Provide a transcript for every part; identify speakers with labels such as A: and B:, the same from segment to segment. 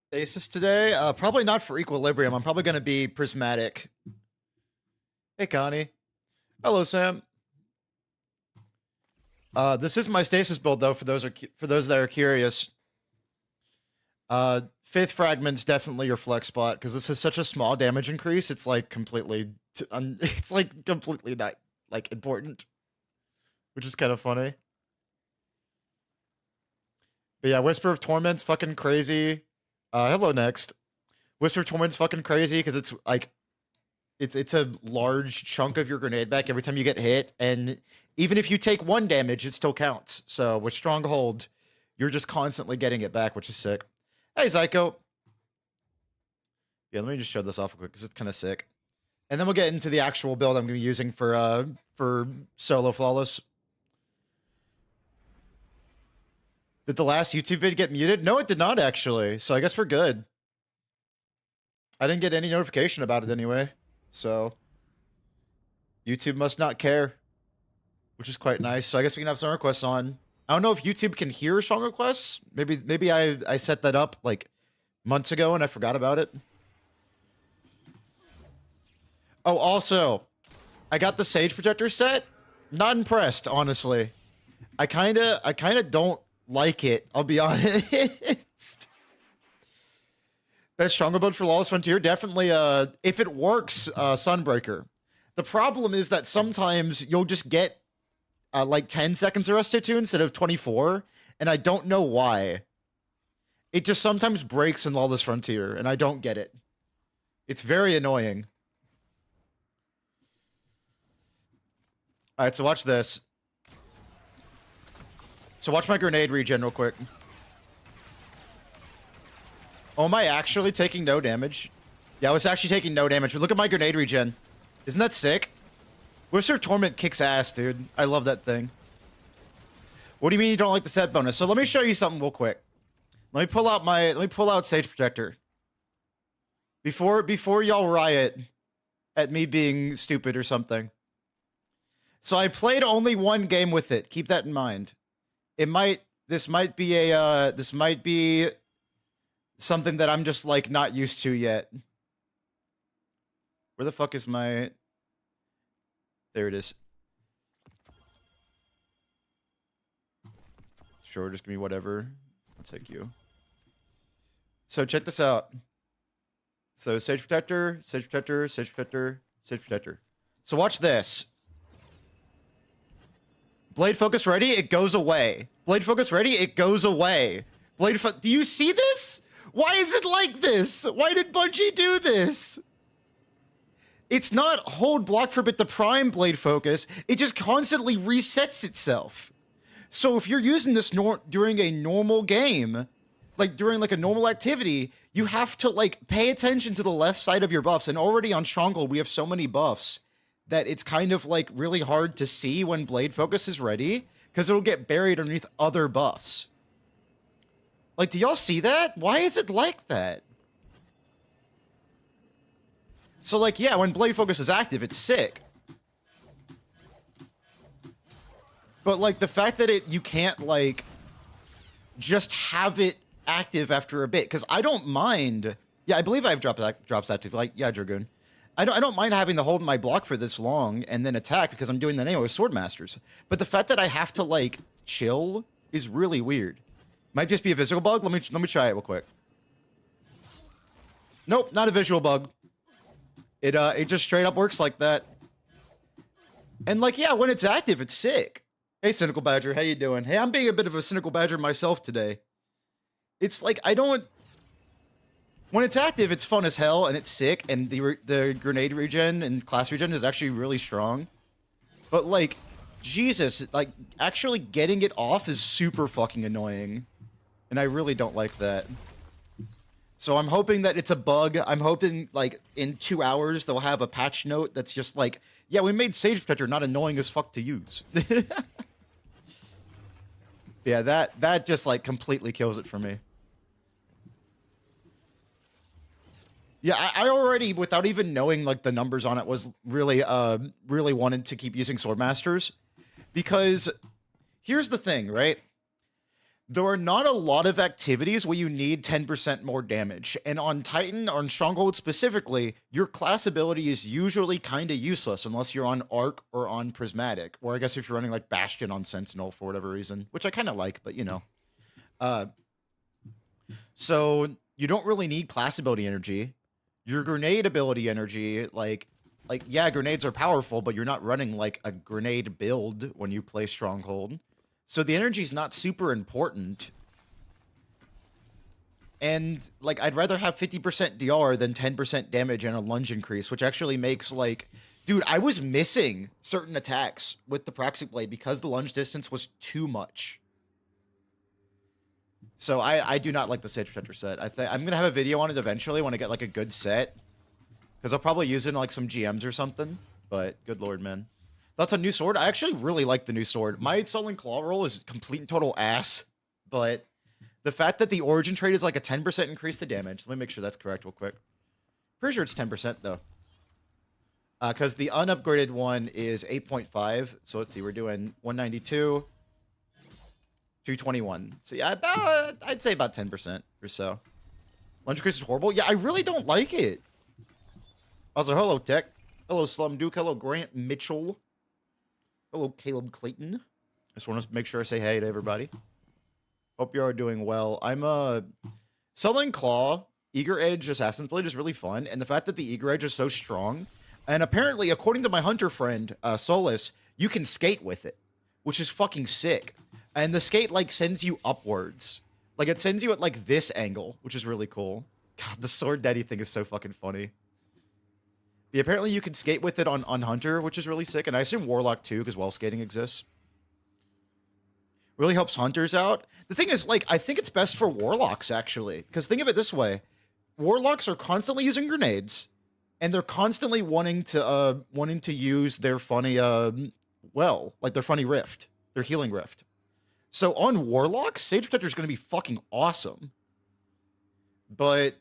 A: Stasis today? Probably not for Equilibrium. I'm probably gonna be Prismatic. Hey, Connie. Hello, Sam. This is my Stasis build, though, for those that are curious. Faith Fragment's definitely your flex spot, because this is such a small damage increase, it's like completely... it's like completely not, like, important. Which is kind of funny. But yeah, Whisper of Torment's fucking crazy. Hello, next. Whisper of Torment's fucking crazy, because it's, like... It's a large chunk of your grenade back every time you get hit, and even if you take 1 damage, it still counts. So with Stronghold, you're just constantly getting it back, which is sick. Hey, Zyko. Yeah, let me just show this off real quick, because it's kind of sick. And then we'll get into the actual build I'm going to be using for solo flawless. Did the last YouTube vid get muted? No, it did not, actually. So I guess we're good. I didn't get any notification about it anyway. So YouTube must not care, which is quite nice. So I guess we can have song requests on. I don't know if YouTube can hear song requests. Maybe I set that up like months ago and I forgot about it. Oh, also, I got the Sage Projector set. Not impressed, honestly. I kinda don't like it, I'll be honest. Best Stronghold build for Lawless Frontier? Definitely, if it works, Sunbreaker. The problem is that sometimes you'll just get, like 10 seconds of Rusted 2 instead of 24, and I don't know why. It just sometimes breaks in Lawless Frontier, and I don't get it. It's very annoying. Alright, so watch this. So watch my grenade regen real quick. Oh, am I actually taking no damage? Yeah, I was actually taking no damage. But look at my grenade regen. Isn't that sick? Whisper of Torment kicks ass, dude. I love that thing. What do you mean you don't like the set bonus? So let me show you something real quick. Let me pull out Sage Protector. Before y'all riot at me being stupid or something. So I played only 1 game with it. Keep that in mind. This might be something that I'm just, like, not used to yet. Where the fuck is my... There it is. Sure, just give me whatever. I'll take you. So check this out. So Sage Protector, Sage Protector, Sage Protector, Sage Protector. So watch this. Blade Focus ready, it goes away. Blade Focus ready, it goes away. Do you see this? Why is it like this? Why did Bungie do this? It's not hold block for bit the prime Blade Focus. It just constantly resets itself. So if you're using this during a normal game, like during like a normal activity, you have to like pay attention to the left side of your buffs. And already on Stronghold, we have so many buffs that it's kind of like really hard to see when Blade Focus is ready because it'll get buried underneath other buffs. Like, do y'all see that? Why is it like that? So, like, yeah, when Blade Focus is active, it's sick. But, like, the fact that you can't, like, just have it active after a bit. Because I don't mind... Yeah, I believe I have drops active. Like, yeah, Dragoon. I don't mind having to hold my block for this long and then attack because I'm doing that anyway with Swordmasters. But the fact that I have to, like, chill is really weird. Might just be a visual bug. Let me try it real quick. Nope, not a visual bug. It just straight up works like that. And like, yeah, when it's active, it's sick. Hey, Cynical Badger, how you doing? Hey, I'm being a bit of a Cynical Badger myself today. It's like, when it's active, it's fun as hell, and it's sick, and the grenade regen and class regen is actually really strong. But like, Jesus, like, actually getting it off is super fucking annoying. And I really don't like that. So I'm hoping that it's a bug. I'm hoping, like, in 2 hours, they'll have a patch note that's just like, yeah, we made Sage Protector not annoying as fuck to use. Yeah, that just, like, completely kills it for me. Yeah, I already, without even knowing, like, the numbers on it, was really, really wanted to keep using Swordmasters. Because, here's the thing, right? There are not a lot of activities where you need 10% more damage. And on Titan, or on Stronghold specifically, your class ability is usually kind of useless unless you're on Arc or on Prismatic. Or I guess if you're running like Bastion on Sentinel for whatever reason, which I kind of like, but you know. So you don't really need class ability energy. Your grenade ability energy, like yeah, grenades are powerful, but you're not running like a grenade build when you play Stronghold. So the energy's not super important. And like I'd rather have 50% DR than 10% damage and a lunge increase, which actually makes like, dude, I was missing certain attacks with the Praxic Blade because the lunge distance was too much. So I do not like the Sage Protector set. I'm gonna have a video on it eventually when I get like a good set, because I'll probably use it in like some GMs or something. But good lord, man. Thoughts on new sword? I actually really like the new sword. My Solen claw roll is complete and total ass, but the fact that the origin trait is like a 10% increase to damage. Let me make sure that's correct real quick. Pretty sure it's 10% though. Because the unupgraded one is 8.5. So let's see, we're doing 192, 221. So yeah, I'd say about 10% or so. Lunge increase is horrible. Yeah, I really don't like it. Also, hello, Tech. Hello, Slum Duke. Hello, Grant Mitchell. Hello, Caleb Clayton. Just want to make sure I say hey to everybody. Hope you are doing well. I'm Solen Claw, Eager Edge, Assassin's Blade is really fun, and the fact that the Eager Edge is so strong, and apparently, according to my hunter friend, Solus, you can skate with it, which is fucking sick. And the skate, like, sends you upwards. Like, it sends you at, like, this angle, which is really cool. God, the Sword Daddy thing is so fucking funny. But apparently you can skate with it on Hunter, which is really sick, and I assume Warlock too, because wall skating exists. Really helps Hunters out. The thing is, like, I think it's best for Warlocks, actually. Because think of it this way. Warlocks are constantly using grenades, and they're constantly wanting to use their funny, like their funny rift. Their healing rift. So on Warlocks, Sage Protector is going to be fucking awesome. But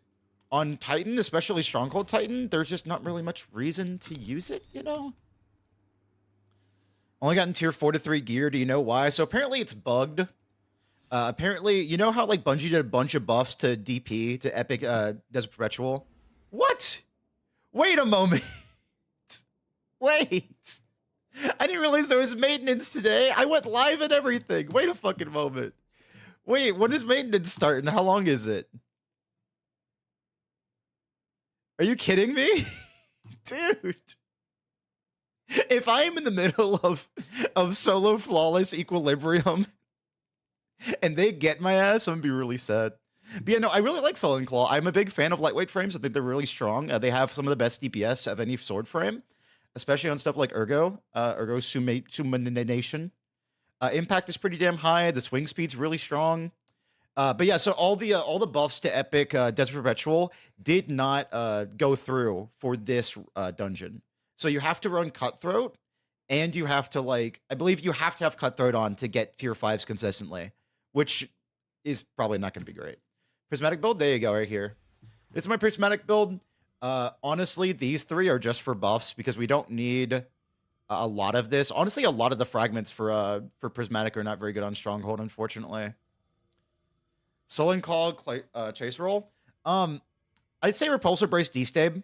A: on Titan, especially Stronghold Titan, there's just not really much reason to use it, you know? Only gotten tier 4 to 3 gear. Do you know why? So apparently it's bugged. Apparently, you know how like Bungie did a bunch of buffs to DP, to Epic Desert Perpetual? What? Wait a moment. Wait. I didn't realize there was maintenance today. I went live and everything. Wait a fucking moment. Wait, when is maintenance starting? How long is it? Are you kidding me? Dude. If I am in the middle of solo flawless equilibrium and they get my ass, I'm gonna be really sad. But yeah, no, I really like Solen Claw. I'm a big fan of lightweight frames. I think they're really strong. They have some of the best DPS of any sword frame, especially on stuff like Ergo, Sumination. Impact is pretty damn high. The swing speed's really strong. But yeah, so all the buffs to Epic Desert Perpetual did not go through for this dungeon. So you have to run Cutthroat, and you have to like, I believe you have to have Cutthroat on to get tier 5s consistently, which is probably not going to be great. Prismatic build, there you go, right here. This is my Prismatic build. Honestly, these three are just for buffs because we don't need a lot of this. Honestly, a lot of the fragments for Prismatic are not very good on Stronghold, unfortunately. Solen Claw, Chase Roll. I'd say Repulsor Brace Destab.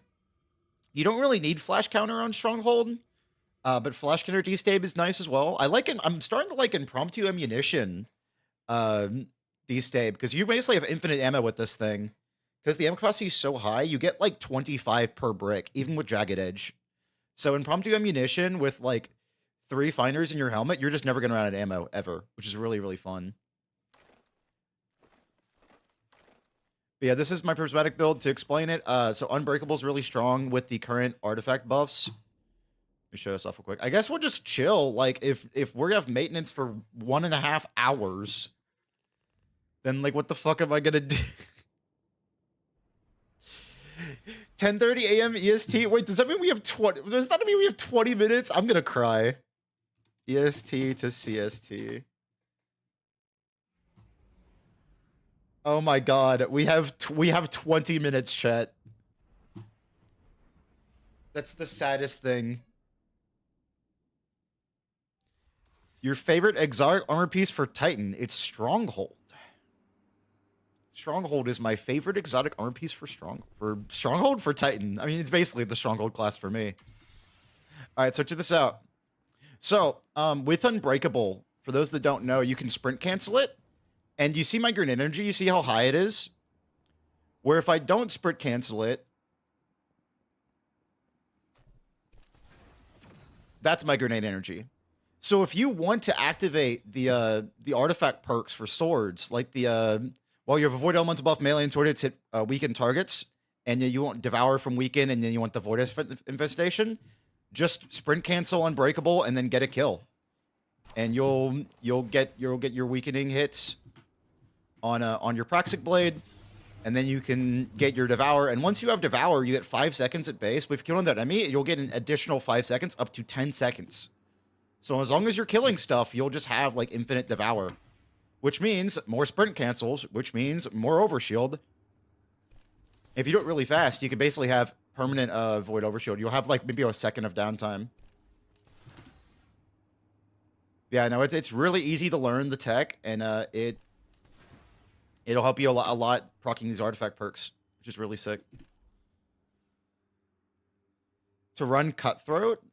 A: You don't really need Flash Counter on Stronghold, but Flash Counter Destab is nice as well. I'm starting to like Impromptu Ammunition Destab, because you basically have infinite ammo with this thing. Because the ammo capacity is so high, you get like 25 per brick, even with Jagged Edge. So Impromptu Ammunition with like 3 finders in your helmet, you're just never going to run out of ammo, ever, which is really, really fun. But yeah, this is my Prismatic build. To explain it, so Unbreakable is really strong with the current artifact buffs. Let me show this off real quick. I guess we'll just chill. Like, if we have maintenance for 1.5 hours, then, like, what the fuck am I gonna do? 10:30 a.m. EST? Wait, does that mean we have 20? Does that mean we have 20 minutes? I'm gonna cry. EST to CST. Oh my god, we have 20 minutes, chat. That's the saddest thing. Your favorite Exarch armor piece for Titan? It's Stronghold. Stronghold is my favorite exotic armor piece for Stronghold for Titan. I mean, it's basically the Stronghold class for me. All right, so check this out. So, with Unbreakable, for those that don't know, you can sprint cancel it. And you see my grenade energy? You see how high it is? Where if I don't sprint cancel it, that's my grenade energy. So if you want to activate the artifact perks for swords, like well, you have a Void Elemental buff melee and sword hits hit weakened targets, and you want Devour from weaken, and then you want the Void Infestation, just sprint cancel Unbreakable and then get a kill. And you'll get your weakening hits on your Praxic Blade, and then you can get your Devour. And once you have Devour, you get 5 seconds at base. But if you kill that enemy, you'll get an additional 5 seconds, up to 10 seconds. So as long as you're killing stuff, you'll just have like infinite Devour, which means more sprint cancels, which means more Overshield. If you do it really fast, you can basically have permanent Void Overshield. You'll have like maybe a second of downtime. Yeah, no, it's really easy to learn the tech, and it'll help you a lot proccing these artifact perks, which is really sick. To run Cutthroat.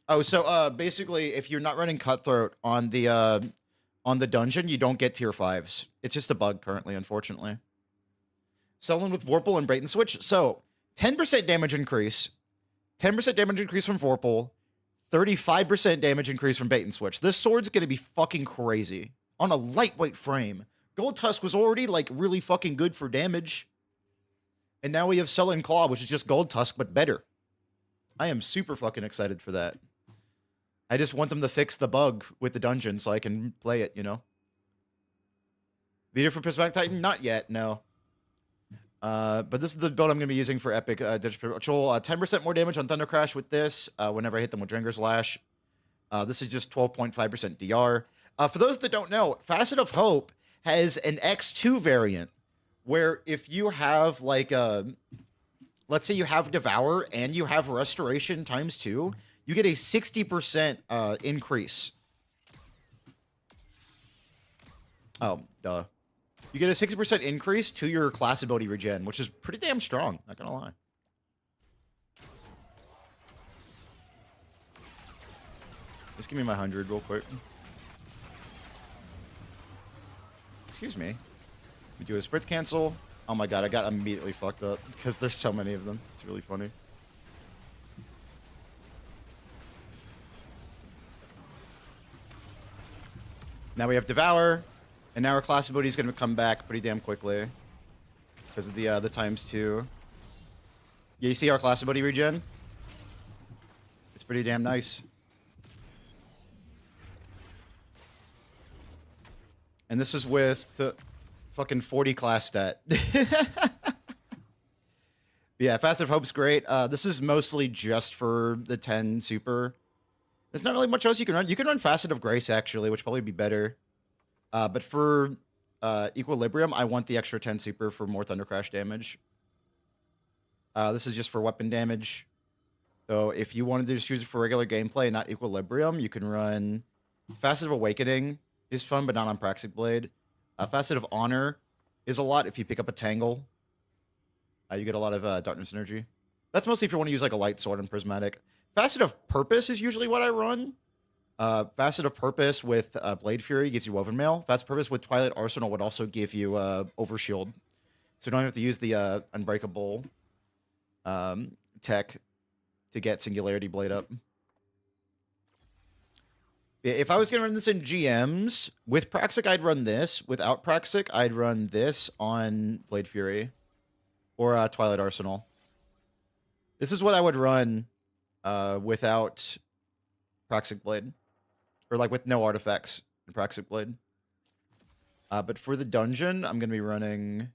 A: Oh, so basically, if you're not running Cutthroat on the dungeon, you don't get tier 5s. It's just a bug currently, unfortunately. Solen with Vorpal and Bait and Switch. So 10% damage increase, 10% damage increase from Vorpal, 35% damage increase from Bait and Switch. This sword's gonna be fucking crazy on a lightweight frame. Gold Tusk was already like really fucking good for damage, and now we have Solen Claw, which is just Gold Tusk but better. I am super fucking excited for that. I just want them to fix the bug with the dungeon so I can play it, you know? Vita for Prismatic Titan? Not yet, no. But this is the build I'm going to be using for Epic Digital Patrol. 10% more damage on Thunder Crash with this whenever I hit them with Dringer's Lash. This is just 12.5% DR. For those that don't know, Facet of Hope has an X2 variant where if you have like let's say you have Devour and you have Restoration ×2, you get a 60% increase. Oh, duh. You get a 60% increase to your class ability regen, which is pretty damn strong, not gonna lie. Just give me my 100 real quick. Excuse me. We do a sprint cancel. Oh my god, I got immediately fucked up because there's so many of them. It's really funny. Now we have Devour, and now our class ability is going to come back pretty damn quickly because of the ×2. Yeah, you see our class ability regen? It's pretty damn nice. And this is with the fucking 40 class stat. Yeah, Facet of Hope's great. This is mostly just for the 10 super. There's not really much else you can run. You can run Facet of Grace, actually, which would probably be better. But for Equilibrium, I want the extra 10 super for more Thunder Crash damage. This is just for weapon damage. So if you wanted to just use it for regular gameplay and not Equilibrium, you can run Facet of Awakening. Is fun, but not on Praxic Blade. Facet of Honor is a lot if you pick up a Tangle. You get a lot of Darkness Energy. That's mostly if you want to use like a Light Sword and Prismatic. Facet of Purpose is usually what I run. Facet of Purpose with Blade Fury gives you Woven Mail. Facet of Purpose with Twilight Arsenal would also give you Overshield. So you don't have to use the Unbreakable tech to get Singularity Blade up. If I was going to run this in GMs, with Praxic, I'd run this. Without Praxic, I'd run this on Blade Fury or Twilight Arsenal. This is what I would run without Praxic Blade. Or like with no artifacts in Praxic Blade. But for the dungeon, I'm going to be running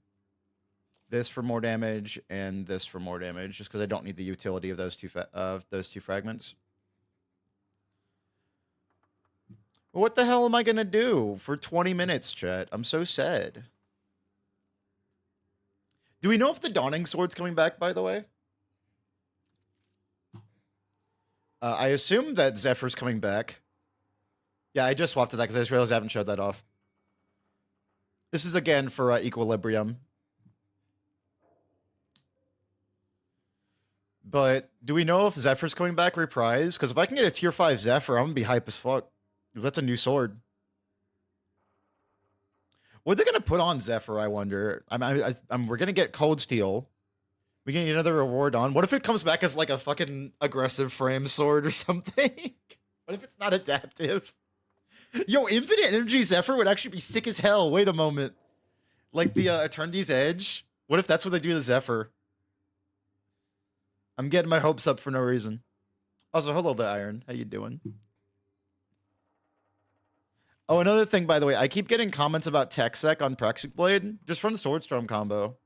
A: this for more damage and this for more damage, just because I don't need the utility of those two fragments. What the hell am I going to do for 20 minutes, chat? I'm so sad. Do we know if the Dawning Sword's coming back, by the way? I assume that Zephyr's coming back. Yeah, I just swapped to that because I just realized I haven't showed that off. This is again for equilibrium. But do we know if Zephyr's coming back reprised? Because if I can get a tier 5 Zephyr, I'm gonna be hype as fuck. Because that's a new sword. What are they gonna put on Zephyr, I wonder? We're gonna get Cold Steel. We get another reward on. What if it comes back as like a fucking aggressive frame sword or something? What if it's not adaptive? Yo, Infinite Energy Zephyr would actually be sick as hell. Wait a moment. Like the Eternity's Edge? What if that's what they do to Zephyr? I'm getting my hopes up for no reason. Also, hello there, Iron. How you doing? Oh, another thing, by the way. I keep getting comments about TechSec on Praxic Blade. Just run Swordstorm combo.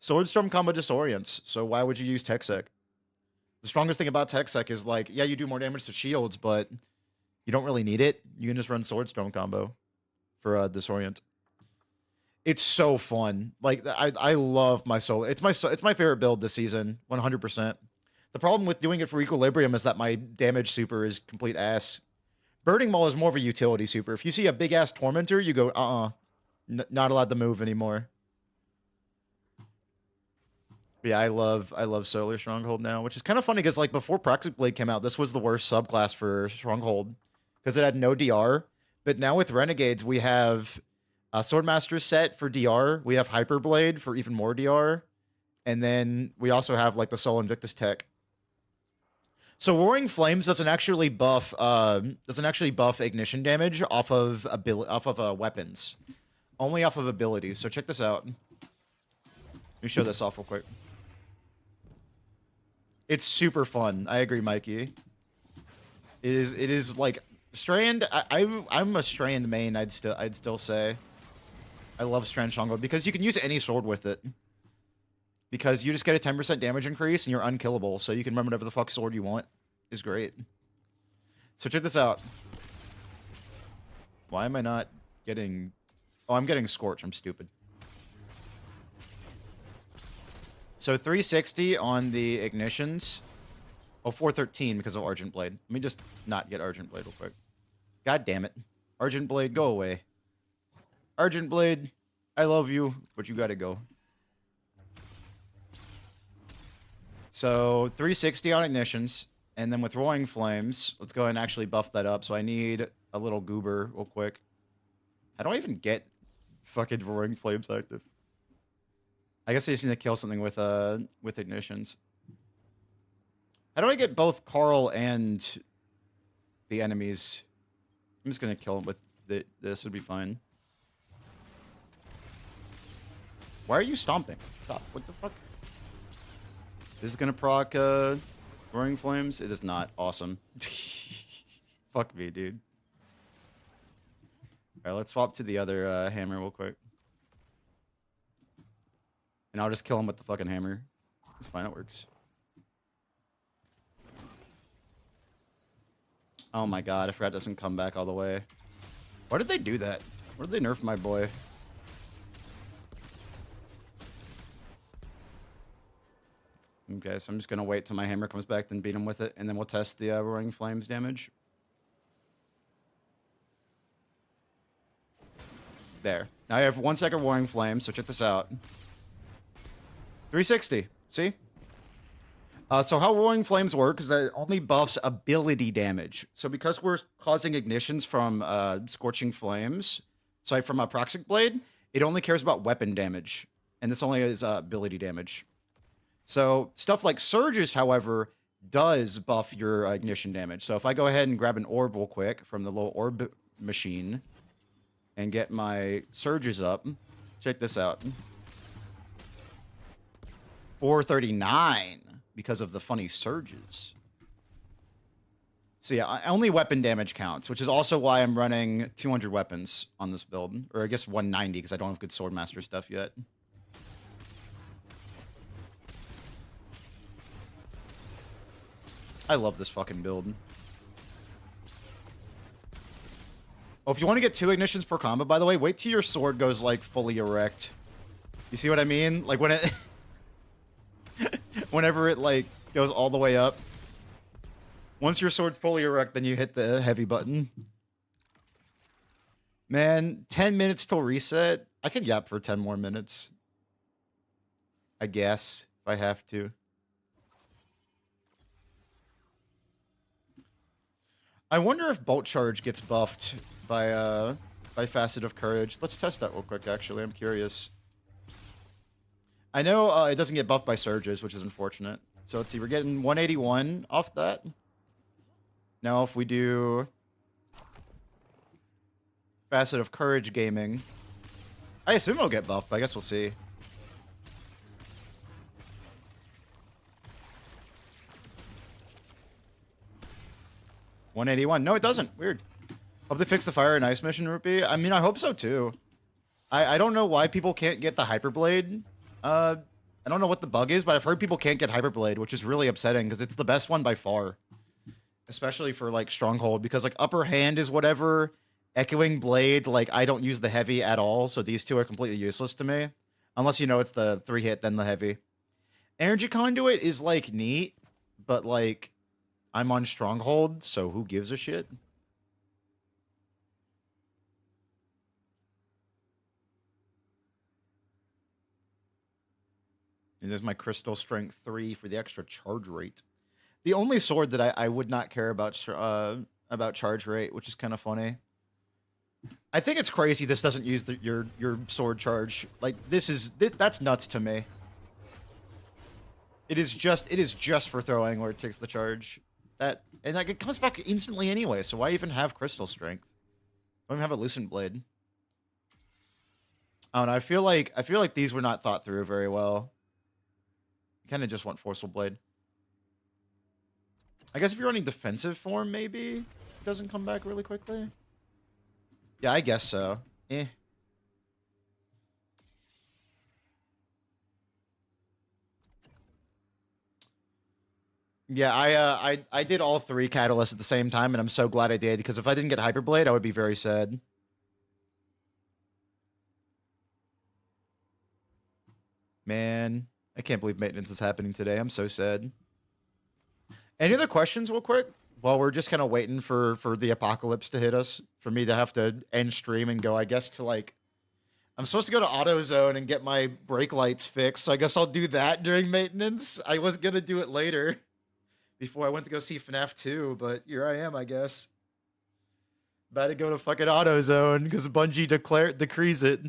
A: Swordstorm combo disorients, so why would you use TechSec? The strongest thing about TechSec is like, yeah, you do more damage to shields, but you don't really need it. You can just run Swordstorm combo for disorient. It's so fun. Like I love my soul. It's my favorite build this season, 100%. The problem with doing it for equilibrium is that my damage super is complete ass. Birding Maul is more of a utility super. If you see a big ass tormentor, you go, not allowed to move anymore. But yeah, I love Solar Stronghold now, which is kind of funny because like before Praxic Blade came out, this was the worst subclass for Stronghold because it had no DR. But now with Renegades, we have a Swordmaster set for DR. We have Hyperblade for even more DR. And then we also have like the Soul Invictus tech. So Roaring Flames doesn't actually buff ignition damage off of weapons. Only off of abilities. So check this out. Let me show this off real quick. It's super fun. I agree, Mikey. It is like Strand. I'm a Strand main. I'd still say. I love Strand Stronghold because you can use any sword with it. Because you just get a 10% damage increase and you're unkillable, so you can run whatever the fuck sword you want. It's great. So check this out. Why am I not getting? Oh, I'm getting Scorch. I'm stupid. So 360 on the ignitions. Oh, 413 because of Argent Blade. Let me just not get Argent Blade real quick. God damn it. Argent Blade, go away. Argent Blade, I love you, but you gotta go. So 360 on ignitions. And then with Roaring Flames, let's go ahead and actually buff that up. So I need a little goober real quick. How do I even get fucking Roaring Flames active? I guess I just need to kill something with ignitions. How do I get both Carl and the enemies? I'm just gonna kill him with this. Would be fine. Why are you stomping? Stop. What the fuck? This is gonna proc Roaring Flames. It is not awesome. Fuck me, dude. All right, let's swap to the other hammer real quick. And I'll just kill him with the fucking hammer. It's fine, it works. Oh my god, I forgot it doesn't come back all the way. Why did they do that? Why did they nerf my boy? Okay, so I'm just gonna wait till my hammer comes back, then beat him with it, and then we'll test the Roaring Flames damage. There. Now I have 1 second Roaring Flame, so check this out. 360. See? So how Roaring Flames work is that it only buffs ability damage. So because we're causing ignitions from Scorching Flames, sorry, from a Praxic Blade, it only cares about weapon damage. And this only is ability damage. So stuff like Surges, however, does buff your ignition damage. So if I go ahead and grab an orb real quick from the little orb machine and get my Surges up, check this out. 439 because of the funny Surges. So yeah, only weapon damage counts, which is also why I'm running 200 weapons on this build. Or I guess 190 because I don't have good Swordmaster stuff yet. I love this fucking build. Oh, if you want to get 2 ignitions per combo, by the way, wait till your sword goes like fully erect. You see what I mean? Like when it... Whenever it like goes all the way up. Once your sword's fully erect, then you hit the heavy button. Man, 10 minutes till reset. I could yap for 10 more minutes. I guess, if I have to. I wonder if Bolt Charge gets buffed by Facet of Courage. Let's test that real quick, actually. I'm curious. I know it doesn't get buffed by Surges, which is unfortunate. So let's see, we're getting 181 off that. Now if we do Facet of Courage Gaming, I assume it'll get buffed, but I guess we'll see. $181. No, it doesn't. Weird. Hope they fix the Fire and Ice mission, Rupee. I mean, I hope so too. I don't know why people can't get the Hyperblade. I don't know what the bug is, but I've heard people can't get Hyperblade, which is really upsetting because it's the best one by far. Especially for like Stronghold, because like Upper Hand is whatever. Echoing Blade, like I don't use the heavy at all, so these two are completely useless to me. Unless you know it's the 3-hit, then the heavy. Energy Conduit is like neat, but like I'm on Stronghold, so who gives a shit? And there's my Crystal Strength 3 for the extra charge rate. The only sword that I would not care about charge rate, which is kind of funny. I think it's crazy this doesn't use your sword charge. Like that's nuts to me. It is just for throwing where it takes the charge. And like it comes back instantly anyway, so why even have Crystal Strength? Why even have a Lucent Blade? I don't know, I feel like these were not thought through very well. You kind of just want Forceful Blade. I guess if you're running defensive form, maybe it doesn't come back really quickly. Yeah, I guess so. Eh. Yeah, I did all 3 catalysts at the same time, and I'm so glad I did, because if I didn't get Hyperblade, I would be very sad. Man, I can't believe maintenance is happening today. I'm so sad. Any other questions real quick? While we're just kind of waiting for the apocalypse to hit us, for me to have to end stream and go, I guess, to like... I'm supposed to go to AutoZone and get my brake lights fixed, so I guess I'll do that during maintenance. I was going to do it later, before I went to go see FNAF 2, but here I am, I guess. About to go to fucking AutoZone, because Bungie decrees it.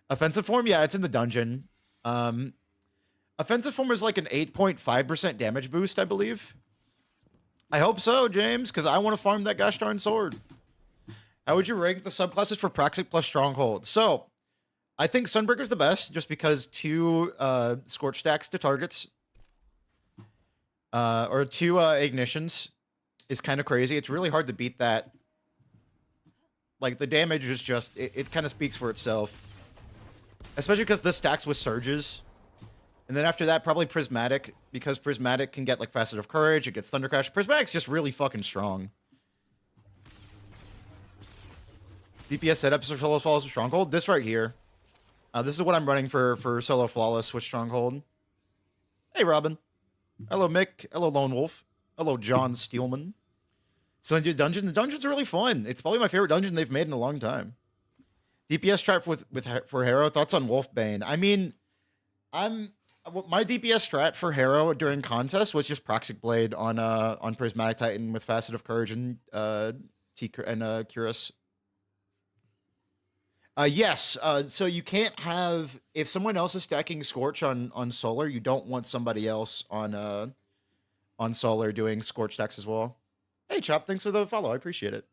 A: Offensive form? Yeah, it's in the dungeon. Offensive form is like an 8.5% damage boost, I believe. I hope so, James, because I want to farm that gosh darn sword. How would you rank the subclasses for Praxic plus Stronghold? So, I think Sunbreaker's the best, just because 2 Scorch stacks to targets, or 2 ignitions is kind of crazy. It's really hard to beat that. Like, the damage is just, it kind of speaks for itself. Especially because this stacks with Surges. And then after that, probably Prismatic, because Prismatic can get, like, Facet of Courage, it gets Thunder Crash. Prismatic's just really fucking strong. DPS setups for Solo Flawless with Stronghold? This right here. This is what I'm running for Solo Flawless with Stronghold. Hey, Robin. Hello, Mick. Hello, Lone Wolf. Hello, John Steelman. So, the dungeon's really fun. It's probably my favorite dungeon they've made in a long time. DPS strat for Harrow. Thoughts on Wolfbane? I mean, my DPS strat for Harrow during contest was just Proxic Blade on Prismatic Titan with Facet of Courage and Curus. Yes. So you can't have, if someone else is stacking Scorch on Solar, you don't want somebody else on Solar doing Scorch stacks as well. Hey, Chop, thanks for the follow. I appreciate it.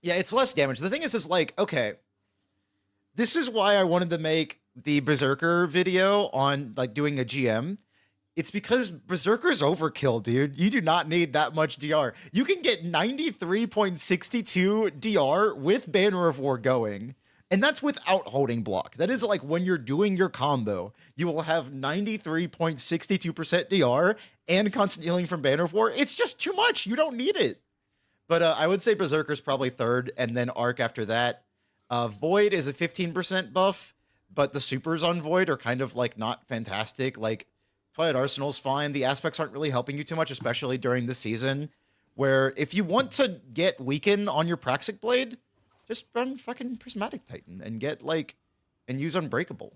A: Yeah, it's less damage. The thing is like, okay, this is why I wanted to make the Berserker video on like doing a GM. It's because Berserker's overkill, dude. You do not need that much DR. You can get 93.62 DR with Banner of War going, and that's without holding block. That is like when you're doing your combo, you will have 93.62% DR and constant healing from Banner of War. It's just too much. You don't need it. But I would say Berserker's probably third, and then Arc after that. Void is a 15% buff, but the supers on Void are kind of like not fantastic. Like, Twilight Arsenal's fine. The aspects aren't really helping you too much, especially during the season where if you want to get weaken on your Praxic Blade, just run fucking Prismatic Titan and get like, and use Unbreakable.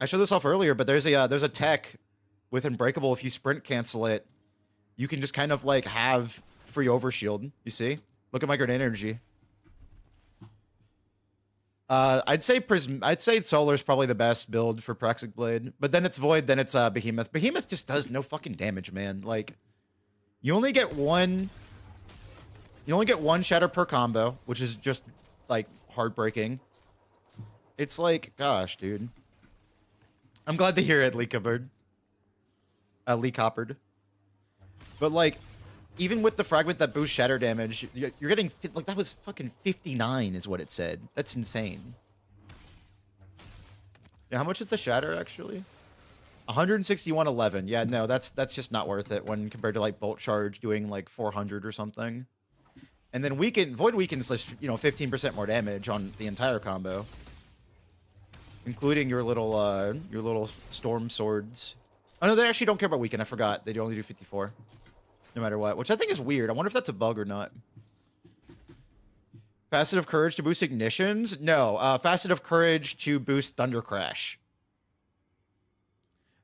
A: I showed this off earlier, but there's a tech with Unbreakable. If you sprint cancel it, you can just kind of like have free overshield. You see? Look at my grenade energy. I'd say Solar's probably the best build for Praxic Blade, but then it's Void, then it's Behemoth. Behemoth just does no fucking damage, man. Like, you only get one shatter per combo, which is just like heartbreaking. It's like, gosh, dude. I'm glad to hear it, Lee Coppered. Lee Coppered. But like, even with the fragment that boosts shatter damage, you're getting, like, that was fucking 59 is what it said. That's insane. Yeah, how much is the shatter, actually? 161.11. Yeah, no, that's just not worth it when compared to, like, Bolt Charge doing, like, 400 or something. And then Void weakens, like, 15% more damage on the entire combo. Including your little Storm Swords. Oh, no, they actually don't care about weaken. I forgot. They only do 54. No matter what, which I think is weird. I wonder if that's a bug or not. Facet of Courage to boost ignitions? No, Facet of Courage to boost Thunder Crash.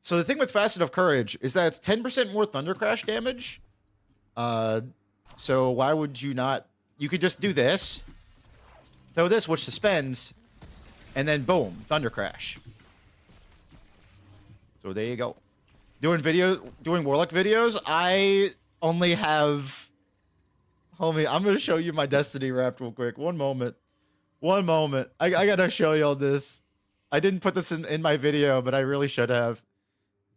A: So the thing with Facet of Courage is that it's 10% more Thunder Crash damage. So why would you not? You could just do this, throw this, which suspends, and then boom, Thunder Crash. So there you go. Doing Warlock videos, I only have, homie, I'm gonna show you my Destiny Wrapped real quick. One moment. I gotta show y'all this. I didn't put this in my video, but I really should have.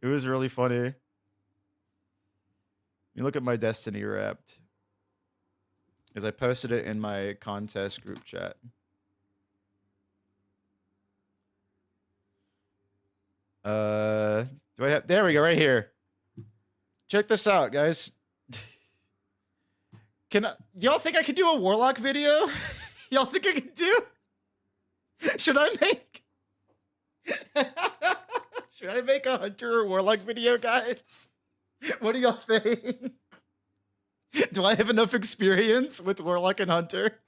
A: It was really funny. You look at my Destiny Wrapped, because I posted it in my contest group chat. Do I have, there we go, right here. Check this out, guys. Y'all think I could do a Warlock video? Y'all think I could do? Should I make a Hunter or Warlock video, guys? What do y'all think? Do I have enough experience with Warlock and Hunter?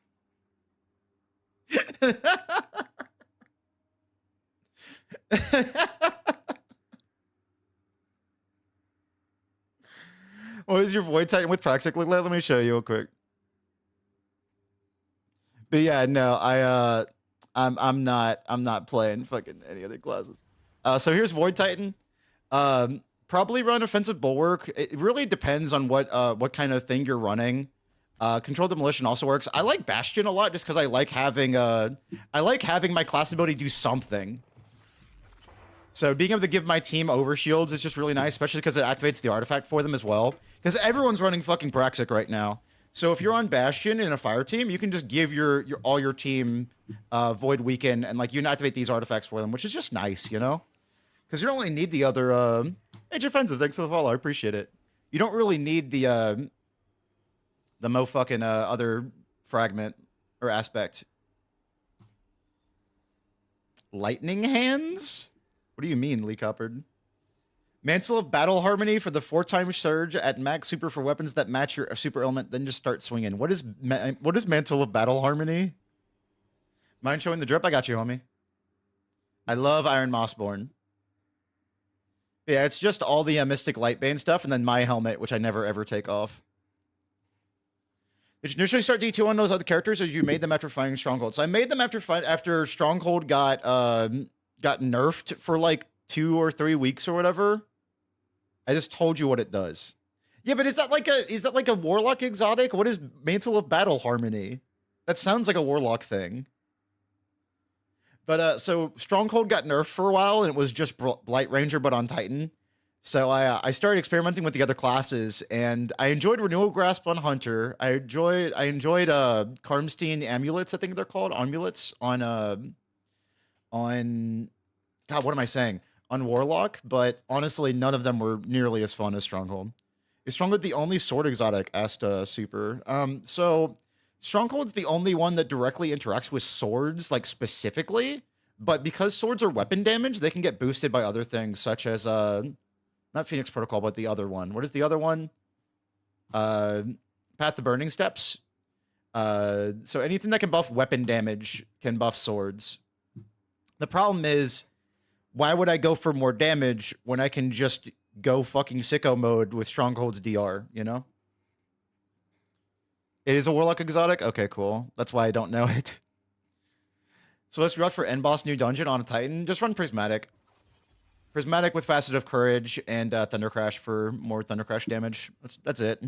A: What is your Void Titan with Praxic look like? Let me show you real quick. But yeah, no, I'm not playing fucking any other classes. So here's Void Titan. Probably run Offensive Bulwark. It really depends on what kind of thing you're running. Controlled Demolition also works. I like Bastion a lot just because I like having my class ability do something. So being able to give my team overshields is just really nice, especially because it activates the artifact for them as well. Because everyone's running fucking Praxic right now. So if you're on Bastion in a fire team, you can just give all your team Void Weaken, and like you can activate these artifacts for them, which is just nice, you know? Because you don't really need the other Age Offensive. Thanks for the follow. I appreciate it. You don't really need the mo fucking other fragment or aspect. Lightning Hands? What do you mean, Lee Coppered? Mantle of Battle Harmony for the 4-time surge at max super for weapons that match your super element, then just start swinging. What is Mantle of Battle Harmony? Mind showing the drip? I got you, homie. I love Iron Mossborn. Yeah, it's just all the Mystic Lightbane stuff, and then my helmet, which I never ever take off. Did you initially start D2 on those other characters, or you made them after finding Stronghold? So I made them after Stronghold got nerfed for like 2 or 3 weeks or whatever. I just told you what it does. Yeah, but is that like a Warlock exotic? What is Mantle of Battle Harmony? That sounds like a Warlock thing. But so Stronghold got nerfed for a while, and it was just Blight Ranger, but on Titan. So I started experimenting with the other classes, and I enjoyed Renewal Grasp on Hunter. I enjoyed Karmstein Amulets, I think they're called, Amulets on God, what am I saying? On Warlock, but honestly, none of them were nearly as fun as Stronghold. Is Stronghold the only sword exotic? Asked Super. So Stronghold's the only one that directly interacts with swords, like specifically, but because swords are weapon damage, they can get boosted by other things, such as not Phoenix Protocol, but the other one. What is the other one? Path to Burning Steps. So anything that can buff weapon damage can buff swords. The problem is, why would I go for more damage when I can just go fucking sicko mode with Stronghold's DR, you know? It is a Warlock exotic? Okay, cool. That's why I don't know it. So let's run for end boss new dungeon on a Titan. Just run Prismatic. Prismatic with Facet of Courage and Thunder Crash for more Thunder Crash damage. That's it.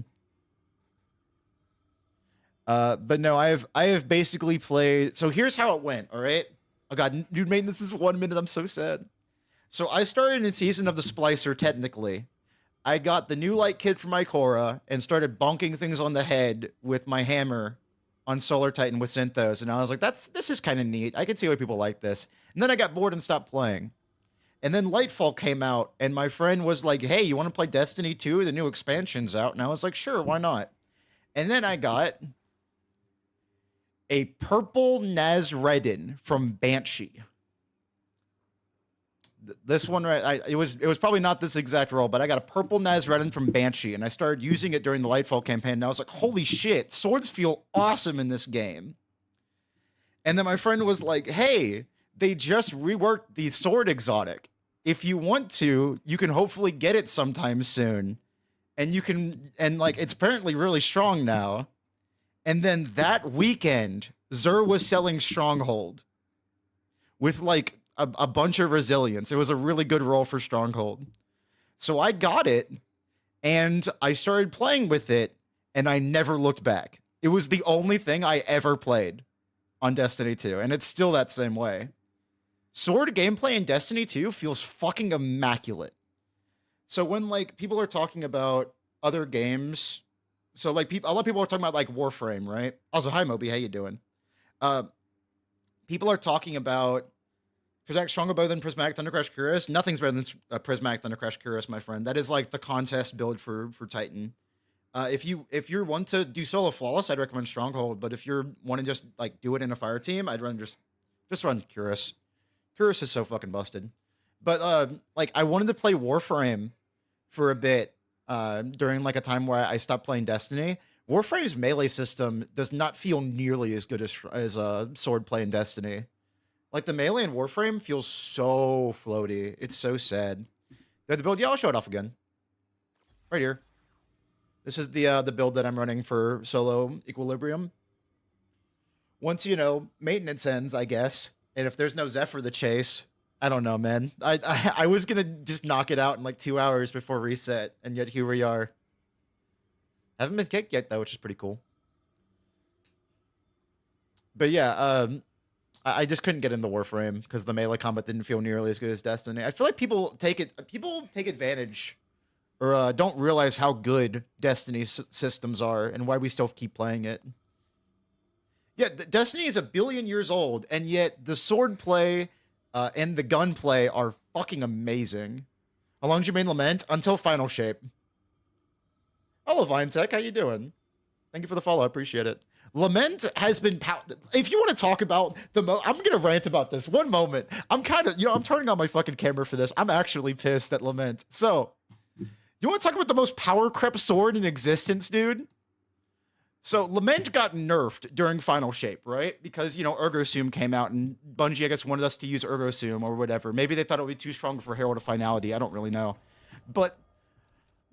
A: But no, I have basically played. So here's how it went. All right. Oh god, dude, made this is 1 minute. I'm so sad. So I started in Season of the Splicer. Technically, I got the new light kit from Ikora and started bonking things on the head with my hammer on Solar Titan with Synthos, and I was like, this is kind of neat. I can see why people like this. And then I got bored and stopped playing. And then Lightfall came out, and my friend was like, hey, you want to play Destiny 2? The new expansion's out. And I was like, sure, why not? And then I got a purple Nazredin from Banshee. This one, right? It was probably not this exact role, but I got a purple Nazredin from Banshee, and I started using it during the Lightfall campaign, and I was like, holy shit, swords feel awesome in this game. And then my friend was like, hey, they just reworked the sword exotic. If you want to, you can hopefully get it sometime soon. And you can, and like, it's apparently really strong now. And then that weekend, Xur was selling Stronghold with like a bunch of resilience. It was a really good roll for Stronghold. So I got it and I started playing with it and I never looked back. It was the only thing I ever played on Destiny 2. And it's still that same way. Sword gameplay in Destiny 2 feels fucking immaculate. So when like people are talking about other games, so like a lot of people are talking about like Warframe, right? Also, hi Moby, how you doing? People are talking about Prismatic stronger better than Prismatic Thunder Crash Curious. Nothing's better than Prismatic Thunder Crash Curious, my friend. That is like the contest build for Titan. If you're one to do solo flawless, I'd recommend Stronghold. But if you're one to just like do it in a fire team, I'd run just run Curious. Curious is so fucking busted. But like I wanted to play Warframe for a bit during like a time where I stopped playing Destiny. Warframe's melee system does not feel nearly as good as sword play in Destiny. Like the melee in Warframe feels so floaty. It's so sad. The build, yeah, I'll show it off again. Right here. This is the build that I'm running for solo Equilibrium. Once, you know, maintenance ends, I guess. And if there's no Zephyr the chase, I don't know, man. I was gonna just knock it out in like 2 hours before reset, and yet here we are. Haven't been kicked yet though, which is pretty cool. But yeah, I just couldn't get into Warframe because the melee combat didn't feel nearly as good as Destiny. I feel like people take advantage or don't realize how good Destiny's systems are and why we still keep playing it. Yeah, Destiny is 1 billion years old, and yet the sword play and the gun play are fucking amazing. How long did you main Lament? Until Final Shape. Hello, Vinetech. How you doing? Thank you for the follow. I appreciate it. Lament has been... If you want to talk about the... I'm going to rant about this. One moment. I'm kind of... You know, I'm turning on my fucking camera for this. I'm actually pissed at Lament. So, you want to talk about the most power crept sword in existence, dude? So Lament got nerfed during Final Shape, right? Because, you know, Ergosum came out and Bungie, I guess, wanted us to use Ergosum or whatever. Maybe they thought it would be too strong for Herald of Finality. I don't really know. But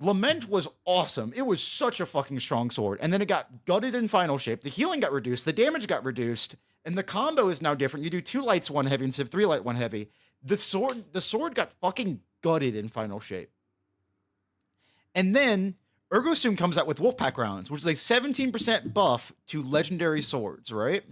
A: Lament was awesome. It was such a fucking strong sword. And then it got gutted in Final Shape. The healing got reduced. The damage got reduced. And the combo is now different. You do 2 lights, 1 heavy instead of 3 light, 1 heavy. The sword got fucking gutted in Final Shape. And then Ergosum comes out with Wolfpack rounds, which is a 17% buff to legendary swords, right?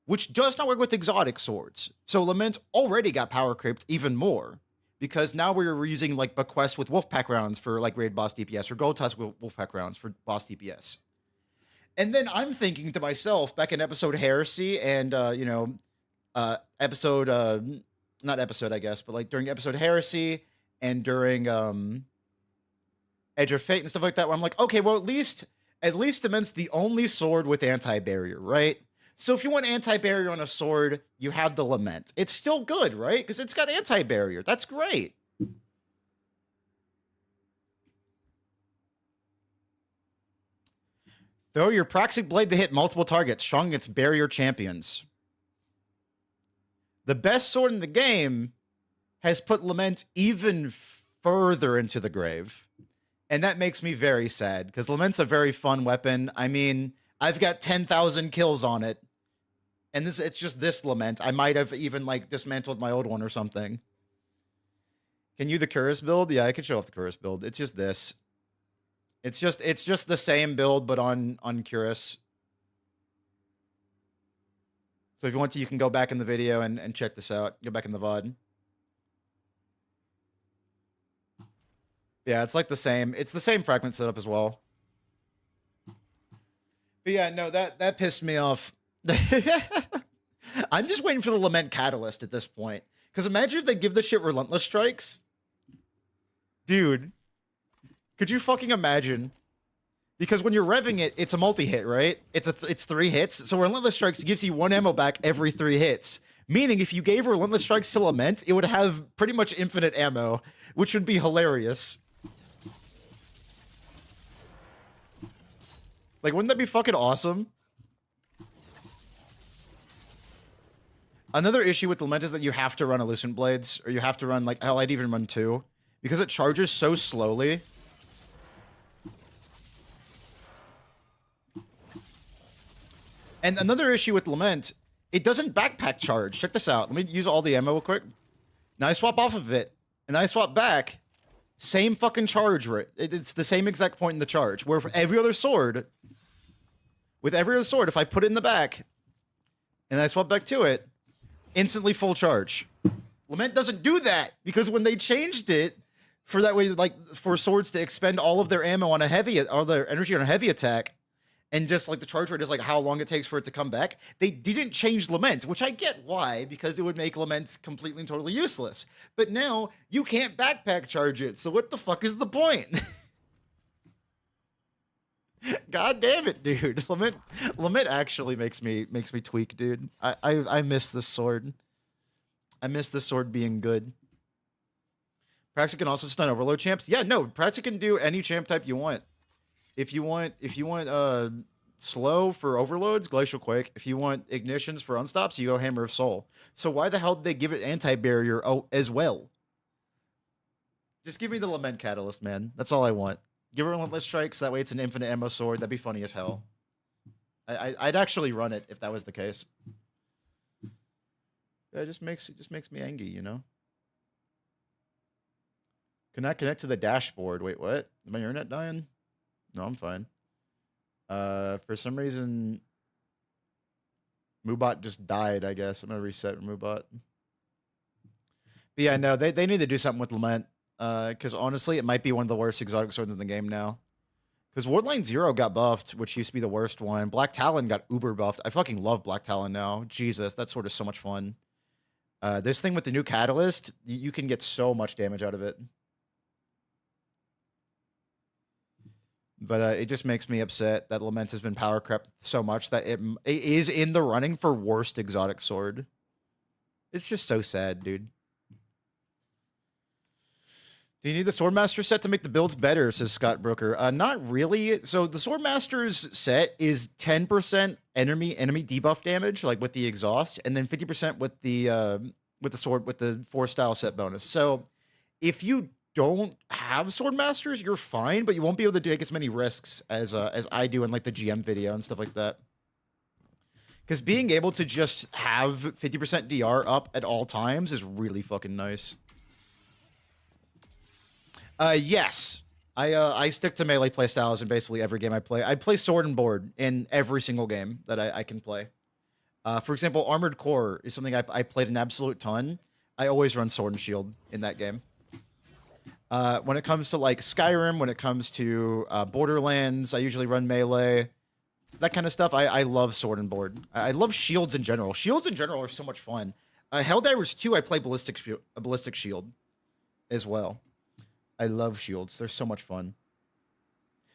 A: Which does not work with exotic swords. So Lament already got power creeped even more, because now we're using like Bequest with Wolfpack rounds for like raid boss DPS, or Gold Tusk with Wolfpack rounds for boss DPS. And then I'm thinking to myself, back in episode Heresy and, you know, not episode, I guess, but like during episode Heresy and during, Edge of Fate and stuff like that, where I'm like, okay, well, at least Lament's the only sword with anti-barrier, right? So if you want anti-barrier on a sword, you have the Lament. It's still good, right? Because it's got anti-barrier. That's great. Throw your Praxic Blade to hit multiple targets, strong against barrier champions. The best sword in the game has put Lament even further into the grave. And that makes me very sad, because Lament's a very fun weapon. I mean, I've got 10,000 kills on it. And it's just this Lament. I might have even, like, dismantled my old one or something. Can you the Curus build? Yeah, I could show off the Curus build. It's just this. It's just the same build, but on Curus. So if you want to, you can go back in the video and check this out. Go back in the VOD. Yeah, it's like the same. It's the same fragment setup as well. But yeah, no, that pissed me off. I'm just waiting for the Lament Catalyst at this point. Because imagine if they give this shit Relentless Strikes. Dude. Could you fucking imagine? Because when you're revving it, it's a multi-hit, right? It's 3 hits. So Relentless Strikes gives you 1 ammo back every 3 hits. Meaning if you gave Relentless Strikes to Lament, it would have pretty much infinite ammo, which would be hilarious. Like, wouldn't that be fucking awesome? Another issue with Lament is that you have to run Elucent Blades, or you have to run, like, hell, I'd even run 2. Because it charges so slowly. And another issue with Lament, it doesn't backpack charge. Check this out. Let me use all the ammo real quick. Now I swap off of it, and I swap back. Same fucking charge rate. It's the same exact point in the charge. Where for every other sword, with every other sword, if I put it in the back, and I swap back to it, instantly full charge. Lament doesn't do that, because when they changed it, for that way, like, for swords to expend all of their ammo on a heavy, all their energy on a heavy attack, and just, like, the charge rate is, like, how long it takes for it to come back, they didn't change Lament, which I get why, because it would make Lament completely and totally useless. But now, you can't backpack charge it, so what the fuck is the point? God damn it, dude. Lament actually makes me tweak, dude. I miss this sword. I miss this sword being good. Praxic can also stun overload champs. Yeah, no, Praxic can do any champ type you want. If you want slow for overloads, Glacial Quake. If you want ignitions for unstops, you go Hammer of Soul. So why the hell did they give it anti-barrier as well? Just give me the Lament Catalyst, man. That's all I want. Give it Relentless Strikes, that way it's an infinite ammo sword. That'd be funny as hell. I'd actually run it if that was the case. Yeah, it just makes me angry, you know? Cannot connect to the dashboard. Wait, what? Is my internet dying? No, I'm fine. For some reason, Moobot just died, I guess. I'm gonna reset Moobot. But yeah, no, they need to do something with Lament. Because honestly, it might be one of the worst exotic swords in the game now. Because Wardline Zero got buffed, which used to be the worst one. Black Talon got uber buffed. I fucking love Black Talon now. Jesus, that sword is so much fun. This thing with the new Catalyst, you can get so much damage out of it. But it just makes me upset that Lament has been power crept so much that it is in the running for worst exotic sword. It's just so sad, dude. Do you need the Swordmaster set to make the builds better, says Scott Brooker. Not really. So the Swordmaster's set is 10% enemy debuff damage, like with the exhaust, and then 50% with the sword with the 4-style set bonus. So if you don't have Swordmasters, you're fine, but you won't be able to take as many risks as I do in like the GM video and stuff like that. Because being able to just have 50% DR up at all times is really fucking nice. Yes. I stick to melee playstyles in basically every game I play. I play sword and board in every single game that I can play. For example, Armored Core is something I played an absolute ton. I always run sword and shield in that game. When it comes to like Skyrim, when it comes to Borderlands, I usually run melee. That kind of stuff. I love sword and board. I love shields in general. Shields in general are so much fun. Helldivers 2, I play ballistic shield as well. I love shields. They're so much fun.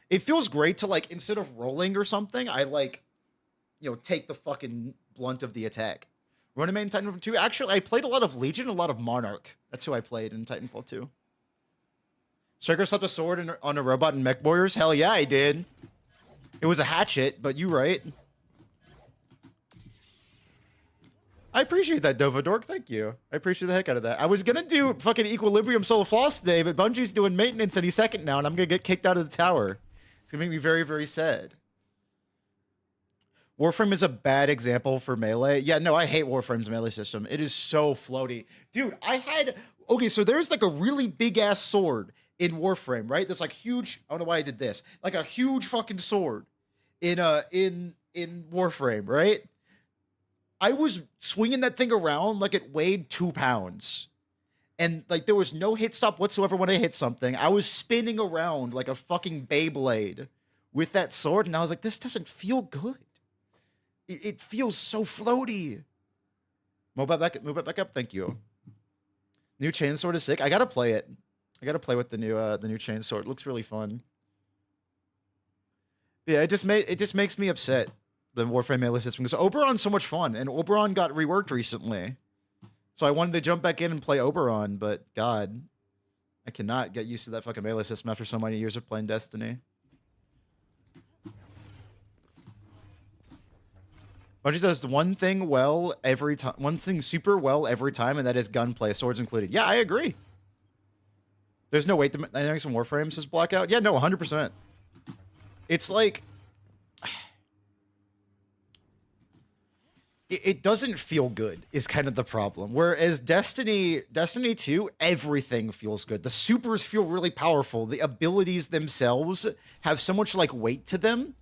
A: It feels great to, like, instead of rolling or something, I, like, you know, take the fucking blunt of the attack. Run a main Titanfall 2. Actually, I played a lot of Legion, a lot of Monarch. That's who I played in Titanfall 2. Striker slept a sword on a robot in Mech Warriors? Hell yeah, I did. It was a hatchet, but you right. I appreciate that, Dovadork. Thank you. I appreciate the heck out of that. I was gonna do fucking Equilibrium Soul Floss today, but Bungie's doing maintenance any second now, and I'm gonna get kicked out of the tower. It's gonna make me very, very sad. Warframe is a bad example for melee. Yeah, no, I hate Warframe's melee system. It is so floaty. Dude, okay, so there's like a really big ass sword in Warframe, right? That's like huge. I don't know why I did this. Like a huge fucking sword in Warframe, right? I was swinging that thing around like it weighed 2 pounds. And like there was no hit stop whatsoever when I hit something. I was spinning around like a fucking Beyblade with that sword, and I was like, this doesn't feel good. It feels so floaty. Move it back up. Thank you. New chainsword is sick. I gotta play it. I gotta play with the new chainsword. It looks really fun. Yeah, it just makes me upset. The Warframe melee system, because Oberon's so much fun, and Oberon got reworked recently. So I wanted to jump back in and play Oberon, but God, I cannot get used to that fucking melee system after so many years of playing Destiny. Bungie does one thing well every time, one thing super well every time, and that is gunplay, swords included. Yeah, I agree. There's no weight dynamics in Warframe, says Blackout. Yeah, no, 100%. It's like... It doesn't feel good is kind of the problem. Whereas Destiny 2, everything feels good. The supers feel really powerful. The abilities themselves have so much like weight to them.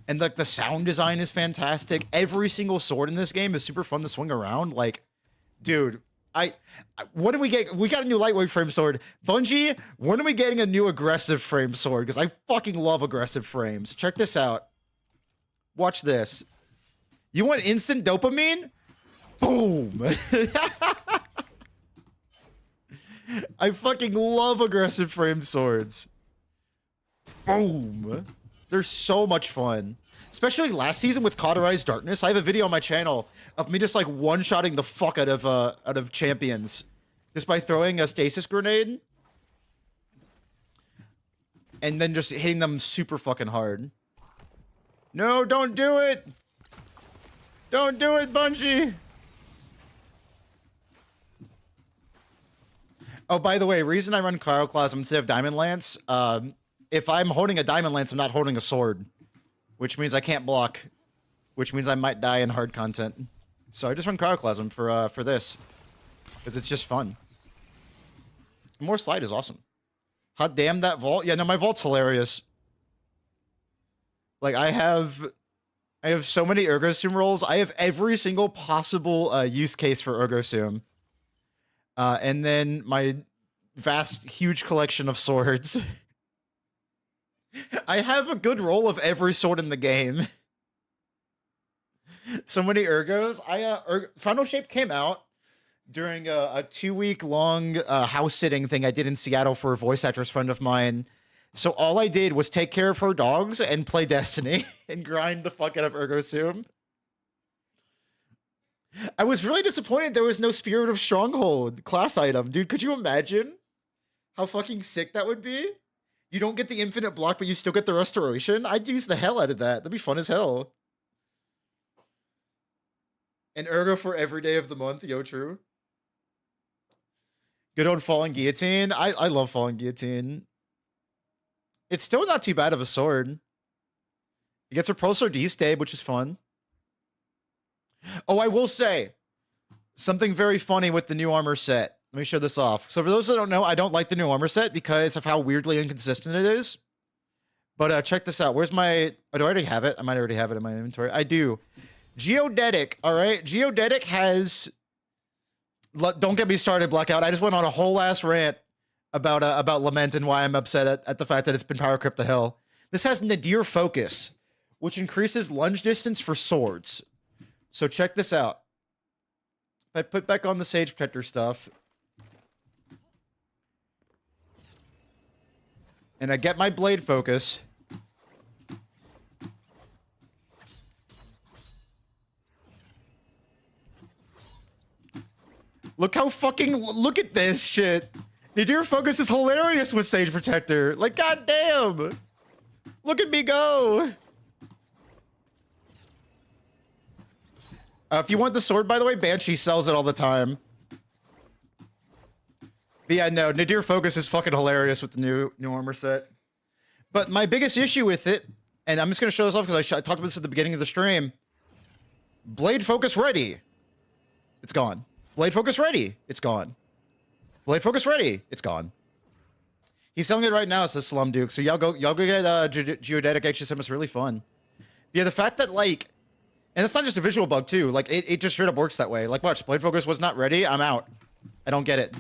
A: And like the sound design is fantastic. Every single sword in this game is super fun to swing around. Like, dude, what do we get? We got a new lightweight frame sword. Bungie, when are we getting a new aggressive frame sword? Because I fucking love aggressive frames. Check this out. Watch this. You want instant dopamine? Boom. I fucking love aggressive frame swords. Boom. They're so much fun. Especially last season with Cauterized Darkness. I have a video on my channel of me just like one-shotting the fuck out of champions. Just by throwing a stasis grenade. And then just hitting them super fucking hard. No, don't do it! Don't do it, Bungie! Oh, by the way, reason I run Cryochlasm instead of Diamond Lance, if I'm holding a Diamond Lance, I'm not holding a sword. Which means I can't block. Which means I might die in hard content. So I just run Cryochlasm for this. Because it's just fun. More slide is awesome. Hot damn that vault. Yeah, no, my vault's hilarious. Like, I have so many Ergosum rolls. I have every single possible use case for Ergosum. And then my vast, huge collection of swords. I have a good roll of every sword in the game. So many Ergos. Final Shape came out during a 2-week-long house-sitting thing I did in Seattle for a voice actress friend of mine. So all I did was take care of her dogs and play Destiny and grind the fuck out of Ergosum. I was really disappointed there was no Spirit of Stronghold class item. Dude, could you imagine how fucking sick that would be? You don't get the infinite block, but you still get the restoration? I'd use the hell out of that. That'd be fun as hell. An Ergo for every day of the month. Yo, true. Good old Falling Guillotine. I love Falling Guillotine. It's still not too bad of a sword. It gets Repulsor D-Stab, which is fun. Oh, I will say something very funny with the new armor set. Let me show this off. So for those that don't know, I don't like the new armor set because of how weirdly inconsistent it is. But check this out. Where's my... Oh, do I already have it? I might already have it in my inventory. I do. Geodetic, all right? Geodetic has... Don't get me started, Blackout. I just went on a whole ass rant about Lament and why I'm upset at the fact that it's been power crept to hell. This has Nadir Focus, which increases lunge distance for swords. So check this out. If I put back on the Sage Protector stuff, and I get my blade focus, look how fucking, look at this shit. Nadir Focus is hilarious with Sage Protector. Like, goddamn. Look at me go. If you want the sword, by the way, Banshee sells it all the time. But yeah, no, Nadir Focus is fucking hilarious with the new armor set. But my biggest issue with it, and I'm just going to show this off because I talked about this at the beginning of the stream. Blade Focus ready. It's gone. Blade Focus ready. It's gone. Blade Focus ready. It's gone. He's selling it right now, says Slum Duke. So y'all go get Geodetic HSM. It's really fun. Yeah, the fact that like, and it's not just a visual bug too. Like it just straight up works that way. Like watch, Blade Focus was not ready. I'm out. I don't get it.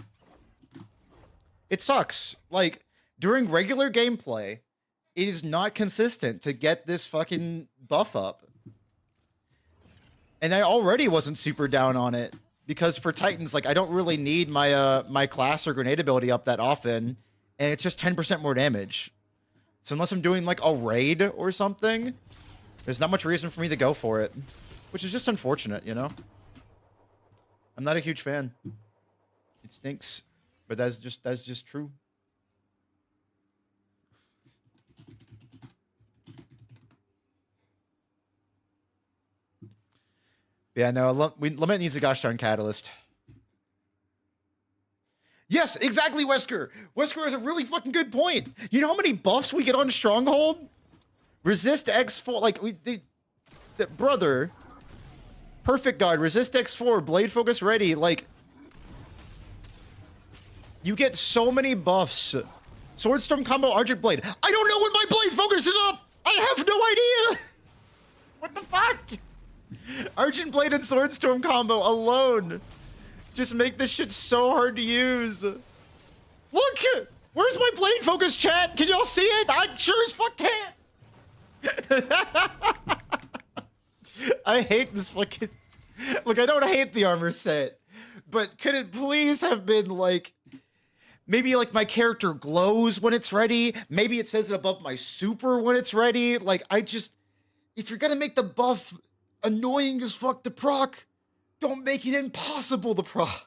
A: It sucks. Like during regular gameplay, it is not consistent to get this fucking buff up. And I already wasn't super down on it because for Titans, like I don't really need my my class or grenade ability up that often, and it's just 10% more damage. So unless I'm doing like a raid or something, there's not much reason for me to go for it, which is just unfortunate, you know? I'm not a huge fan. It stinks, but that's just true. Yeah, no, Lament needs a gosh darn catalyst. Yes, exactly, Wesker. Wesker has a really fucking good point. You know how many buffs we get on Stronghold? Resist X4, like, brother. Perfect God, resist X4, Blade Focus ready, like... You get so many buffs. Swordstorm combo, Argent Blade. I don't know when my Blade Focus is up! I have no idea! What the fuck? Argent Blade and Swordstorm combo alone just make this shit so hard to use. Look! Where's my Blade Focus, chat? Can y'all see it? I sure as fuck can't! I hate this fucking... Look, I don't hate the armor set, but could it please have been like... Maybe like my character glows when it's ready. Maybe it says it above my super when it's ready. Like I just... If you're gonna make the buff annoying as fuck to proc, don't make it impossible to proc.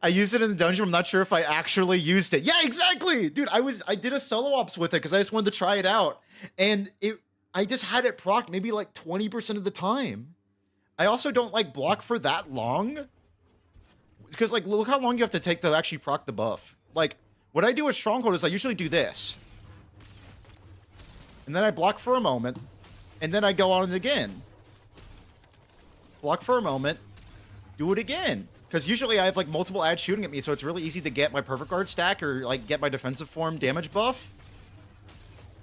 A: I used it in the dungeon. I'm not sure if I actually used it. Yeah, exactly. Dude, I did a solo ops with it because I just wanted to try it out. And I just had it proc maybe like 20% of the time. I also don't like block for that long. Because like, look how long you have to take to actually proc the buff. Like, what I do with Stronghold is I usually do this. And then I block for a moment. And then I go on it again. Block for a moment. Do it again. Because usually I have like multiple ads shooting at me, so it's really easy to get my perfect guard stack or like get my defensive form damage buff.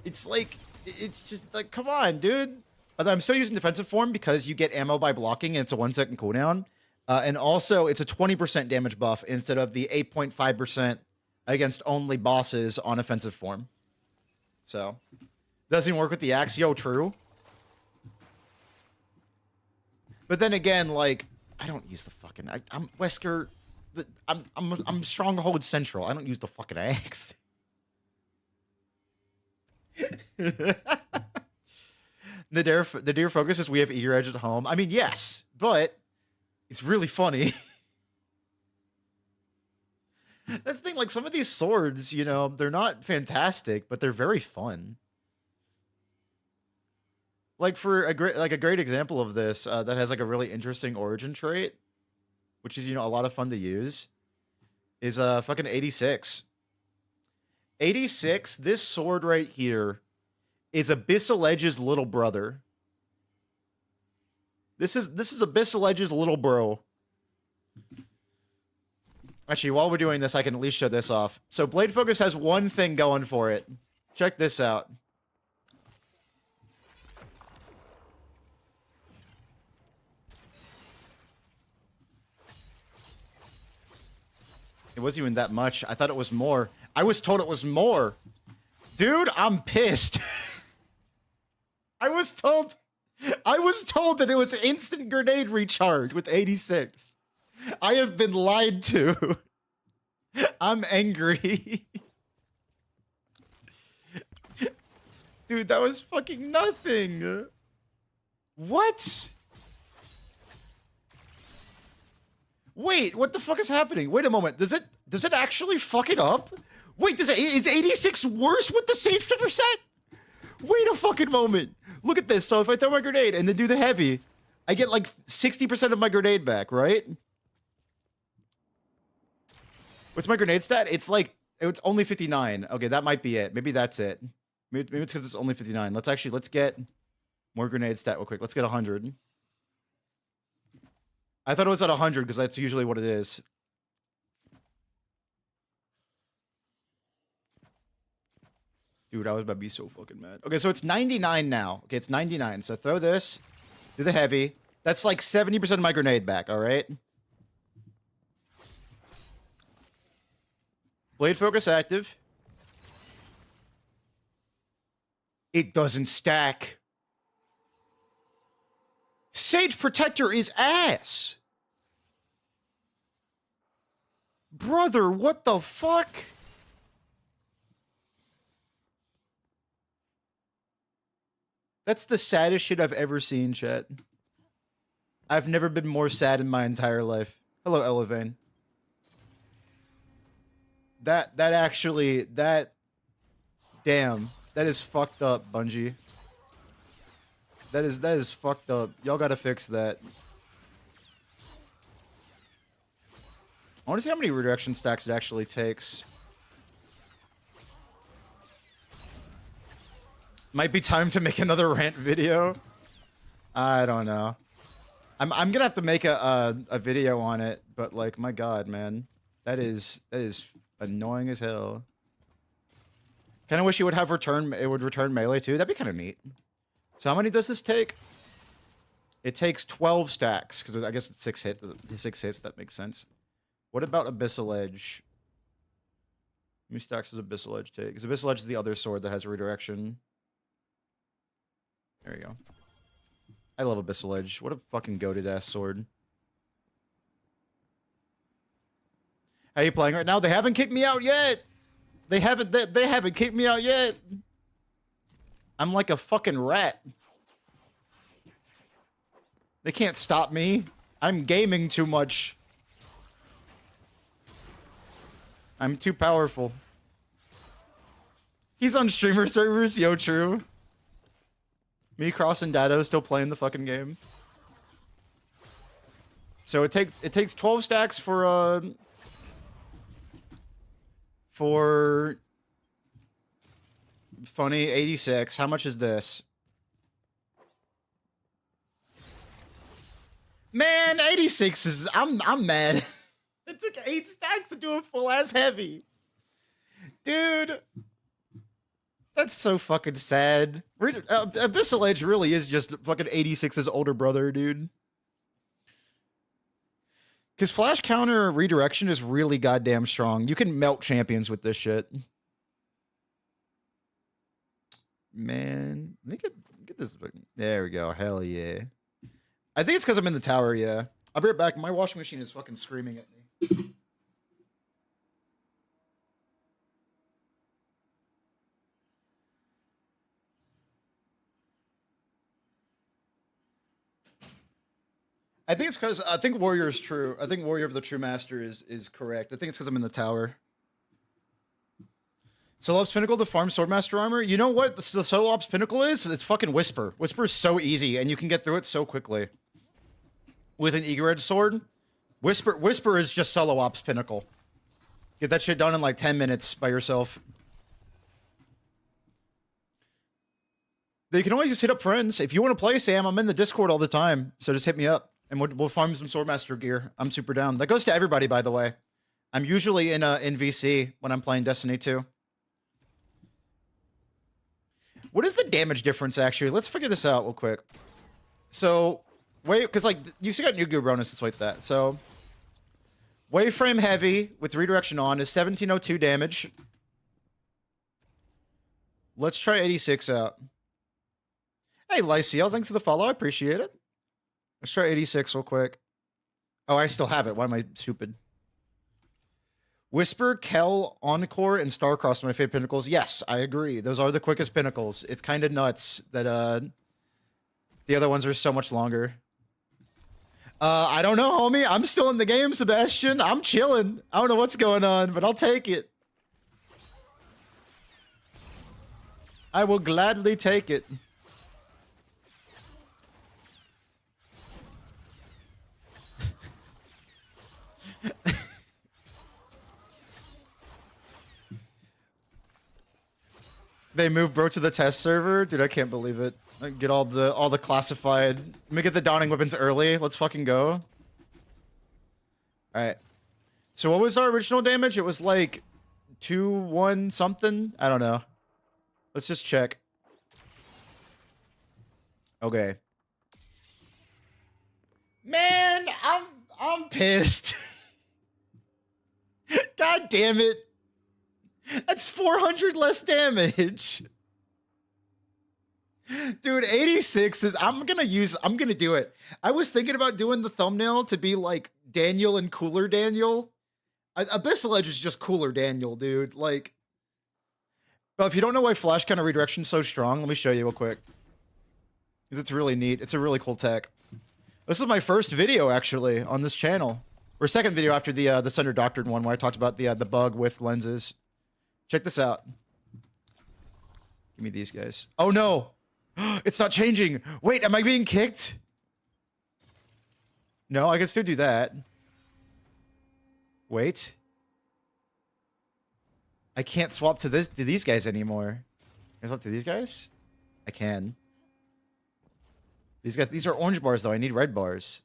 A: It's like, it's just like, come on, dude. Although I'm still using defensive form because you get ammo by blocking and it's a 1 second cooldown. And also it's a 20% damage buff instead of the 8.5% against only bosses on offensive form. So, doesn't work with the axe. Yo, true. But then again, like, I don't use the fucking... I'm Wesker... I'm Stronghold Central. I don't use the fucking axe. The Deer Focus is we have Eager Edge at home. I mean, yes, but it's really funny. That's the thing, like, some of these swords, you know, they're not fantastic, but they're very fun. Like, for a great example of this, that has, like, a really interesting origin trait, which is, you know, a lot of fun to use, is, fucking 86. 86, this sword right here, is Abyssal Edge's little brother. This is Abyssal Edge's little bro. Actually, while we're doing this, I can at least show this off. So Blade Focus has one thing going for it. Check this out. It wasn't even that much. I thought it was more. I was told it was more. Dude, I'm pissed. I was told that it was instant grenade recharge with 86. I have been lied to. I'm angry. Dude, that was fucking nothing. What? Wait, what the fuck is happening? Wait a moment. Does it actually fuck it up? Wait, is 86 worse with the Sage Protector set? Wait a fucking moment. Look at this. So if I throw my grenade and then do the heavy, I get like 60% of my grenade back, right? What's my grenade stat? It's only 59. Okay, that might be it. Maybe that's it. Maybe it's because it's only 59. Let's get more grenade stat real quick. Let's get 100. I thought it was at 100 because that's usually what it is. Dude, I was about to be so fucking mad. Okay, so it's 99 now. Okay, it's 99. So throw this, do the heavy. That's like 70% of my grenade back, all right? Blade focus active. It doesn't stack. Sage Protector is ass. Brother, what the fuck? That's the saddest shit I've ever seen, chat. I've never been more sad in my entire life. Hello, Elevane. Damn. That is fucked up, Bungie. That is fucked up. Y'all gotta fix that. I wanna see how many redirection stacks it actually takes. Might be time to make another rant video. I don't know. I'm gonna have to make a video on it, but like, my god, man. That is annoying as hell. Kinda wish it would return melee too. That'd be kinda neat. So how many does this take? It takes 12 stacks, because I guess it's 6 hits, that makes sense. What about Abyssal Edge? How many stacks does Abyssal Edge take? Because Abyssal Edge is the other sword that has redirection. There you go. I love Abyssal Edge. What a fucking goated ass sword. How you playing right now? They haven't kicked me out yet. They haven't kicked me out yet. I'm like a fucking rat. They can't stop me. I'm gaming too much. I'm too powerful. He's on streamer servers, yo, true. Me, Cross, and Dado still playing the fucking game. So it takes 12 stacks for funny 86. How much is this? Man, 86 is I'm mad. It took 8 stacks to do a full ass heavy. Dude. That's so fucking sad. Abyssal Edge really is just fucking 86's older brother, dude. Because flash counter redirection is really goddamn strong. You can melt champions with this shit. Man, look at this. There we go. Hell yeah. I think it's because I'm in the tower, yeah. I'll be right back. My washing machine is fucking screaming at me. I think it's because I think Warrior is true. I think Warrior of the True Master is correct. I think it's because I'm in the tower. Solo Ops Pinnacle to farm Swordmaster armor. You know what the Solo Ops Pinnacle is? It's fucking Whisper. Whisper is so easy, and you can get through it so quickly. With an Eager Edge sword, Whisper is just Solo Ops Pinnacle. Get that shit done in like 10 minutes by yourself. You can always just hit up friends. If you want to play, Sam, I'm in the Discord all the time, so just hit me up. And we'll farm some Swordmaster gear. I'm super down. That goes to everybody, by the way. I'm usually in VC when I'm playing Destiny 2. What is the damage difference, actually? Let's figure this out real quick. So, because like, you still got new gear bonuses like that. So, Waveframe Heavy with redirection on is 1702 damage. Let's try 86 out. Hey, Lyciel, thanks for the follow. I appreciate it. Let's try 86 real quick. Oh, I still have it. Why am I stupid? Whisper, Kel, Encore, and Starcross are my favorite pinnacles. Yes, I agree. Those are the quickest pinnacles. It's kind of nuts that the other ones are so much longer. I don't know, homie. I'm still in the game, Sebastian. I'm chilling. I don't know what's going on, but I'll take it. I will gladly take it. They moved bro to the test server? Dude, I can't believe it. Get all the classified. Let me get the dawning weapons early. Let's fucking go. Alright. So what was our original damage? It was like 2-1 something? I don't know. Let's just check. Okay. Man, I'm pissed. God damn it. That's 400 less damage. Dude, 86 is I'm gonna do it. I was thinking about doing the thumbnail to be like Daniel and Cooler Daniel. Abyssal Edge is just Cooler Daniel, dude. Like, but if you don't know why flash counter redirection is so strong, let me show you real quick. Because it's really neat. It's a really cool tech. This is my first video actually on this channel. Or second video after the Sunder Doctrine one where I talked about the bug with lenses. Check this out. Give me these guys. Oh no! It's not changing! Wait, am I being kicked? No, I can still do that. Wait. I can't swap to these guys anymore. Can I swap to these guys? I can. These are orange bars though. I need red bars.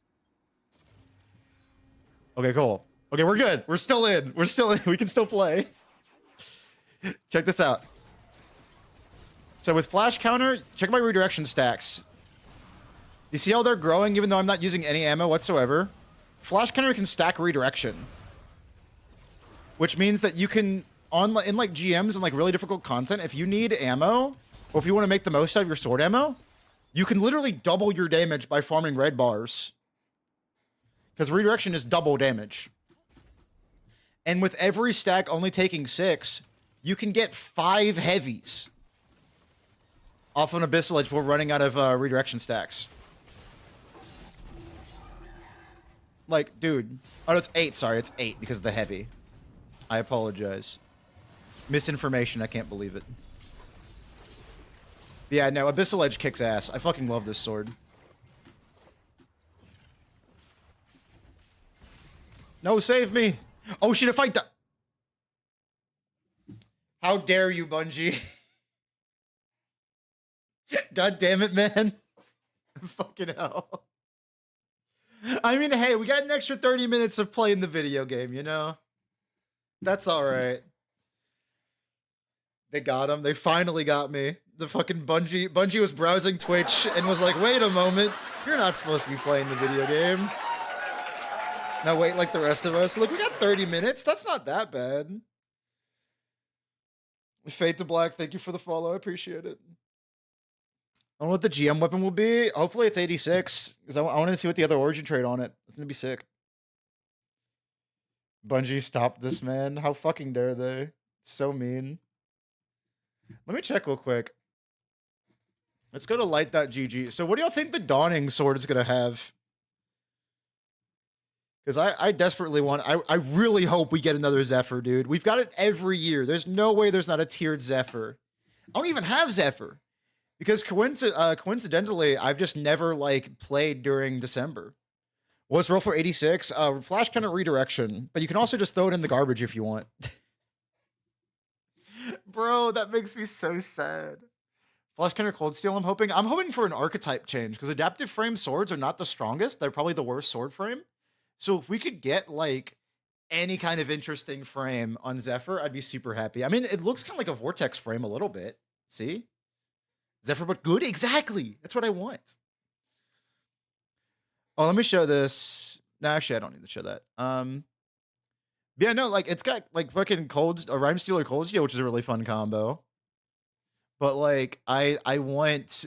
A: Okay, cool. Okay, we're good. We're still in. We're still in. We can still play. Check this out. So with flash counter, check my redirection stacks. You see how they're growing even though I'm not using any ammo whatsoever? Flash counter can stack redirection. Which means that you can, in like GMs and like really difficult content, if you need ammo, or if you want to make the most out of your sword ammo, you can literally double your damage by farming red bars. Because redirection is double damage. And with every stack only taking 6, you can get 5 heavies off an Abyssal Edge before running out of redirection stacks. Like, dude. Oh, no, it's 8. Sorry, it's 8 because of the heavy. I apologize. Misinformation. I can't believe it. Yeah, no, Abyssal Edge kicks ass. I fucking love this sword. No, save me. Oh shit, if I die. How dare you, Bungie? God damn it, man. Fucking hell. I mean, hey, we got an extra 30 minutes of playing the video game, you know? That's alright. They got him. They finally got me. The fucking Bungie was browsing Twitch and was like, wait a moment. You're not supposed to be playing the video game. Now wait like the rest of us. Look, we got 30 minutes. That's not that bad. Fade to Black, thank you for the follow. I appreciate it. I don't know what the GM weapon will be. Hopefully it's 86. Because I want to see what the other origin trade on it. It's going to be sick. Bungie, stop this, man. How fucking dare they? It's so mean. Let me check real quick. Let's go to light.gg. So what do y'all think the Dawning sword is going to have? Because I desperately want... I really hope we get another Zephyr, dude. We've got it every year. There's no way there's not a tiered Zephyr. I don't even have Zephyr. Because coincidentally, I've just never, like, played during December. What's roll for 86? Flash counter redirection. But you can also just throw it in the garbage if you want. Bro, that makes me so sad. Flash counter cold steel, I'm hoping for an archetype change. Because adaptive frame swords are not the strongest. They're probably the worst sword frame. So if we could get, like, any kind of interesting frame on Zephyr, I'd be super happy. I mean, it looks kind of like a Vortex frame a little bit. See? Zephyr, but good? Exactly! That's what I want. Oh, let me show this. No, actually, I don't need to show that. Yeah, no, like, it's got, like, fucking Rhyme Stealer Cold Steel, which is a really fun combo. But, like, I want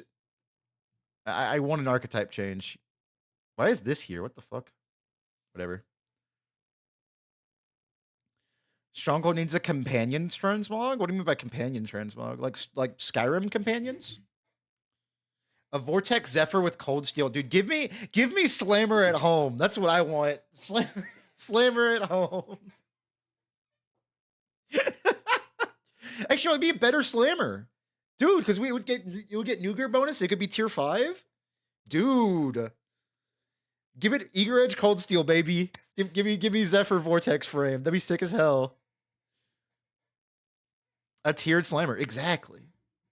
A: an archetype change. Why is this here? What the fuck? Whatever. Stronghold needs a companion transmog? What do you mean by companion transmog? Like Skyrim companions? A Vortex Zephyr with Cold Steel. Dude, give me Slammer at home. That's what I want. Slammer at home. Actually, I'd be a better Slammer. Dude, because we would get you would get new gear bonus. It could be tier 5. Dude. Give it Eager Edge Cold Steel, baby. Give me Zephyr Vortex frame. That'd be sick as hell. A tiered slammer. Exactly.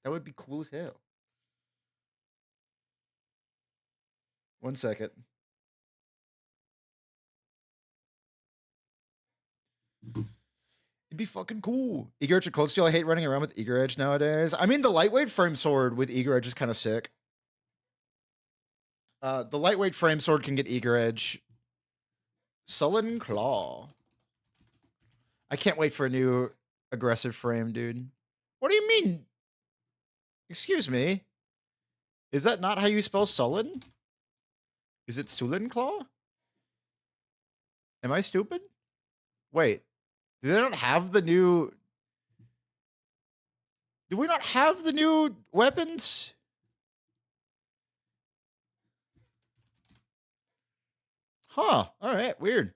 A: That would be cool as hell. 1 second. It'd be fucking cool. Eager Edge or Cold Steel. I hate running around with Eager Edge nowadays. I mean, the lightweight frame sword with Eager Edge is kind of sick. The lightweight frame sword can get Eager Edge. Sullen Claw. I can't wait for a new aggressive frame, dude. What do you mean? Excuse me. Is that not how you spell Sullen? Is it Solen Claw? Am I stupid? Wait. Do they not have the new... Do we not have the new weapons? Huh. Alright, weird.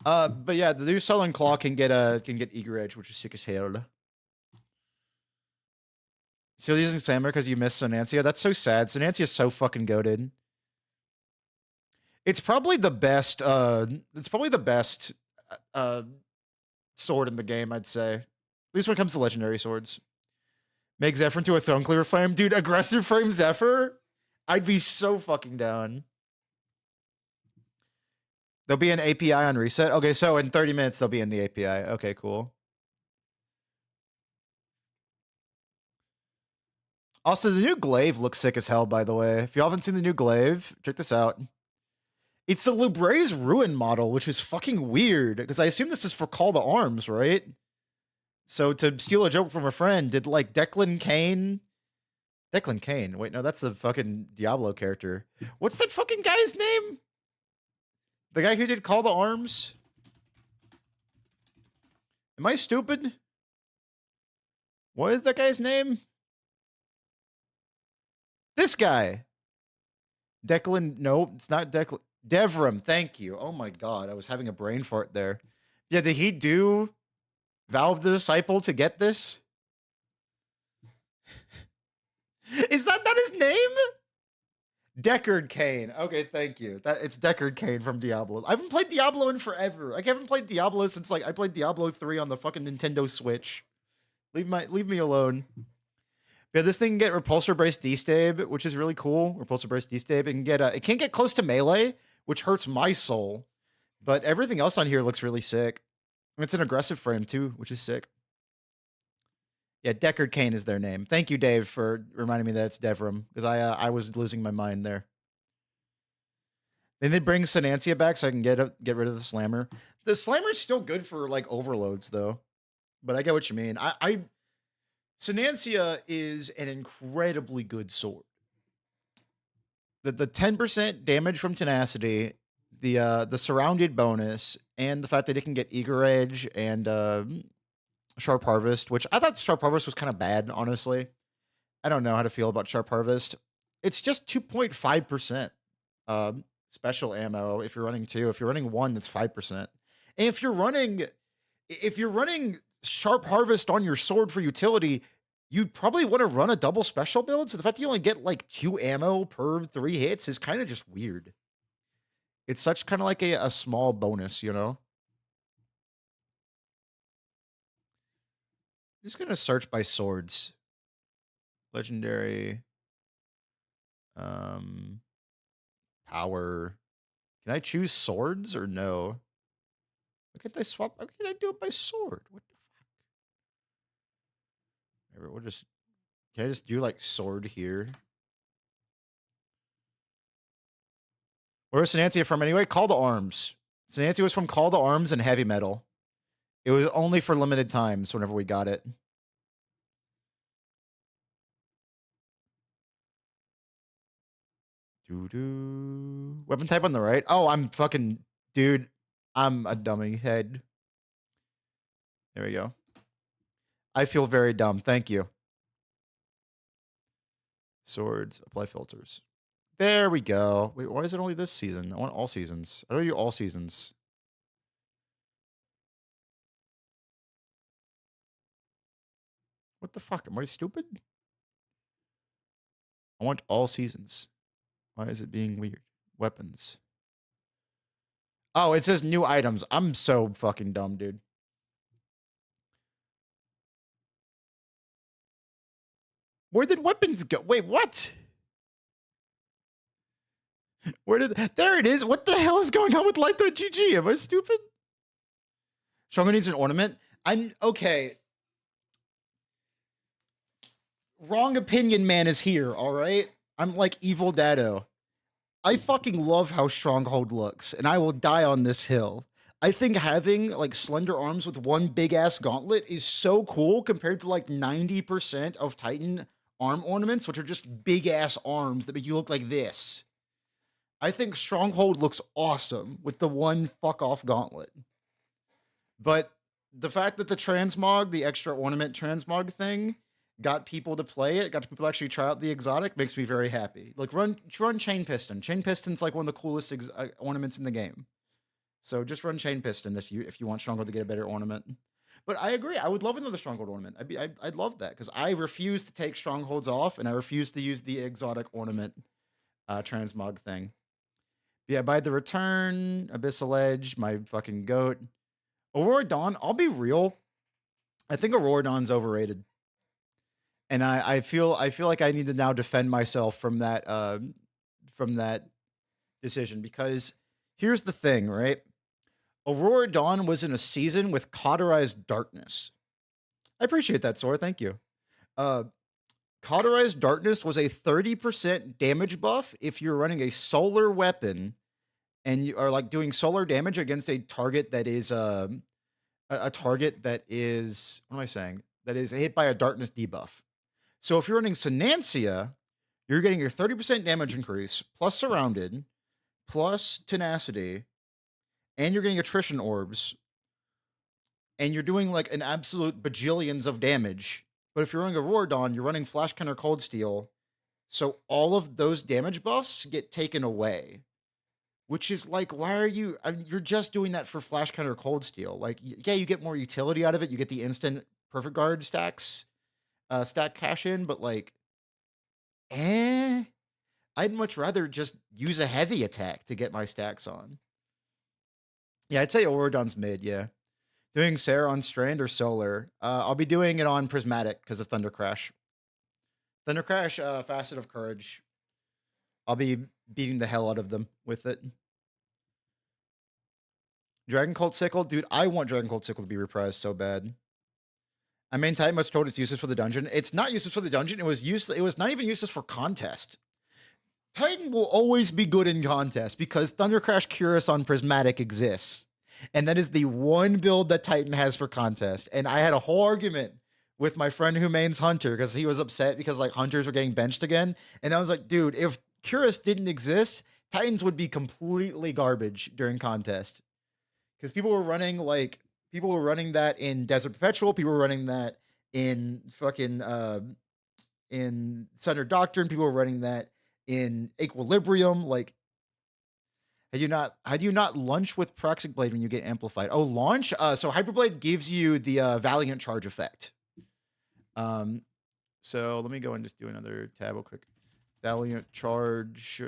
A: But yeah, the new Sullen Claw can get Eager Edge, which is sick as hell. Still using Slammer because you missed Sonancia? That's so sad. Sonancia is so fucking goated. It's probably the best sword in the game, I'd say. At least when it comes to legendary swords. Make Zephyr into a Throne Cleaver frame. Dude, aggressive frame Zephyr? I'd be so fucking down. There'll be an API on reset. Okay, so in 30 minutes, they'll be in the API. Okay, cool. Also, the new glaive looks sick as hell, by the way. If you haven't seen the new glaive, check this out. It's the Lubray's Ruin model, which is fucking weird, because I assume this is for Call to Arms, right? So to steal a joke from a friend, did like Declan Kane... Wait, no, that's the fucking Diablo character. What's that fucking guy's name? The guy who did Call to Arms? Am I stupid? What is that guy's name? This guy. Declan, no, it's not Declan. Devram, thank you. Oh my god, I was having a brain fart there. Yeah, did he do Valve the Disciple to get this? Is that not his name? Deckard Cain. Okay, thank you. It's Deckard Cain from Diablo. I haven't played Diablo in forever. I haven't played Diablo since like I played Diablo 3 on the fucking Nintendo Switch. Leave me alone. Yeah, this thing can get repulsor brace destab, which is really cool. Repulsor brace destab. It can't get close to melee, which hurts my soul. But everything else on here looks really sick. And it's an aggressive frame too, which is sick. Yeah, Deckard Cain is their name. Thank you, Dave, for reminding me that it's Devram, because I was losing my mind there. Then they bring Sonancia back so I can get rid of the Slammer. The Slammer's still good for like overloads though, but I get what you mean. Sonancia is an incredibly good sword. The 10% damage from tenacity, the surrounded bonus, and the fact that it can get Eager Edge and Sharp Harvest, which I thought Sharp Harvest was kind of bad, honestly. I don't know how to feel about Sharp Harvest. It's just 2.5% special ammo if you're running 2. If you're running 1, that's 5%. And if you're running Sharp Harvest on your sword for utility, you'd probably want to run a double special build. So the fact that you only get like 2 ammo per 3 hits is kind of just weird. It's such kind of like a small bonus, you know? Just gonna search by swords. Legendary. Power. Can I choose swords or no? Why can't I swap? Why can't I do it by sword? What the fuck? We'll just... Can I just do like sword here? Where was Sonancia from anyway? Call to Arms. Sonancia was from Call to Arms and Heavy Metal. It was only for limited times whenever we got it. Weapon type on the right. Oh, I'm fucking... Dude, I'm a dummy head. There we go. I feel very dumb. Thank you. Swords. Apply filters. There we go. Wait, why is it only this season? I want all seasons. I don't do all seasons. What the fuck? Am I stupid? I want all seasons. Why is it being weird? Weapons. Oh, it says new items. I'm so fucking dumb, dude. Where did weapons go? Wait, what? Where did... There it is. What the hell is going on with Light.gg? Am I stupid? Stronghold needs an ornament. I'm... Okay. Wrong opinion man is here, all right? I'm like Evil Dado. I fucking love how Stronghold looks, and I will die on this hill. I think having like slender arms with one big ass gauntlet is so cool compared to like 90% of Titan arm ornaments, which are just big ass arms that make you look like this. I think Stronghold looks awesome with the one fuck off gauntlet. But the fact that the transmog, the extra ornament transmog thing, got people to play it, got people to actually try out the exotic, makes me very happy. Like run Chain Piston. Chain Piston's like one of the coolest ornaments in the game. So just run Chain Piston if you want Stronghold to get a better ornament. But I agree. I would love another Stronghold ornament. I'd love that because I refuse to take Strongholds off and I refuse to use the exotic ornament transmog thing. But yeah, by the return, Abyssal Edge, my fucking goat. Aurora Dawn, I'll be real. I think Aurora Dawn's overrated. And I feel like I need to now defend myself from that decision because here's the thing, right? Aurora Dawn was in a season with Cauterized Darkness. I appreciate that, Sora. Thank you. Cauterized Darkness was a 30% damage buff if you're running a solar weapon and you are like doing solar damage against a target that is a target that is, what am I saying? That is hit by a darkness debuff. So if you're running Senancia, you're getting a 30% damage increase, plus Surrounded, plus Tenacity, and you're getting Attrition Orbs, and you're doing like an absolute bajillions of damage. But if you're running Aurora Dawn, you're running Flash Counter Cold Steel, so all of those damage buffs get taken away. Which is like, why are you... I mean, you're just doing that for Flash Counter Cold Steel. Like, yeah, you get more utility out of it. You get the instant Perfect Guard stacks, stack cash in, but like... I'd much rather just use a heavy attack to get my stacks on. Yeah, I'd say Aurodon's mid, yeah. Doing Sarah on Strand or Solar. I'll be doing it on Prismatic because of Thunder Crash. Thunder Crash, Facet of Courage. I'll be beating the hell out of them with it. Dragon Cult Sickle? Dude, I want Dragon Cult Sickle to be reprised so bad. I main Titan must told it's useless for the dungeon. It's not useless for the dungeon. It was not even useless for contest. Titan will always be good in contest because Thunder Crash Curus on Prismatic exists. And that is the one build that Titan has for contest. And I had a whole argument with my friend who mains Hunter because he was upset because like Hunters were getting benched again. And I was like, dude, if Curus didn't exist, Titans would be completely garbage during contest. Because people were running that in Desert Perpetual, people were running that in fucking in Thunder Doctrine, people were running that in Equilibrium. Like, had you not launch with Proxic Blade when you get amplified? Oh, launch. So Hyperblade gives you the Valiant Charge effect. So let me go and just do another tab real quick. Valiant Charge,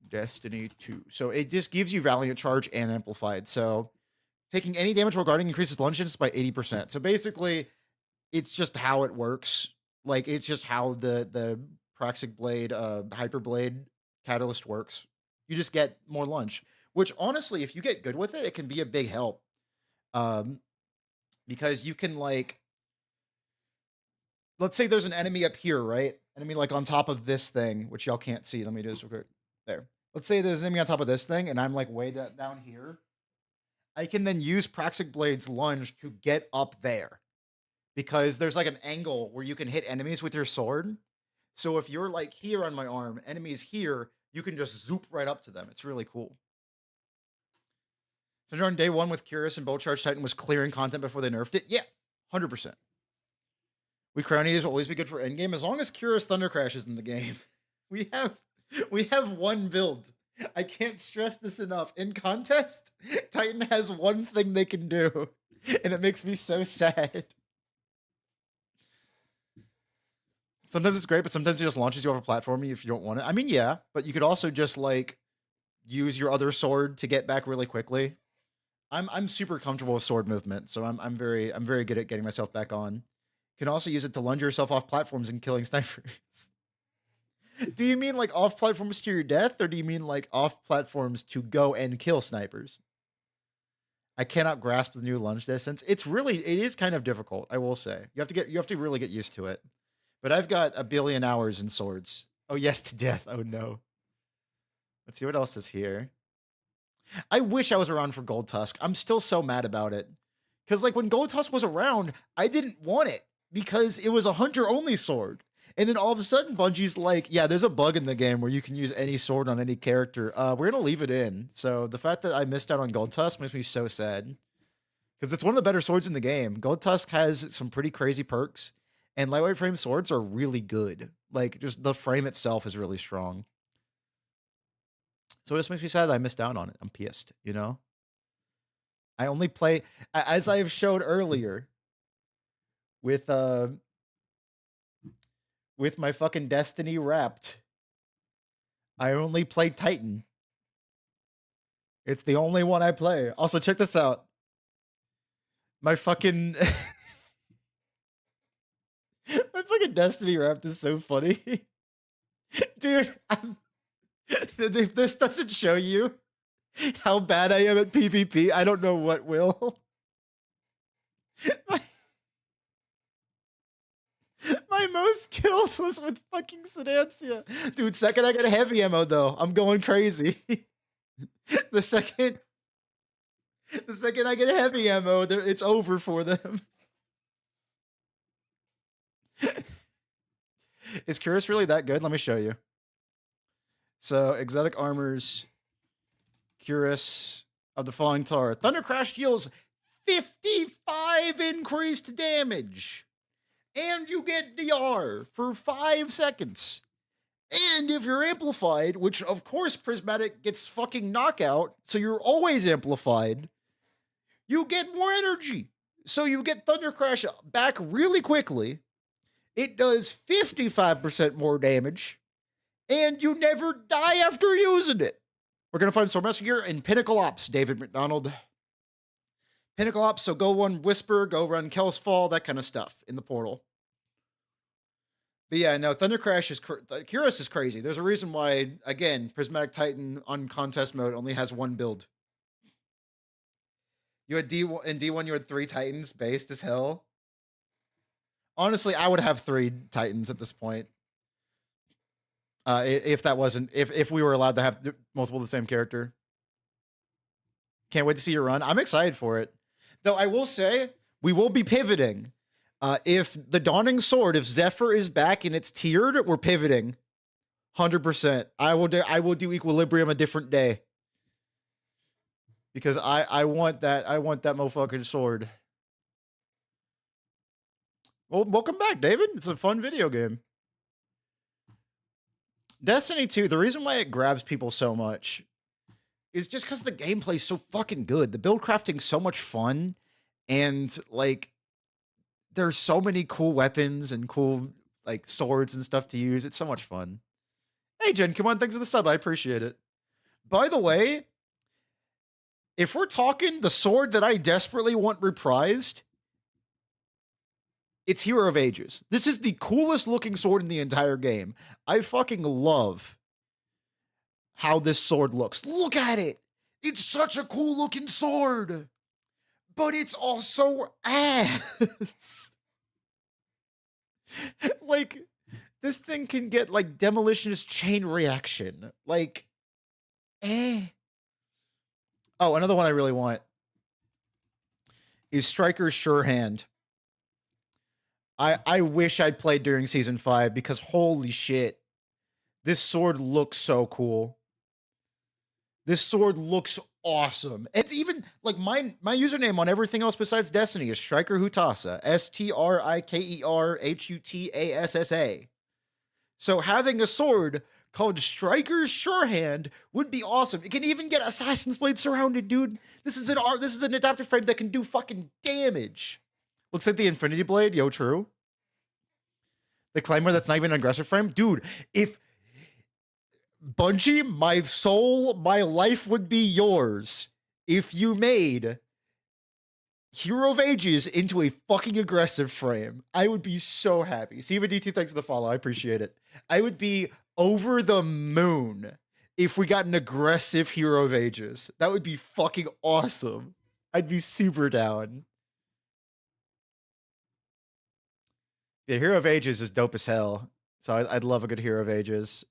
A: Destiny 2. So it just gives you Valiant Charge and amplified. So taking any damage while guarding increases launch chance by 80%. So basically, it's just how it works. Like, it's just how the Proxic Blade, Hyperblade catalyst works. You just get more lunge, which honestly, if you get good with it, it can be a big help. Because you can like, let's say there's an enemy up here, right? Enemy like on top of this thing, which y'all can't see. Let me do this real quick. There. Let's say there's an enemy on top of this thing, and I'm like way down here. I can then use Proxic Blade's lunge to get up there. Because there's like an angle where you can hit enemies with your sword. So if you're like here on my arm, enemies here, you can just zoop right up to them. It's really cool. So on day one with Curus and Bolt Charge Titan was clearing content before they nerfed it. Yeah, 100%. We crownies will always be good for endgame as long as Curus Thunder Crash is in the game. We have one build. I can't stress this enough. In contest, Titan has one thing they can do, and it makes me so sad. Sometimes it's great, but sometimes it just launches you off a platform if you don't want it. I mean, yeah, but you could also just like use your other sword to get back really quickly. I'm super comfortable with sword movement, so I'm very good at getting myself back on. You can also use it to lunge yourself off platforms and killing snipers. Do you mean like off platforms to your death, or do you mean like off platforms to go and kill snipers? I cannot grasp the new lunge distance. It is kind of difficult, I will say. You have to really get used to it. But I've got a billion hours in swords. Oh yes, to death. Oh no. Let's see what else is here. I wish I was around for Gold Tusk. I'm still so mad about it. Because like when Gold Tusk was around, I didn't want it because it was a hunter only sword. And then all of a sudden Bungie's like, yeah, there's a bug in the game where you can use any sword on any character. We're gonna leave it in. So the fact that I missed out on Gold Tusk makes me so sad. Because it's one of the better swords in the game. Gold Tusk has some pretty crazy perks, and lightweight frame swords are really good. Like, just the frame itself is really strong. So it just makes me sad that I missed out on it. I'm pissed, you know? I only play, as I have showed earlier, with my fucking Destiny Wrapped, I only play Titan. It's the only one I play. Also, check this out. My fucking... my fucking Destiny Wrapped is so funny. Dude, if this doesn't show you how bad I am at PvP, I don't know what will. My most kills was with fucking Sedancia. Dude, second I get a heavy ammo though, I'm going crazy. the second I get a heavy ammo, it's over for them. Is Curious really that good? Let me show you. So, exotic armors, Curious of the Falling Tar. Thunder Crash deals 55 increased damage. And you get DR for 5 seconds. And if you're amplified, which of course Prismatic gets fucking knockout, so you're always amplified, you get more energy. So you get Thunder Crash back really quickly. It does 55% more damage. And you never die after using it. We're going to find Swordmaster gear in Pinnacle Ops, David McDonald. Pinnacle Ops, so go run Whisper, go run Kel's Fall, that kind of stuff in the portal. But yeah, no, Thunder Crash is... Curious is crazy. There's a reason why, again, Prismatic Titan on contest mode only has one build. You had D1, in D1 you had 3 Titans, based as hell. Honestly, I would have 3 Titans at this point. If that wasn't... If we were allowed to have multiple of the same character. Can't wait to see your run. I'm excited for it. Though I will say, we will be pivoting. If the Dawning Sword, if Zephyr is back and it's tiered, we're pivoting. 100%. I will do Equilibrium a different day. Because I want that motherfucking sword. Well, welcome back, David. It's a fun video game. Destiny 2, the reason why it grabs people so much is just because the gameplay is so fucking good. The build crafting's so much fun, and like there's so many cool weapons and cool like swords and stuff to use. It's so much fun. Hey Jen, come on, thanks for the sub. I appreciate it. By the way, if we're talking the sword that I desperately want reprised, it's Hero of Ages. This is the coolest looking sword in the entire game. I fucking love how this sword looks. Look at it. It's such a cool looking sword. But it's also ass. Like, this thing can get like demolitionist chain reaction. Like, eh. Oh, another one I really want is Striker's Sure Hand. I wish I'd played during season 5 because holy shit. This sword looks so cool. This sword looks awesome. It's even like my username on everything else besides Destiny is Striker Hutasa. STRIKER HUTASSA. So having a sword called Striker's Sure Hand would be awesome. It can even get Assassin's Blade surrounded, dude. This is an adaptive frame that can do fucking damage. Looks like the Infinity Blade. Yo, true. The Claymore that's not even an aggressive frame? Dude, if Bungie, my soul, my life would be yours if you made Hero of Ages into a fucking aggressive frame. I would be so happy. Siva DT, thanks for the follow. I appreciate it. I would be over the moon if we got an aggressive Hero of Ages. That would be fucking awesome. I'd be super down. Yeah, Hero of Ages is dope as hell. So I'd love a good Hero of Ages.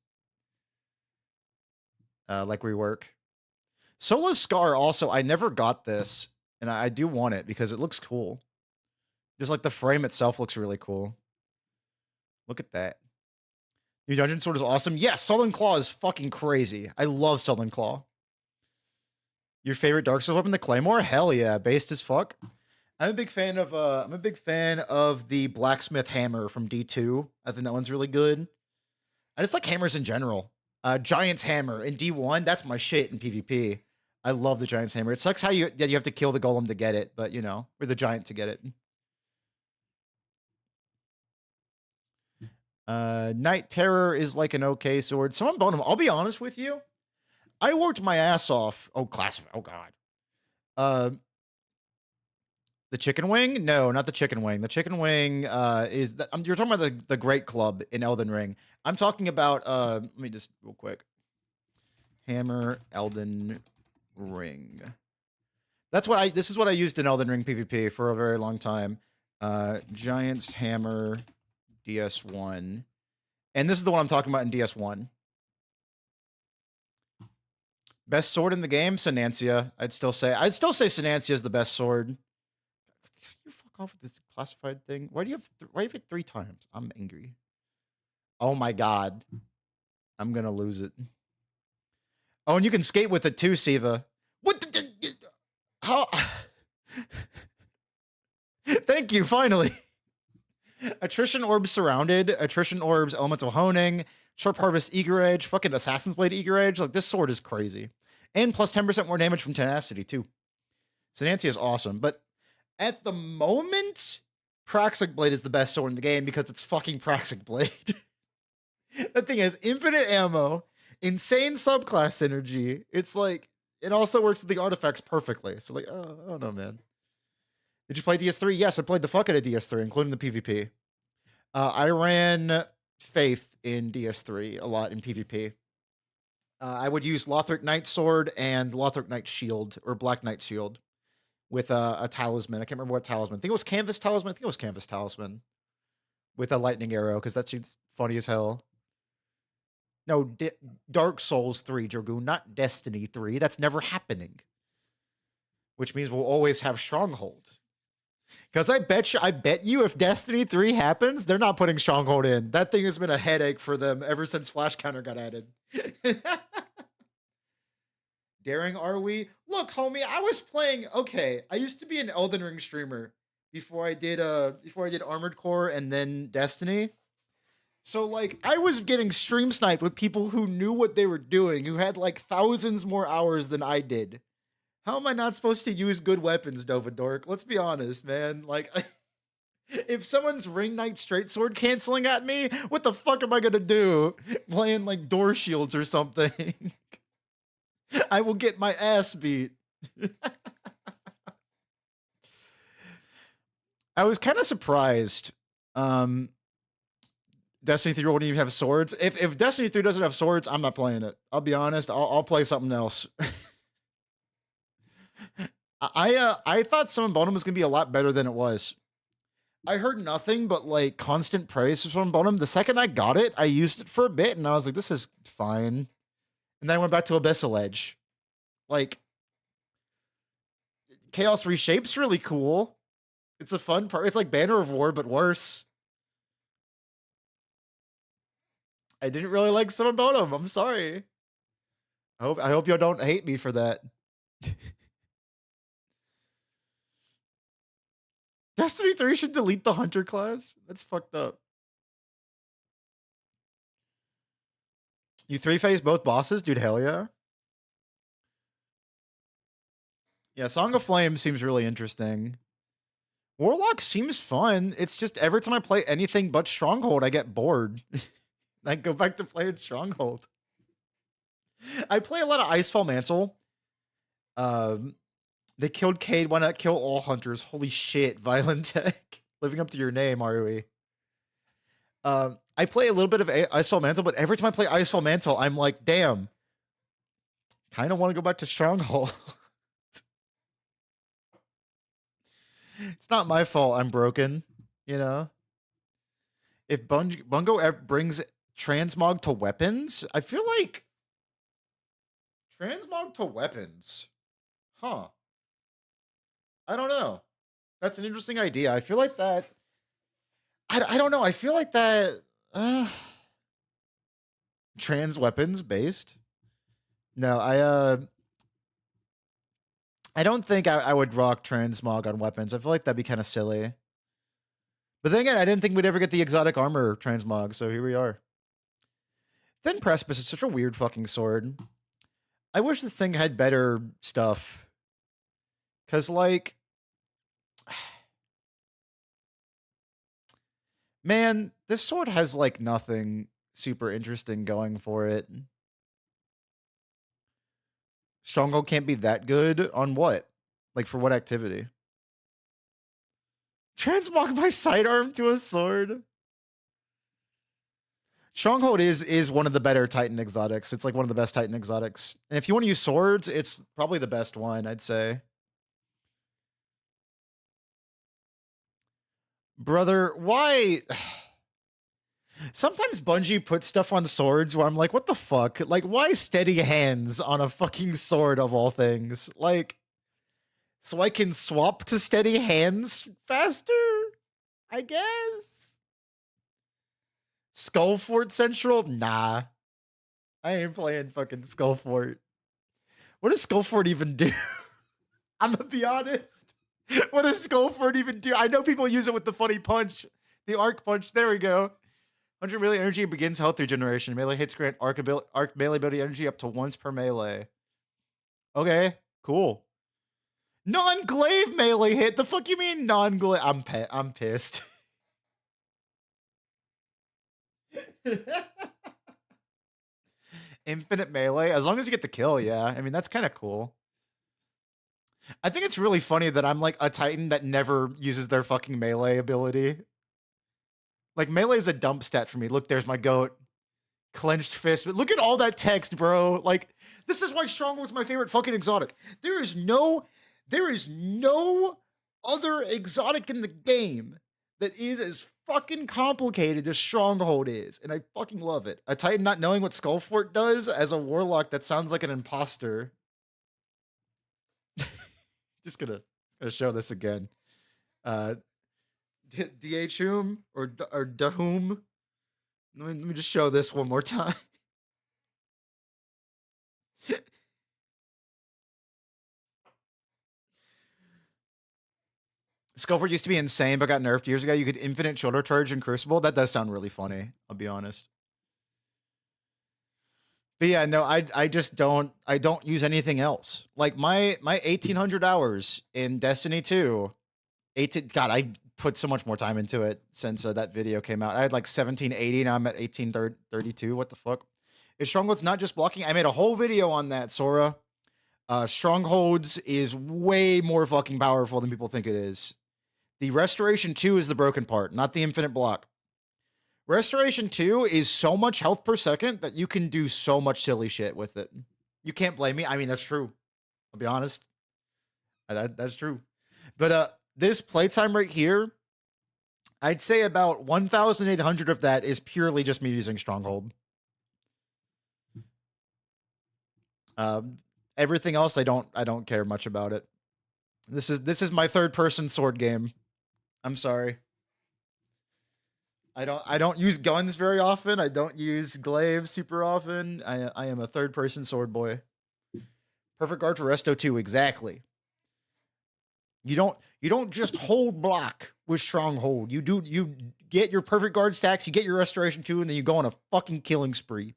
A: Like rework. Solo Scar also, I never got this, and I do want it because it looks cool. Just like the frame itself looks really cool. Look at that. New Dungeon Sword is awesome. Yes, Solen Claw is fucking crazy. I love Solen Claw. Your favorite Dark Souls weapon, the Claymore? Hell yeah, based as fuck. I'm a big fan of the Blacksmith Hammer from D2. I think that one's really good. I just like hammers in general. Giant's Hammer in D1, that's my shit in PvP. I love the Giant's Hammer. It sucks how you have to kill the golem to get it, but you know, or the giant to get it. Night Terror is like an okay sword. Someone bought him. I'll be honest with you. I worked my ass off. Oh, classic. Oh god. The chicken wing? No, not the chicken wing. The chicken wing is that you're talking about the Great Club in Elden Ring. I'm talking about let me just real quick. Hammer Elden Ring. This is what I used in Elden Ring PvP for a very long time. Giant's Hammer DS1. And this is the one I'm talking about in DS1. Best sword in the game, Sinancia. I'd still say Sinancia is the best sword. You fuck off with this classified thing. Why do you have it 3 times? I'm angry. Oh my god. I'm gonna lose it. Oh, and you can skate with it too, Siva. What the how Thank you, finally. Attrition Orbs Surrounded, Attrition Orbs Elemental Honing, Sharp Harvest Eager Edge, fucking Assassin's Blade Eager Edge. Like, this sword is crazy. And plus 10% more damage from Tenacity, too. Sinancia is awesome. But at the moment, Praxic Blade is the best sword in the game because it's fucking Praxic Blade. That thing has infinite ammo, insane subclass synergy. It's like, it also works with the artifacts perfectly. So, like, oh, I don't know, man. Did you play DS3? Yes, I played the fuck out of DS3, including the PvP. I ran Faith in DS3 a lot in PvP. I would use Lothric Knight Sword and Lothric Knight Shield, or Black Knight Shield, with a talisman. I can't remember what talisman. I think it was Canvas Talisman. I think it was Canvas Talisman. With a lightning arrow, because that shit's funny as hell. No, Dark Souls 3, Dragoon, not Destiny 3. That's never happening. Which means we'll always have Stronghold. Because I bet you if Destiny 3 happens, they're not putting Stronghold in. That thing has been a headache for them ever since Flash Counter got added. Daring are we? Look, homie, I was playing. Okay, I used to be an Elden Ring streamer before I did Armored Core and then Destiny. So like I was getting stream sniped with people who knew what they were doing, who had like thousands more hours than I did. How am I not supposed to use good weapons, Dovadork? Let's be honest, man. Like, if someone's Ring Knight Straight Sword canceling at me, what the fuck am I gonna do? Playing like door shields or something. I will get my ass beat. I was kind of surprised. Destiny 3 wouldn't even have swords. If Destiny 3 doesn't have swords, I'm not playing it. I'll be honest. I'll play something else. I thought Summon Bonum was gonna be a lot better than it was. I heard nothing but like constant praise for Summon Bonum. The second I got it, I used it for a bit and I was like, this is fine. And then I went back to Abyssal Edge. Like, Chaos Reshape's really cool. It's a fun part. It's like Banner of War, but worse. I didn't really like Summon Bonum. I'm sorry. I hope y'all don't hate me for that. Destiny 3 should delete the Hunter class? That's fucked up. You 3-phase both bosses? Dude, hell yeah. Yeah, Song of Flame seems really interesting. Warlock seems fun. It's just every time I play anything but Stronghold, I get bored. I go back to playing Stronghold. I play a lot of Icefall Mantle. They killed Cade. Why not kill all hunters? Holy shit, Violent Tech. Living up to your name, ROE. I play a little bit of Icefall Mantle, but every time I play Icefall Mantle, I'm like, damn. Kind of want to go back to Stronghold. It's not my fault I'm broken, you know? If Bungo brings transmog to weapons, I feel like transmog to weapons. Huh. I don't know. That's an interesting idea. I feel like that. I don't know. I feel like that. Trans weapons based. No, I don't think I would rock transmog on weapons. I feel like that'd be kind of silly. But then again, I didn't think we'd ever get the exotic armor transmog, so here we are. Thin Precipice is such a weird fucking sword. I wish this thing had better stuff. Cause like, man, this sword has like nothing super interesting going for it. Stronghold can't be that good on what? Like for what activity? Transmog my sidearm to a sword. Stronghold is one of the better Titan exotics. It's like one of the best Titan exotics. And if you want to use swords, it's probably the best one, I'd say. Brother, why? Sometimes Bungie puts stuff on swords where I'm like, what the fuck? Like, why steady hands on a fucking sword of all things? Like, so I can swap to steady hands faster? I guess. Skullfort Central? Nah. I ain't playing fucking Skullfort. What does Skullfort even do? I'm gonna be honest. What does Skullfort even do? I know people use it with the funny punch. The arc punch. There we go. 100 melee energy begins health regeneration. Melee hits grant arc melee ability energy up to once per melee. Okay, cool. Non-glaive melee hit. The fuck you mean non-glaive? I'm pissed. Infinite melee. As long as you get the kill, yeah. I mean, that's kind of cool. I think it's really funny that I'm like a Titan that never uses their fucking melee ability. Like, melee is a dump stat for me. Look, there's my goat. Clenched fist. But look at all that text, bro. Like, this is why Stronghold's my favorite fucking exotic. There is no other exotic in the game that is as fucking complicated as Stronghold is. And I fucking love it. A Titan not knowing what Skullfort does as a warlock, that sounds like an imposter. Just gonna show this again. DHum or Dahum. Let me just show this one more time. Skullfort used to be insane, but got nerfed years ago. You could infinite shoulder charge in Crucible. That does sound really funny, I'll be honest. But yeah, no, I just don't use anything else. Like my 1800 hours in Destiny 2, God, I put so much more time into it since that video came out. I had like 1780, now I'm at 1832. What the fuck? Is Strongholds not just blocking? I made a whole video on that, Sora. Strongholds is way more fucking powerful than people think it is. The Restoration 2 is the broken part, not the infinite block. Restoration 2 is so much health per second that you can do so much silly shit with it. You can't blame me. I mean, that's true. I'll be honest. That's true. But this playtime right here, I'd say about 1,800 of that is purely just me using Stronghold. Everything else, I don't care much about it. This is my third person sword game. I'm sorry. I don't use guns very often. I don't use glaives super often. I am a third person sword boy. Perfect guard for Resto 2, exactly. You don't just hold block with Stronghold. You get your perfect guard stacks, you get your Restoration 2, and then you go on a fucking killing spree.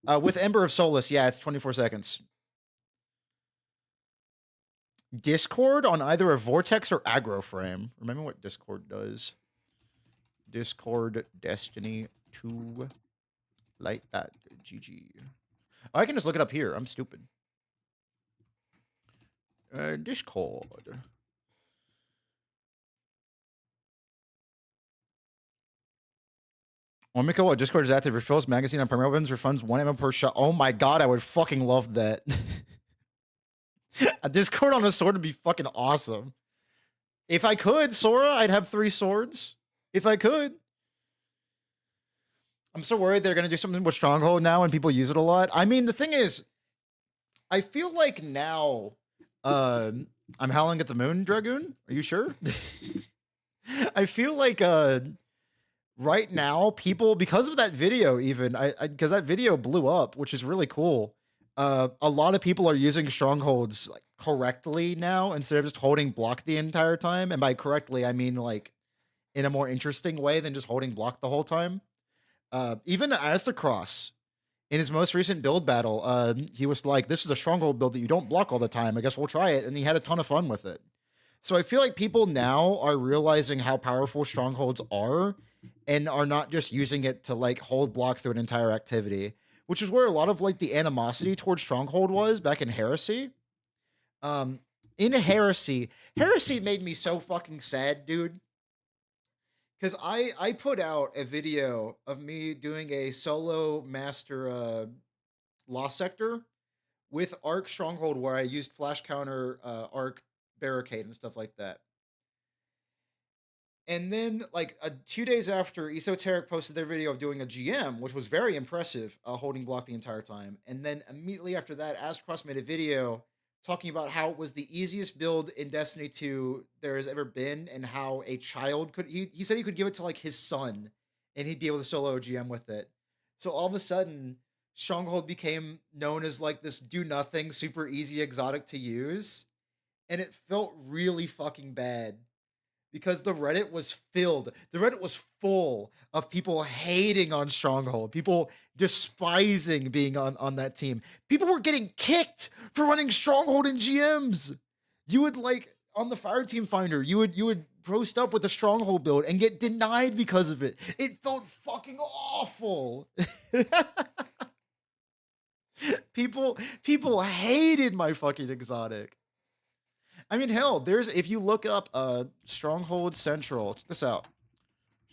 A: With Ember of Solace, yeah, it's 24 seconds. Discord on either a Vortex or aggro frame. Remember what Discord does. Discord Destiny 2. Light that. GG. Oh, I can just look it up here. I'm stupid. Discord. Omiko, what Discord is active, refills magazine on primary weapons, refunds 1 ammo per shot. Oh my god, I would fucking love that. A Discord on a sword would be fucking awesome. If I could, Sora, I'd have 3 swords. If I could. I'm so worried they're gonna do something with Stronghold now and people use it a lot. I mean, the thing is, I feel like now, I'm howling at the moon, Dragoon. Are you sure? I feel like, right now, people, because of that video, even because that video blew up, which is really cool. A lot of people are using strongholds like correctly now instead of just holding block the entire time. And by correctly, I mean like in a more interesting way than just holding block the whole time. Even Astacross, in his most recent build battle, he was like, "This is a stronghold build that you don't block all the time. I guess we'll try it," and he had a ton of fun with it. So I feel like people now are realizing how powerful strongholds are and are not just using it to like hold block through an entire activity, which is where a lot of like the animosity towards Stronghold was back in Heresy. In Heresy made me so fucking sad, dude. Because I put out a video of me doing a solo master Lost Sector with Arc Stronghold where I used flash counter Arc barricade and stuff like that. And then, like 2 days after, Esoteric posted their video of doing a GM, which was very impressive, holding block the entire time. And then immediately after that, Astacross made a video talking about how it was the easiest build in Destiny 2 there has ever been, and how a child could. He said he could give it to like his son, and he'd be able to solo GM with it. So all of a sudden, Stronghold became known as like this do nothing, super easy exotic to use, and it felt really fucking bad because the Reddit was filled. The Reddit was full of people hating on Stronghold, people despising being on that team. People were getting kicked for running Stronghold in GMs. You would like on the Fire Team Finder, you would post up with a Stronghold build and get denied because of it. It felt fucking awful. people hated my fucking exotic. I mean, hell, there's if you look up Stronghold Central, check this out.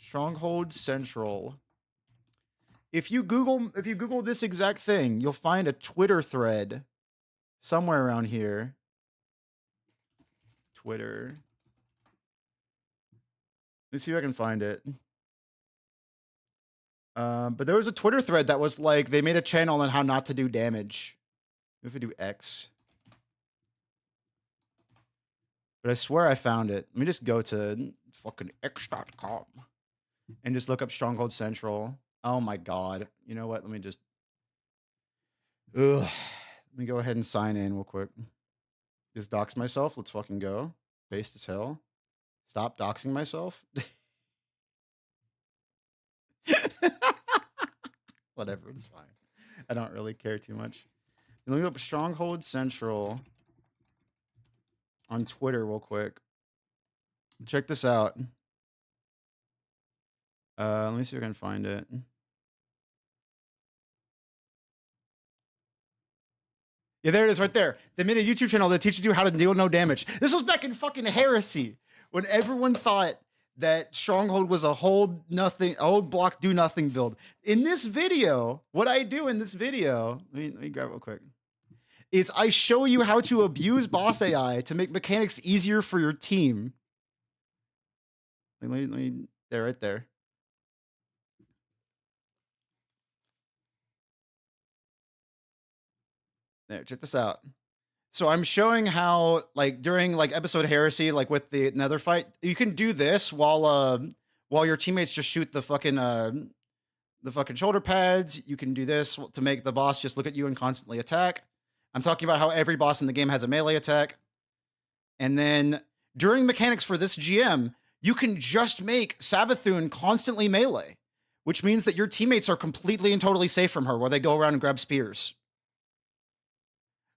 A: Stronghold Central. If you Google this exact thing, you'll find a Twitter thread somewhere around here. Twitter. Let's see if I can find it. But there was a Twitter thread that was like they made a channel on how not to do damage. If we do X. But I swear I found it. Let me just go to fucking x.com and just look up Stronghold Central. Oh my god. You know what? Let me just... Ugh. Let me go ahead and sign in real quick. Just dox myself. Let's fucking go. Based as hell. Stop doxing myself. Whatever, it's fine. I don't really care too much. Let me look up Stronghold Central on Twitter real quick. Check this out. Let me see if I can find it. Yeah, there it is right there. They made a YouTube channel that teaches you how to deal no damage. This was back in fucking Heresy when everyone thought that Stronghold was a hold block, do nothing build. In this video, what I do in this video, let me grab it real quick, is I show you how to abuse boss AI to make mechanics easier for your team. Let me there, right there. There, check this out. So I'm showing how, like, during like episode Heresy, like with the Nether fight, you can do this while your teammates just shoot the fucking shoulder pads. You can do this to make the boss just look at you and constantly attack. I'm talking about how every boss in the game has a melee attack. And then during mechanics for this GM, you can just make Savathun constantly melee, which means that your teammates are completely and totally safe from her while they go around and grab spears.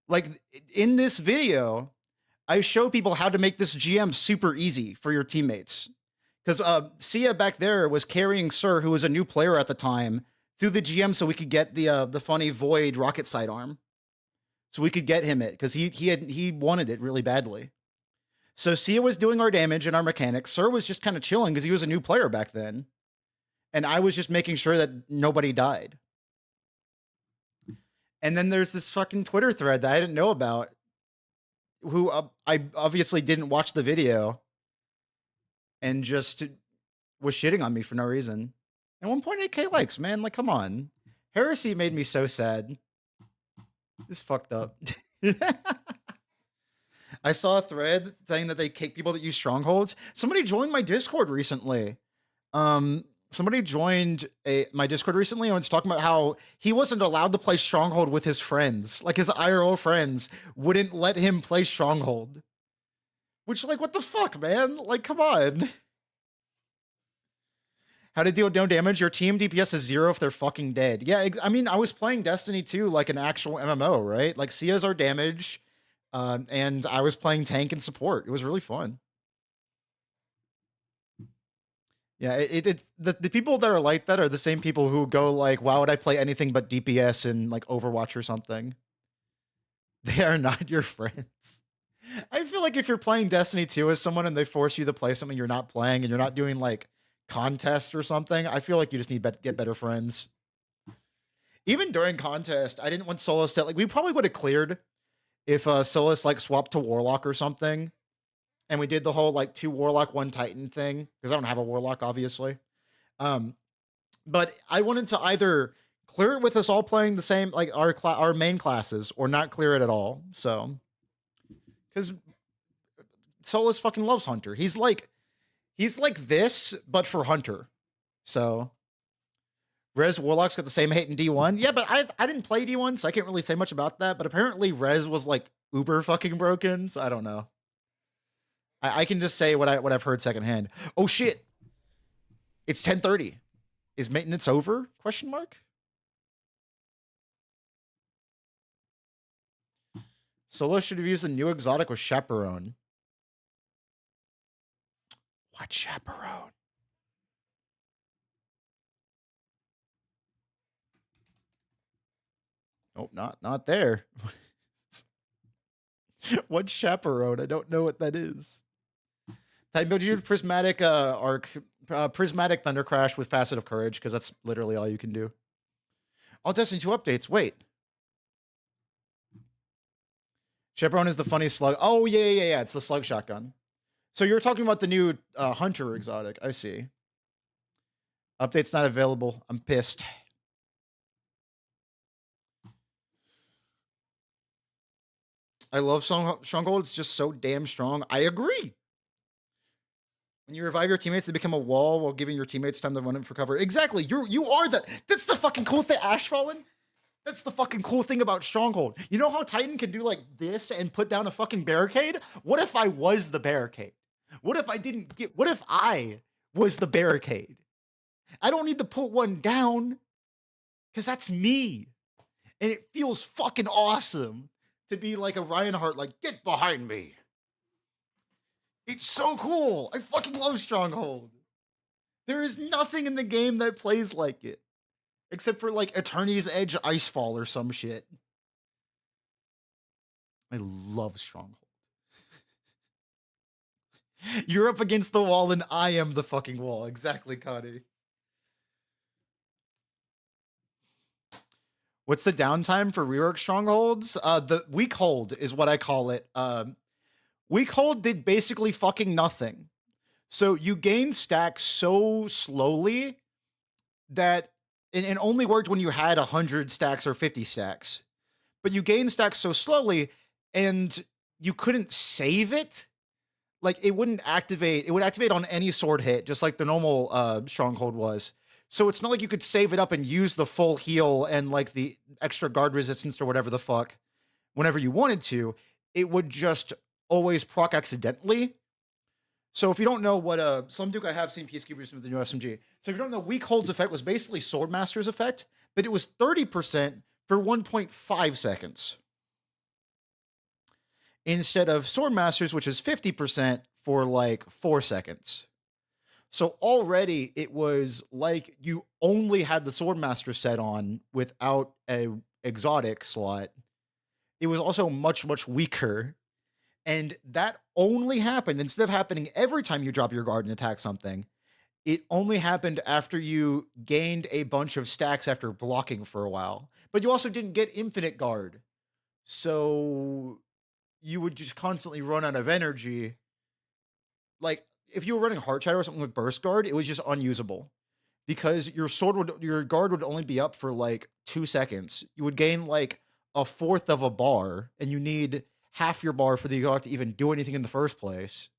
A: Like in this video, I show people how to make this GM super easy for your teammates. Because Sia back there was carrying Sir, who was a new player at the time, through the GM so we could get the funny Void rocket sidearm. So we could get him it, because he wanted it really badly. So Sia was doing our damage and our mechanics. Sir was just kind of chilling because he was a new player back then. And I was just making sure that nobody died. And then there's this fucking Twitter thread that I didn't know about, who I obviously didn't watch the video and just was shitting on me for no reason. And 1.8k likes, man. Like, come on. Heresy made me so sad. This fucked up. I saw a thread saying that they kick people that use strongholds. Somebody joined my Discord recently. Somebody joined my Discord recently and was talking about how he wasn't allowed to play Stronghold with his friends. Like, his IRL friends wouldn't let him play Stronghold. Which, like, what the fuck, man? Like, come on. How to deal with no damage? Your team DPS is 0 if they're fucking dead. Yeah, I mean, I was playing Destiny 2 like an actual MMO, right? Like, Sia's our damage, and I was playing tank and support. It was really fun. Yeah, it's the people that are like that are the same people who go like, why would I play anything but DPS in like Overwatch or something? They are not your friends. I feel like if you're playing Destiny 2 as someone and they force you to play something you're not playing and you're not doing like contest or something, I feel like you just need to get better friends. Even during contest, I didn't want Solus to, like, we probably would have cleared if Solus like swapped to Warlock or something. And we did the whole like 2 Warlock, 1 Titan thing, because I don't have a Warlock, obviously. But I wanted to either clear it with us all playing the same, like our main classes, or not clear it at all. So, because Solus fucking loves Hunter. He's like this, but for Hunter. So, Rez Warlock's got the same hate in D1. Yeah, but I didn't play D1, so I can't really say much about that. But apparently Rez was like uber fucking broken, so I don't know. I can just say what I've heard secondhand. Oh shit. It's 10:30. Is maintenance over? Question mark. Solo should have used the new exotic with Chaperone. What Chaperone? Oh, not there. What Chaperone? I don't know what that is. Type build you Prismatic arc, Prismatic Thunder Crash with Facet of Courage, because that's literally all you can do. All Destiny 2 updates. Wait. Chaperone is the funny slug. Oh, yeah. It's the slug shotgun. So you're talking about the new Hunter exotic. I see. Update's not available. I'm pissed. I love Stronghold. It's just so damn strong. I agree. When you revive your teammates, they become a wall while giving your teammates time to run in for cover. Exactly. You are that's the fucking cool thing. Ashfallen. That's the fucking cool thing about Stronghold. You know how Titan can do like this and put down a fucking barricade? What if I was the barricade? What if I was the barricade? I don't need to put one down because that's me. And it feels fucking awesome to be like a Reinhardt, like, get behind me. It's so cool. I fucking love Stronghold. There is nothing in the game that plays like it. Except for like Eternity's Edge Icefall or some shit. I love Stronghold. You're up against the wall and I am the fucking wall. Exactly, Connie. What's the downtime for rework Strongholds? The weak hold is what I call it. Weak hold did basically fucking nothing. So you gain stacks so slowly that it only worked when you had 100 stacks or 50 stacks. But you gain stacks so slowly and you couldn't save it. Like, it wouldn't activate. It would activate on any sword hit, just like the normal Stronghold was. So it's not like you could save it up and use the full heal and like the extra guard resistance or whatever the fuck whenever you wanted to. It would just always proc accidentally. So if you don't know what some Duke, I have seen Peacekeepers with the new SMG. So if you don't know, weak hold's effect was basically Swordmaster's effect, but it was 30% for 1.5 seconds. instead of Swordmasters, which is 50% for like 4 seconds. So already it was like you only had the Swordmaster set on without a exotic slot. It was also much, much weaker. And that only happened, instead of happening every time you drop your guard and attack something, it only happened after you gained a bunch of stacks after blocking for a while. But you also didn't get infinite guard. So you would just constantly run out of energy. Like, if you were running Heart Shadow or something with Burst Guard, it was just unusable. Because your guard would only be up for like 2 seconds. You would gain like a fourth of a bar, and you need half your bar for the guard to even do anything in the first place.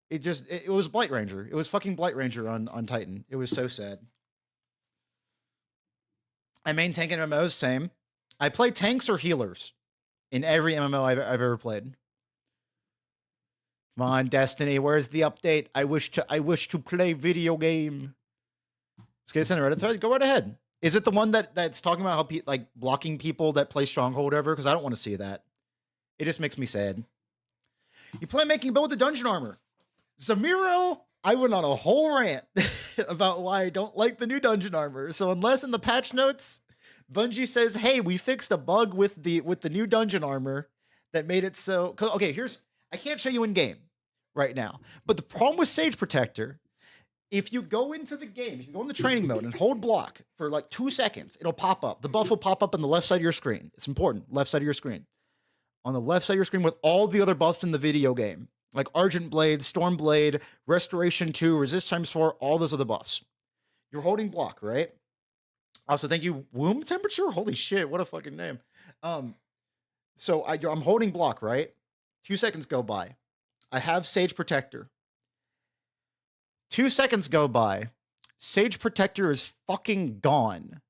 A: It was Blight Ranger. It was fucking Blight Ranger on Titan. It was so sad. I main tank in MMOs, same. I play tanks or healers in every MMO I've ever played. Come on, Destiny, where's the update? I wish to play video game. Let's get sent a Reddit thread. Go right ahead. Is it the one that's talking about how like blocking people that play Stronghold ever? Because I don't want to see that. It just makes me sad. You plan making build with the dungeon armor. Zamiro, I went on a whole rant about why I don't like the new dungeon armor. So unless in the patch notes, Bungie says, "Hey, we fixed a bug with the new dungeon armor that made it so." Okay, I can't show you in game right now, but the problem with Sage Protector, if you go into the game, if you go in the training mode and hold block for like 2 seconds, it'll pop up. The buff will pop up on the left side of your screen. It's important, left side of your screen. On the left side of your screen with all the other buffs in the video game, like Argent Blade, Storm Blade, Restoration 2, Resist ×4, all those other buffs. You're holding block, right? Also, thank you, Womb Temperature? Holy shit, what a fucking name. So I'm holding block, right? 2 seconds go by. I have Sage Protector. 2 seconds go by. Sage Protector is fucking gone.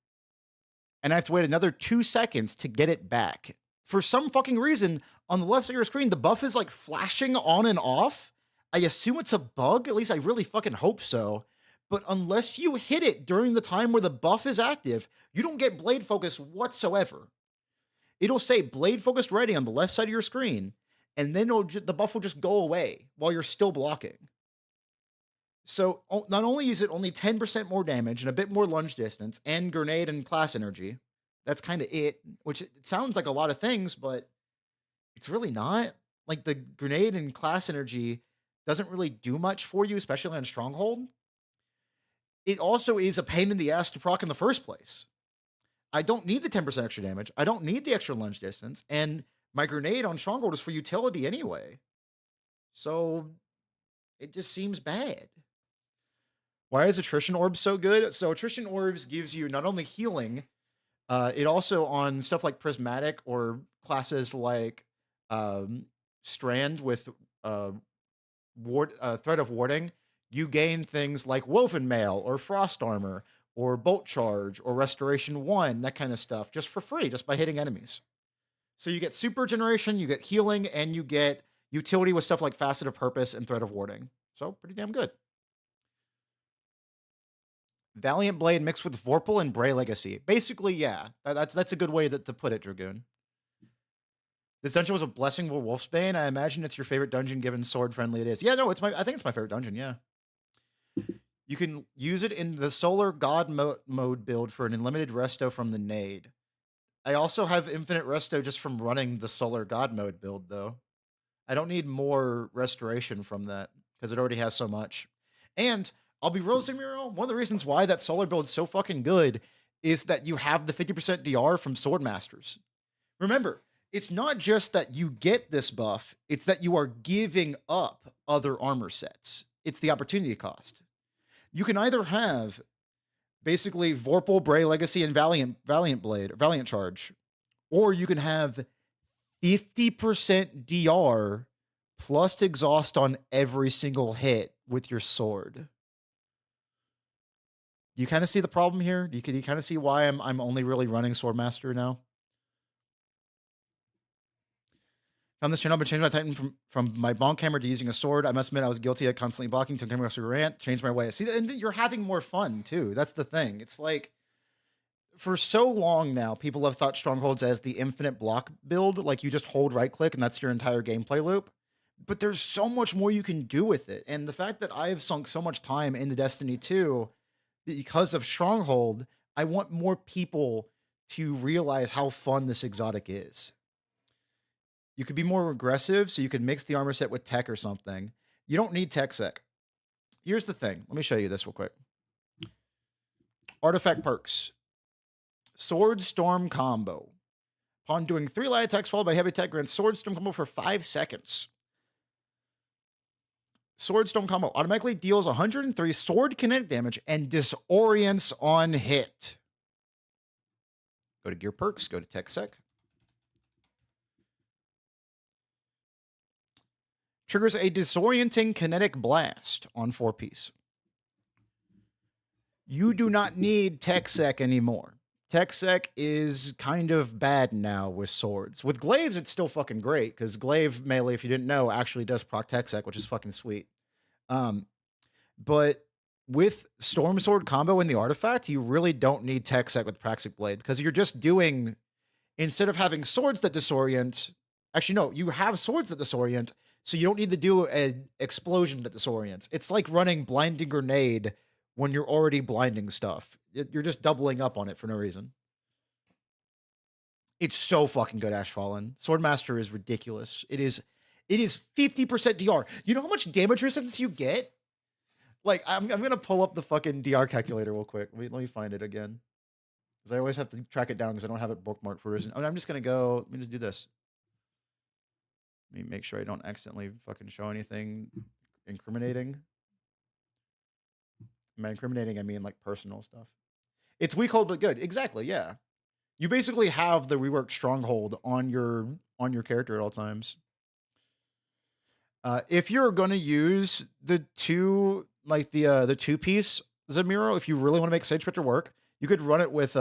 A: And I have to wait another 2 seconds to get it back. For some fucking reason, on the left side of your screen, the buff is like flashing on and off. I assume it's a bug. At least I really fucking hope so. But unless you hit it during the time where the buff is active, you don't get blade focus whatsoever. It'll say blade focused ready on the left side of your screen, and then the buff will just go away while you're still blocking. So not only is it only 10% more damage and a bit more lunge distance and grenade and class energy, that's kind of it, which it sounds like a lot of things, but it's really not. Like, the grenade and class energy doesn't really do much for you, especially on Stronghold. It also is a pain in the ass to proc in the first place. I don't need the 10% extra damage. I don't need the extra lunge distance. And my grenade on Stronghold is for utility anyway. So it just seems bad. Why is Attrition Orbs so good? So Attrition Orbs gives you not only healing, it also, on stuff like Prismatic or classes like Strand with Threat of Warding, you gain things like Woven Mail or Frost Armor or Bolt Charge or Restoration 1, that kind of stuff, just for free, just by hitting enemies. So you get super generation, you get healing, and you get utility with stuff like Facet of Purpose and Threat of Warding. So pretty damn good. Valiant Blade mixed with Vorpal and Bray Legacy. Basically, yeah. That's a good way to put it, Dragoon. This dungeon was a blessing for Wolfsbane. I imagine it's your favorite dungeon given sword friendly it is. Yeah, no, I think it's my favorite dungeon, yeah. You can use it in the Solar God mode build for an unlimited resto from the Nade. I also have infinite resto just from running the Solar God mode build, though. I don't need more restoration from that, because it already has so much. And I'll be real, Zamiro, one of the reasons why that Solar build is so fucking good is that you have the 50% DR from Swordmasters. Remember, it's not just that you get this buff, it's that you are giving up other armor sets. It's the opportunity cost. You can either have basically Vorpal, Bray Legacy, and Valiant Blade, Valiant Charge, or you can have 50% DR plus exhaust on every single hit with your sword. Do you kind of see the problem here? Do you kind of see why I'm only really running Swordmaster now? On this channel, I've been changing my Titan from my bonk hammer to using a sword. I must admit, I was guilty of constantly blocking to come across a rant, changed my way. See, and you're having more fun too. That's the thing. It's like, for so long now, people have thought Strongholds as the infinite block build, like you just hold right click and that's your entire gameplay loop. But there's so much more you can do with it. And the fact that I have sunk so much time into Destiny 2 because of Stronghold, I want more people to realize how fun this exotic is. You could be more aggressive, so you could mix the armor set with tech or something. You don't need tech sec. Here's the thing. Let me show you this real quick. Artifact perks. Sword Storm combo. Upon doing 3 light attacks followed by heavy attack, grants Sword Storm combo for 5 seconds. Sword Storm combo automatically deals 103 sword kinetic damage and disorients on hit. Go to gear perks, go to tech sec. Triggers a disorienting kinetic blast on 4-piece. You do not need tech sec anymore. Tech sec is kind of bad now with swords. With glaives, it's still fucking great because glaive melee, if you didn't know, actually does proc tech sec, which is fucking sweet. But with Storm Sword combo in the artifact, you really don't need tech sec with Praxic Blade because you're just doing, instead of having swords that disorient, actually, no, you have swords that disorient, so you don't need to do an explosion that disorients. It's like running Blinding Grenade when you're already blinding stuff. You're just doubling up on it for no reason. It's so fucking good, Ashfallen. Swordmaster is ridiculous. It is 50% DR. You know how much damage resistance you get? Like, I'm gonna pull up the fucking DR calculator real quick. Let me find it again. Because I always have to track it down because I don't have it bookmarked for a reason. I'm just gonna go, let me just do this. Let me make sure I don't accidentally fucking show anything incriminating. By incriminating, I mean like personal stuff. It's weak hold, but good. Exactly, yeah. You basically have the reworked Stronghold on your character at all times. If you're gonna use the two, like the 2-piece Zamiro, if you really want to make Sage Spectre work, you could run it with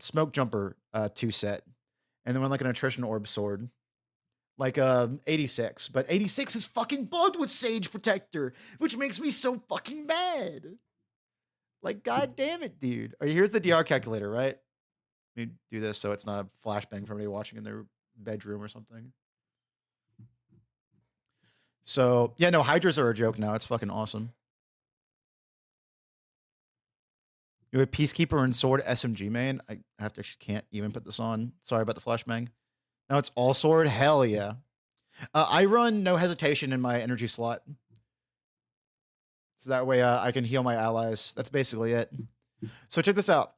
A: Smoke Jumper 2 set, and then run like an Attrition Orb sword, like 86. But 86 is fucking bugged with Sage Protector, which makes me so fucking mad. Like, god damn it, dude. Here's the DR calculator, right? Let me do this so it's not a flashbang for anybody watching in their bedroom or something. So, yeah, no, Hydras are a joke now. It's fucking awesome. You have Peacekeeper and Sword SMG main. I have to actually can't even put this on. Sorry about the flashbang. Now it's all sword. Hell yeah. I run no hesitation in my energy slot. So that way I can heal my allies. That's basically it. So check this out.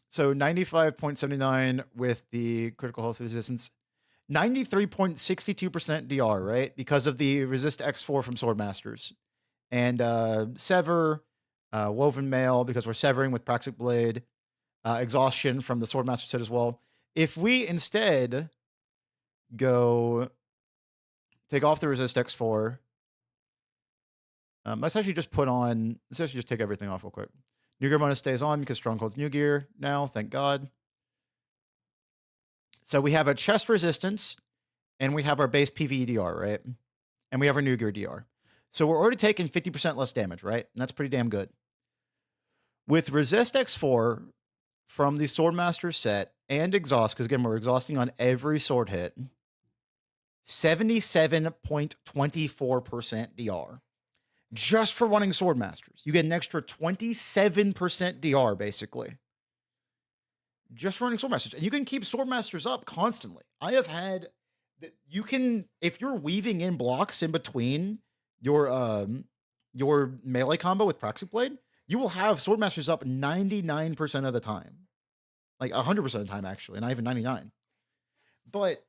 A: So 95.79 with the critical health resistance. 93.62% DR, right? Because of the resist X4 from Swordmasters. And Sever, Woven Mail, because we're severing with Praxic Blade. Exhaustion from the Swordmaster set as well. If we instead go take off the resist X4, let's actually just take everything off real quick. New Gear bonus stays on because Stronghold's New Gear now, thank God. So we have a chest resistance, and we have our base PvE DR, right? And we have our New Gear DR. So we're already taking 50% less damage, right? And that's pretty damn good. With Resist X4 from the Swordmaster set and Exhaust, because again, we're exhausting on every sword hit, 77.24% DR. Just for running Swordmasters. You get an extra 27% DR, basically. Just running Swordmasters. And you can keep Swordmasters up constantly. I have had that you can, if you're weaving in blocks in between your melee combo with Praxic Blade, you will have Swordmasters up 99% of the time. Like 100% of the time, actually, not even 99. But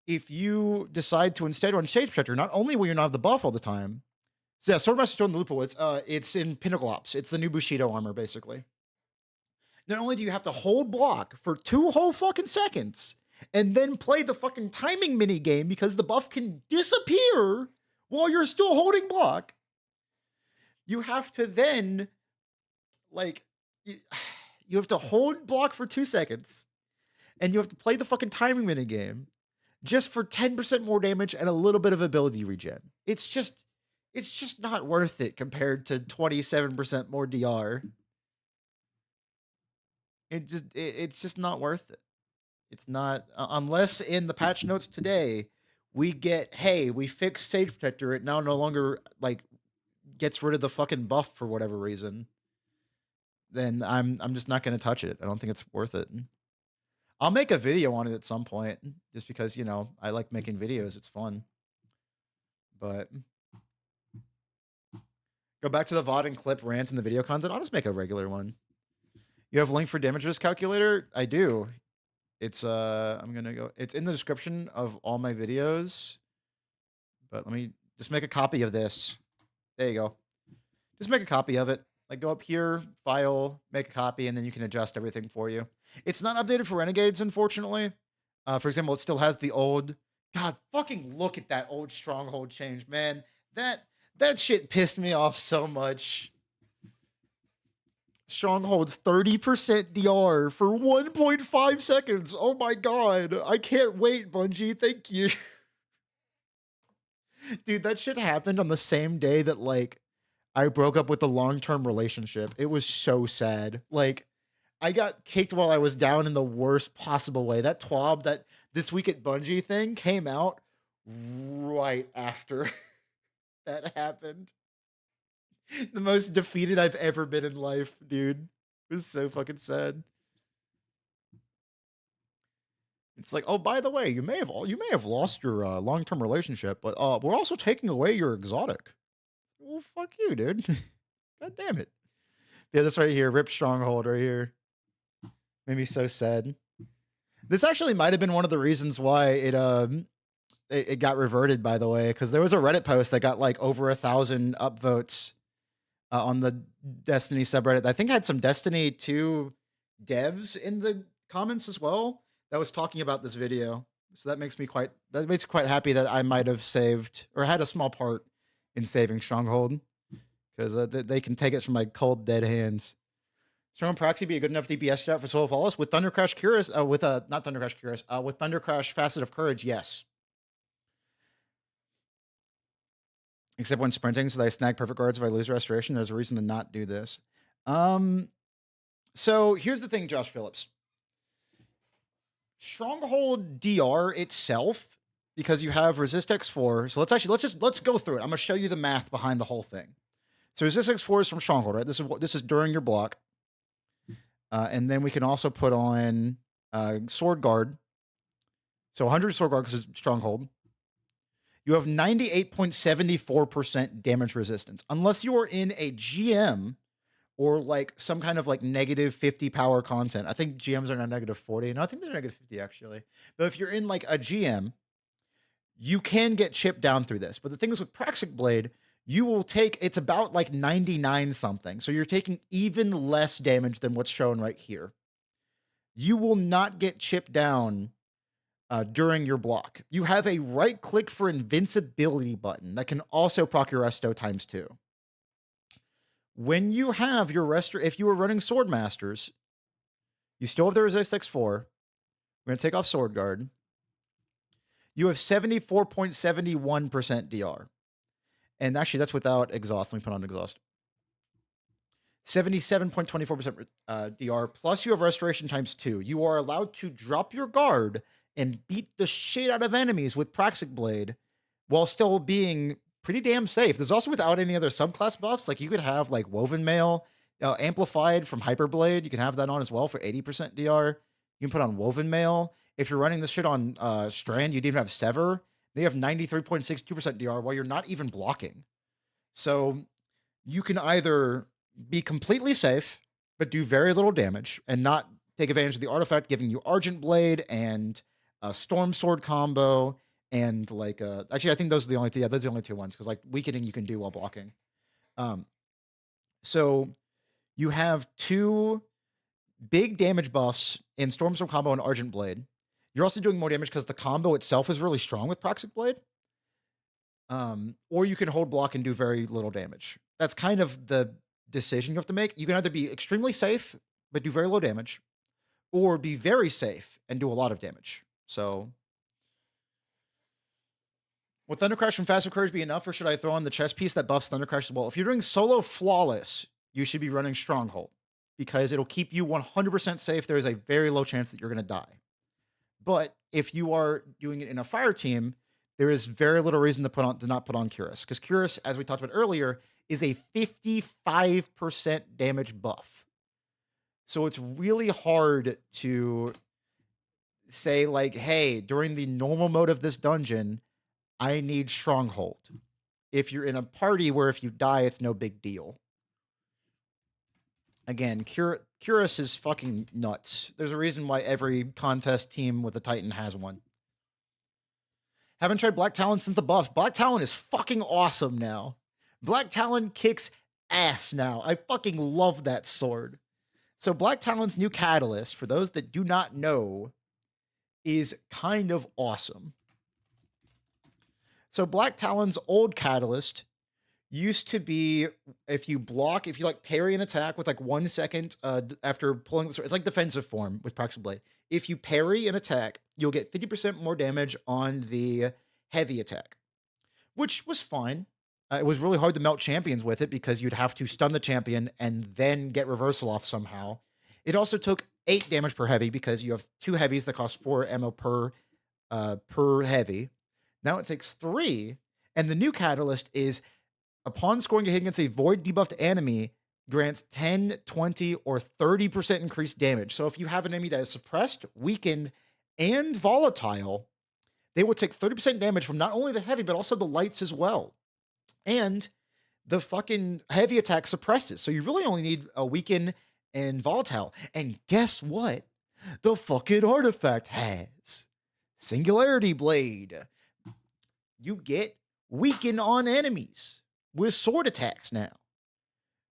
A: if you decide to instead run Sage Protector, not only will you not have the buff all the time, so yeah, Swordmaster's on the loophole. It's in Pinnacle Ops. It's the new Bushido armor, basically. Not only do you have to hold block for 2 whole fucking seconds and then play the fucking timing mini game because the buff can disappear while you're still holding block, you have to then, like, you have to hold block for 2 seconds and you have to play the fucking timing mini game just for 10% more damage and a little bit of ability regen. It's just not worth it compared to 27% more DR. It's just not worth it. It's not unless in the patch notes today we get, hey, we fixed Sage Protector. It now no longer like gets rid of the fucking buff for whatever reason. Then I'm just not gonna touch it. I don't think it's worth it. I'll make a video on it at some point, just because, you know, I like making videos. It's fun. But go back to the VOD and clip rants and the video content. I'll just make a regular one. You have a link for damage risk calculator? I do. It's I'm gonna go. It's in the description of all my videos. But let me just make a copy of this. There you go. Just make a copy of it. Like go up here, file, make a copy, and then you can adjust everything for you. It's not updated for Renegades, unfortunately. For example, it still has the old. God, fucking look at that old Stronghold change, man. That shit pissed me off so much. Stronghold's 30% DR for 1.5 seconds. Oh my god. I can't wait, Bungie. Thank you. Dude, that shit happened on the same day that, like, I broke up with a long-term relationship. It was so sad. Like, I got kicked while I was down in the worst possible way. That TWAB, that This Week at Bungie thing came out right after that happened. The most defeated I've ever been in life, dude. It was so fucking sad. It's like, oh, by the way, you may have lost your long-term relationship, but we're also taking away your exotic. Well, fuck you, dude. God damn it. Yeah, this right here, Rip Stronghold right here. Made me so sad. This actually might have been one of the reasons why it got reverted, by the way, because there was a Reddit post that got like over 1,000 upvotes on the Destiny subreddit. I think had some Destiny 2 devs in the comments as well that was talking about this video. So that makes me quite happy that I might have saved or had a small part in saving Stronghold, because they can take it from my cold dead hands. Storm Proxy be a good enough DPS strat for Soul of Flawless with Thundercrash Curious, with not Thundercrash Curious, with Thundercrash Facet of Courage, yes. Except when sprinting, so that I snag perfect guards if I lose restoration. There's a reason to not do this. So here's the thing, Josh Phillips. Stronghold DR itself, because you have resist X4. So let's go through it. I'm gonna show you the math behind the whole thing. So resist X4 is from Stronghold, right? This is during your block. And then we can also put on Sword Guard. So 100 Sword Guard because it's Stronghold. You have 98.74% damage resistance. Unless you are in a GM or like some kind of like -50 power content. I think GMs are now -40. No, I think they're -50 actually. But if you're in like a GM, you can get chipped down through this. But the thing is with Praxic Blade, you will take, it's about like 99 something. So you're taking even less damage than what's shown right here. You will not get chipped down during your block. You have a right click for invincibility button that can also proc your resto ×2. When you have your if you were running Sword Masters, you still have the resist X4. We're going to take off Sword Guard. You have 74.71% DR. And actually, that's without exhaust. Let me put on exhaust. 77.24% DR. Plus, you have restoration ×2. You are allowed to drop your guard and beat the shit out of enemies with Praxic Blade while still being pretty damn safe. This is also without any other subclass buffs. Like you could have like Woven Mail amplified from Hyperblade. You can have that on as well for 80% DR. You can put on Woven Mail. If you're running this shit on Strand, you'd even have Sever. They have 93.62% DR while you're not even blocking. So you can either be completely safe, but do very little damage and not take advantage of the artifact giving you Argent Blade and a Storm Sword combo. And like, actually, I think those are the only two. Yeah, those are the only two ones, because like weakening you can do while blocking. So you have two big damage buffs in Storm Sword combo and Argent Blade. You're also doing more damage because the combo itself is really strong with Praxic Blade. Or you can hold block and do very little damage. That's kind of the decision you have to make. You can either be extremely safe, but do very low damage, or be very safe and do a lot of damage. So would Thundercrash from Fast of Courage be enough, or should I throw on the chess piece that buffs Thundercrash as well? If you're doing solo flawless, you should be running Stronghold. because it'll keep you 100% safe. There is a very low chance that you're going to die. But if you are doing it in a fire team, there is very little reason to not put on Curus, because Curus, as we talked about earlier, is a 55% damage buff. So it's really hard to say like, hey, during the normal mode of this dungeon, I need Stronghold. If you're in a party where if you die, it's no big deal. Again, Curus is fucking nuts. There's a reason why every contest team with a Titan has one. Haven't tried Black Talon since the buff. Black Talon is fucking awesome now. Black Talon kicks ass now. I fucking love that sword. So Black Talon's new catalyst, for those that do not know, is kind of awesome. So Black Talon's old catalyst used to be if you like parry an attack with like 1 second after pulling the sword. It's like defensive form with Proxy Blade. If you parry an attack, you'll get 50% more damage on the heavy attack, which was fine. It was really hard to melt champions with it because you'd have to stun the champion and then get reversal off somehow. It also took 8 damage per heavy because you have 2 heavies that cost 4 ammo per heavy. Now it takes 3, and the new catalyst is upon scoring a hit against a void debuffed enemy, grants 10, 20, or 30% increased damage. So if you have an enemy that is suppressed, weakened, and volatile, they will take 30% damage from not only the heavy, but also the lights as well. And the fucking heavy attack suppresses. So you really only need a weaken and volatile. And guess what? The fucking artifact has Singularity Blade. You get weaken on enemies with sword attacks now.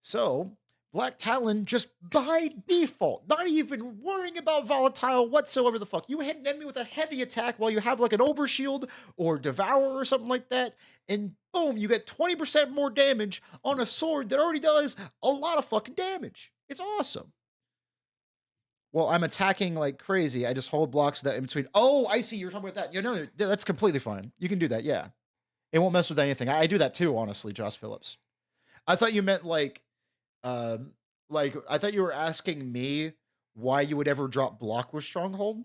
A: So Black Talon just by default, not even worrying about volatile whatsoever the fuck. You hit an enemy with a heavy attack while you have like an overshield or devour or something like that, and boom, you get 20% more damage on a sword that already does a lot of fucking damage. It's awesome. Well, I'm attacking like crazy. I just hold blocks that in between. Oh, I see. You're talking about that. You know, that's completely fine. You can do that. Yeah. It won't mess with anything. I do that too, honestly, Josh Phillips. I thought you meant like I thought you were asking me why you would ever drop block with Stronghold.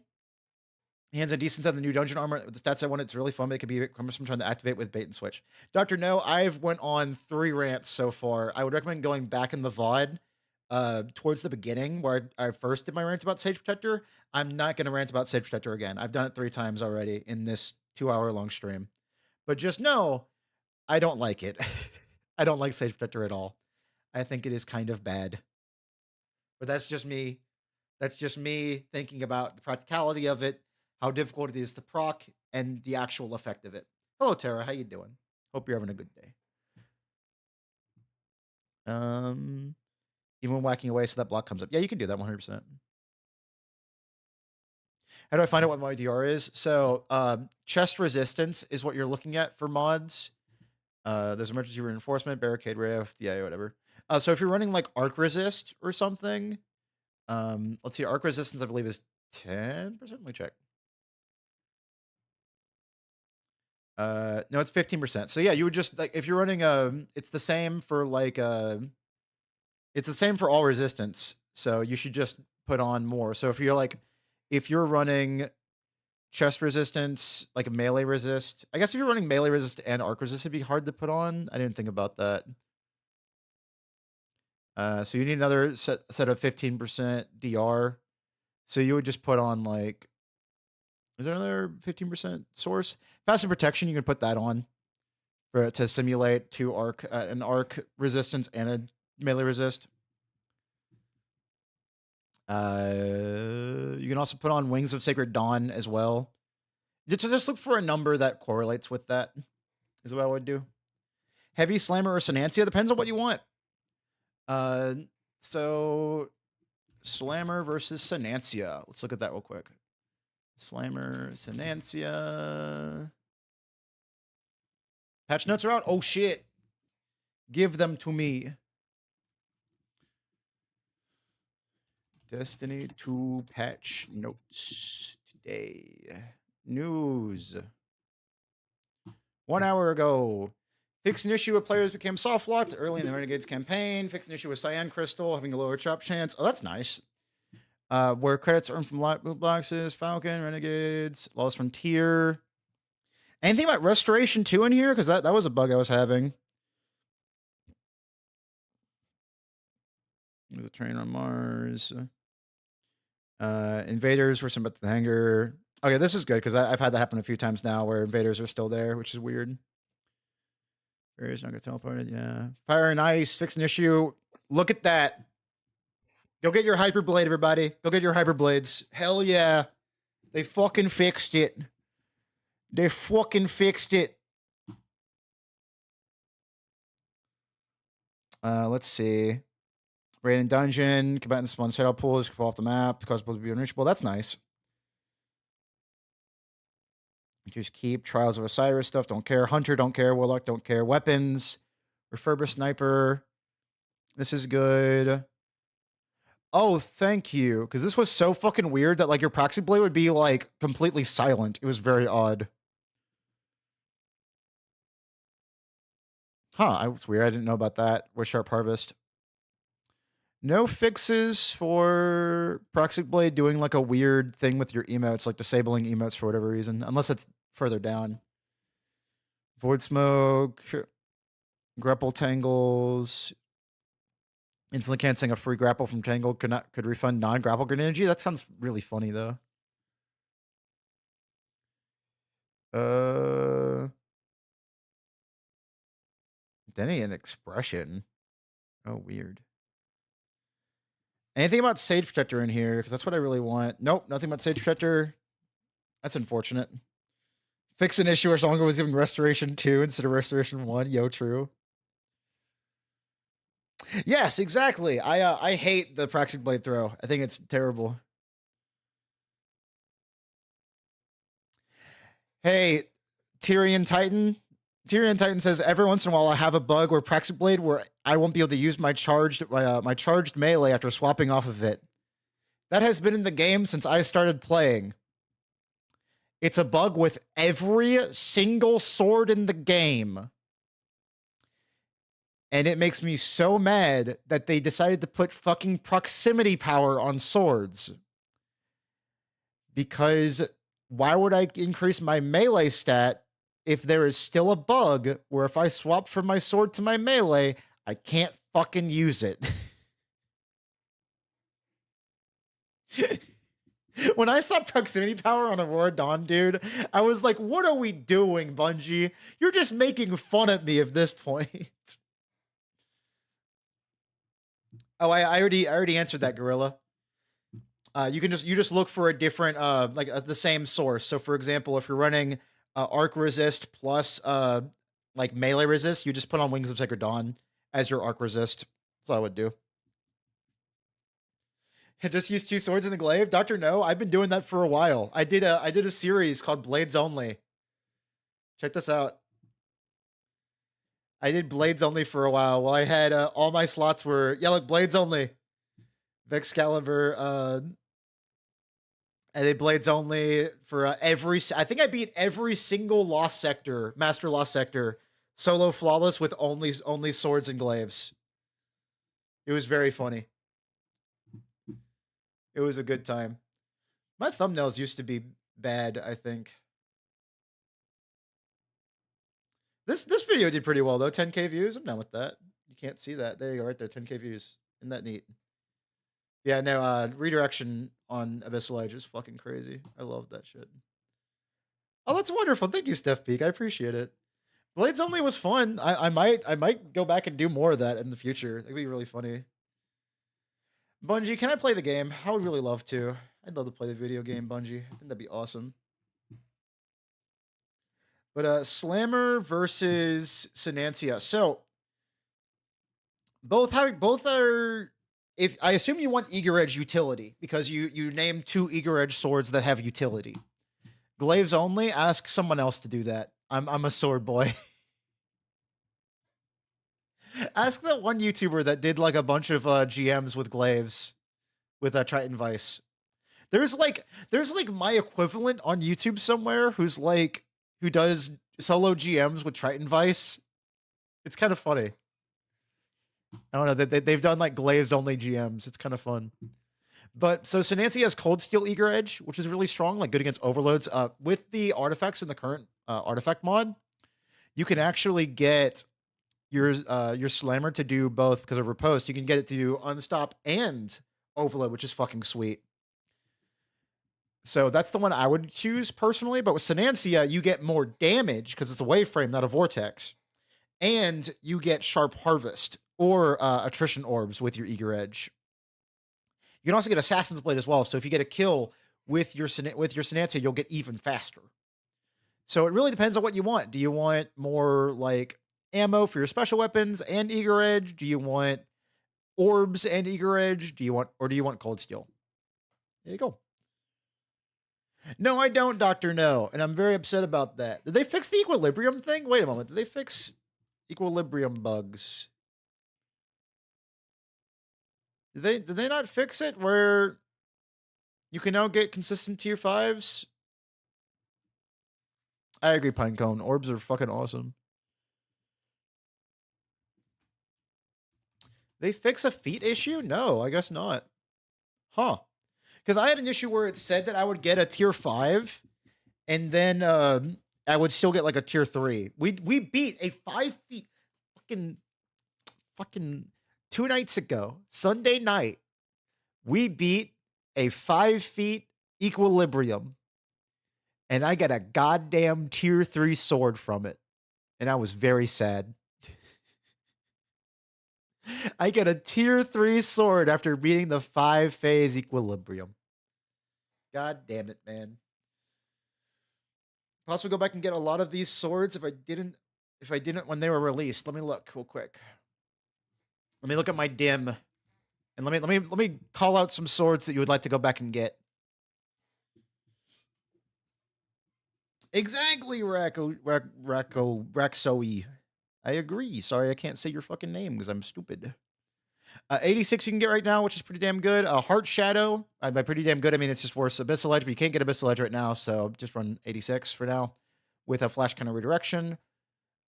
A: Hands and decent on the new dungeon armor. With the stats I want, it's really fun. But it could be cumbersome trying to activate with bait and switch. Dr. No, I've went on 3 rants so far. I would recommend going back in the VOD towards the beginning where I first did my rant about Sage Protector. I'm not going to rant about Sage Protector again. I've done it 3 times already in this 2-hour long stream. But just know, I don't like it. I don't like Sage Protector at all. I think it is kind of bad. But that's just me. That's just me thinking about the practicality of it, how difficult it is to proc, and the actual effect of it. Hello, Tara. How you doing? Hope you're having a good day. Even whacking away so that block comes up. Yeah, you can do that 100%. How do I find out what my DR is? So chest resistance is what you're looking at for mods. There's emergency reinforcement, barricade rift, yeah, whatever. So if you're running like arc resist or something, let's see, arc resistance I believe is 10%. Let me check. No, it's 15%. So yeah, you would just like if you're running it's the same for like it's the same for all resistance. So you should just put on more. So if you're running chest resistance, like a melee resist. I guess if you're running melee resist and arc resist, it'd be hard to put on. I didn't think about that. So you need another set of 15% DR. So you would just put on like, is there another 15% source? Passive protection, you can put that on to simulate an arc resistance and a melee resist. You can also put on Wings of Sacred Dawn as well. Just look for a number that correlates with that, is what I would do. Heavy Slammer or Sonancia, depends on what you want. So Slammer versus Sonancia. Let's look at that real quick. Slammer, Sonancia. Patch notes are out. Oh shit. Give them to me. Destiny 2 patch notes today. News. 1 hour ago. Fix an issue with players became soft locked early in the Renegades campaign. Fix an issue with Cyan Crystal having a lower chop chance. Oh, that's nice. Where credits earned from loot boxes, Falcon, Renegades, Lost Frontier. Anything about Restoration 2 in here? Because that was a bug I was having. There's a train on Mars. Invaders were some at the hangar. Okay, this is good because I've had that happen a few times now where invaders are still there, which is weird. Barriers not gonna teleported, yeah. Fire and ice, fix an issue. Look at that. Go get your hyper blade, everybody. Go get your hyper blades. Hell yeah. They fucking fixed it. They fucking fixed it. Let's see. Raid and dungeon, combatants spawn shadow pools, fall off the map, cause pools to be unreachable. That's nice. Just keep Trials of Osiris stuff, don't care. Hunter, don't care. Warlock, don't care. Weapons, refurbish sniper. This is good. Oh, thank you. Because this was so fucking weird that like your proxy blade would be like completely silent. It was very odd. Huh, it's weird. I didn't know about that. With Sharp Harvest. No fixes for Proxy Blade doing like a weird thing with your emotes, like disabling emotes for whatever reason, unless it's further down. Void Smoke, Grapple Tangles, instantly canceling a free grapple from Tangle could refund non-grapple grenade energy. That sounds really funny though. Denny and Expression. Oh, weird. Anything about Sage Protector in here? Because that's what I really want. Nope, nothing about Sage Protector. That's unfortunate. Fix an issue where Stronger was even Restoration 2 instead of Restoration 1. Yo, true. Yes, exactly. I hate the Proxy Blade throw. I think it's terrible. Hey, Tyrion Titan. Tyrion Titan says every once in a while I have a bug where Proxy Blade where I won't be able to use my charged melee after swapping off of it. That has been in the game since I started playing. It's a bug with every single sword in the game. And it makes me so mad that they decided to put fucking proximity power on swords. Because why would I increase my melee stat if there is still a bug where if I swap from my sword to my melee, I can't fucking use it? When I saw proximity power on Aurora Dawn, dude, I was like, what are we doing, Bungie? You're just making fun of me at this point. Oh, I already answered that, Gorilla. You just look for a different the same source. So for example, if you're running arc resist plus like melee resist, you just put on Wings of Sacred Dawn as your arc resist. That's what I would do. Just use 2 swords in the glaive. Doctor No, I've been doing that for a while. I did a series called Blades Only. Check this out. I did Blades Only for a while. While I had all my slots were look, Blades Only. Vexcalibur, I did Blades Only for every. I think I beat every single Lost Sector, Master Lost Sector, solo flawless with only swords and glaives. It was very funny. It was a good time. My thumbnails used to be bad, I think. This video did pretty well though. 10K views. I'm down with that. You can't see that. There you go, right there. 10K views. Isn't that neat? Yeah, no, redirection on Abyssal Age is fucking crazy. I love that shit. Oh, that's wonderful. Thank you, Steph Peak. I appreciate it. Blades Only was fun. I might go back and do more of that in the future. It'd be really funny. Bungie, can I play the game? I would really love to. I'd love to play the video game, Bungie. I think that'd be awesome. But Slammer versus Sinancia. So both are. If I assume you want Eager Edge utility because you named 2 Eager Edge swords that have utility. Glaives only. Ask someone else to do that. I'm a sword boy. Ask that one YouTuber that did like a bunch of GMs with glaives with a Triton Vice. There's like my equivalent on YouTube somewhere who does solo GMs with Triton Vice. It's kind of funny. I don't know. They've done like glazed only GMs. It's kind of fun. But so Sinancy has Cold Steel Eager Edge, which is really strong, like good against overloads. With the artifacts in the current artifact mod, you can actually get your slammer to do both because of riposte. You can get it to do unstop and overload, which is fucking sweet. So that's the one I would choose personally. But with Sinancia, you get more damage because it's a wave frame, not a vortex. And you get Sharp Harvest or Attrition Orbs with your Eager Edge. You can also get Assassin's Blade as well. So if you get a kill with your Sinancia, you'll get even faster. So it really depends on what you want. Do you want more like ammo for your special weapons and Eager Edge? Do you want orbs and Eager Edge? Do you want Cold Steel? There you go. No, I don't, Dr. No. And I'm very upset about that. Did they fix the equilibrium thing? Wait a moment. Did they fix equilibrium bugs? Did they not fix it where you can now get consistent tier 5s? I agree, Pinecone. Orbs are fucking awesome. They fix a feat issue? No, I guess not. Huh. Because I had an issue where it said that I would get a tier 5 and then I would still get like a tier 3. We beat a 5 feet fucking 2 nights ago, Sunday night. We beat a 5 feet equilibrium. And I got a goddamn tier 3 sword from it. And I was very sad. I get a tier 3 sword after beating the 5 phase equilibrium. God damn it, man. Possibly go back and get a lot of these swords if I didn't when they were released. Let me look real quick. Let me look at my dim. And let me call out some swords that you would like to go back and get. Exactly, Raxoi. I agree. Sorry, I can't say your fucking name because I'm stupid. 86 you can get right now, which is pretty damn good. Heart Shadow, by pretty damn good, I mean it's just worse Abyssal Edge, but you can't get Abyssal Edge right now, so just run 86 for now with a Flash kind of redirection.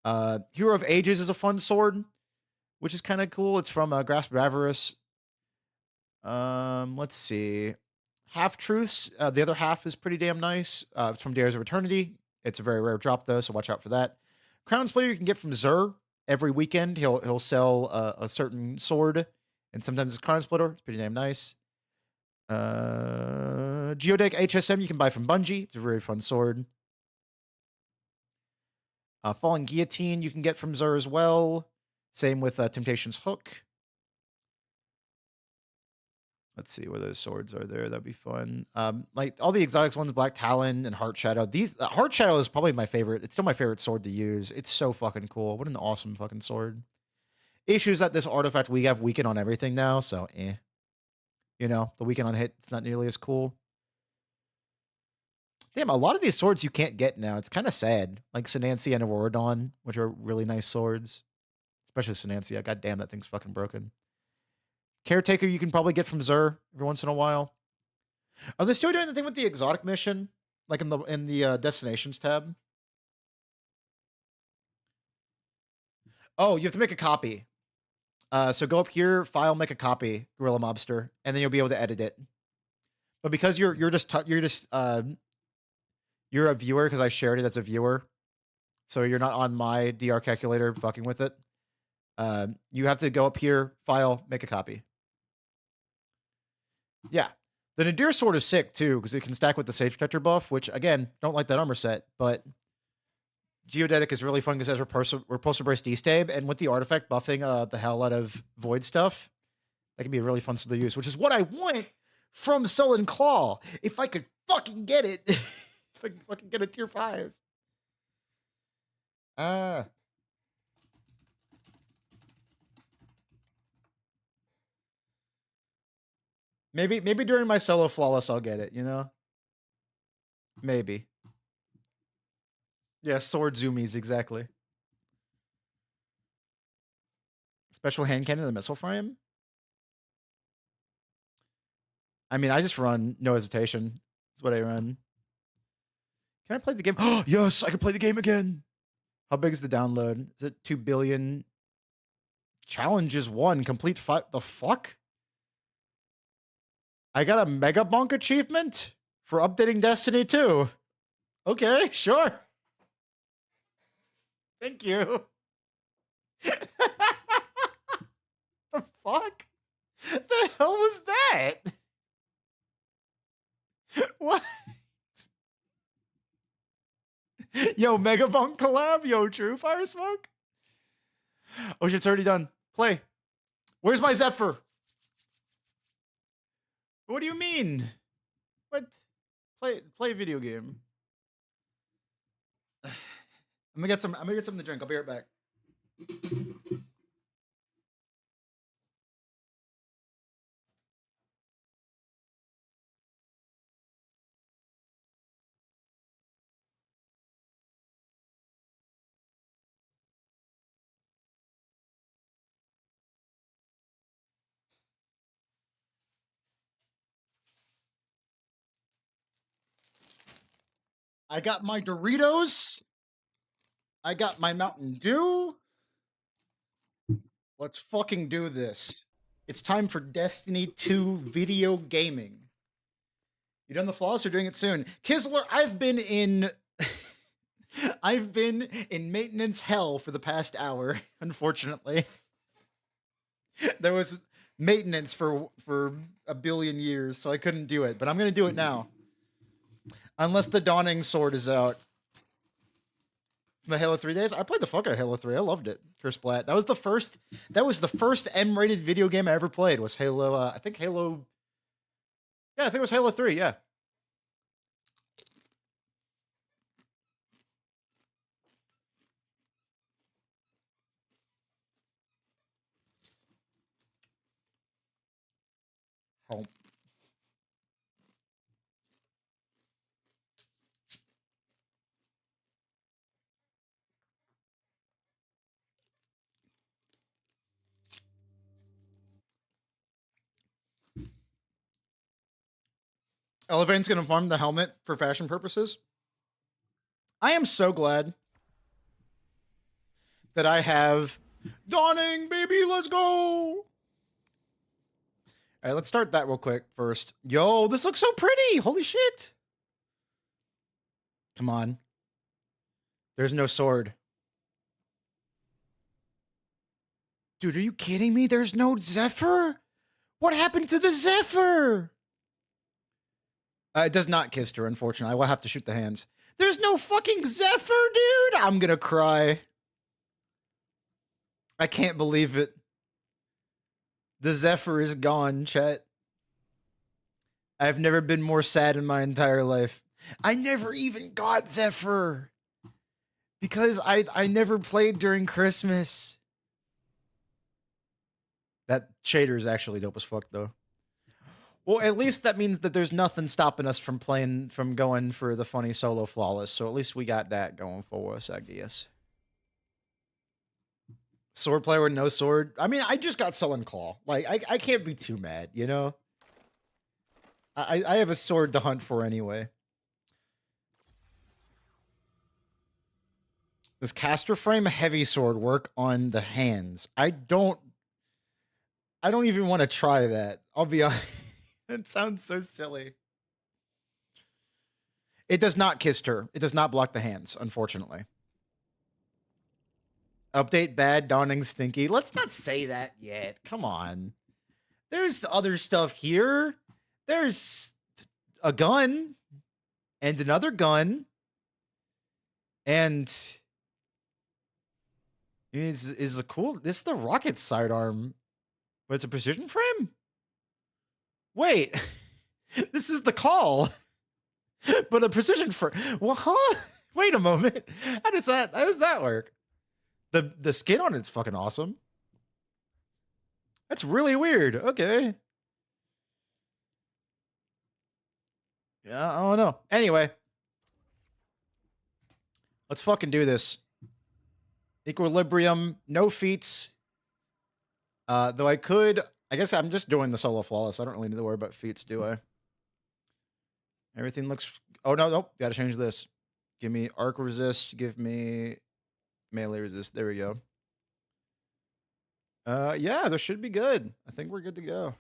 A: Hero of Ages is a fun sword, which is kind of cool. It's from Grasp of Avarice. Let's see. Half Truths, the other half is pretty damn nice. It's from Dares of Eternity. It's a very rare drop though, so watch out for that. Crown Splitter you can get from Zur every weekend. He'll sell a certain sword, and sometimes it's Crown Splitter. It's pretty damn nice. Geodeck HSM you can buy from Bungie. It's a very fun sword. Fallen Guillotine you can get from Zur as well. Same with Temptation's Hook. Let's see where those swords are there. That'd be fun. Like all the exotics ones, Black Talon and Heart Shadow. These Heart Shadow is probably my favorite. It's still my favorite sword to use. It's so fucking cool. What an awesome fucking sword. Issues that this artifact we have weaken on everything now, so You know, the weaken on hit, it's not nearly as cool. Damn, a lot of these swords you can't get now. It's kind of sad. Like Sinancy and Auroradon, which are really nice swords. Especially Sinancy. God damn, that thing's fucking broken. Caretaker you can probably get from Zur every once in a while. Are they still doing the thing with the exotic mission? Like in the destinations tab? Oh, you have to make a copy. So go up here, file, make a copy, Gorilla Mobster, and then you'll be able to edit it. But because you're a viewer because I shared it as a viewer, so you're not on my DR calculator fucking with it. You have to go up here, file, make a copy. Yeah. The Nadir sword is sick too, because it can stack with the Sage Protector buff, which again, don't like that armor set, but Geodetic is really fun because it has Repulsor Brace Destab, and with the artifact buffing the hell out of Void stuff, that can be a really fun sword to use, which is what I want from Solen Claw. If I could fucking get it. If I could fucking get a tier 5. Maybe during my solo flawless I'll get it, you know? Maybe. Yeah, sword zoomies, exactly. Special hand cannon, the missile frame? I mean, I just run no hesitation. That's what I run. Can I play the game? Oh, yes, I can play the game again. How big is the download? Is it 2 billion? Challenge is 1. Complete 5. The fuck? I got a Mega Bonk achievement for updating Destiny 2. Okay, sure. Thank you. The fuck? The hell was that? What? Yo, Mega Bonk collab? Yo, true Fire Smoke? Oh shit, it's already done. Play. Where's my Zephyr? What do you mean? What? Play a video game. I'm gonna get something to drink. I'll be right back. I got my Doritos. I got my Mountain Dew. Let's fucking do this. It's time for Destiny 2 video gaming. You done the floss or doing it soon? Kisler, I've been in I've been in maintenance hell for the past hour, unfortunately. There was maintenance for a billion years, so I couldn't do it, but I'm gonna do it now. Unless the Dawning Sword is out. From the Halo 3 days, I played the fuck out of Halo 3. I loved it. Curse Splat. That was the first M-rated video game I ever played. Was Halo? I think Halo. Yeah, I think it was Halo 3. Yeah. Home. Elevane's gonna farm the helmet for fashion purposes. I am so glad that I have Dawning, baby. Let's go. All right, let's start that real quick first. Yo, this looks so pretty. Holy shit. Come on. There's no sword. Dude, are you kidding me? There's no Zephyr? What happened to the Zephyr? It does not kiss her, unfortunately. I will have to shoot the hands. There's no fucking Zephyr, dude! I'm gonna cry. I can't believe it. The Zephyr is gone, chat. I've never been more sad in my entire life. I never even got Zephyr. Because I never played during Christmas. That shader is actually dope as fuck, though. Well, at least that means that there's nothing stopping us from going for the funny solo flawless. So at least we got that going for us, I guess. Sword player with no sword. I mean, I just got Sullen Claw. Like, I can't be too mad, you know? I have a sword to hunt for anyway. Does caster frame heavy sword work on the hands? I don't even want to try that. I'll be honest. It sounds so silly. It does not kiss her. It does not block the hands, unfortunately. Update bad, Dawning stinky. Let's not say that yet. Come on. There's other stuff here. There's a gun and another gun. And is a cool. This is the rocket sidearm, but it's a precision frame. Wait, this is the call, but a precision frame. Well, huh? Wait a moment. How does that work? The skin on it's fucking awesome. That's really weird. Okay. Yeah, I don't know. Anyway, let's fucking do this. Equilibrium, no feats. Though I guess I'm just doing the solo flawless. I don't really need to worry about feats, do I? Everything looks. Oh no, nope. Gotta change this. Give me arc resist. Give me Melee resist. There we go. Yeah, this should be good. I think we're good to go.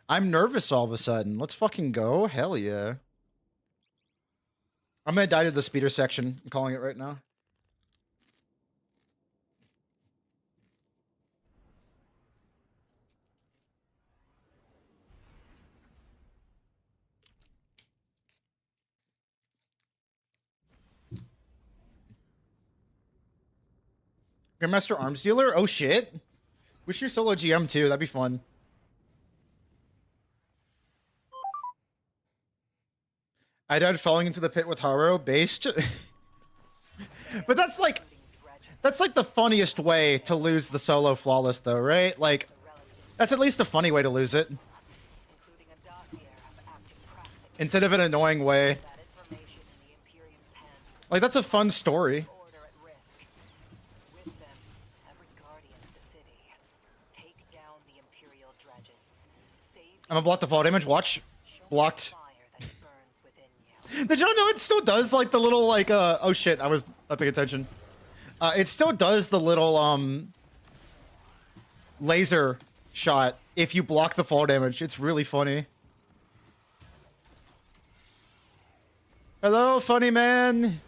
A: I'm nervous all of a sudden. Let's fucking go. Hell yeah. I'm gonna die to the speeder section. I'm calling it right now. Grandmaster Arms Dealer? Oh shit. We should do solo GM too. That'd be fun. I died falling into the pit with Haro based. But that's like the funniest way to lose the solo flawless though, right? Like that's at least a funny way to lose it. Instead of an annoying way. Like that's a fun story. I'm gonna block the fall damage. Watch. Blocked. Did y'all know it still does like the little like oh shit, I was not paying attention. It still does the little laser shot if you block the fall damage. It's really funny. Hello, funny man.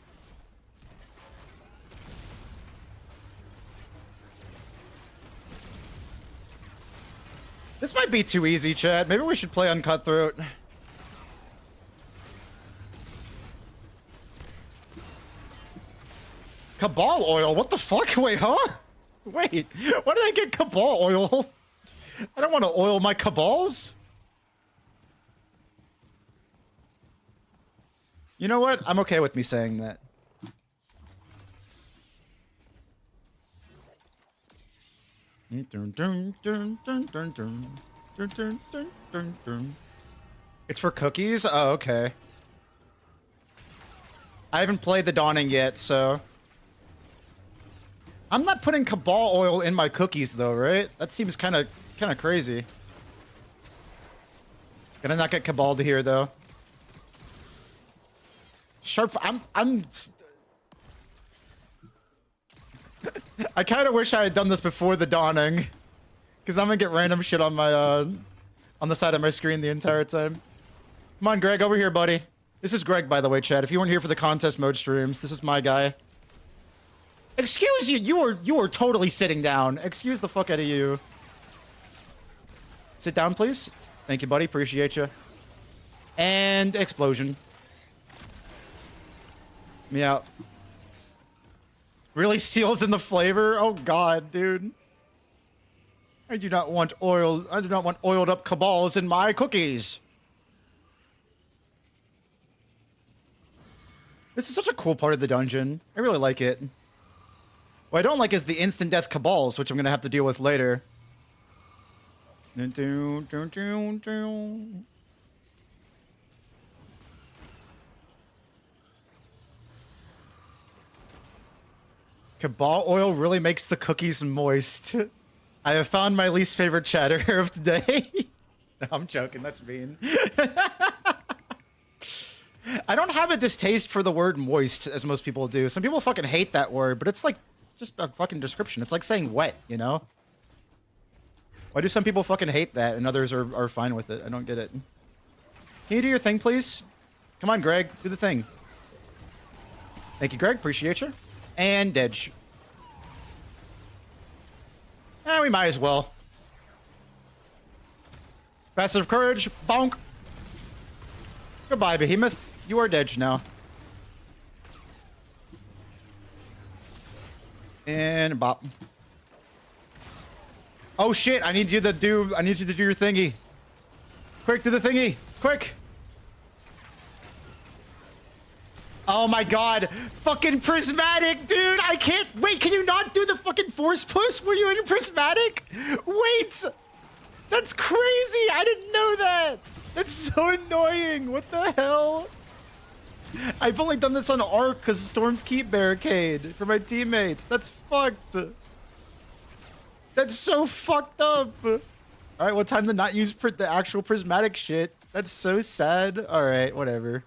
A: This might be too easy, Chad. Maybe we should play on Cutthroat. Cabal oil? What the fuck? Wait, huh? Wait, why did I get Cabal oil? I don't want to oil my Cabals. You know what? I'm okay with me saying that. It's for cookies? Oh, okay. I haven't played the Dawning yet, so... I'm not putting Cabal oil in my cookies, though, right? That seems kind of crazy. Gonna not get Cabal to here, though. Sharp... I'm... I kind of wish I had done this before the Dawning. Because I'm gonna get random shit on my, on the side of my screen the entire time. Come on, Greg, over here, buddy. This is Greg, by the way, Chad. If you weren't here for the contest mode streams, this is my guy. Excuse you, you are totally sitting down. Excuse the fuck out of you. Sit down, please. Thank you, buddy. Appreciate you. And explosion. Me out. Really seals in the flavor? Oh god, dude. I do not want oil. I do not want oiled up Cabals in my cookies. This is such a cool part of the dungeon. I really like it. What I don't like is the instant death Cabals, which I'm gonna have to deal with later. Cabal oil really makes the cookies moist. I have found my least favorite chatter of the day. No, I'm joking, that's mean. I don't have a distaste for the word moist as most people do. Some people fucking hate that word, but it's like, it's just a fucking description. It's like saying wet, you know? Why do some people fucking hate that and others are fine with it? I don't get it. Can you do your thing, please? Come on, Greg, do the thing. Thank you, Greg, appreciate you. And Dedge. We might as well. Passive courage, bonk. Goodbye, Behemoth. You are Dedge now. And bop. Oh shit, I need you to do your thingy. Quick, do the thingy. Quick. Oh my god. Fucking Prismatic, dude. I can't wait. Can you not do the fucking force push? Were you in Prismatic? Wait. That's crazy. I didn't know that. That's so annoying. What the hell? I've only done this on Arc because Storm's Keep barricade for my teammates. That's fucked. That's so fucked up. All right, well, time to not use the actual Prismatic shit. That's so sad. All right, whatever.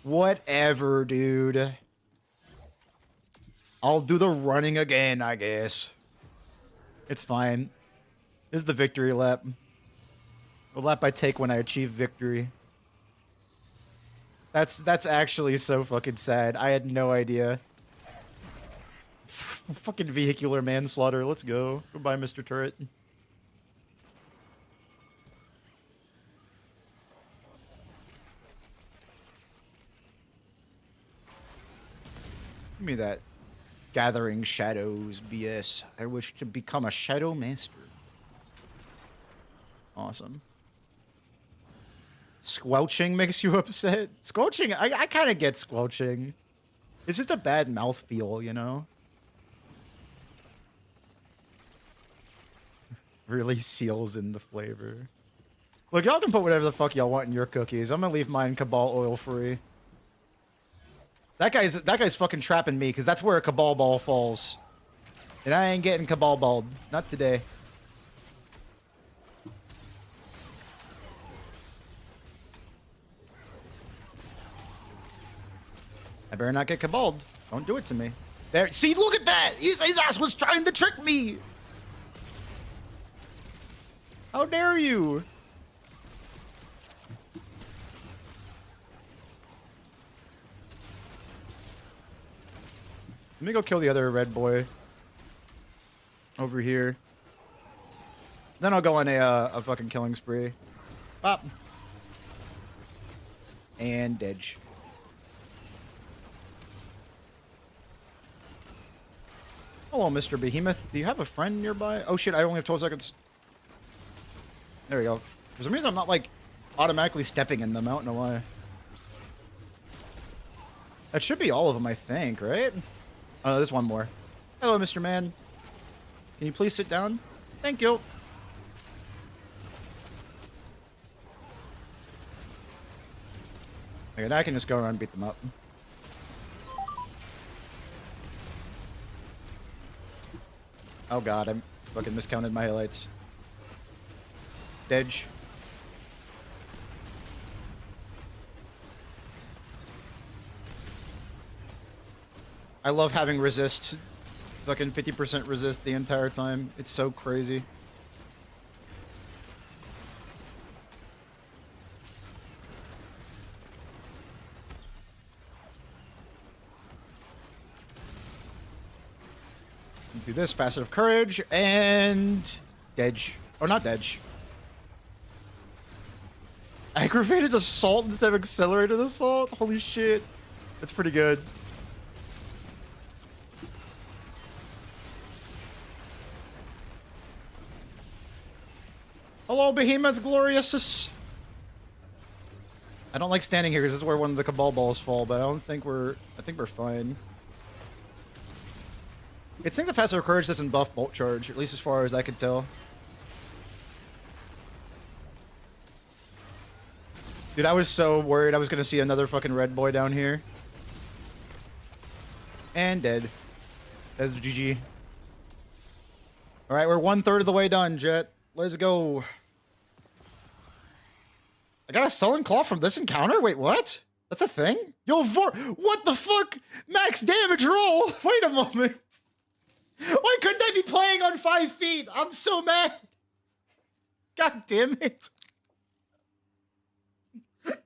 A: Whatever, dude. I'll do the running again, I guess. It's fine. This is the victory lap. The lap I take when I achieve victory. That's actually so fucking sad. I had no idea. Fucking vehicular manslaughter. Let's go. Goodbye, Mr. Turret. Give me that gathering shadows BS. I wish to become a shadow master. Awesome. Squelching makes you upset? Squelching, I kind of get squelching. It's just a bad mouthfeel, you know? Really seals in the flavor. Look, y'all can put whatever the fuck y'all want in your cookies. I'm gonna leave mine Cabal oil free. That guy's fucking trapping me, because that's where a Cabal ball falls. And I ain't getting Cabal balled. Not today. I better not get Caballed. Don't do it to me. There. See, look at that! His ass was trying to trick me! How dare you? Let me go kill the other red boy. Over here. Then I'll go on a fucking killing spree. Pop. And Dedge. Hello, Mr. Behemoth. Do you have a friend nearby? Oh shit, I only have 12 seconds. There we go. For some reason, I'm not, like, automatically stepping in them. I don't know why. That should be all of them, I think, right? Oh, there's one more. Hello, Mr. Man. Can you please sit down? Thank you. Okay, now I can just go around and beat them up. Oh god, I fucking miscounted my highlights. Dedge. I love having resist. Fucking 50% resist the entire time. It's so crazy. Do this, Facet of Courage, and Dedge. Or not Dedge. Aggravated Assault instead of Accelerated Assault? Holy shit. That's pretty good. Hello, Behemoth Glorious. I don't like standing here because this is where one of the Cabal balls fall, but I don't think we're... I think we're fine. It seems the Facet of Courage doesn't buff Bolt Charge, at least as far as I could tell. Dude, I was so worried I was going to see another fucking red boy down here. And dead. That's GG. Alright, we're 1/3 of the way done, Jet. Let's go. I got a Sullen Claw from this encounter? Wait, what? That's a thing? Yo, what the fuck? Max damage roll! Wait a moment. Why couldn't I be playing on 5 feet? I'm so mad. God damn it.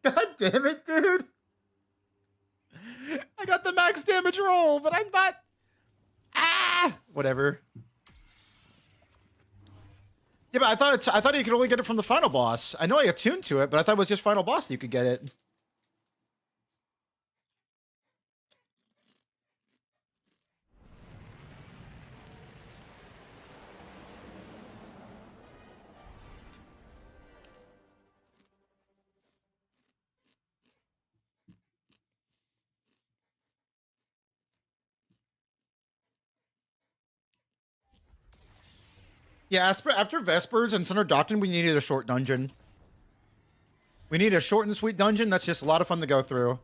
A: God damn it, dude. I got the max damage roll, but I'm not... Ah! Whatever. Yeah, but I thought you could only get it from the final boss. I know I attuned to it, but I thought it was just final boss that you could get it. Yeah, after Vespers and Center Doctrine, we needed a short dungeon. We need a short and sweet dungeon that's just a lot of fun to go through.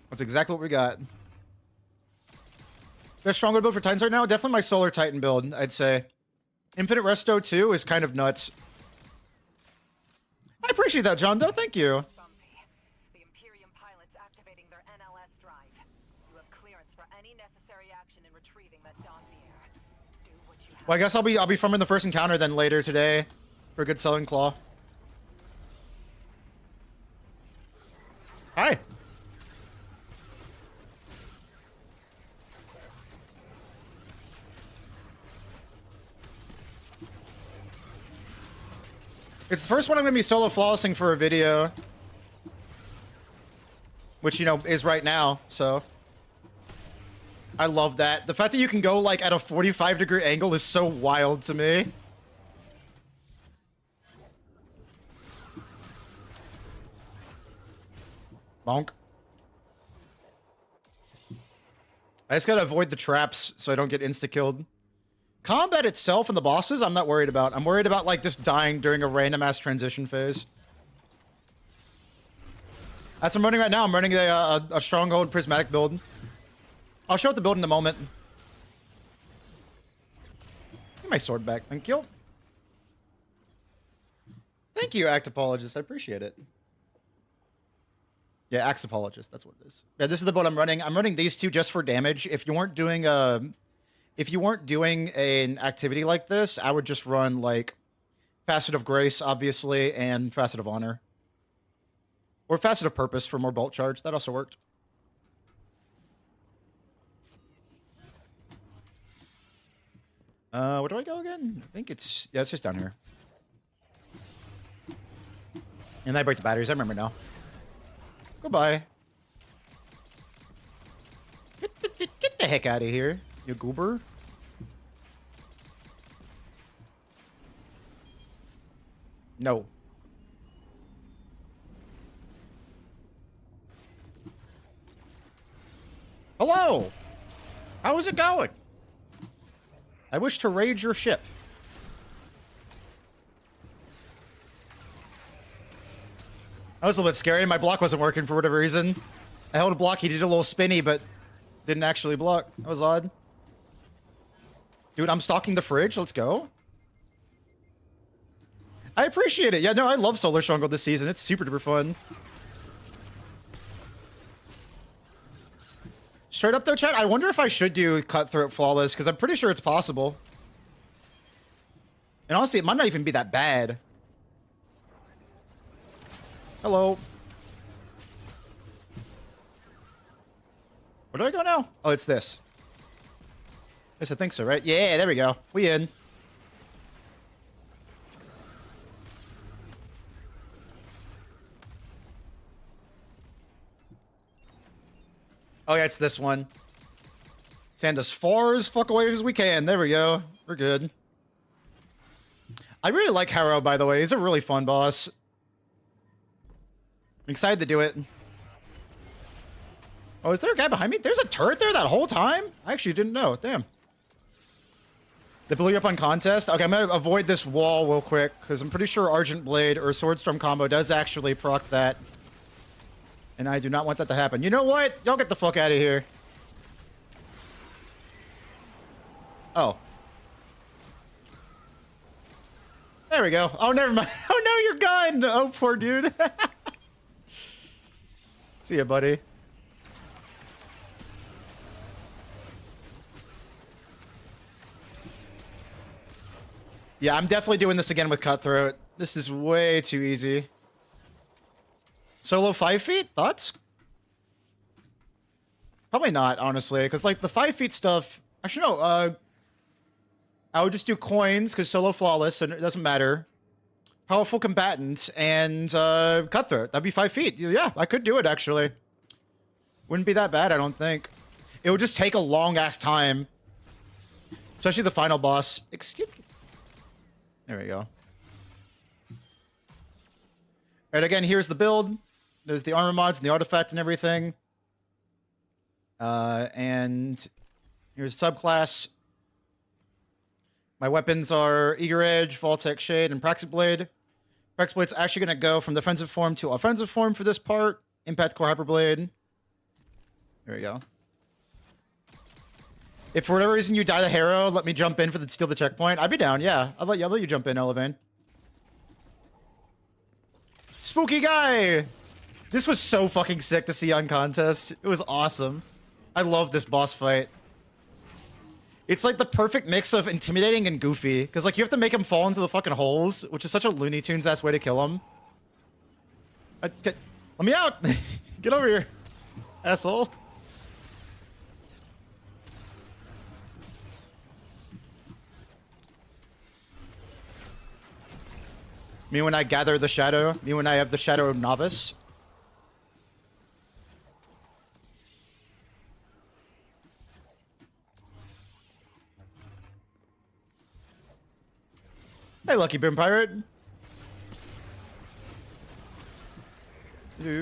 A: That's exactly what we got. Best Stronghold build for Titans right now? Definitely my Solar Titan build, I'd say. Infinite Resto 2 is kind of nuts. I appreciate that, John Doe. Thank you.
B: The Imperium pilots activating their NLS drive. You have clear any necessary action in retrieving that dossier. Do what you have.
A: Well, I guess I'll be farming the first encounter then later today for a good Solen claw. Hi. It's the first one I'm going to be solo flawlessing for a video. Which, you know, is right now, so. I love that. The fact that you can go, like, at a 45-degree angle is so wild to me. Bonk. I just gotta avoid the traps so I don't get insta-killed. Combat itself and the bosses, I'm not worried about. I'm worried about, like, just dying during a random-ass transition phase. That's what I'm running right now. I'm running a Stronghold Prismatic build. I'll show it the build in a moment. Get my sword back. Thank you. Thank you, Act Apologist. I appreciate it. Yeah, Axe Apologist. That's what it is. Yeah, this is the build I'm running. I'm running these two just for damage. If you weren't doing an activity like this, I would just run like Facet of Grace, obviously, and Facet of Honor. Or Facet of Purpose for more bolt charge. That also worked. Where do I go again? I think it's just down here. And I break the batteries. I remember now. Goodbye. Get the heck out of here, you goober. No. Hello! How is it going? I wish to raid your ship. That was a little bit scary. My block wasn't working for whatever reason. I held a block, he did a little spinny, but didn't actually block. That was odd. Dude, I'm stocking the fridge. Let's go. I appreciate it. Yeah, no, I love Solar Stronghold this season. It's super duper fun. Straight up though, chat, I wonder if I should do Cutthroat Flawless, because I'm pretty sure it's possible. And honestly, it might not even be that bad. Hello. Where do I go now? Oh, it's this. Yes, I think so, right? Yeah, there we go. We in. Oh, yeah, it's this one. Stand as far as fuck away as we can. There we go. We're good. I really like Harrow, by the way. He's a really fun boss. I'm excited to do it. Oh, is there a guy behind me? There's a turret there that whole time? I actually didn't know. Damn. They blew you up on contest? Okay, I'm going to avoid this wall real quick, because I'm pretty sure Argent Blade or Swordstorm combo does actually proc that. And I do not want that to happen. You know what? Y'all get the fuck out of here. Oh. There we go. Oh, never mind. Oh, no, you're gone. Oh, poor dude. See ya, buddy. Yeah, I'm definitely doing this again with Cutthroat. This is way too easy. Solo 5 feet? Thoughts? Probably not, honestly, because like the 5 feet stuff. Actually, no. I would just do coins because solo flawless, so it doesn't matter. Powerful combatants and Cutthroat. That'd be 5 feet. Yeah, I could do it actually. Wouldn't be that bad, I don't think. It would just take a long ass time, especially the final boss. Excuse me. There we go. All right, again, here's the build. There's the armor mods and the artifacts and everything. And here's subclass. My weapons are Eager Edge, Vault-Tec Shade, and Praxic Blade. Praxic Blade's actually going to go from defensive form to offensive form for this part. Impact Core Hyperblade. There we go. If for whatever reason you die the Harrow, let me jump in for steal the checkpoint. I'd be down, yeah. I'll let you jump in, Elevane. Spooky guy! This was so fucking sick to see on contest. It was awesome. I love this boss fight. It's like the perfect mix of intimidating and goofy. Because, like, you have to make him fall into the fucking holes, which is such a Looney Tunes-ass way to kill him. Let me out! Get over here, asshole. Me when I gather the shadow. Me when I have the shadow novice. Hey, Lucky Boom Pirate. Defensive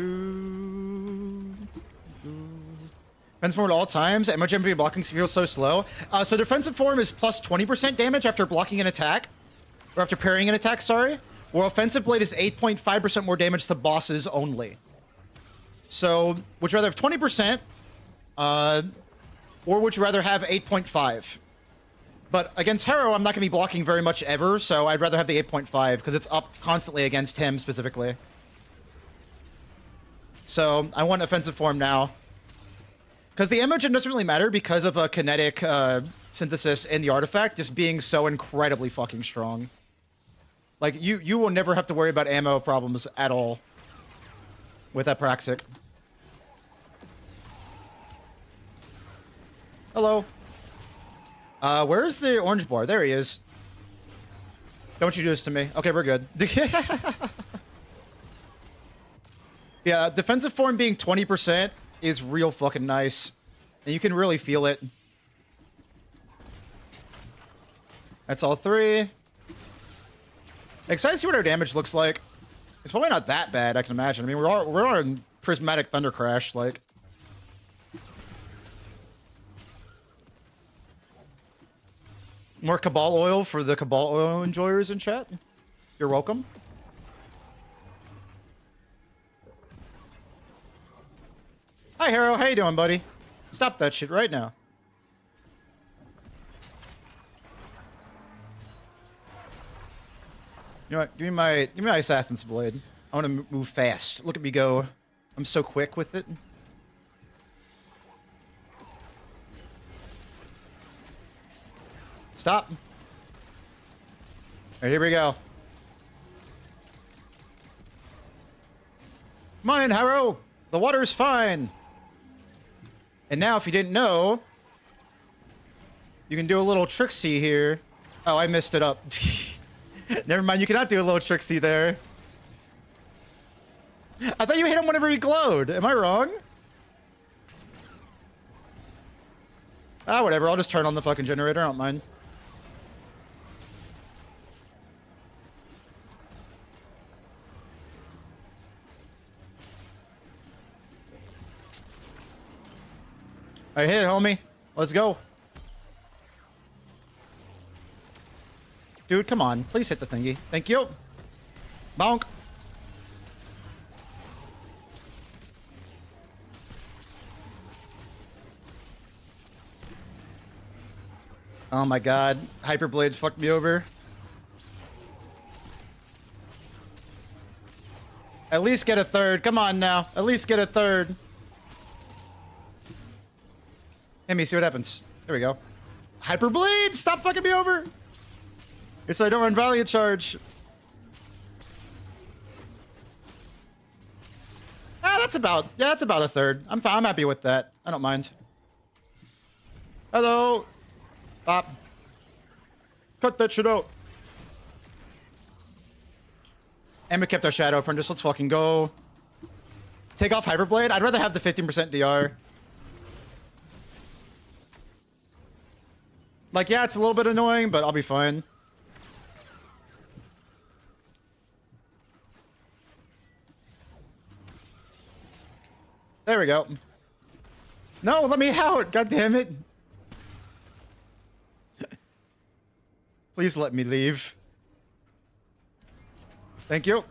A: form at all times. And much MP blocking feels so slow. So defensive form is plus 20% damage after blocking an attack. Or after parrying an attack, sorry. Where offensive blade is 8.5% more damage to bosses only. So, would you rather have 20%? Or would you rather have 8.5? But against Harrow, I'm not going to be blocking very much ever, so I'd rather have the 8.5, because it's up constantly against him, specifically. So, I want offensive form now. Because the ammo gen doesn't really matter because of a kinetic synthesis in the artifact just being so incredibly fucking strong. Like, you will never have to worry about ammo problems at all with that Praxic. Hello. Where's the orange bar? There he is. Don't you do this to me. Okay, we're good. Yeah, defensive form being 20% is real fucking nice. And you can really feel it. That's all three. Excited to see what our damage looks like. It's probably not that bad, I can imagine. I mean, we're on Prismatic Thunder Crash, like. More Cabal oil for the Cabal oil enjoyers in chat. You're welcome. Hi, Harrow. How you doing, buddy? Stop that shit right now. You know what? Give me my Assassin's Blade. I want to move fast. Look at me go. I'm so quick with it. Stop. All right, here we go. Come on in, Harrow. The water's fine. And now, if you didn't know, you can do a little tricksy here. Oh, I messed it up. Never mind, you cannot do a little tricksy there. I thought you hit him whenever he glowed. Am I wrong? Ah, whatever. I'll just turn on the fucking generator. I don't mind. All right, hit it, homie. Let's go. Dude, come on. Please hit the thingy. Thank you. Bonk. Oh my god. Hyperblades fucked me over. At least get a third. Come on now. At least get a third. Hit me, see what happens. There we go. Hyperblade! Stop fucking me over! So I don't run Valiant Charge. Ah, that's about a third. I'm fine. I'm happy with that. I don't mind. Hello. Stop. Cut that shit out. And we kept our Shadow Apprentice. Let's fucking go. Take off Hyperblade. I'd rather have the 15% DR. Like, yeah, it's a little bit annoying, but I'll be fine. There we go. No, let me out! God damn it! Please let me leave. Thank you.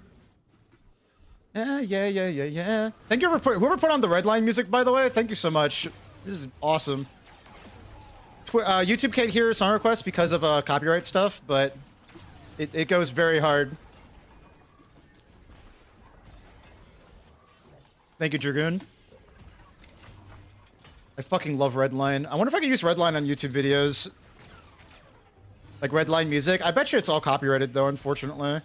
A: Yeah. Thank you for whoever put on the red line music, by the way. Thank you so much. This is awesome. YouTube can't hear song requests because of copyright stuff, but it goes very hard. Thank you, Dragoon. I fucking love Redline. I wonder if I could use Redline on YouTube videos. Like Redline music. I bet you it's all copyrighted though, unfortunately.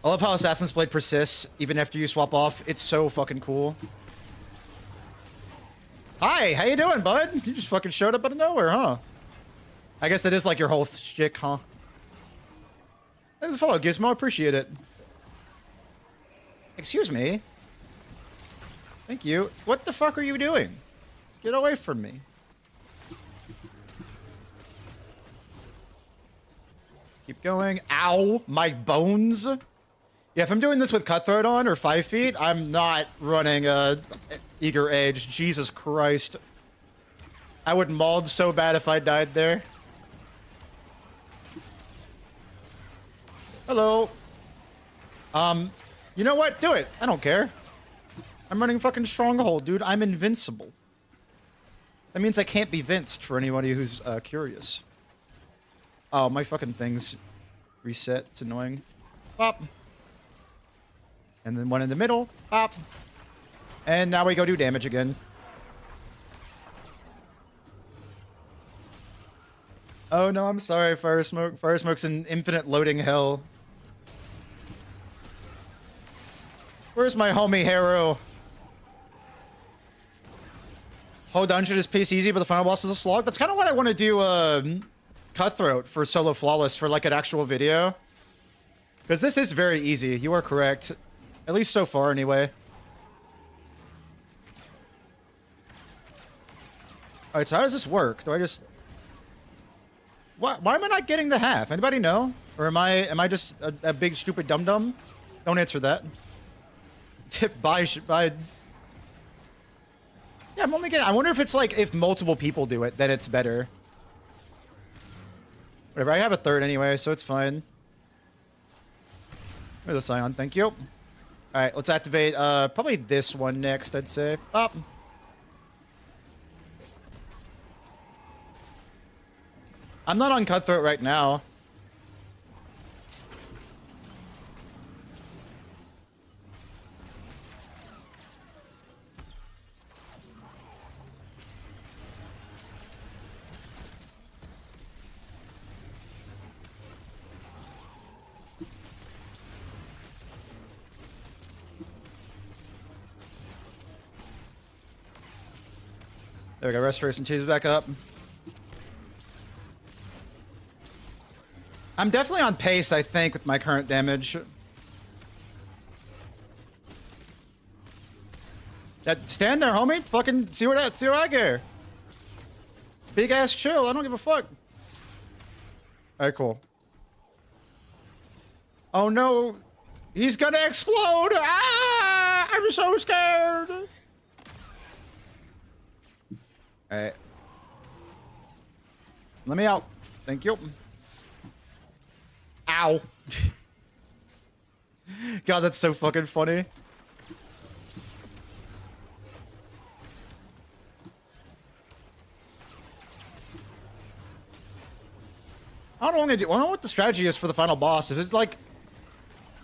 A: I love how Assassin's Blade persists even after you swap off. It's so fucking cool. Hi, how you doing, bud? You just fucking showed up out of nowhere, huh? I guess that is like your whole shtick, huh? Thanks for the follow, Gizmo. I appreciate it. Excuse me. Thank you. What the fuck are you doing? Get away from me. Keep going. Ow, my bones. Yeah, if I'm doing this with Cutthroat on or 5 feet, I'm not running Eager Age. Jesus Christ. I would mauled so bad if I died there. Hello. You know what? Do it. I don't care. I'm running fucking Stronghold, dude. I'm invincible. That means I can't be vinced for anybody who's curious. Oh, my fucking thing's reset. It's annoying. Pop. And then one in the middle. Pop. And now we go do damage again. Oh no, I'm sorry, Fire Smoke. Fire Smoke's in infinite loading hell. Where's my homie Hero? Whole dungeon is piece easy, but the final boss is a slog. That's kind of what I want to do Cutthroat for Solo Flawless for like an actual video. Because this is very easy. You are correct. At least so far, anyway. Alright, so how does this work? Do I just... Why am I not getting the half? Anybody know? Or am I just a big stupid dum-dum? Don't answer that. Bye. Yeah, I'm only getting... I wonder if it's like, if multiple people do it, then it's better. Whatever, I have a third anyway, so it's fine. There's a Scion, thank you. Alright, let's activate, probably this one next, I'd say. Up. I'm not on Cutthroat right now. There we go, Restoration Cheese back up. I'm definitely on pace, I think, with my current damage. Stand there, homie. Fucking see what I care. Big ass chill. I don't give a fuck. Alright, cool. Oh no. He's gonna explode. Ah! I'm so scared. Alright. Let me out. Thank you. Ow. God, that's so fucking funny. I don't know what the strategy is for the final boss. Is it like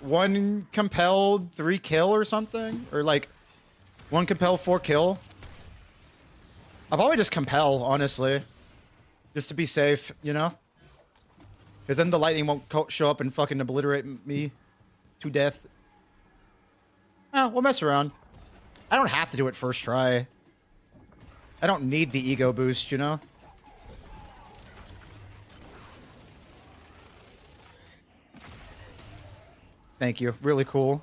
A: 1 compelled, 3 kill or something? Or like 1 compel, 4 kill? I'll probably just compel, honestly. Just to be safe, you know? Because then the lightning won't show up and fucking obliterate me to death. Oh, we'll mess around. I don't have to do it first try. I don't need the ego boost, you know? Thank you. Really cool.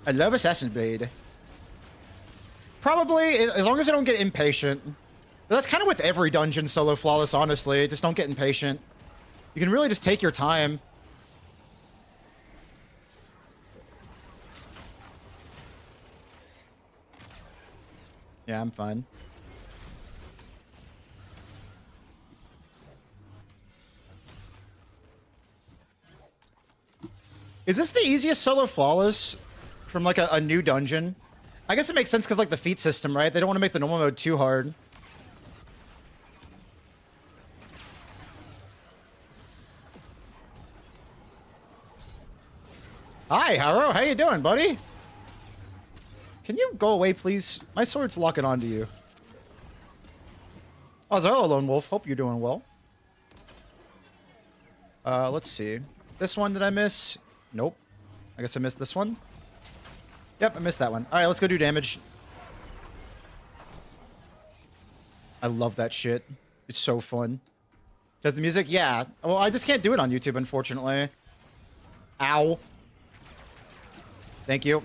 A: I love Assassin's Blade. Probably, as long as I don't get impatient. But that's kind of with every dungeon Solo Flawless, honestly. Just don't get impatient. You can really just take your time. Yeah, I'm fine. Is this the easiest Solo Flawless from like a new dungeon? I guess it makes sense because like the feat system, right? They don't want to make the normal mode too hard. Hi, Haro. How you doing, buddy? Can you go away, please? My sword's locking onto you. Oh, hello, Lone Wolf. Hope you're doing well. Let's see. This one, did I miss? Nope. I guess I missed this one. Yep, I missed that one. All right, let's go do damage. I love that shit. It's so fun. Does the music? Yeah. Well, I just can't do it on YouTube, unfortunately. Ow. Thank you.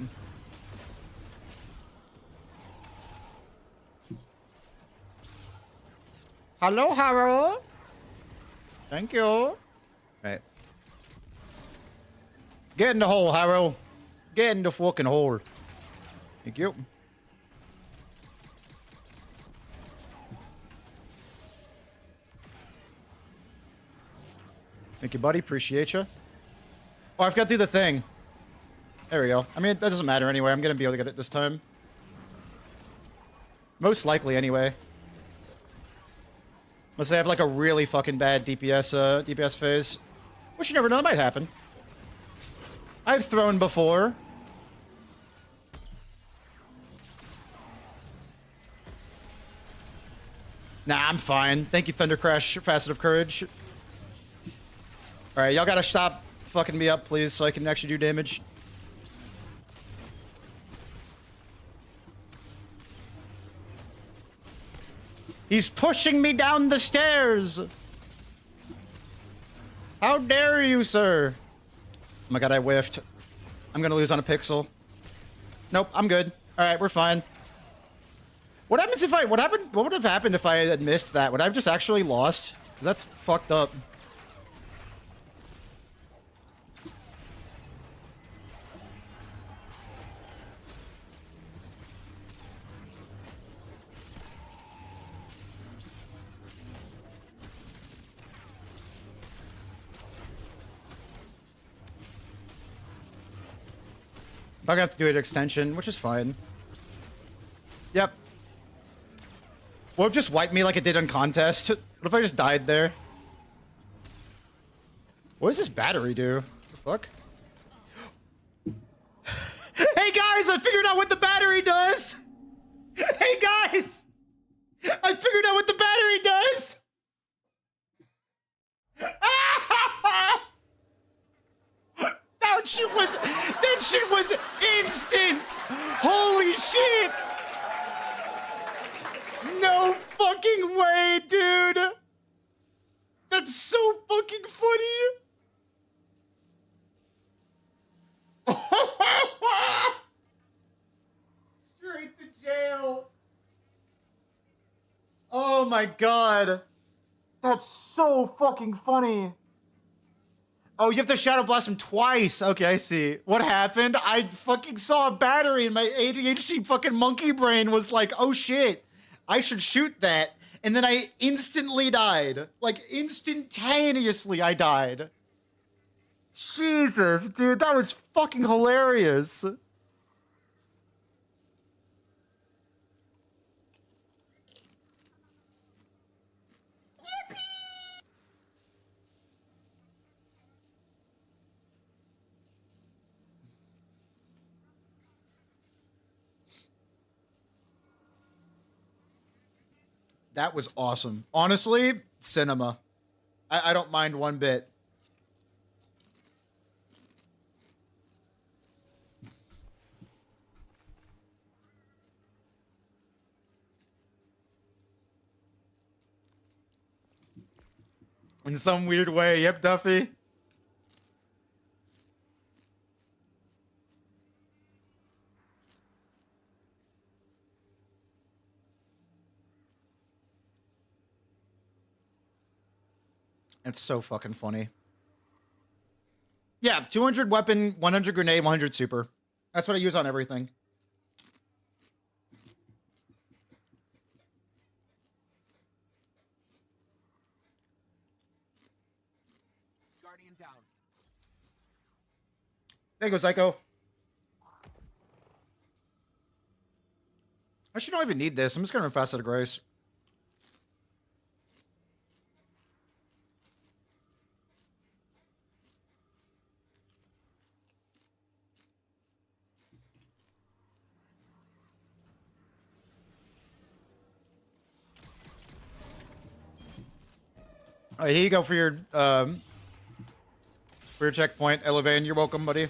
A: Hello, Haro. Thank you. Right. Get in the hole, Haro. Get in the fucking hole. Thank you. Thank you, buddy. Appreciate you. Oh, I've got to do the thing. There we go. I mean, that doesn't matter anyway. I'm going to be able to get it this time. Most likely, anyway. Unless I have, like, a really fucking bad DPS phase. Which you never know. That might happen. I've thrown before. Nah, I'm fine. Thank you, Thunder Crash, Facet of Courage. Alright, y'all gotta stop fucking me up, please, so I can actually do damage. He's pushing me down the stairs! How dare you, sir? Oh my god, I whiffed. I'm gonna lose on a pixel. Nope, I'm good. Alright, we're fine. What happens if I... What would have happened if I had missed that? Would I have just actually lost? Because that's fucked up. I'm gonna have to do an extension, which is fine. Yep. What if just wiped me like it did on contest? What if I just died there? What does this battery do? The fuck? Hey guys, I figured out what the battery does! Hey guys! I figured out what the battery does! That shit was instant! Holy shit! No fucking way, dude! That's so fucking funny! Straight to jail! Oh my god! That's so fucking funny! Oh, you have to Shadow Blast him twice. Okay, I see. What happened? I fucking saw a battery and my ADHD fucking monkey brain was like, oh shit, I should shoot that. And then I instantly died. Like, instantaneously I died. Jesus, dude, that was fucking hilarious. That was awesome. Honestly, cinema. I don't mind one bit. In some weird way. Yep, Duffy. It's so fucking funny. Yeah, 200 weapon, 100 grenade, 100 super. That's what I use on everything.
C: Guardian down.
A: There you go, Psycho. I actually don't even need this. I'm just gonna run Facet of Grace. All right, here you go for your checkpoint, Elevain. You're welcome, buddy.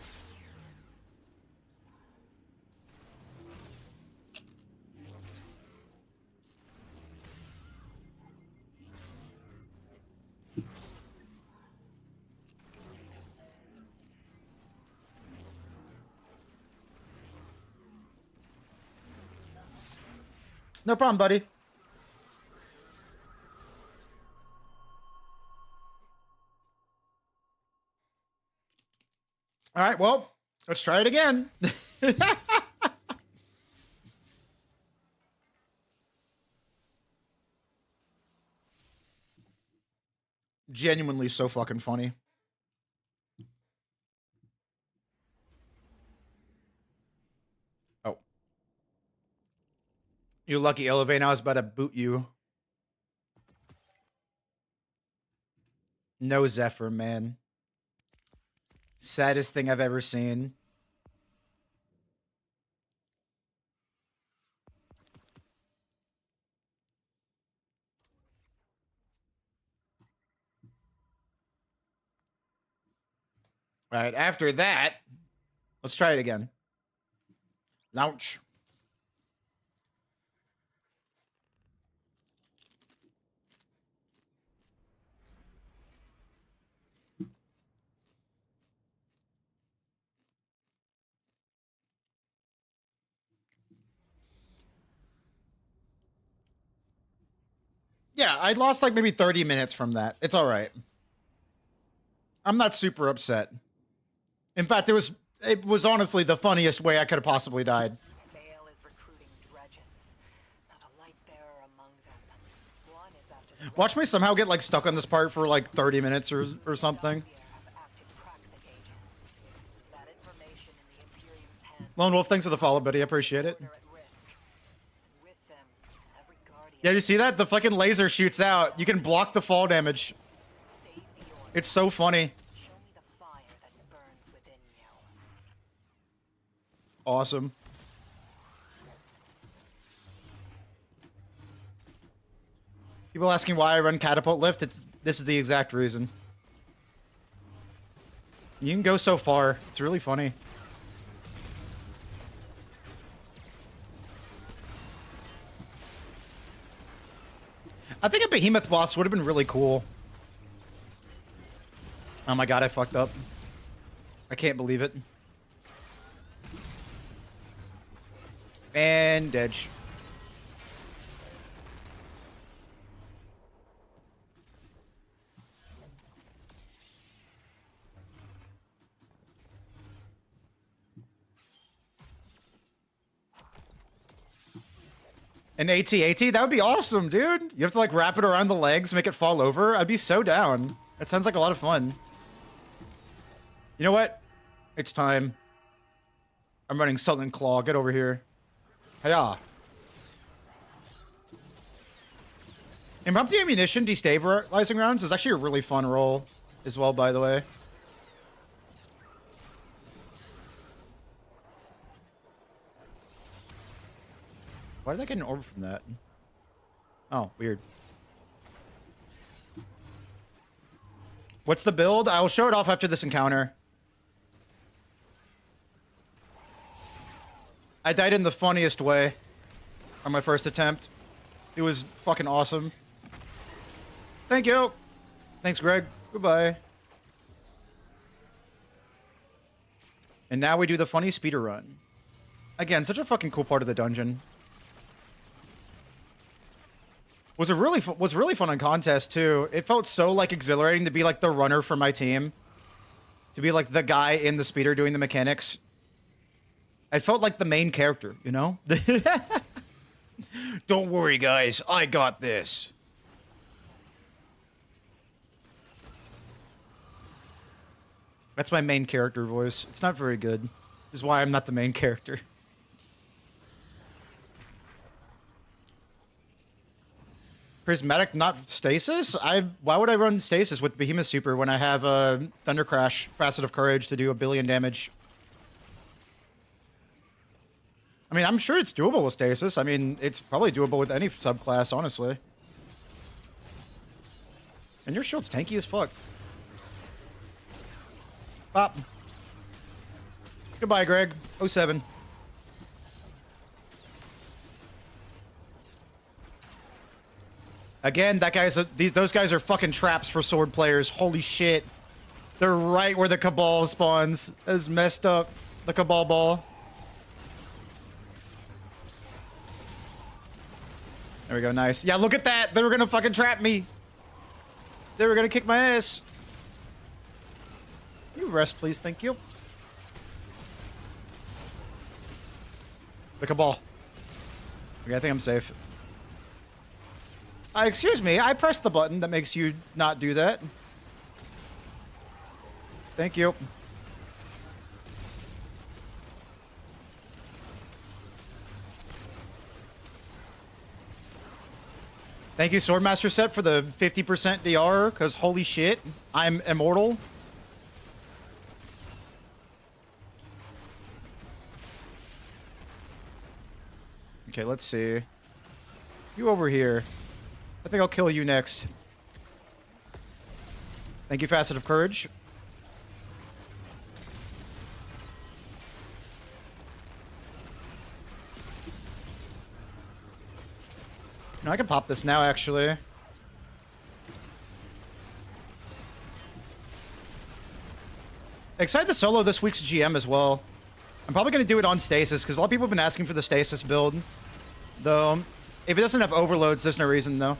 A: No problem, buddy. All right, well, let's try it again. Genuinely so fucking funny. Oh. You lucky Elevate, I was about to boot you. No Zephyr, man. Saddest thing I've ever seen. All right, after that, let's try it again. Launch. Yeah, I lost like maybe 30 minutes from that. It's all right. I'm not super upset. In fact, it was honestly the funniest way I could have possibly died.
B: Vale is recruiting dredgens. Not a light bearer among them. One is after the
A: Watch me somehow get like stuck on this part for like 30 minutes or something.
B: Dossier have active Praxic agents. That information in the Imperium's hands.
A: Lone Wolf, thanks for the follow, buddy. I appreciate it.
B: Order at risk. And with them, every guardian.
A: Yeah, you see that? The fucking laser shoots out. You can block the fall damage.
B: Save the order.
A: It's so funny.
B: Show me the fire that burns within you.
A: Awesome. People asking why I run catapult lift. This is the exact reason. You can go so far. It's really funny. I think a behemoth boss would have been really cool. Oh my god, I fucked up. I can't believe it. And edge. An AT-AT? That would be awesome, dude. You have to like wrap it around the legs, make it fall over. I'd be so down. That sounds like a lot of fun. You know what? It's time. I'm running Solen Claw. Get over here. Hiya. Impromptu ammunition destabilizing rounds is actually a really fun roll as well, by the way. Why did I get an orb from that? Oh, weird. What's the build? I will show it off after this encounter. I died in the funniest way on my first attempt. It was fucking awesome. Thank you. Thanks, Greg. Goodbye. And now we do the funny speeder run. Again, such a fucking cool part of the dungeon. Was really fun on contest too. It felt so like exhilarating to be like the runner for my team. To be like the guy in the speeder doing the mechanics. I felt like the main character, you know? Don't worry, guys. I got this. That's my main character voice. It's not very good. This is why I'm not the main character. Prismatic, not stasis? Why would I run stasis with Behemoth Super when I have a Thunder Crash, Facet of Courage to do 1 billion damage? I mean, I'm sure it's doable with stasis. I mean, it's probably doable with any subclass, honestly. And your shield's tanky as fuck. Pop. Goodbye, Greg. 07. Again, those guys are fucking traps for sword players. Holy shit. They're right where the Cabal spawns. That is messed up. The Cabal ball. There we go, nice. Yeah, look at that. They were gonna fucking trap me. They were gonna kick my ass. You rest, please, thank you. The Cabal. Okay, I think I'm safe. Excuse me, I pressed the button that makes you not do that. Thank you. Thank you, Swordmaster Set, for the 50% DR, because holy shit, I'm immortal. Okay, let's see. You over here. I think I'll kill you next. Thank you, Facet of Courage. No, I can pop this now, actually. Excited to solo this week's GM as well. I'm probably going to do it on Stasis, because a lot of people have been asking for the Stasis build. Though, if it doesn't have overloads, there's no reason, though.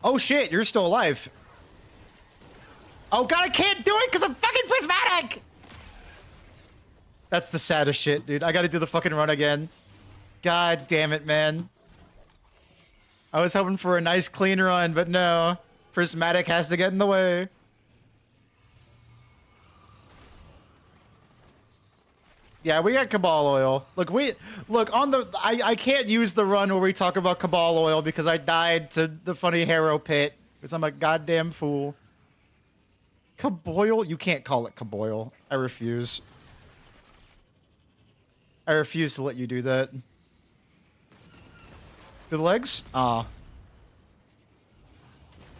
A: Oh shit, you're still alive. Oh god, I can't do it because I'm fucking prismatic! That's the saddest shit, dude. I gotta do the fucking run again. God damn it, man. I was hoping for a nice clean run, but no. Prismatic has to get in the way. Yeah, we got Cabal oil. Look, on the I can't use the run where we talk about Cabal oil because I died to the funny Harrow pit because I'm a goddamn fool. Caboil? You can't call it Caboil. I refuse. I refuse to let you do that. The legs? Ah.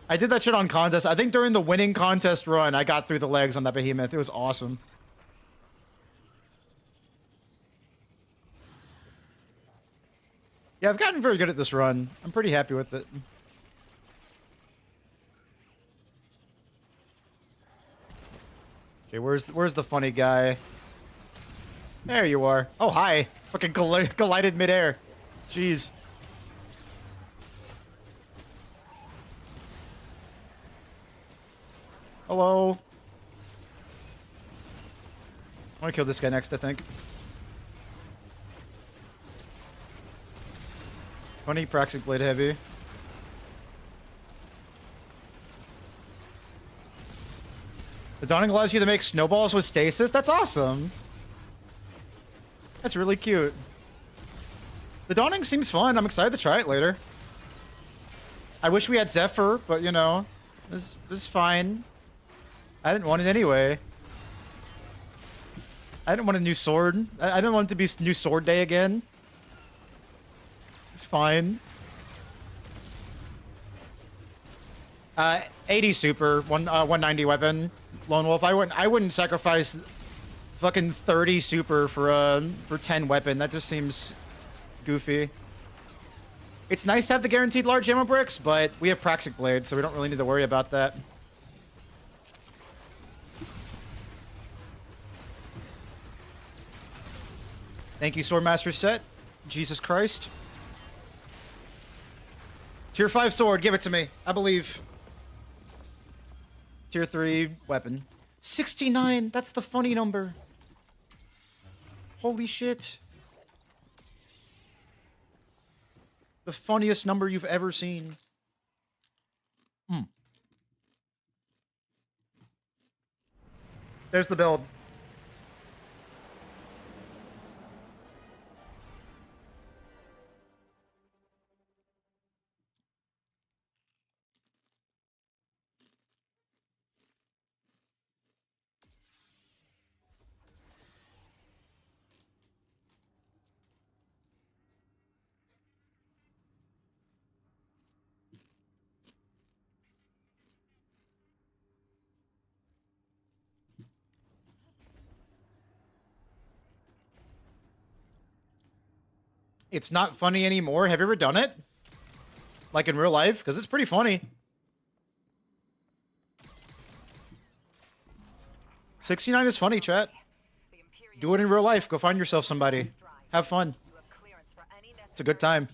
A: I did that shit on contest. I think during the winning contest run, I got through the legs on that behemoth. It was awesome. Yeah, I've gotten very good at this run. I'm pretty happy with it. Okay, where's the funny guy? There you are. Oh, hi. Fucking collided midair. Jeez. Hello. I want to kill this guy next, I think. Funny Praxic Blade Heavy. The Dawning allows you to make snowballs with stasis? That's awesome. That's really cute. The Dawning seems fun. I'm excited to try it later. I wish we had Zephyr, but you know, this is fine. I didn't want it anyway. I didn't want a new sword. I didn't want it to be new sword day again. It's fine. 80 super, 190 weapon, Lone Wolf. I wouldn't sacrifice fucking 30 super for 10 weapon. That just seems goofy. It's nice to have the guaranteed large ammo bricks, but we have Praxic Blade, so we don't really need to worry about that. Thank you, Swordmaster Set. Jesus Christ. Tier 5 sword, give it to me. I believe. Tier 3 weapon. 69, that's the funny number. Holy shit. The funniest number you've ever seen. There's the build. It's not funny anymore. Have you ever done it? Like in real life? Because it's pretty funny. 69 is funny, chat. Do it in real life. Go find yourself somebody. Have fun. It's a good time.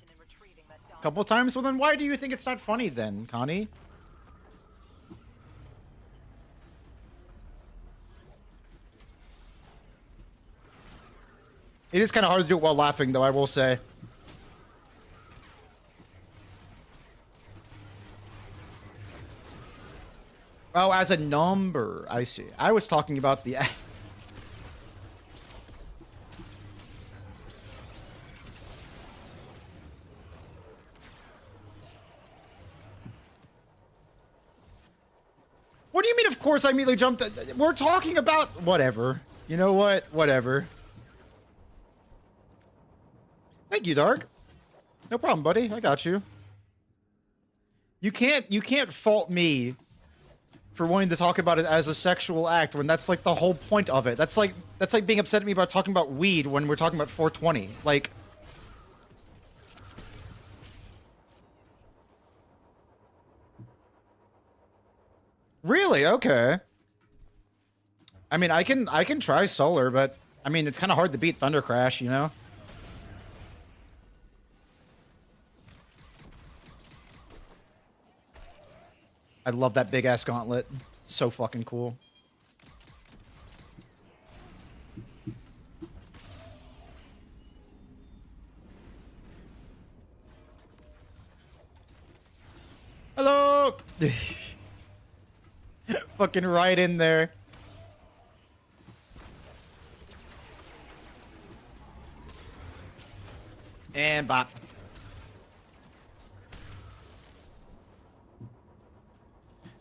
A: A couple times? Well, then why do you think it's not funny then, Connie? It is kind of hard to do it while laughing, though, I will say. Oh, as a number. I see. I was talking about the... What do you mean, of course, I immediately jumped... We're talking about... Whatever. You know what? Whatever. Thank you, Dark. No problem, buddy. I got you. You can't fault me for wanting to talk about it as a sexual act when that's like the whole point of it. That's like being upset at me about talking about weed when we're talking about 420. Like, really? Okay. I mean, I can try solar, but I mean, it's kind of hard to beat Thunder Crash, you know? I love that big ass gauntlet. So fucking cool. Hello. Fucking right in there. And bop.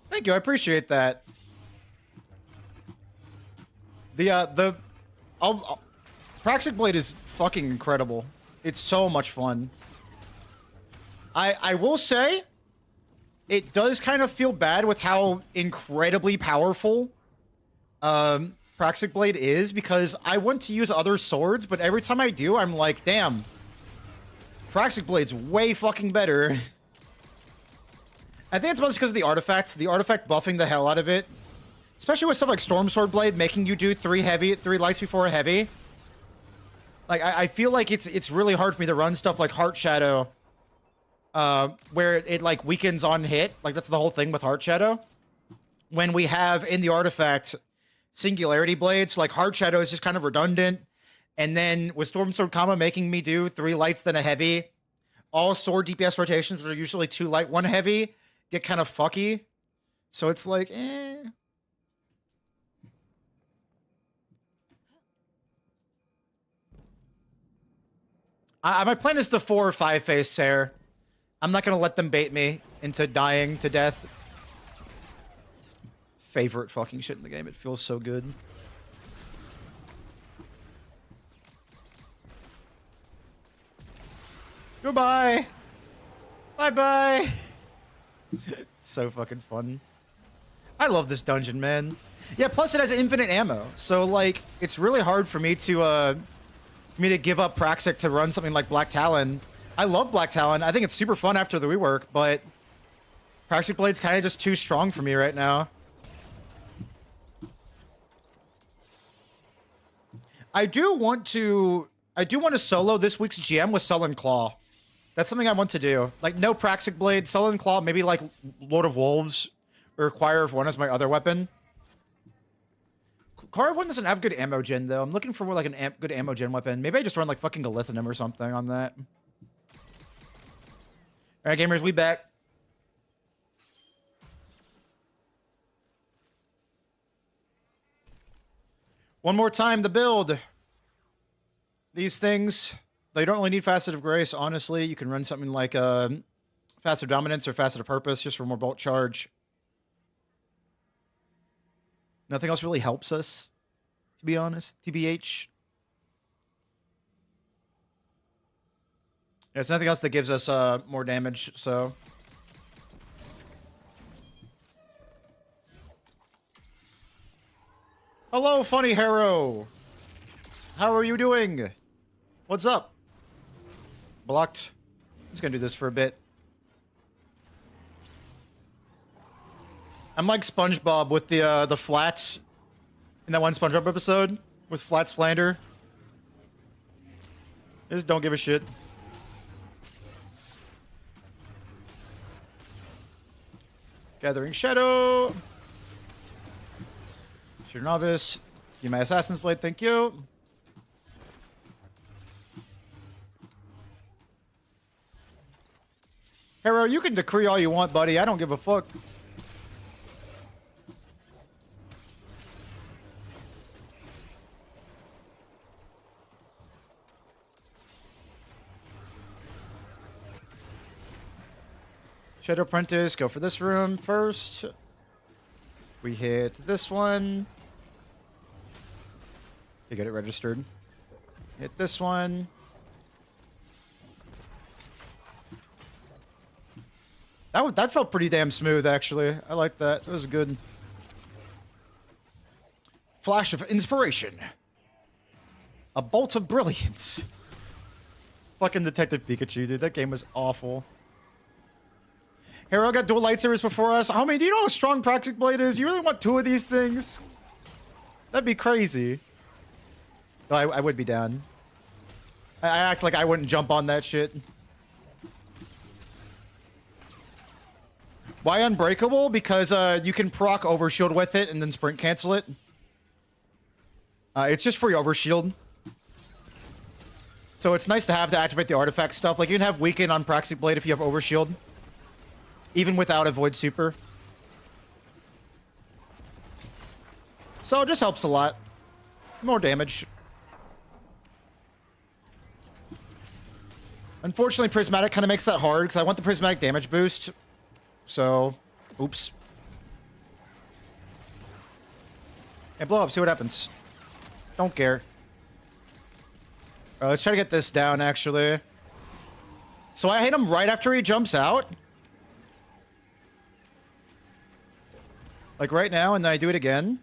A: Thank you, I appreciate that. Praxic Blade is fucking incredible. It's so much fun. I will say, it does kind of feel bad with how incredibly powerful Praxic Blade is, because I want to use other swords, but every time I do, I'm like, damn, Praxic Blade's way fucking better. I think it's mostly because of the artifacts. The artifact buffing the hell out of it. Especially with stuff like Storm Sword Blade, making you do 3 lights before a heavy. Like, I feel like it's really hard for me to run stuff like Heart Shadow, where it, like, weakens on hit. Like, that's the whole thing with Heart Shadow. When we have, in the artifact, Singularity Blades, like, Heart Shadow is just kind of redundant. And then with Storm Sword Comma making me do 3 lights, then a heavy, all sword DPS rotations are usually 2 light, 1 heavy, get kind of fucky. So it's like, eh. My plan is to 4 or 5 face Sair. I'm not going to let them bait me into dying to death. Favorite fucking shit in the game. It feels so good. Goodbye. Bye-bye. So fucking fun. I love this dungeon, man. Yeah, plus it has infinite ammo. So, like, it's really hard for me to give up Praxic to run something like Black Talon. I love Black Talon. I think it's super fun after the rework, but Praxic Blade's kind of just too strong for me right now. I do want to solo this week's GM with Sullen Claw. That's something I want to do. Like, no Praxic Blade, Sullen Claw, maybe like Lord of Wolves or Choir of One as my other weapon. Choir of One doesn't have good ammo gen, though. I'm looking for more like an good ammo gen weapon. Maybe I just run like fucking Galithanum or something on that. All right, gamers, we back. One more time, the build. These things, they don't really need Facet of Grace, honestly. You can run something like Facet of Dominance or Facet of Purpose just for more bolt charge. Nothing else really helps us, to be honest. TBH. There's nothing else that gives us more damage, so... Hello, Funny Hero! How are you doing? What's up? blocked. I'm just gonna do this for a bit. I'm like SpongeBob with the flats in that one SpongeBob episode with Flats Flander. I just don't give a shit. Gathering Shadow. Shooter Novice. Give me my Assassin's Blade, thank you. Hero, you can decree all you want, buddy. I don't give a fuck. Shadow Apprentice, go for this room first. We hit this one. You get it registered. Hit this one. That felt pretty damn smooth, actually. I like that. That was good. Flash of inspiration. A bolt of brilliance. Fucking Detective Pikachu, dude. That game was awful. Hero got dual lightsabers before us. Homie, do you know how strong Praxic Blade is? You really want 2 of these things? That'd be crazy. No, I would be down. I act like I wouldn't jump on that shit. Why unbreakable? Because you can proc overshield with it and then sprint cancel it. It's just free overshield. So it's nice to have to activate the artifact stuff. Like you can have weaken on Praxic Blade if you have overshield. Even without a Void Super. So it just helps a lot. More damage. Unfortunately, Prismatic kind of makes that hard because I want the Prismatic damage boost. So, oops. And blow up, see what happens. Don't care. Let's try to get this down, actually. So I hit him right after he jumps out. Like right now, and then I do it again.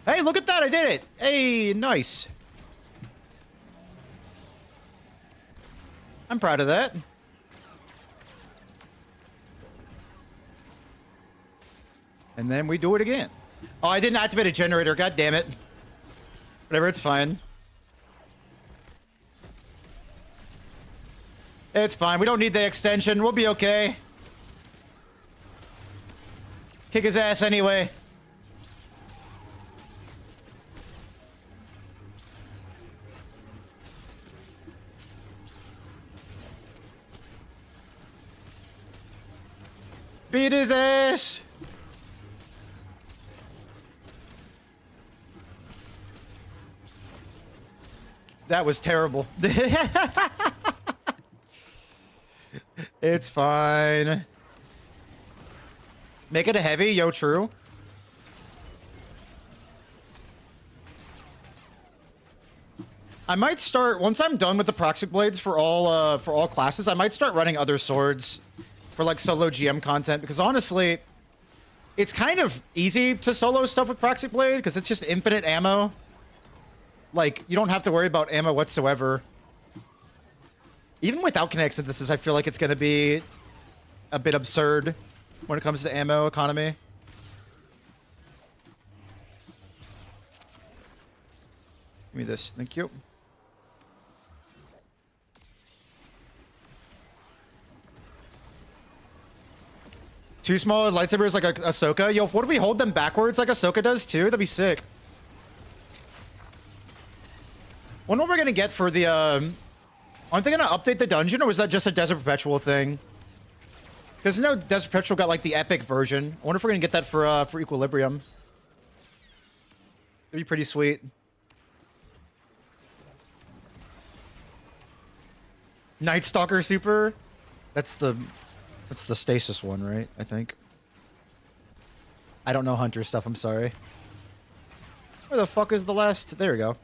A: Hey, look at that, I did it! Hey, nice. I'm proud of that. And then we do it again. Oh, I didn't activate a generator, god damn it. Whatever, it's fine. It's fine, we don't need the extension, we'll be okay. Kick his ass anyway. Beat his ass. That was terrible. It's fine. Make it a heavy, yo, true. I might start once I'm done with the Proxic Blades for all classes. I might start running other swords for like solo GM content because honestly, it's kind of easy to solo stuff with Proxic Blade because it's just infinite ammo. Like you don't have to worry about ammo whatsoever. Even without kinetic synthesis, I feel like it's going to be a bit absurd when it comes to ammo economy. Give me this, thank you. Two small lightsabers like Ahsoka. Yo, what if we hold them backwards like Ahsoka does too? That'd be sick. Wonder what we're gonna get for the aren't they gonna update the dungeon or was that just a Desert Perpetual thing? Because no, Desert Perpetual got like the epic version. I wonder if we're gonna get that for Equilibrium. That'd be pretty sweet. Night Stalker Super. That's the stasis one, right? I think. I don't know Hunter stuff. I'm sorry. Where the fuck is the last? There we go.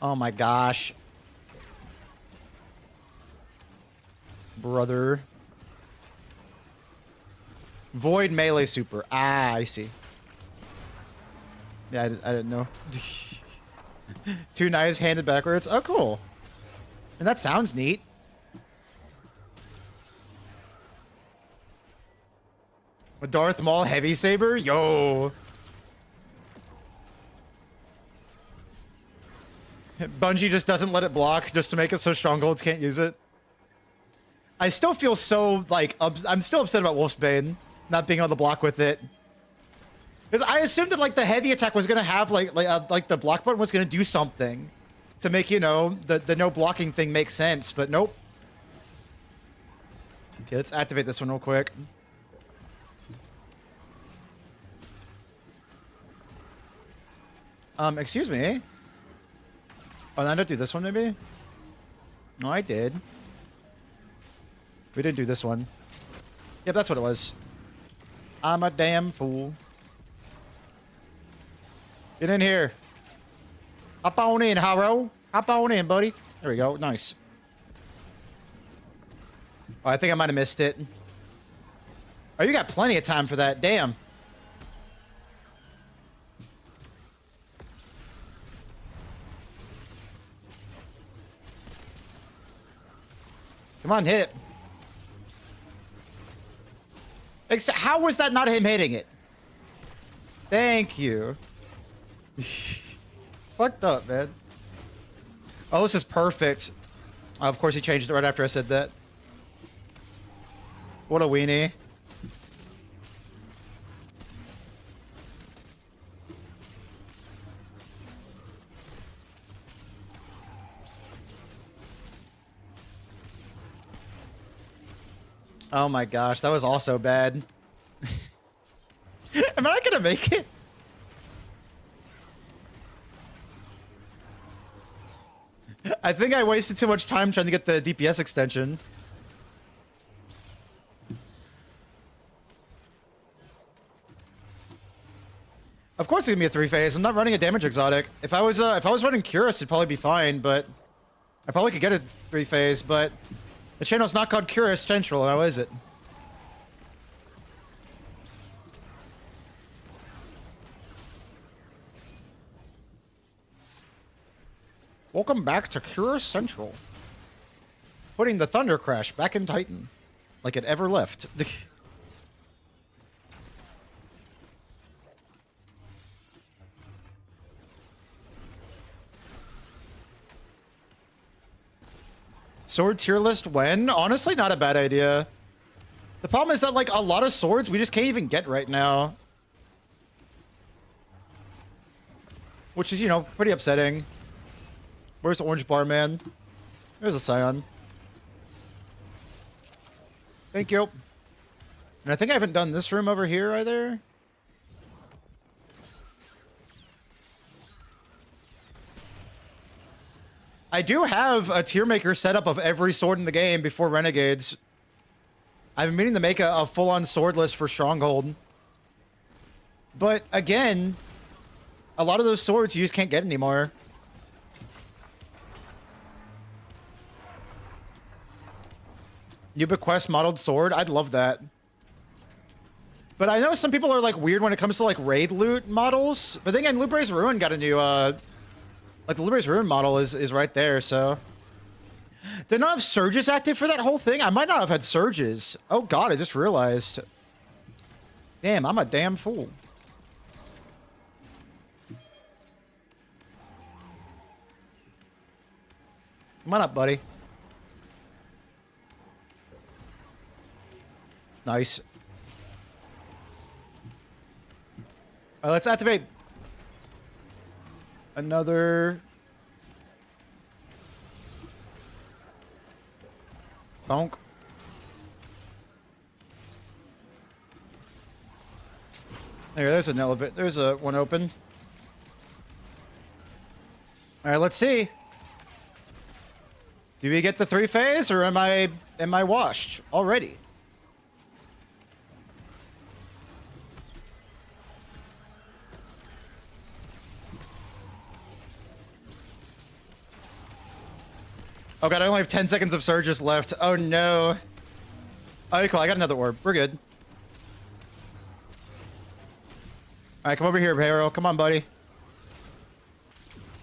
A: Oh my gosh. Brother. Void melee super. Ah, I see. Yeah, I didn't know. Two knives handed backwards. Oh, cool. And that sounds neat. A Darth Maul heavy saber? Yo. Bungie just doesn't let it block just to make it so strongholds can't use it. I still feel so, like, I'm still upset about Wolfsbane not being able to block with it. Because I assumed that, like, the heavy attack was going to have, like the block button was going to do something to make, you know, the no blocking thing make sense, but nope. Okay, let's activate this one real quick. Excuse me. Oh, I don't do this one, maybe? No, I did. We didn't do this one. Yep, that's what it was. I'm a damn fool. Get in here. Hop on in, Haro. Hop on in, buddy. There we go. Nice. Oh, I think I might have missed it. Oh, you got plenty of time for that. Damn. Come on, hit it. How was that not him hitting it? Thank you. Fucked up, man. Oh, this is perfect. Oh, of course he changed it right after I said that. What a weenie. Oh my gosh, that was also bad. Am I not gonna make it? I think I wasted too much time trying to get the DPS extension. Of course it's gonna be a 3-phase. I'm not running a damage exotic. If I was running Curus, it'd probably be fine, but I probably could get a 3-phase, but the channel's not called Curus Central, now is it? Welcome back to Curus Central. Putting the Thunder Crash back in Titan. Like it ever left. Sword tier list when? Honestly, not a bad idea. The problem is that, like, a lot of swords we just can't even get right now. Which is, you know, pretty upsetting. Where's the orange bar, man? There's a Scion. Thank you. And I think I haven't done this room over here either. I do have a tier maker setup of every sword in the game before Renegades. I've been meaning to make a full-on sword list for Stronghold. But again, a lot of those swords you just can't get anymore. New bequest modeled sword. I'd love that. But I know some people are like weird when it comes to like raid loot models. But then again, Lubrae's Ruin got a new like the Lubrae's Ruin model is right there, so. Did not have surges active for that whole thing? I might not have had surges. Oh god, I just realized. Damn, I'm a damn fool. Come on up, buddy. Nice. All right, let's activate another bonk. There's an elevator. There's a one open. All right, let's see. Do we get the 3-phase, or am I washed already? Oh god, I only have 10 seconds of surges left. Oh no. Oh, cool. I got another orb. We're good. Alright, come over here, Hero. Come on, buddy.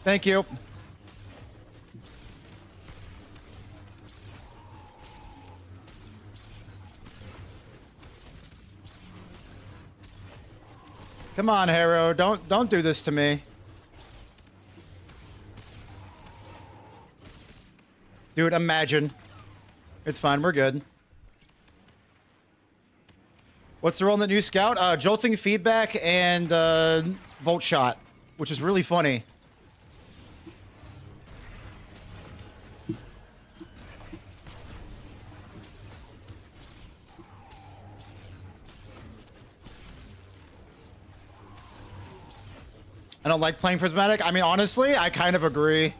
A: Thank you. Come on, Harrow. Don't do this to me. Dude, imagine. It's fine. We're good. What's the role in the new scout? Jolting feedback and volt shot, which is really funny. I don't like playing Prismatic. I mean, honestly, I kind of agree.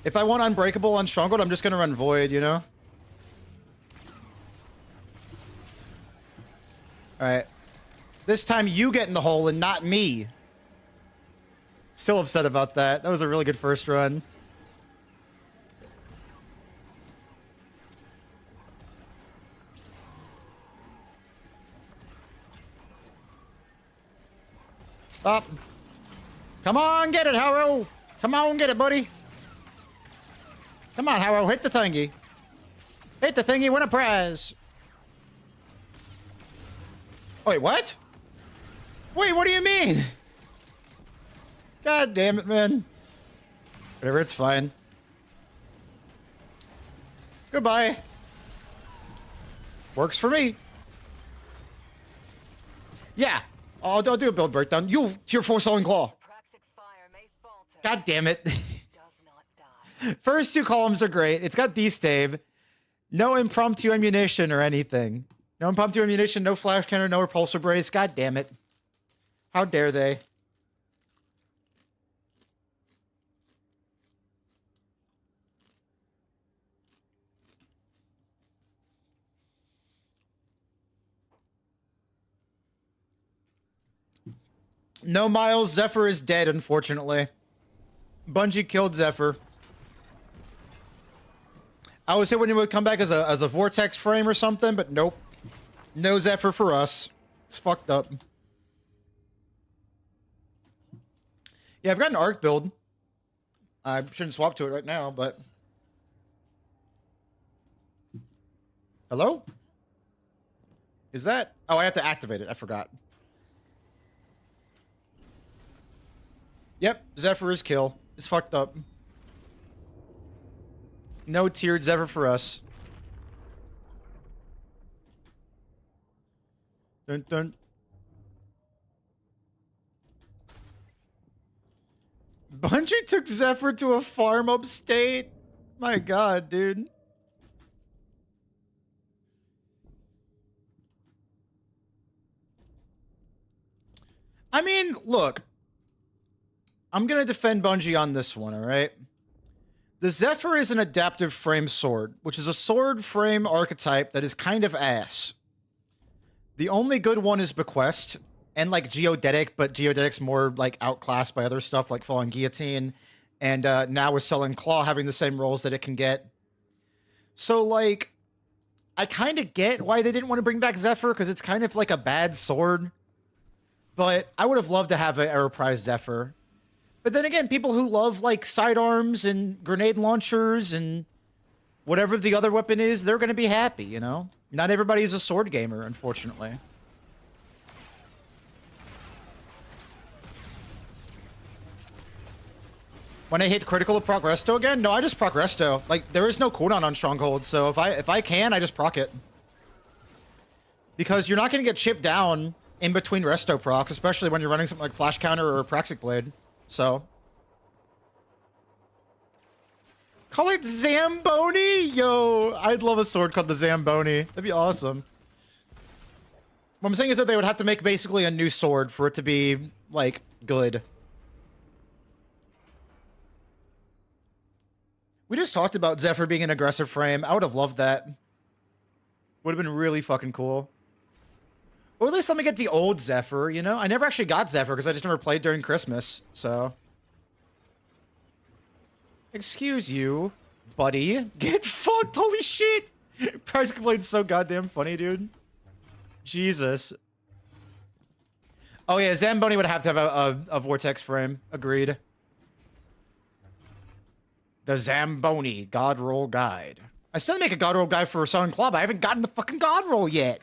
A: If I want Unbreakable on Stronghold, I'm just going to run Void, you know? Alright. This time you get in the hole and not me. Still upset about that. That was a really good first run. Up. Come on, get it, Harrow. Come on, get it, buddy. Come on, Harrow, hit the thingy. Hit the thingy, win a prize. Wait, what? Wait, what do you mean? God damn it, man. Whatever, it's fine. Goodbye. Works for me. Yeah. Oh, don't do a build breakdown. You, tier 4 Solen Claw. God damn it. First two columns are great. It's got D-stave. No impromptu ammunition or anything. No impromptu ammunition, no flash cannon, no repulsor brace. God damn it. How dare they? No Miles. Zephyr is dead, unfortunately. Bungie killed Zephyr. I was hoping he would come back as a vortex frame or something, but nope. No Zephyr for us. It's fucked up. Yeah, I've got an arc build. I shouldn't swap to it right now, but... Hello? Is that... Oh, I have to activate it. I forgot. Yep, Zephyr is kill. It's fucked up. No tiered Zephyr for us. Dun dun. Bungie took Zephyr to a farm upstate? My god, dude. I mean, look. I'm gonna defend Bungie on this one, alright? The Zephyr is an adaptive frame sword, which is a sword frame archetype that is kind of ass. The only good one is Bequest, and like Geodetic, but Geodetic's more like outclassed by other stuff like Falling Guillotine, and now with Solen Claw having the same roles that it can get. So like, I kind of get why they didn't want to bring back Zephyr, because it's kind of like a bad sword. But I would have loved to have an Aeroprise Zephyr. But then again, people who love like sidearms and grenade launchers and whatever the other weapon is, they're going to be happy, you know? Not everybody's a sword gamer, unfortunately. When I hit critical of proc resto again? No, I just proc resto. Like, there is no cooldown on Stronghold, so if I can, I just proc it. Because you're not going to get chipped down in between resto procs, especially when you're running something like Flash Counter or Praxic Blade. So. Call it Zamboni? Yo, I'd love a sword called the Zamboni. That'd be awesome. What I'm saying is that they would have to make basically a new sword for it to be, like, good. We just talked about Zephyr being an aggressive frame. I would have loved that. Would have been really fucking cool. Or at least let me get the old Zephyr, you know? I never actually got Zephyr because I just never played during Christmas, so... Excuse you, buddy. Get fucked, holy shit! Price Blade's so goddamn funny, dude. Jesus. Oh yeah, Zamboni would have to have a Vortex frame. Agreed. The Zamboni God Roll Guide. I still make a God Roll Guide for Solen Claw, but I haven't gotten the fucking God Roll yet.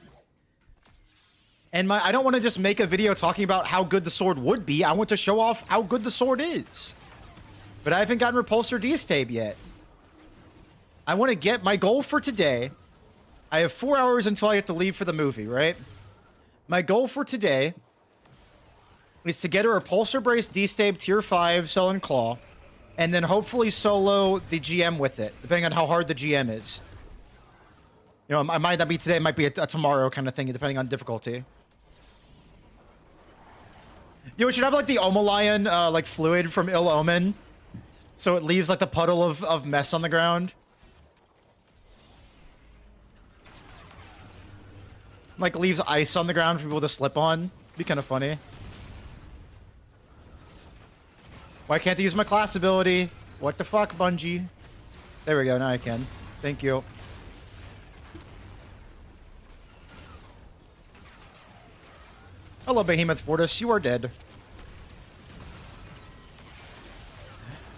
A: And I don't want to just make a video talking about how good the sword would be. I want to show off how good the sword is. But I haven't gotten Repulsor D-Stab yet. I want to get my goal for today. I have 4 hours until I have to leave for the movie, right? My goal for today is to get a Repulsor Brace D-Stab Tier 5 Solen Claw, and then hopefully solo the GM with it, depending on how hard the GM is. You know, it might not be today, it might be a tomorrow kind of thing, depending on difficulty. You know, we should have like the Omalion, like fluid from Ill Omen, so it leaves like the puddle of mess on the ground. Like leaves ice on the ground for people to slip on. Be kind of funny. Why can't I use my class ability? What the fuck, Bungie? There we go, now I can. Thank you. Hello, Behemoth Fortis. You are dead.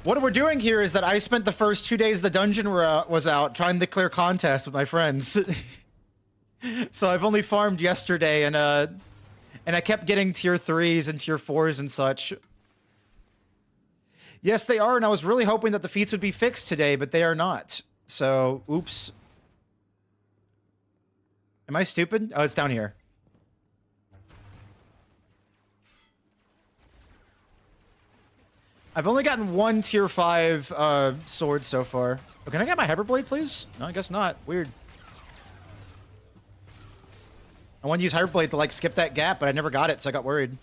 A: What we're doing here is that I spent the first 2 days the dungeon was out trying to clear contests with my friends. So I've only farmed yesterday, and I kept getting tier 3s and tier 4s and such. Yes, they are, and I was really hoping that the feats would be fixed today, but they are not. So, oops. Am I stupid? Oh, it's down here. I've only gotten one tier 5 sword so far. Oh, can I get my Hyperblade, please? No, I guess not. Weird. I wanted to use Hyperblade to, like, skip that gap, but I never got it, so I got worried.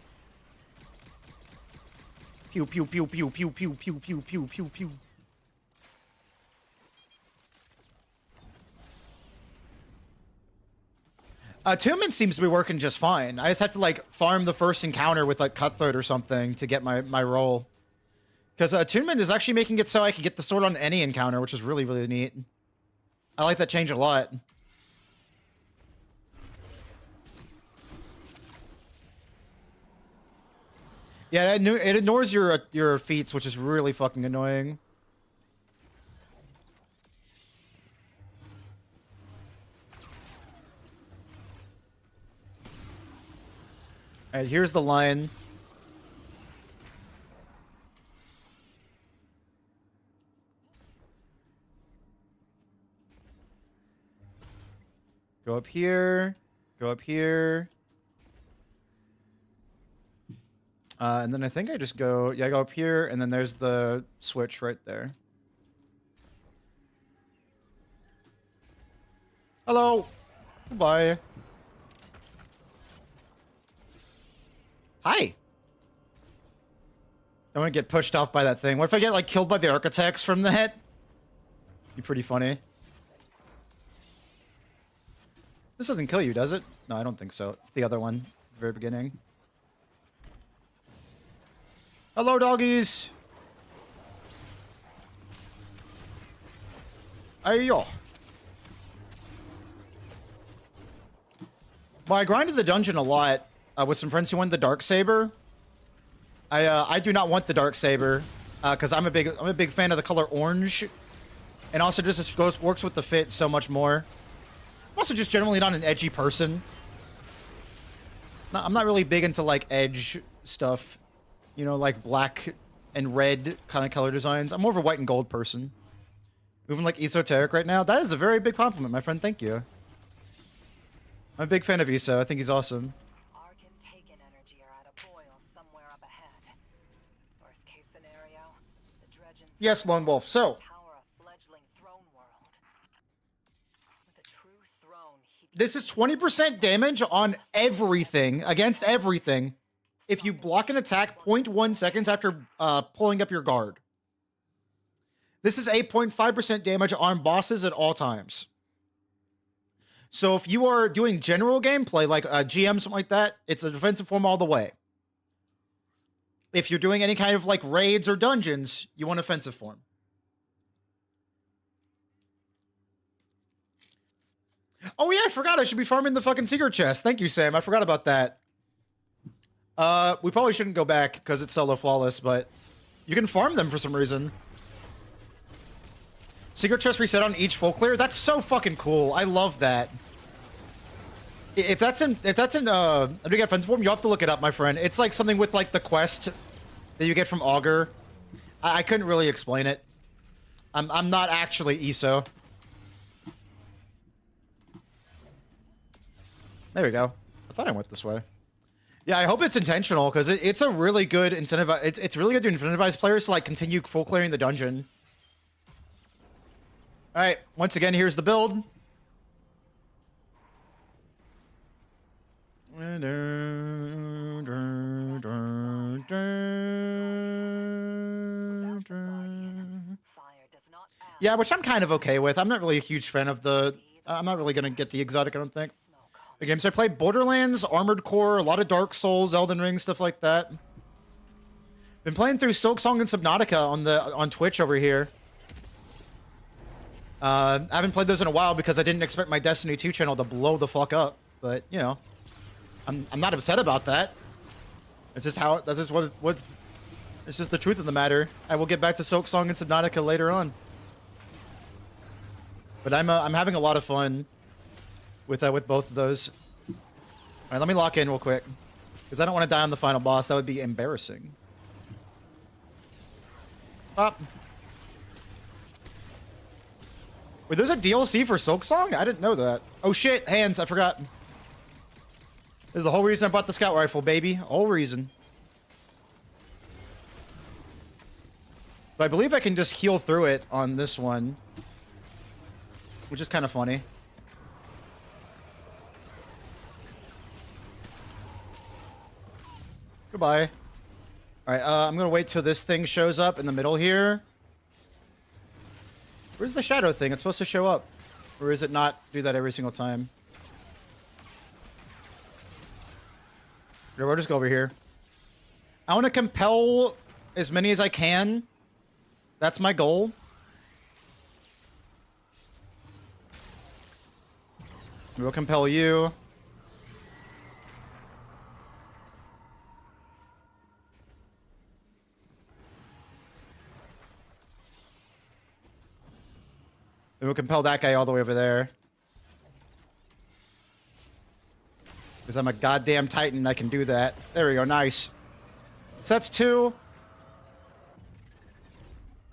A: Pew, pew, pew, pew, pew, pew, pew, pew, pew, pew, pew. Attunement seems to be working just fine. I just have to, like, farm the first encounter with, like, Cutthroat or something to get my roll. Because Attunement is actually making it so I can get the sword on any encounter, which is really, really neat. I like that change a lot. Yeah, it ignores your feats, which is really fucking annoying. Alright, here's the line. Go up here. Go up here. And then I think I just go... Yeah, I go up here, and then there's the switch right there. Hello. Goodbye. Hi. I want to get pushed off by that thing. What if I get, like, killed by the architects from that? Be pretty funny. This doesn't kill you, does it? No, I don't think so. It's the other one. The very beginning. Hello, doggies. Ayo. Well, I grinded the dungeon a lot with some friends who won the Darksaber. I do not want the Darksaber because I'm a big fan of the color orange, and also just works with the fit so much more. I'm also just generally not an edgy person. I'm not really big into like edge stuff. You know, like black and red kind of color designs. I'm more of a white and gold person. Moving like esoteric right now. That is a very big compliment, my friend. Thank you. I'm a big fan of ESO. I think he's awesome.
B: Arc and Taken energy are at a boil somewhere up ahead. Worst case scenario, the Dredgens
A: Yes, Lone Wolf. So,
B: power a fledgling throne world. With a true throne,
A: this is 20% damage on everything, against everything, if you block an attack 0.1 seconds after pulling up your guard. This is 8.5% damage on bosses at all times. So if you are doing general gameplay, like GM, something like that, it's a defensive form all the way. If you're doing any kind of like raids or dungeons, you want offensive form. Oh yeah, I forgot I should be farming the fucking secret chest. Thank you, Sam. I forgot about that. We probably shouldn't go back because it's solo flawless, but you can farm them for some reason. Secret chest reset on each full clear? That's so fucking cool. I love that. If that's in Adobe Friends form, you have to look it up, my friend. It's like something with like the quest that you get from Augur. I couldn't really explain it. I'm not actually ESO. There we go. I thought I went this way. Yeah, I hope it's intentional because it's a really good incentive. It's really good to incentivize players to like continue full clearing the dungeon. All right, once again, here's the build. Yeah, which I'm kind of okay with. I'm not really a huge fan of the... I'm not really going to get the exotic, I don't think. The games I played, Borderlands, Armored Core, a lot of Dark Souls, Elden Ring, stuff like that. Been playing through Silksong and Subnautica on Twitch over here. I haven't played those in a while because I didn't expect my Destiny 2 channel to blow the fuck up. But, you know, I'm not upset about that. It's just how... That's just what's... It's just the truth of the matter. I will get back to Silksong and Subnautica later on. But I'm having a lot of fun with both of those. All right, let me lock in real quick because I don't want to die on the final boss. That would be embarrassing. Up. Wait, there's a DLC for Silksong? I didn't know that. Oh shit, hands! I forgot. This is the whole reason I bought the scout rifle, baby. Whole reason. But I believe I can just heal through it on this one, which is kind of funny. Goodbye. Alright, I'm gonna wait till this thing shows up in the middle here. Where's the shadow thing? It's supposed to show up. Or is it not do that every single time? Here, we'll just go over here. I want to compel as many as I can. That's my goal. We'll compel you. And we'll compel that guy all the way over there. Because I'm a goddamn titan, I can do that. There we go, nice. So that's 2.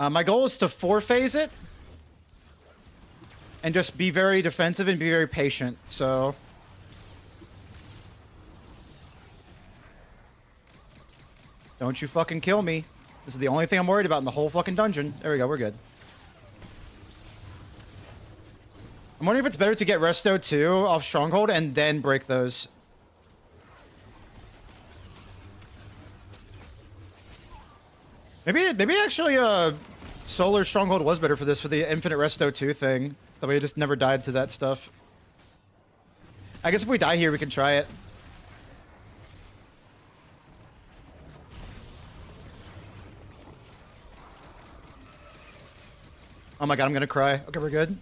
A: My goal is to 4-phase it. And just be very defensive and be very patient, so... Don't you fucking kill me. This is the only thing I'm worried about in the whole fucking dungeon. There we go, we're good. I'm wondering if it's better to get Resto 2 off Stronghold and then break those. Maybe actually Solar Stronghold was better for this, for the Infinite Resto 2 thing. So that way I just never died to that stuff. I guess if we die here, we can try it. Oh my god, I'm gonna cry. Okay, we're good.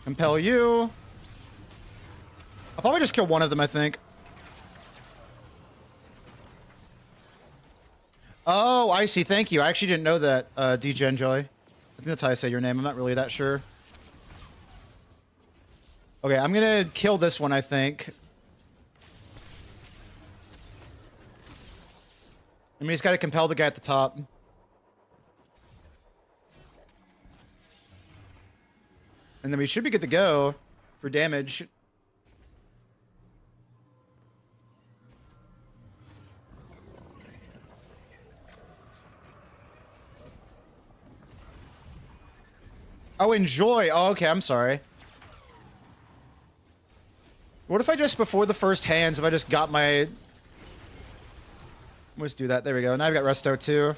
A: Compel you. I'll probably just kill one of them, I think. Oh, I see. Thank you. I actually didn't know that, DJ Joy. I think that's how I say your name. I'm not really that sure. Okay, I'm gonna kill this one, I think. I mean, he's got to compel the guy at the top. And then we should be good to go for damage. Oh, enjoy. Oh, okay, I'm sorry. What if I just, before the first hands, if I just got my... Let's do that. There we go. Now I've got Resto too.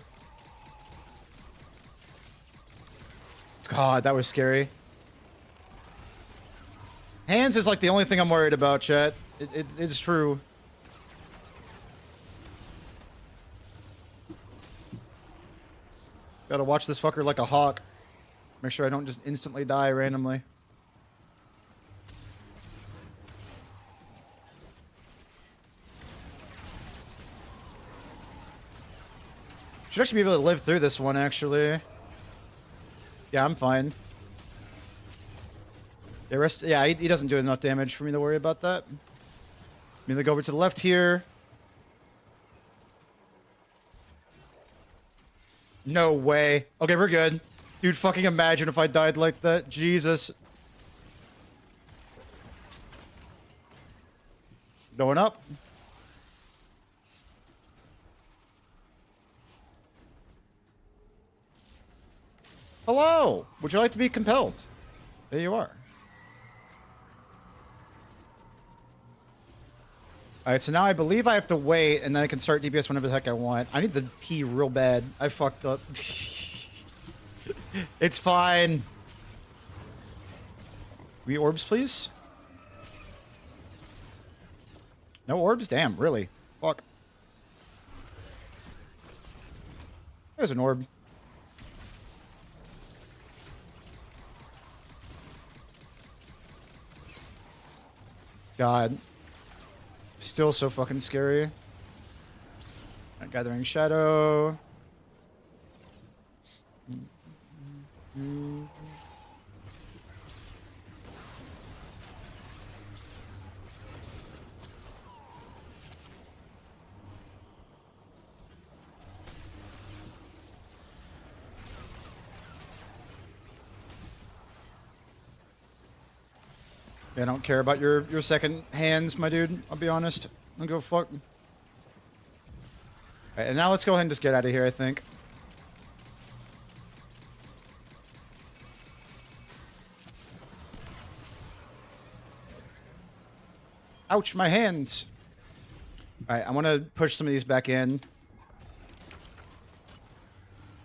A: God, that was scary. Hands is like the only thing I'm worried about, chat. It is true. Gotta watch this fucker like a hawk. Make sure I don't just instantly die randomly. Should actually be able to live through this one, actually. Yeah, I'm fine. The rest, yeah, he doesn't do enough damage for me to worry about that. Immediately go over to the left here. No way. Okay, we're good. Dude, fucking imagine if I died like that. Jesus. Going up. Hello. Would you like to be compelled? There you are. Alright, so now I believe I have to wait, and then I can start DPS whenever the heck I want. I need to pee real bad. I fucked up. It's fine. Orbs, please? No orbs? Damn, really? Fuck. There's an orb. God. Still so fucking scary. Gathering Shadow. I don't care about your second hands, my dude. I'll be honest. I don't give a fuck. Alright, and now let's go ahead and just get out of here, I think. Ouch, my hands. Alright, I want to push some of these back in.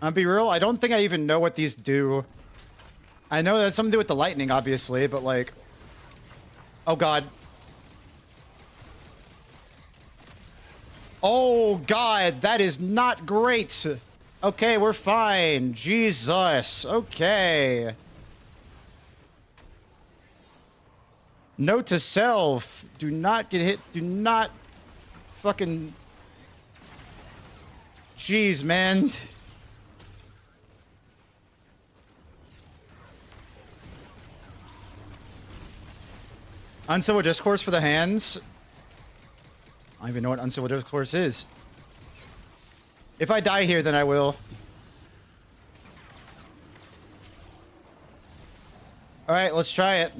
A: I'll be real, I don't think I even know what these do. I know that's something to do with the lightning, obviously, but like... Oh, God. Oh, God, that is not great. Okay, we're fine. Jesus. Okay. Note to self. Do not get hit. Do not fucking... Jeez, man. Uncivil Discourse for the hands. I don't even know what Uncivil Discourse is. If I die here, then I will. Alright, let's try it.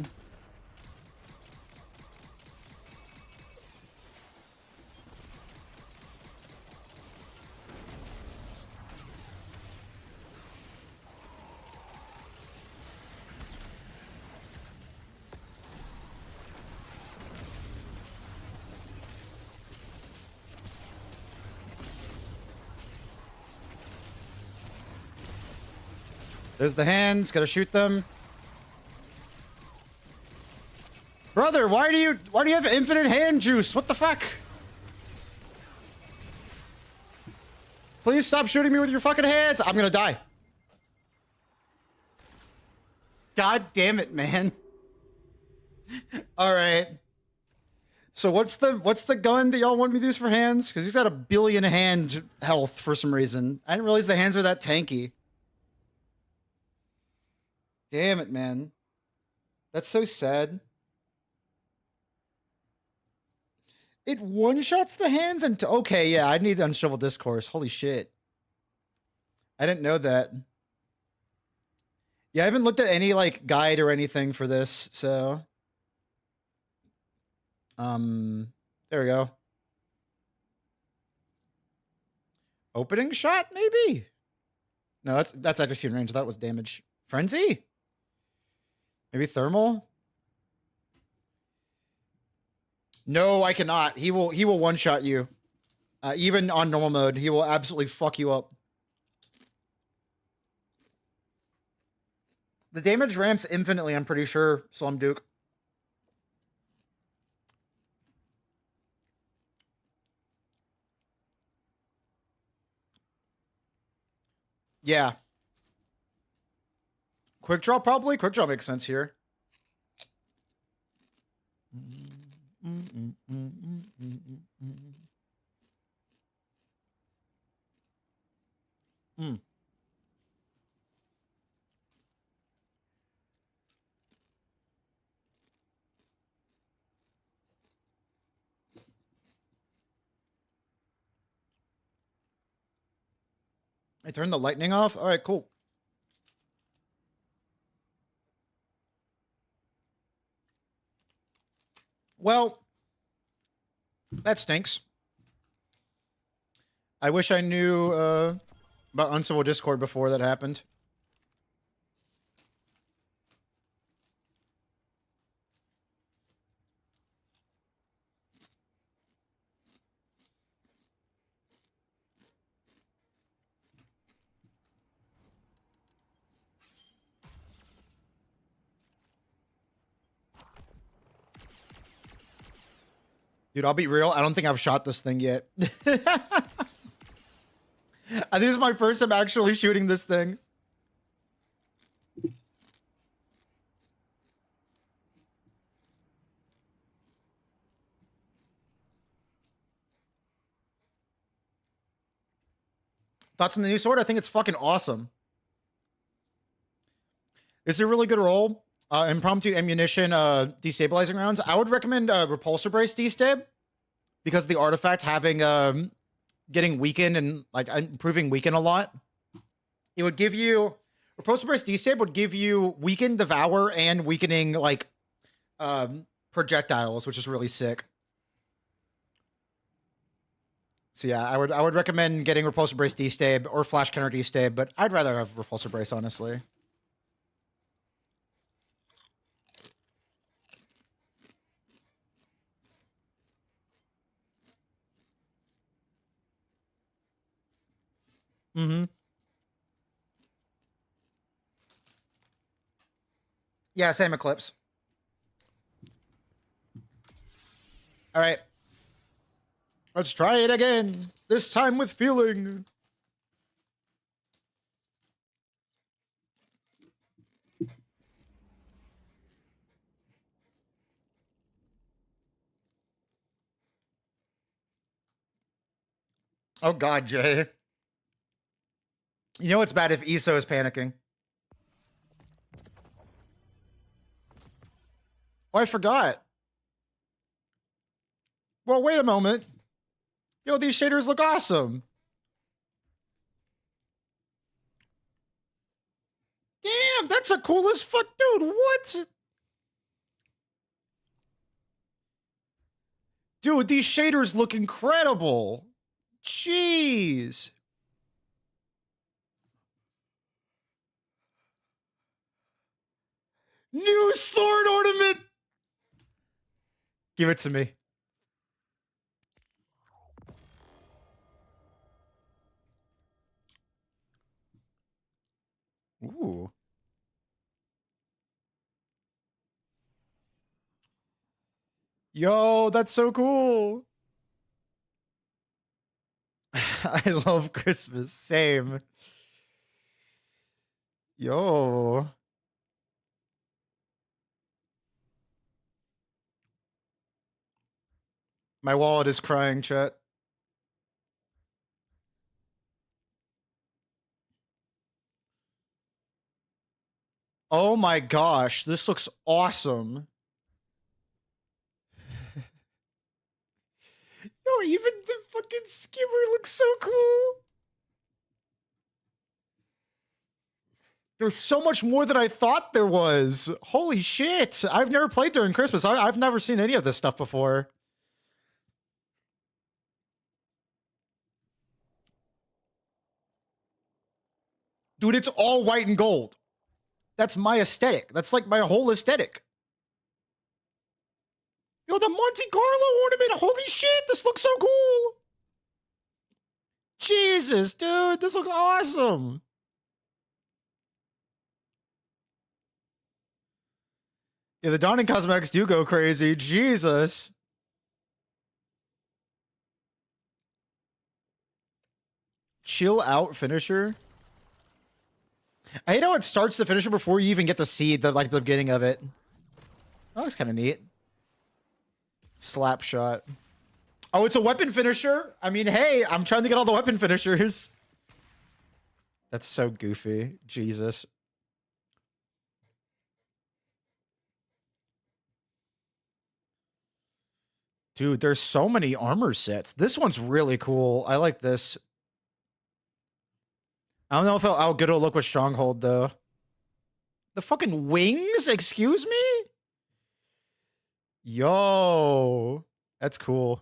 A: There's the hands. Gotta shoot them. Brother, why do you have infinite hand juice? What the fuck? Please stop shooting me with your fucking hands. I'm gonna die. God damn it, man. All right. So what's the gun that y'all want me to use for hands? Because he's got 1 billion hand health for some reason. I didn't realize the hands were that tanky. Damn it, man. That's so sad. It one-shots the hands and... Okay, yeah, I need Uncivil Discourse. Holy shit. I didn't know that. Yeah, I haven't looked at any, like, guide or anything for this, so... There we go. Opening shot, maybe? No, that's accuracy and range. That was damage. Frenzy? Maybe thermal? No, I cannot. He will one-shot you. Even on normal mode, he will absolutely fuck you up. The damage ramps infinitely, I'm pretty sure, Slum Duke. Yeah. Quick draw, probably? Quick draw makes sense here. I turned the lightning off. All right, cool. Well, that stinks. I wish I knew about Uncivil Discord before that happened. Dude, I'll be real. I don't think I've shot this thing yet. I think this is my first time actually shooting this thing. Thoughts on the new sword? I think it's fucking awesome. It's a really good roll. Impromptu ammunition destabilizing rounds. I would recommend repulsor brace destab because the artifact having getting weakened and like improving weaken a lot. It would give you repulsor brace destab would give you weaken, devour, and weakening like projectiles, which is really sick. So yeah, I would recommend getting repulsor brace destab or flash counter destab, but I'd rather have repulsor brace honestly. Mm-hmm. Yeah, same Eclipse. All right. Let's try it again. This time with feeling. Oh God, Jay. You know it's bad if ESO is panicking. Oh, I forgot. Well, wait a moment. Yo, these shaders look awesome. Damn, that's a cool as fuck, dude. What? Dude, these shaders look incredible. Jeez. New sword ornament. Give it to me. Ooh. Yo, that's so cool. I love Christmas. Same. Yo. My wallet is crying, chat. Oh my gosh, this looks awesome. Yo, even the fucking skimmer looks so cool. There's so much more than I thought there was. Holy shit. I've never played during Christmas. I've never seen any of this stuff before. Dude, it's all white and gold. That's my aesthetic. That's like my whole aesthetic. Yo, the Monte Carlo ornament. Holy shit, this looks so cool. Jesus, dude, this looks awesome. Yeah, the Dawning cosmetics do go crazy. Jesus. Chill out finisher. I hate how it starts the finisher before you even get to see the like the beginning of it. That looks kind of neat. Slap shot. Oh, it's a weapon finisher? I mean, hey, I'm trying to get all the weapon finishers. That's so goofy. Jesus. Dude, there's so many armor sets. This one's really cool. I like this. I don't know how good it'll look with Stronghold, though. The fucking wings? Excuse me? Yo. That's cool.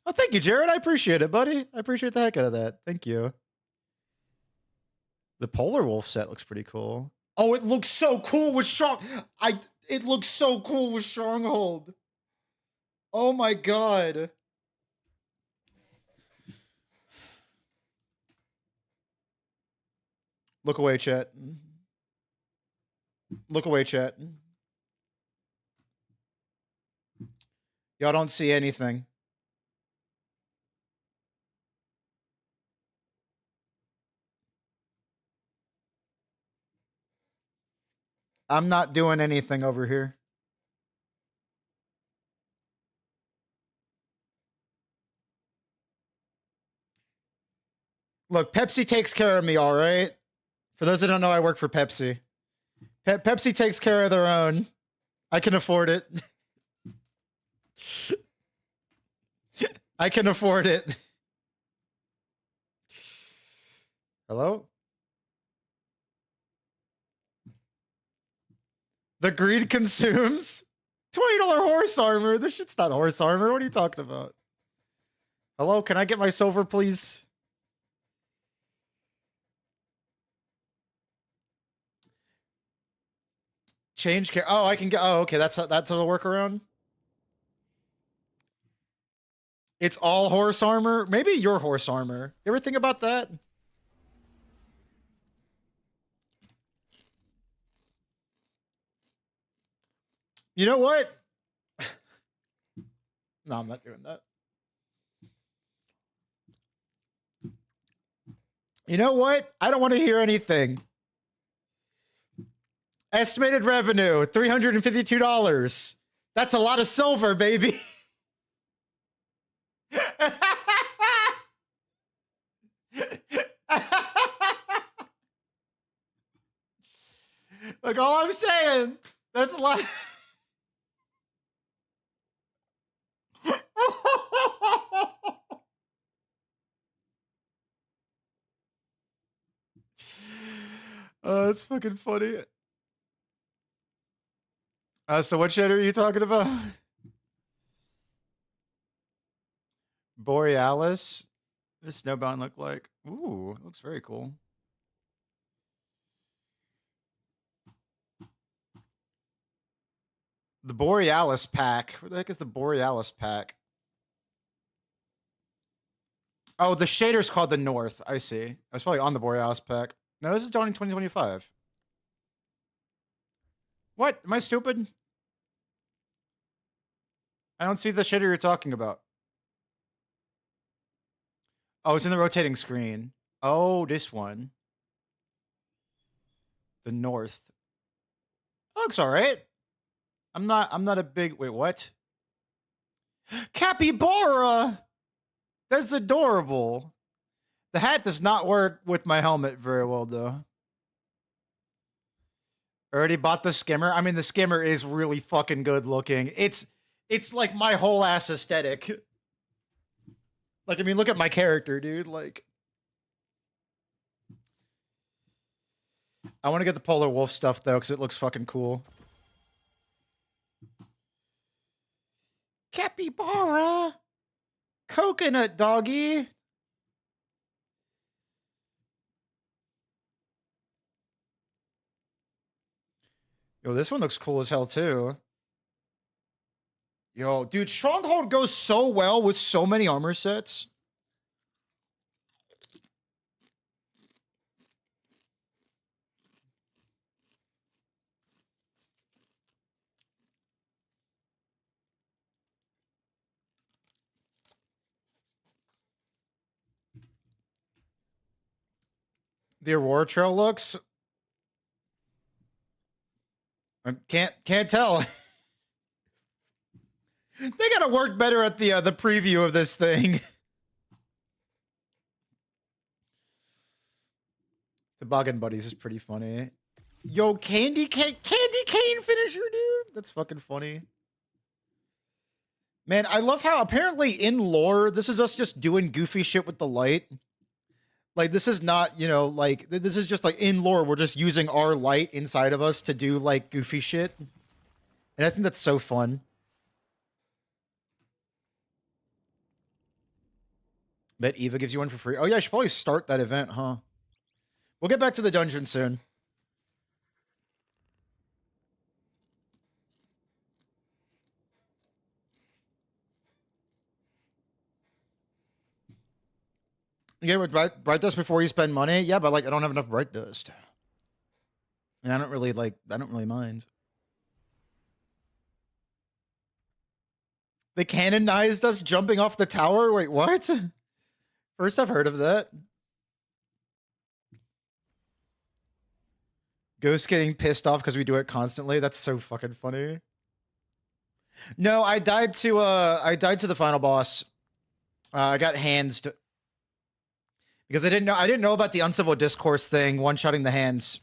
A: Oh, thank you, Jared. I appreciate it, buddy. I appreciate the heck out of that. Thank you. The Polar Wolf set looks pretty cool. Oh, it looks so cool with it looks so cool with Stronghold. Oh my god. Look away, chat. Look away, chat. Y'all don't see anything. I'm not doing anything over here. Look, Pepsi takes care of me, all right? For those that don't know, I work for Pepsi. Pepsi takes care of their own. I can afford it. I can afford it. Hello? The greed consumes $20 horse armor. This shit's not horse armor. What are you talking about? Hello, can I get my silver, please? Change care. Oh, I can get. Oh, okay. That's a workaround. It's all horse armor. Maybe your horse armor. You ever think about that? You know what? No, I'm not doing that. You know what? I don't want to hear anything. Estimated revenue, $352. That's a lot of silver, baby. Look, all I'm saying, that's a lot. Oh, that's fucking funny. So what shit are you talking about? Borealis? What does Snowbound look like? Ooh, it looks very cool. The Borealis pack. Where the heck is the Borealis pack? Oh, the shader's called the North. I see. I was probably on the Borealis pack. No, this is dawning 2025. What? Am I stupid? I don't see the shader you're talking about. Oh, it's in the rotating screen. Oh, this one. The North. Looks all right. I'm not a big. Wait, what? Capybara. That's adorable. The hat does not work with my helmet very well, though. Already bought the skimmer. I mean, the skimmer is really fucking good looking. It's like my whole ass aesthetic. Like, I mean, look at my character, dude. Like, I want to get the Polar Wolf stuff though, because it looks fucking cool. Capybara. Coconut doggy. Yo, this one looks cool as hell too. Yo, dude, Stronghold goes so well with so many armor sets. The Aurora Trail looks. I can't tell. They gotta work better at the preview of this thing. Toboggan Buddies is pretty funny. Yo, Candy Cane finisher, dude. That's fucking funny. Man, I love how apparently in lore, this is us just doing goofy shit with the light. Like, this is not, you know, like, this is just like in lore, we're just using our light inside of us to do like goofy shit. And I think that's so fun. Bet Eva gives you one for free. Oh yeah, I should probably start that event, huh? We'll get back to the dungeon soon. You get with bright dust before you spend money? Yeah, but like I don't have enough bright dust. And I don't really mind. They canonized us jumping off the tower? Wait, what? First I've heard of that. Ghost getting pissed off because we do it constantly. That's so fucking funny. No, I died to the final boss. I got hands because I didn't know about the uncivil discourse thing, one-shotting the hands.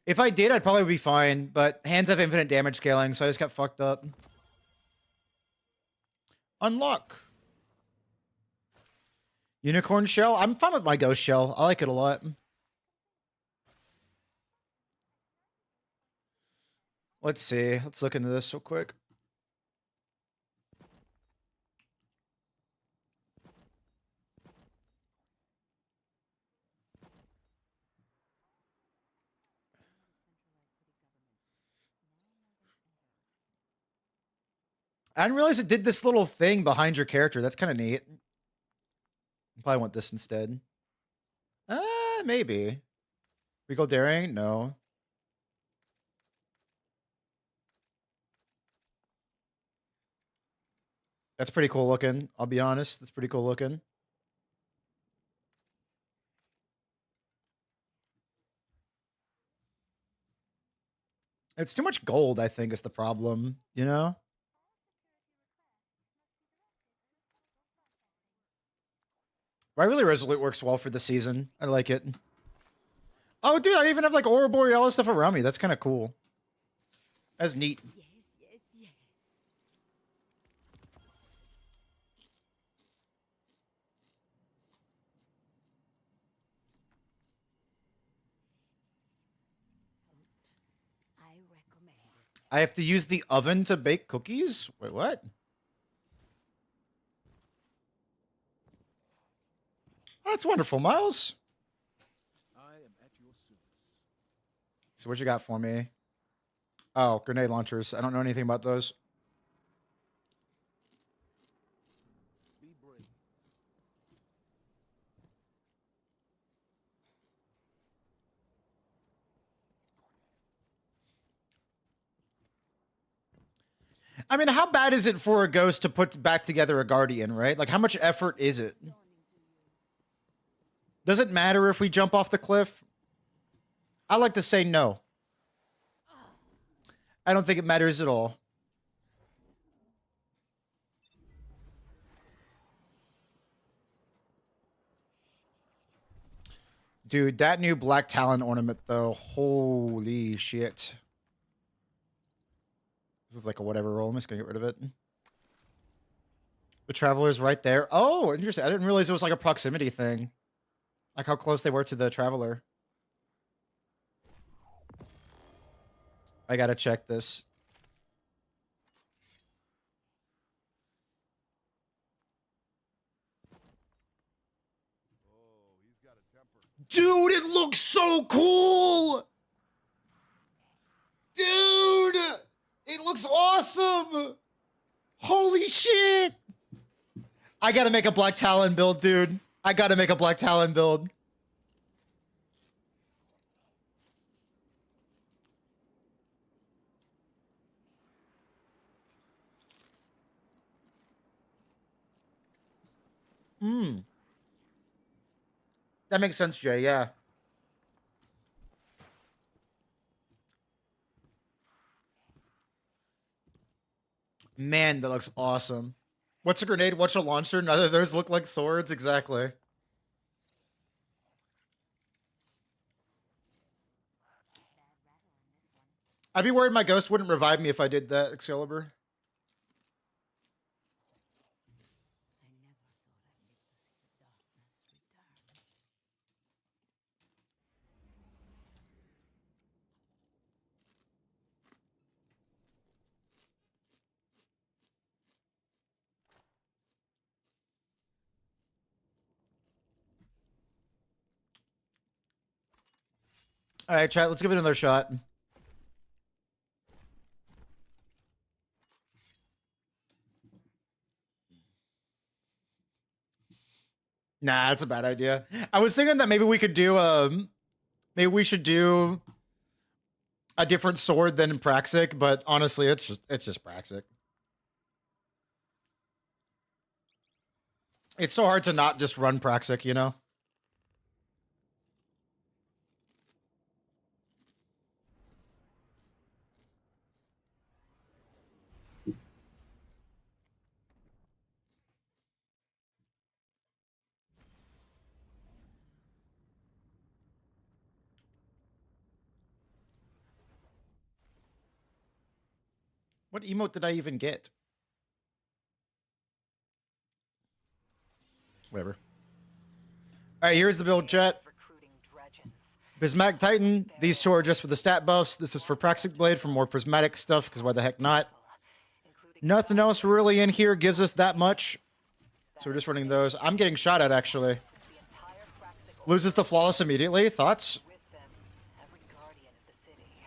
A: If I did, I'd probably be fine, but hands have infinite damage scaling, so I just got fucked up. Unlock. Unicorn shell? I'm fine with my ghost shell. I like it a lot. Let's see. Let's look into this real quick. I didn't realize it did this little thing behind your character. That's kind of neat. Probably want this instead. Maybe. Regal Daring? No. That's pretty cool looking. I'll be honest. That's pretty cool looking. It's too much gold, I think, is the problem, you know? Really Resolute works well for the season. I like it. Oh, dude, I even have like Aurora Borealis stuff around me. That's kind of cool. That's neat.
D: Yes. I recommend it.
A: I have to use the oven to bake cookies? Wait, what? That's wonderful, Miles.
C: I am at your service.
A: So what you got for me? Oh, grenade launchers. I don't know anything about those.
C: Be brave.
A: I mean, how bad is it for a ghost to put back together a guardian, right? Like, how much effort is it? Does it matter if we jump off the cliff? I like to say no. I don't think it matters at all. Dude, that new Black Talon ornament, though. Holy shit. This is like a whatever roll. I'm just going to get rid of it. The Traveler's right there. Oh, interesting. I didn't realize it was like a proximity thing. Like how close they were to the Traveler. I gotta check this.
C: Oh, he's got a temper.
A: Dude, it looks so cool! Dude! It looks awesome! Holy shit! I gotta make a Black Talon build, dude. I gotta make a Black Talon build. That makes sense, Jay, yeah. Man, that looks awesome. What's a grenade? What's a launcher? None of those look like swords. Exactly. I'd be worried my ghost wouldn't revive me if I did that, Excalibur. All right, chat. Let's give it another shot. Nah, that's a bad idea. I was thinking that maybe we could do maybe we should do a different sword than Praxic, but honestly, it's just Praxic. It's so hard to not just run Praxic, you know? What emote did I even get? Whatever. All right, here's the build, chat.
B: Recruiting dredgens.
A: Prismatic Titan. These two are just for the stat buffs. This is for Praxic Blade for more Prismatic stuff, because why the heck not?
B: Including
A: Nothing else really in here gives us that much. So we're just running those. I'm getting shot at, actually.
B: the entire Praxic
A: Loses the Flawless immediately. Thoughts?
B: with them, every guardian of the city.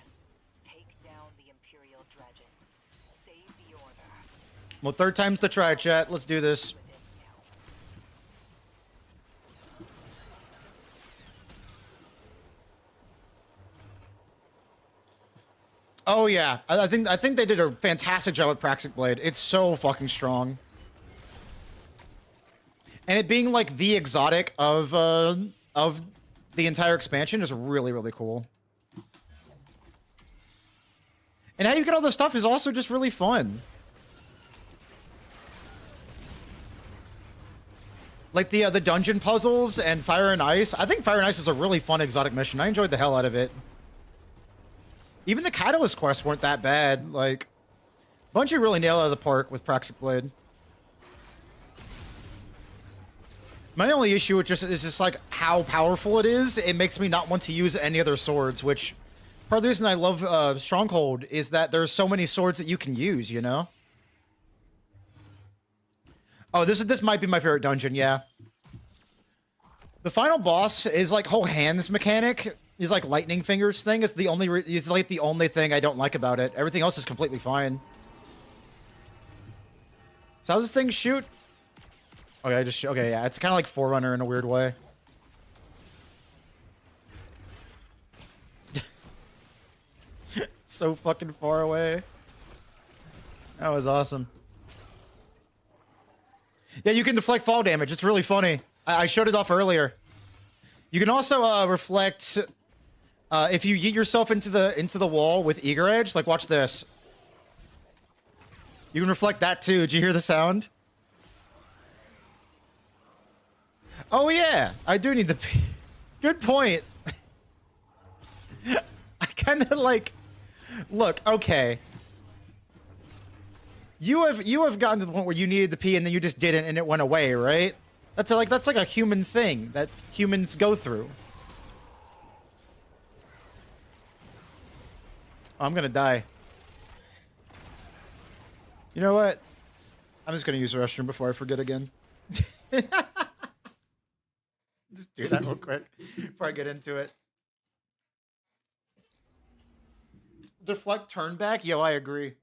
B: Take down the Imperial dredgens. Save the Order
A: Well, third time's the try, chat. Let's do this.
B: within you.
A: Oh yeah, I think they did a fantastic job with Praxic Blade. It's so fucking strong, and it being like the exotic of the entire expansion is really cool. And how you get all this stuff is also just really fun. Like the dungeon puzzles and Fire and Ice. I think Fire and Ice is a really fun exotic mission. I enjoyed the hell out of it. Even the Catalyst quests weren't that bad. Like, Bungie really nailed it out of the park with Praxic Blade. My only issue with is just like how powerful it is. It makes me not want to use any other swords, which part of the reason I love Stronghold is that there's so many swords that you can use, you know? Oh, this might be my favorite dungeon, yeah. The final boss is like whole hands mechanic. His like lightning fingers thing is the only is like the only thing I don't like about it. Everything else is completely fine. So how's this thing shoot? Okay, okay, yeah, it's kind of like Forerunner in a weird way. So fucking far away. That was awesome. Yeah, you can deflect fall damage. It's really funny. I showed it off earlier. You can also reflect if you yeet yourself into the wall with Eager Edge. Like, watch this. You can reflect that too. Did you hear the sound? Oh yeah, I do need the. Good point. I kind of like. Look, okay. You have gotten to the point where you needed the pee and then you just didn't and it went away, right? That's like a human thing that humans go through. Oh, I'm gonna die. You know what? I'm just gonna use the restroom before I forget again. Just do that real quick before I get into it. Deflect turn back? Yo, I agree.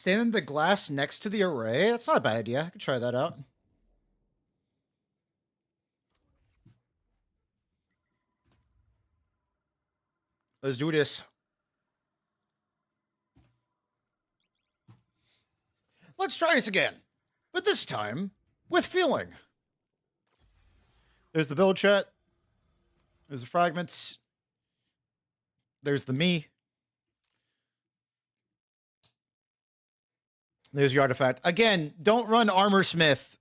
A: Stand in the glass next to the array? That's not a bad idea. I could try that out. Let's do this. Let's try this again. But this time, with feeling. There's the build chat. There's the fragments. There's the me. There's your artifact. Again, don't run Armor Smith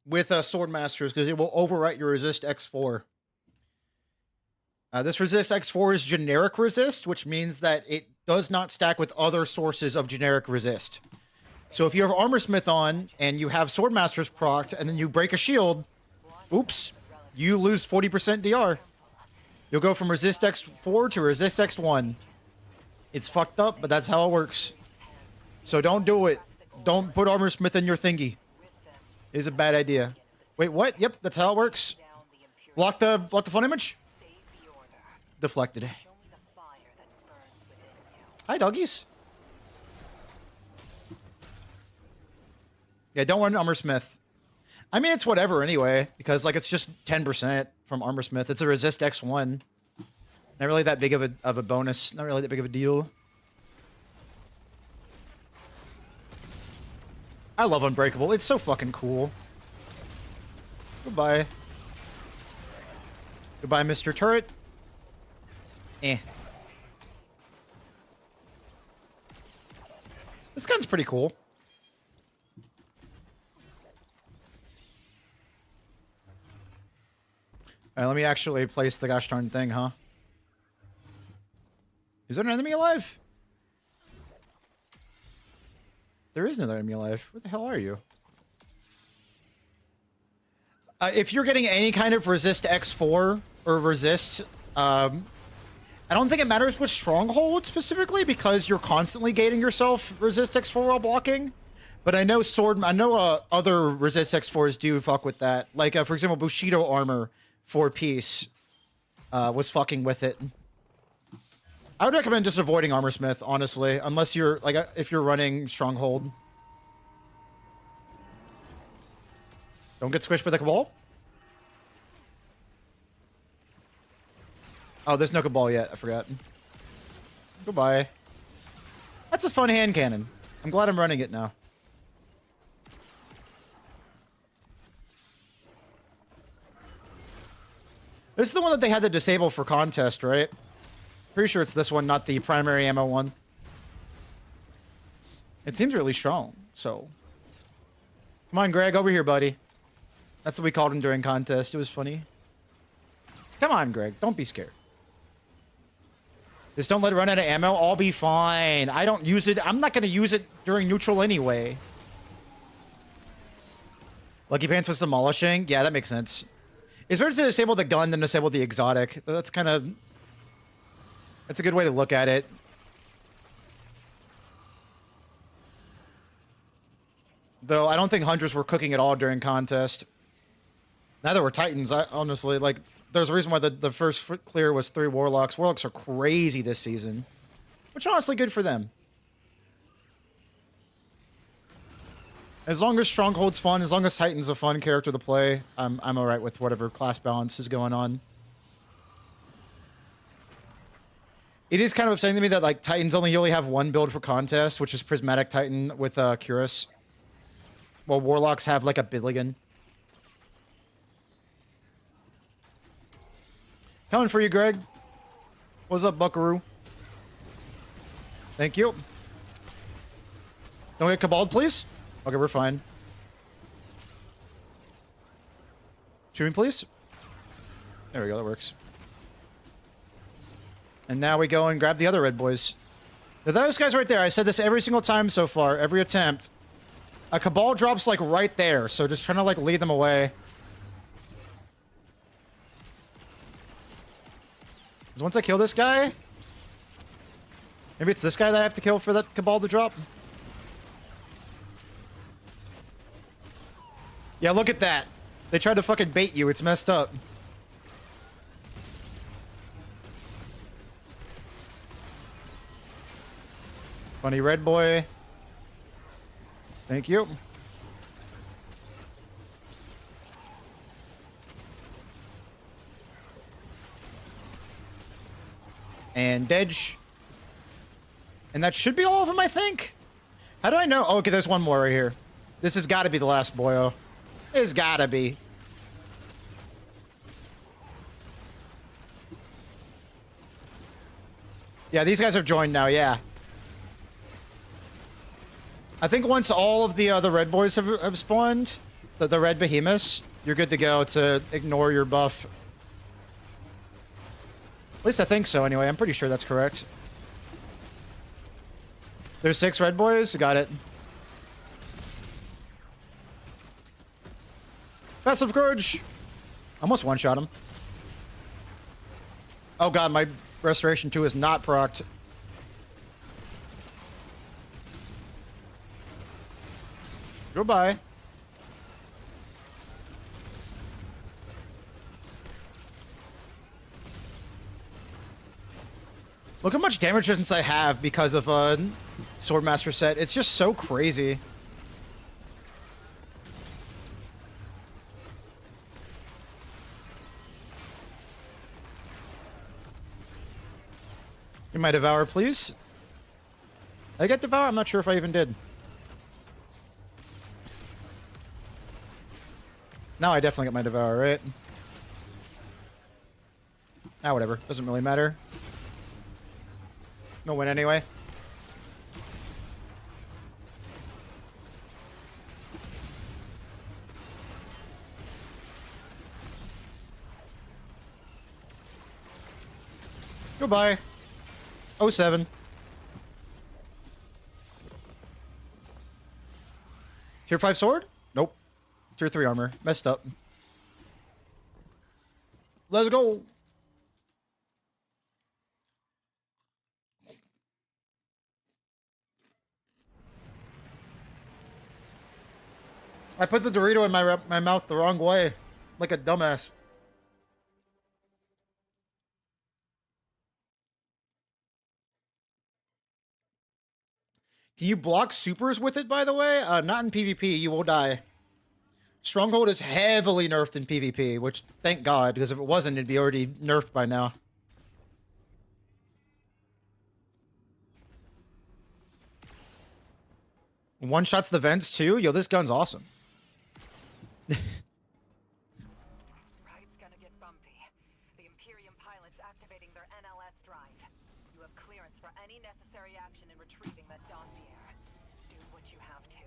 A: with Sword Masters because it will overwrite your resist X4. This resist X4 is generic resist, which means that it does not stack with other sources of generic resist. So if you have Armor Smith on and you have Sword Masters procced and then you break a shield, oops, you lose 40% DR. You'll go from resist X4 to resist X1. It's fucked up, but that's how it works. So don't do it. Don't put Armor Smith in your thingy. It's a bad idea. Wait, what? Yep, that's how it works. Block the fun image. Deflected. Hi, doggies. Yeah, don't run Armor Smith. I mean, it's whatever anyway, because like it's just 10% from Armor Smith. It's a resist X1. Not really that big of a bonus. Not really that big of a deal. I love Unbreakable. It's so fucking cool. Goodbye. Goodbye, Mr. Turret. This gun's pretty cool. Alright, let me actually place the gosh darn thing, huh? Is there an enemy alive? There is another enemy alive. Where the hell are you? If you're getting any kind of resist X4 or resist, I don't think it matters with Stronghold specifically because you're constantly gating yourself resist X4 while blocking. But I know other resist X4s do fuck with that. Like, for example, Bushido armor for peace was fucking with it. I would recommend just avoiding Armor Smith, honestly, unless you're like if you're running Stronghold. Don't get squished by the Cabal. Oh, there's no Cabal yet. I forgot. Goodbye. That's a fun hand cannon. I'm glad I'm running it now. This is the one that they had to disable for contest, right? Pretty sure it's this one, not the primary ammo one. It seems really strong, so. Come on, Greg, over here, buddy. That's what we called him during contest. It was funny. Come on, Greg. Don't be scared. Just don't let it run out of ammo. I'll be fine. I don't use it. I'm not going to use it during neutral anyway. Lucky Pants was demolishing. Yeah, that makes sense. It's better to disable the gun than disable the exotic. That's kind of... That's a good way to look at it. Though I don't think Hunters were cooking at all during contest. Neither were Titans, honestly. Like, there's a reason why the first clear was 3 Warlocks. Warlocks are crazy this season. Which, honestly, good for them. As long as Stronghold's fun, as long as Titan's a fun character to play, I'm alright with whatever class balance is going on. It is kind of upsetting to me that like Titans only have one build for contest, which is Prismatic Titan with Curus. While Warlocks have like a billion. Coming for you, Greg. What's up, Buckaroo? Thank you. Don't get Caballed, please. Okay, we're fine. Shoot me, please. There we go, that works. And now we go and grab the other red boys. Now, those guys right there, I said this every single time so far, every attempt. A Cabal drops like right there, so just trying to like lead them away. Because once I kill this guy... Maybe it's this guy that I have to kill for that Cabal to drop? Yeah, look at that. They tried to fucking bait you. It's messed up. Funny red boy. Thank you. And Dedge. And that should be all of them, I think. How do I know? Oh, okay, there's one more right here. This has got to be the last boyo. It's got to be. Yeah, these guys have joined now, yeah. I think once all of the red boys have spawned, the red behemoths, you're good to go to ignore your buff. At least I think so, anyway. I'm pretty sure that's correct. There's 6 red boys. Got it. Passive Courage. Almost one-shot him. Oh god, my Restoration 2 is not procced. Goodbye. Look how much damage resistance I have because of Swordmaster set. It's just so crazy. You might devour, please. Did I get devour? I'm not sure if I even did. Now I definitely get my devour, right? Ah, whatever. Doesn't really matter. No win anyway. Goodbye. 07. Tier 5 sword? Nope. Tier 3 armor. Messed up. Let's go. I put the Dorito in my mouth the wrong way. Like a dumbass. Can you block supers with it, by the way? Not in PvP. You will die. Stronghold is heavily nerfed in PvP, which, thank God, because if it wasn't, it'd be already nerfed by now. One-shots the vents, too? Yo, this gun's awesome.
B: Ride's gonna get bumpy. The Imperium pilots activating their NLS drive. You have clearance for any necessary action in retrieving that dossier. Do what you have to.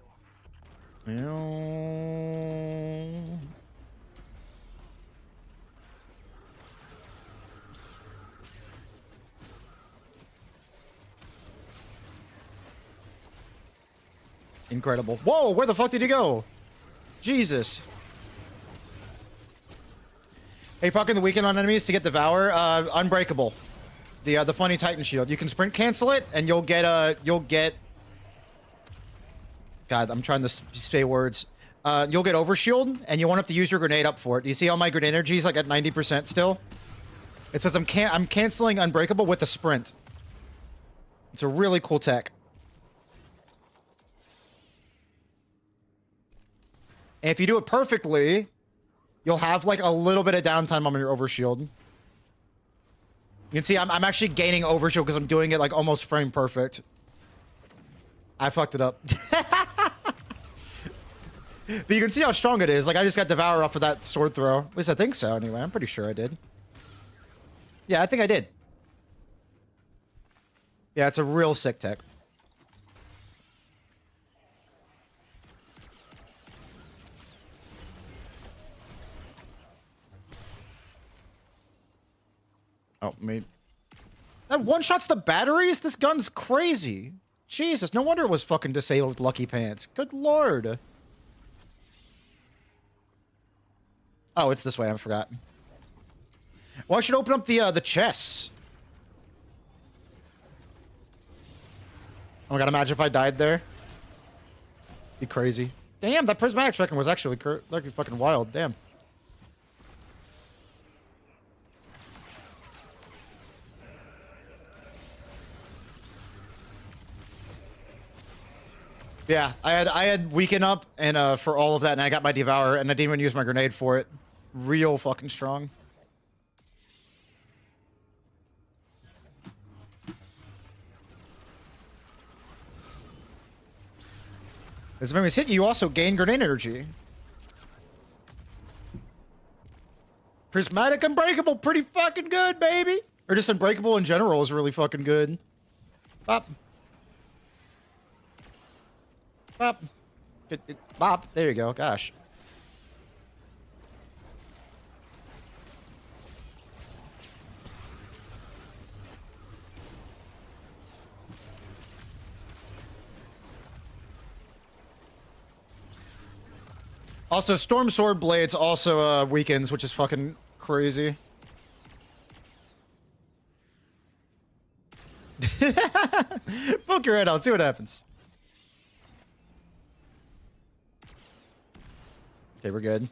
A: Incredible. Whoa, where the fuck did he go? Jesus. Hey, proccing the weaken on enemies to get Devour. Unbreakable. The funny Titan shield. You can sprint cancel it, and you'll get God, I'm trying to say words. You'll get Overshield, and you won't have to use your grenade up for it. You see all my grenade energy is like at 90% still? It says I'm canceling Unbreakable with the sprint. It's a really cool tech. And if you do it perfectly, you'll have like a little bit of downtime on your Overshield. You can see I'm actually gaining Overshield because I'm doing it like almost frame perfect. I fucked it up. But you can see how strong it is. Like, I just got Devour off of that sword throw. At least I think so, anyway. I'm pretty sure I did. Yeah, I think I did. Yeah, it's a real sick tech. Oh, maybe. That one-shots the batteries? This gun's crazy. Jesus, no wonder it was fucking disabled with Lucky Pants. Good lord. Oh, it's this way. I forgot. Well, I should open up the chests. Oh my god, imagine if I died there. Be crazy. Damn, that prismatic striking was actually fucking wild. Damn. Yeah, I had weaken up and for all of that, and I got my devour, and I didn't even use my grenade for it. Real fucking strong. As enemies hit you, you also gain grenade energy. Prismatic Unbreakable, pretty fucking good, baby. Or just Unbreakable in general is really fucking good. Bop. Bop. Bop. There you go. Gosh. Also, Storm Sword Blades also weakens, which is fucking crazy. Poke your head out, see what happens. Okay, we're good.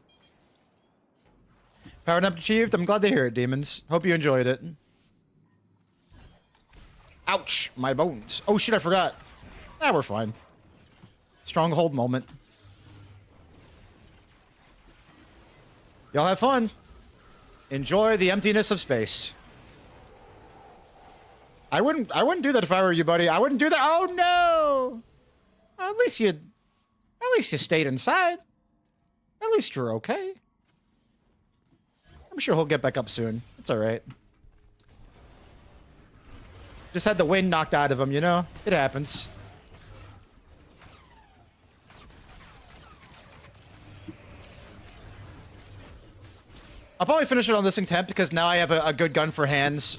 A: Powered up achieved. I'm glad to hear it, demons. Hope you enjoyed it. Ouch, my bones. Oh shit, I forgot. Ah, we're fine. Stronghold moment. Y'all have fun. Enjoy the emptiness of space. I wouldn't do that if I were you, buddy. I wouldn't do that. Oh no. At least you stayed inside. At least you're okay. I'm sure he'll get back up soon. It's all right. Just had the wind knocked out of him, you know? It happens. I'll probably finish it on this intent because now I have a good gun for hands.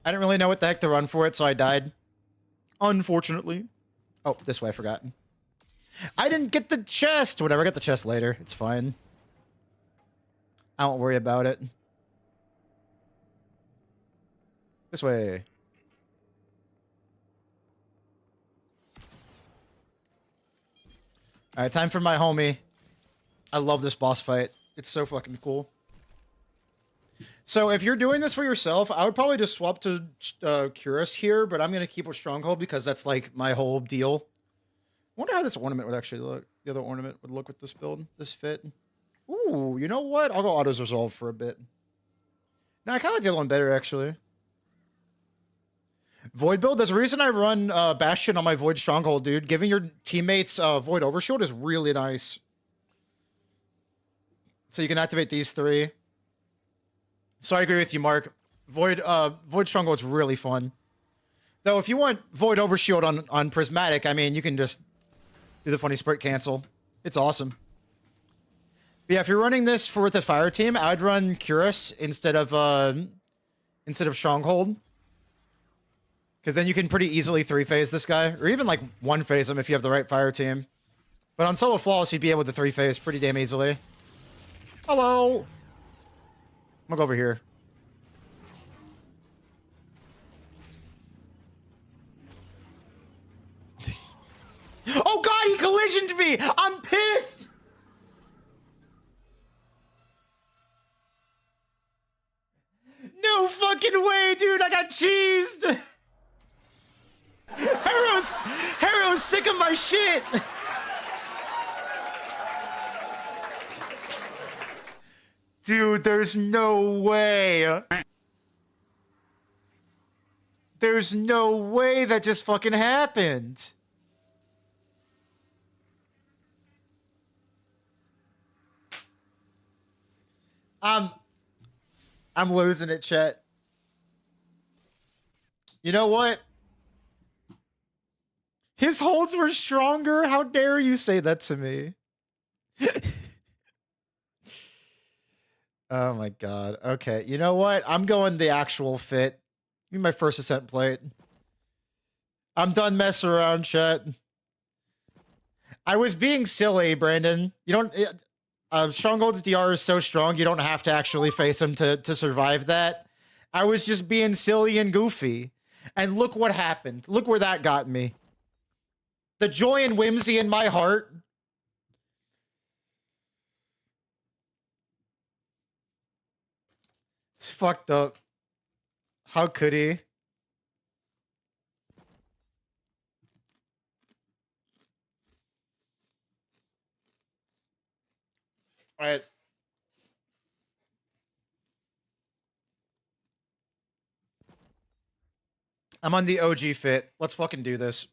A: I didn't really know what the heck to run for it, so I died. Unfortunately. Oh, this way, I forgot. I didn't get the chest! Whatever, I get the chest later. It's fine. I won't worry about it. This way. Alright, time for my homie. I love this boss fight. It's so fucking cool. So if you're doing this for yourself, I would probably just swap to Curus here, but I'm going to keep with Stronghold because that's like my whole deal. I wonder how this ornament would actually look. The other ornament would look with this build, this fit. Ooh, you know what? I'll go autos resolve for a bit. No, I kind of like the other one better, actually. Void build. There's a reason I run Bastion on my Void Stronghold, dude. Giving your teammates Void Overshield is really nice. So you can activate these three. So I agree with you, Mark. Void Stronghold's really fun. Though if you want Void Overshield on Prismatic, I mean, you can just do the funny sprint cancel. It's awesome. But yeah, if you're running this for the fire team, I'd run Curus instead of Stronghold. Because then you can pretty easily 3-phase this guy. Or even like 1-phase him if you have the right fire team. But on Solo Flawless, you'd be able to 3-phase pretty damn easily. Hello! I'm gonna go over here. Oh god, he collisioned me! I'm pissed! No fucking way, dude! I got cheesed! Harrow's sick of my shit! Dude, there's no way. There's no way that just fucking happened. I'm losing it, Chet. You know what? His holds were stronger? How dare you say that to me? Oh my god. Okay, you know what? I'm going the actual fit. Give me my first ascent plate. I'm done messing around, chat. I was being silly, Brandon. You don't... Stronghold's DR is so strong, you don't have to actually face him to survive that. I was just being silly and goofy. And look what happened. Look where that got me. The joy and whimsy in my heart... It's fucked up. How could he? All right. I'm on the OG fit. Let's fucking do this.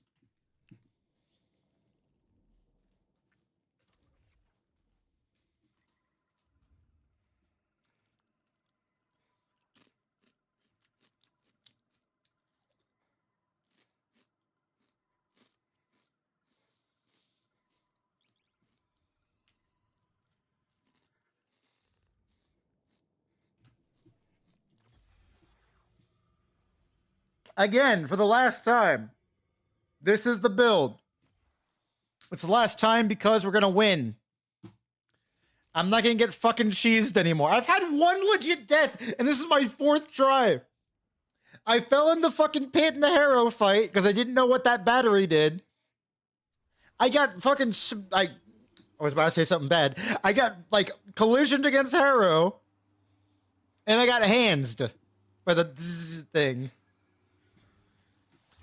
A: Again, for the last time, this is the build. It's the last time because we're gonna win. I'm not gonna get fucking cheesed anymore. I've had one legit death, and this is my 4th try. I fell in the fucking pit in the Harrow fight because I didn't know what that battery did. I got fucking... I was about to say something bad. I got, like, collisioned against Harrow, and I got handsed by the thing.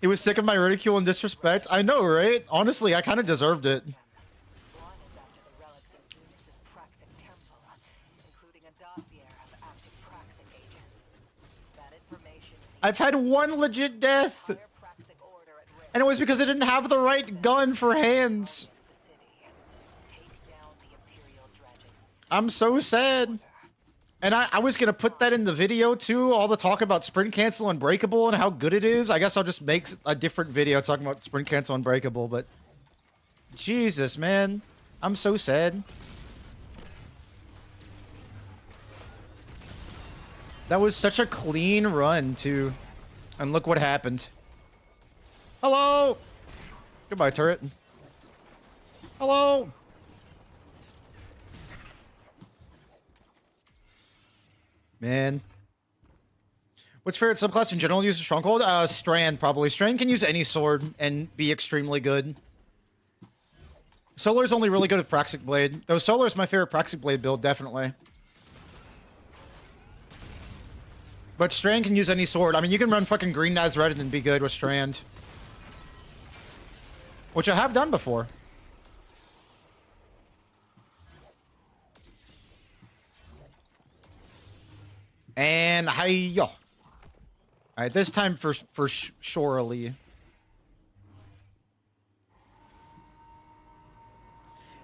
A: He was sick of my ridicule and disrespect. I know, right? Honestly, I kind of deserved it.
B: One is after the relics in Venus's Praxic temple, including a dossier of active Praxic agents. That information
A: I've had one legit death,
B: entire Praxic order at risk.
A: and it was because I didn't have the right gun for hands.
B: The city. Take down the Imperial dredges.
A: I'm so sad. And I was going to put that in the video too, all the talk about sprint cancel unbreakable and how good it is. I guess I'll just make a different video talking about sprint cancel unbreakable, but Jesus, man. I'm so sad. That was such a clean run too. And look what happened. Hello. Goodbye, turret. Hello. Man. What's favorite subclass in general use of Stronghold? Strand, probably. Strand can use any sword and be extremely good. Solar's only really good with Praxic Blade. Though Solar's my favorite Praxic Blade build, definitely. But Strand can use any sword. I mean, you can run fucking Green Knives Red and be good with Strand. Which I have done before. And hi-yo. Alright, this time for surely. You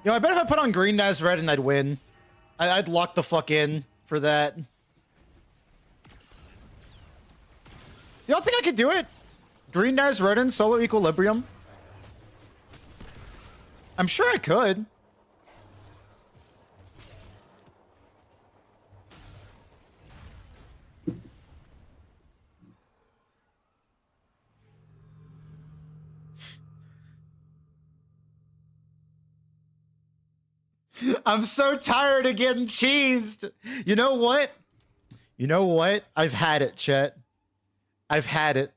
A: know, I bet if I put on Green Naz Red and I'd win. I'd lock the fuck in for that. You don't think I could do it? Green Naz Red and solo equilibrium? I'm sure I could. I'm so tired of getting cheesed. You know what? You know what? I've had it, Chet. I've had it.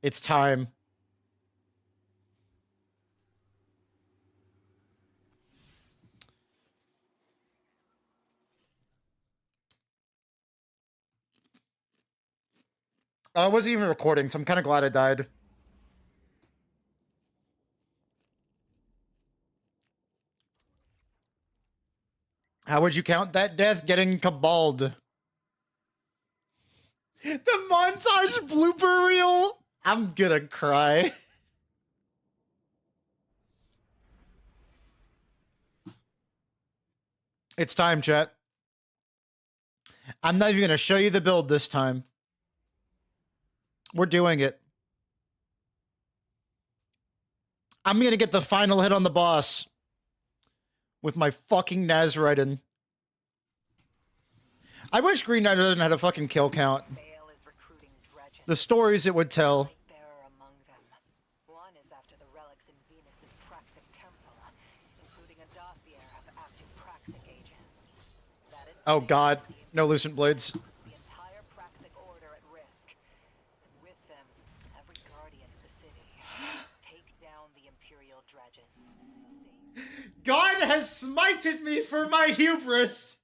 A: It's time. I wasn't even recording, so I'm kind of glad I died. How would you count that death? Getting caballed. The montage blooper reel? I'm gonna cry. It's time, chat. I'm not even gonna show you the build this time. We're doing it. I'm gonna get the final hit on the boss with my fucking Nazaridan. I wish Green Knight had a fucking kill count.
B: Bale is recruiting dredges.
A: The stories it would tell.
B: Bearer among them. One is after the relics in Venus's Praxic temple, including a dossier of active Praxic agents. That
A: Oh god, no Lucent Blades.
B: puts the entire Praxic order at risk. And with them, every guardian of the city. Take down the Imperial dredgens.
A: God has smited me for my hubris.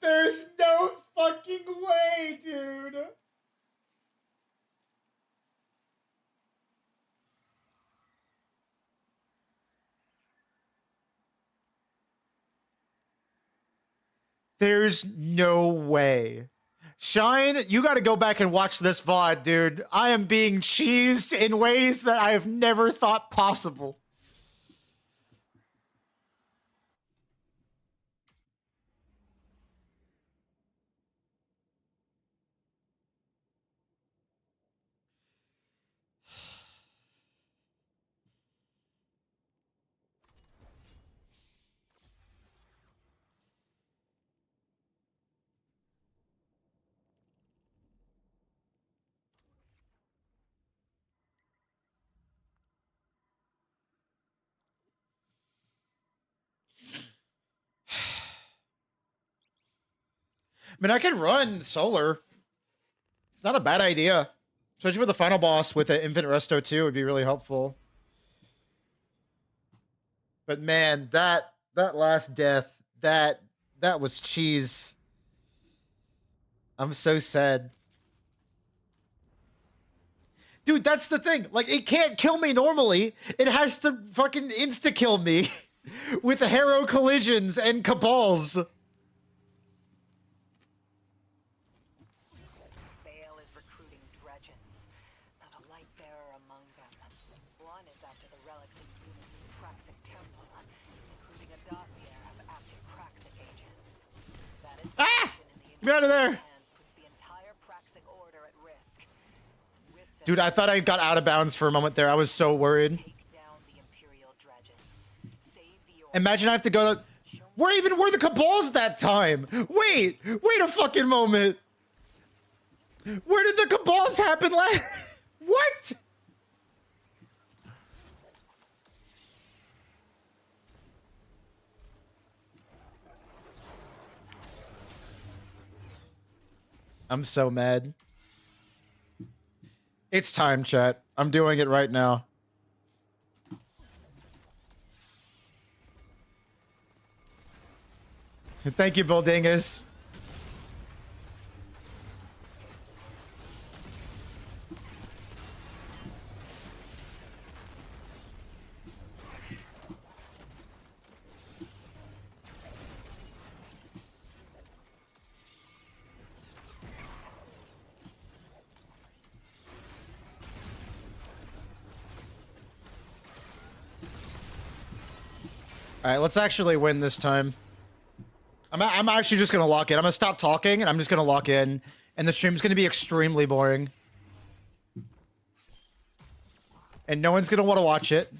A: There's no fucking way, dude. There's no way. Shine, you got to go back and watch this VOD, dude. I am being cheesed in ways that I have never thought possible. I mean, I can run solar. It's not a bad idea. Especially for the final boss with the Infant Resto too would be really helpful. But man, that last death, that was cheese. I'm so sad. Dude, that's the thing. Like, it can't kill me normally. It has to fucking insta-kill me with Harrow collisions and cabals.
B: Bale is recruiting dredgens. Not a light bearer among them. One is after the relics in Eunice's Praxic temple, including a dossier of active Praxic agents. That is
A: Get out of there!
B: puts the entire Praxic order at risk. With them,
A: Dude, I thought I got out of bounds for a moment there. I was so worried.
B: take down the Imperial dredgens. Save the order.
A: Imagine I have to go to... Where even were the cabals that time? Wait a fucking moment. Where did the cabals happen last? What? I'm so mad. It's time, chat. I'm doing it right now. Thank you, Buildingus. All right, let's actually win this time. I'm actually just gonna lock in. I'm gonna stop talking and I'm just gonna lock in, and the stream's gonna be extremely boring, and no one's gonna want to watch it,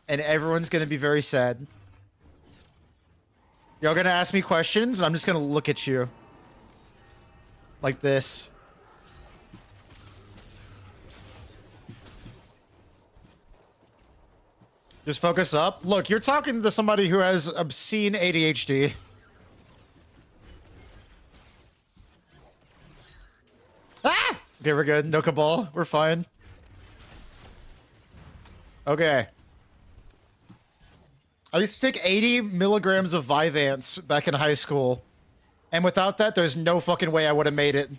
A: and everyone's gonna be very sad. Y'all gonna ask me questions, and I'm just gonna look at you like this. Just focus up. Look, you're talking to somebody who has obscene ADHD. Ah! Okay, we're good. No cabal. We're fine. Okay. I used to take 80 milligrams of Vyvanse back in high school. And without that, there's no fucking way I would have made it.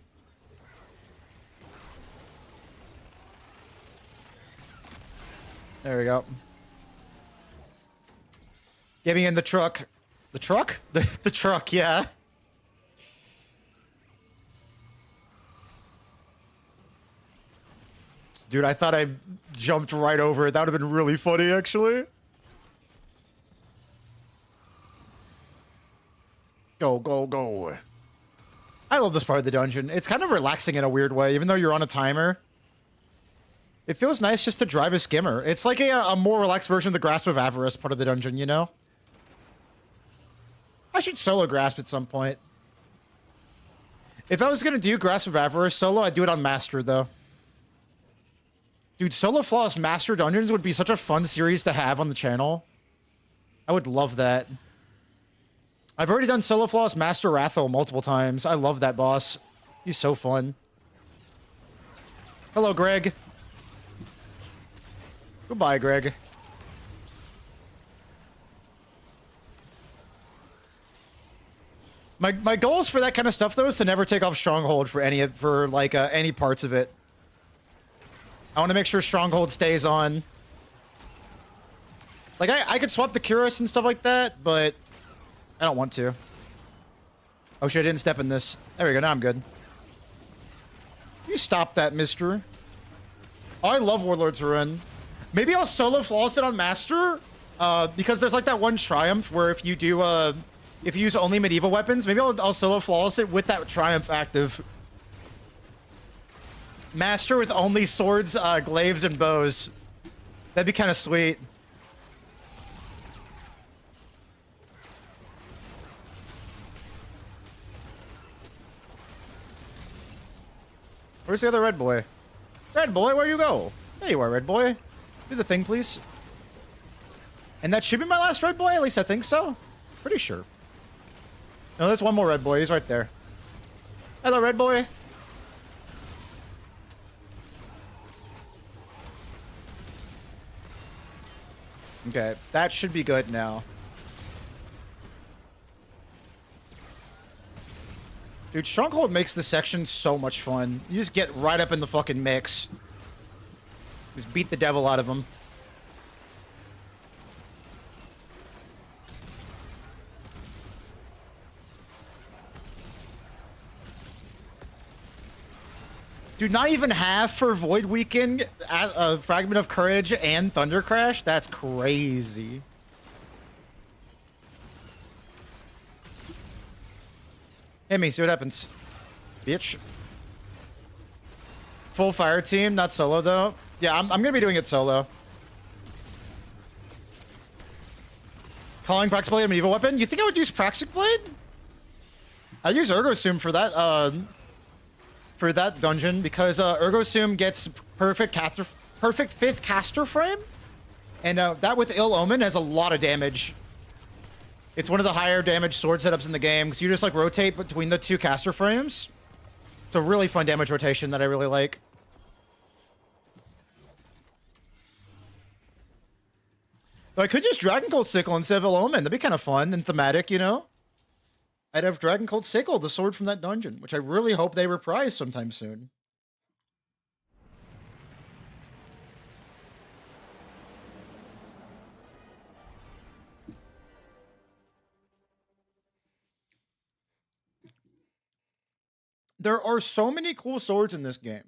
A: There we go. Get me in the truck. The truck? The truck, yeah. Dude, I thought I jumped right over it. That would have been really funny, actually. Go, go, go. I love this part of the dungeon. It's kind of relaxing in a weird way, even though you're on a timer. It feels nice just to drive a skimmer. It's like a more relaxed version of the Grasp of Avarice part of the dungeon, you know? I should solo Grasp at some point. If I was going to do Grasp of Avarice solo, I'd do it on Master, though. Dude, solo flawless Master Dungeons would be such a fun series to have on the channel. I would love that. I've already done solo flawless Master Ratho multiple times. I love that boss. He's so fun. Hello, Greg. Goodbye, Greg. My goals for that kind of stuff though is to never take off Stronghold for any parts of it. I want to make sure Stronghold stays on. Like I could swap the Cuirass and stuff like that, but I don't want to. Oh shit, I didn't step in this. There we go, now I'm good. You stop that, mister. Oh, I love Warlord's Ruin. Maybe I'll solo flawless it on Master, because there's like that one Triumph where if you do, if you use only medieval weapons, maybe I'll solo flawless it with that Triumph active. Master with only swords, glaives, and bows. That'd be kind of sweet. Where's the other red boy? Red boy, where you go? There you are, red boy. Do the thing, please. And that should be my last red boy? At least I think so. Pretty sure. No, there's one more red boy. He's right there. Hello, red boy. Okay, that should be good now. Dude, Stronghold makes this section so much fun. You just get right up in the fucking mix. Just beat the devil out of them. Dude, not even half for Void Weekend, Fragment of Courage, and Thunder Crash? That's crazy. Hit me, see what happens. Bitch. Full fire team, not solo though. Yeah, I'm gonna be doing it solo. Calling Praxic Blade a medieval weapon? You think I would use Praxic Blade? I'd use Ergosum for that dungeon because Ergosum gets perfect 5th caster frame, and that with Ill Omen has a lot of damage. It's one of the higher damage sword setups in the game because you just like rotate between the 2 caster frames. It's a really fun damage rotation that I really like. But I could use Dragon Cold Sickle instead of Ill Omen. That'd be kind of fun and thematic, you know? I'd have Dragon Cold Sickle, the sword from that dungeon, which I really hope they reprise sometime soon. There are so many cool swords in this game.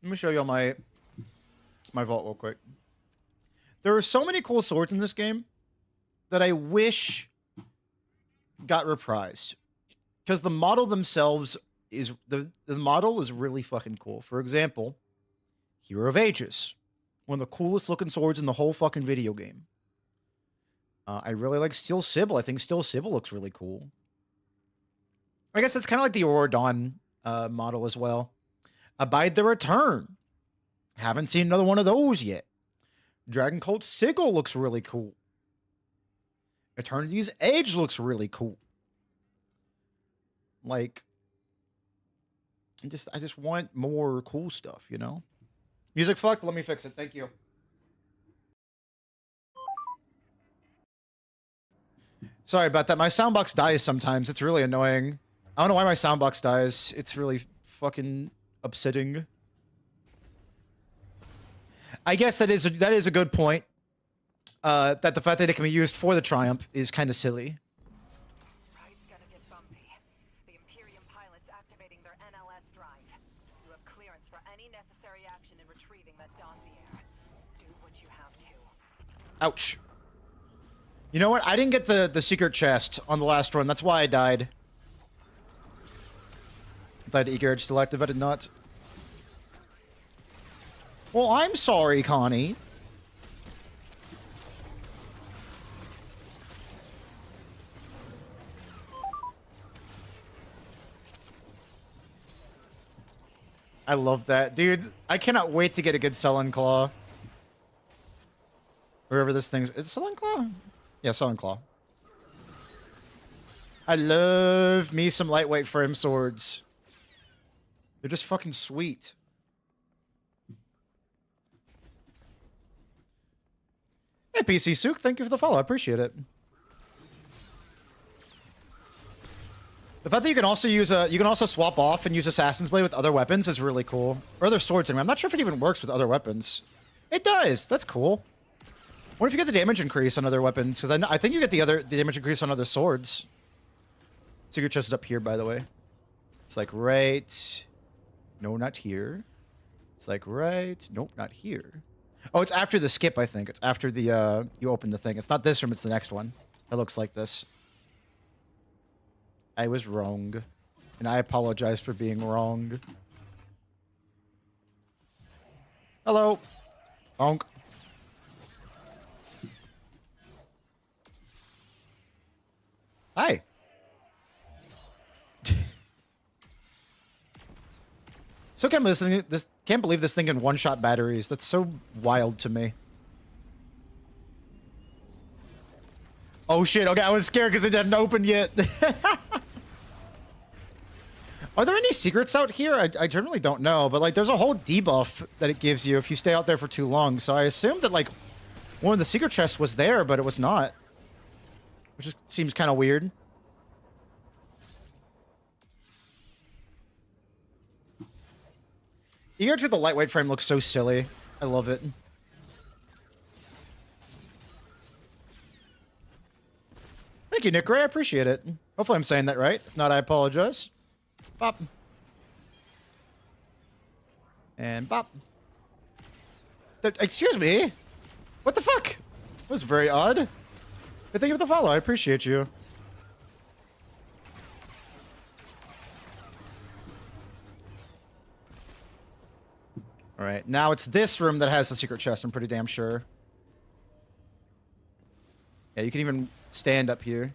A: Let me show you all my vault real quick. There are so many cool swords in this game that I wish got reprised. Because the model themselves is the model is really fucking cool. For example, Hero of Ages. One of the coolest looking swords in the whole fucking video game. I really like Steel Sibyl. I think Steel Sibyl looks really cool. I guess that's kind of like the Aurora Dawn model as well. Abide the Return. Haven't seen another one of those yet. Dragon Cold Sickle looks really cool. Eternity's Edge looks really cool. Like, I just want more cool stuff, you know? Music fucked, let me fix it. Thank you. Sorry about that. My soundbox dies sometimes. It's really annoying. I don't know why my soundbox dies. It's really fucking upsetting. I guess that is a good point. That the fact that it can be used for the Triumph is kind of silly.
B: Ride's gonna get bumpy. The Imperium pilots activating their NLS drive. You have clearance for any necessary action in retrieving that dossier. Do what you have to.
A: Ouch. You know what? I didn't get the secret chest on the last run. That's why I died. If I had Eager Edge still active, I did not. Well, I'm sorry, Connie. I love that. Dude, I cannot wait to get a good Solen Claw. Wherever this thing's... It's Solen Claw? Yeah, Solen Claw. I love me some lightweight frame swords. They're just fucking sweet. Hey, PC Sook, thank you for the follow. I appreciate it. The fact that you can also use you can also swap off and use Assassin's Blade with other weapons is really cool. Or other swords anyway. I'm not sure if it even works with other weapons. It does. That's cool. What if you get the damage increase on other weapons? Because I think you get the damage increase on other swords. Secret chest is up here, by the way. It's like right. No, not here. It's like right. Nope, not here. Oh, it's after the skip, I think. It's after the you open the thing. It's not this room, it's the next one. It looks like this. I was wrong. And I apologize for being wrong. Hello. Bonk. Hi. So can't believe this thing can one-shot batteries. That's so wild to me. Oh shit, okay, I was scared because it didn't open yet. Are there any secrets out here? I generally don't know, but like there's a whole debuff that it gives you if you stay out there for too long. So I assumed that like one of the secret chests was there, but it was not. Which just seems kind of weird. Eager with the lightweight frame looks so silly. I love it. Thank you, Nick Gray. I appreciate it. Hopefully I'm saying that right. If not, I apologize. Bop. And bop. Excuse me? What the fuck? That was very odd. Hey, thank you for the follow. I appreciate you. All right, now it's this room that has the secret chest, I'm pretty damn sure. Yeah, you can even stand up here.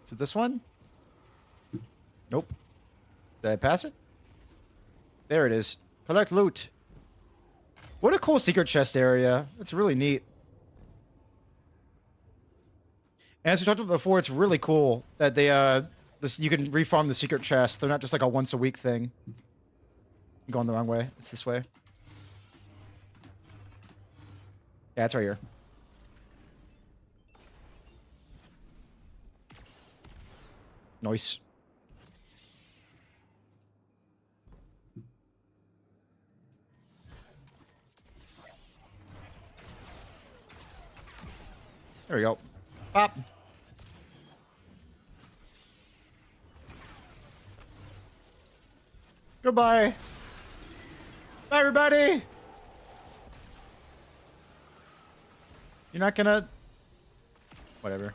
A: Is it this one? Nope. Did I pass it? There it is. Collect loot. What a cool secret chest area. That's really neat. And as we talked about before, it's really cool that they you can reform the secret chest. They're not just like a once a week thing. I'm going the wrong way. It's this way. Yeah, it's right here. Nice. There we go. Pop. Goodbye. Bye, everybody. You're not gonna... Whatever.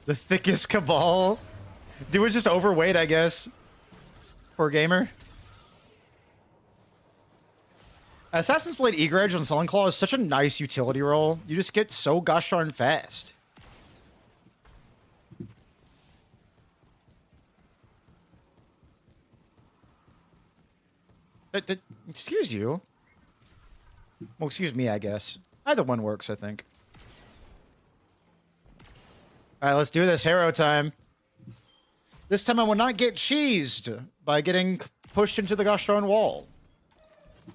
A: The thickest cabal. Dude was just overweight, I guess. Poor gamer. Assassin's Blade Egrege on Solen Claw is such a nice utility role. You just get so gosh darn fast. Excuse you? Well, excuse me, I guess. Either one works, I think. Alright, let's do this. Hero time. This time I will not get cheesed by getting pushed into the gosh darn wall.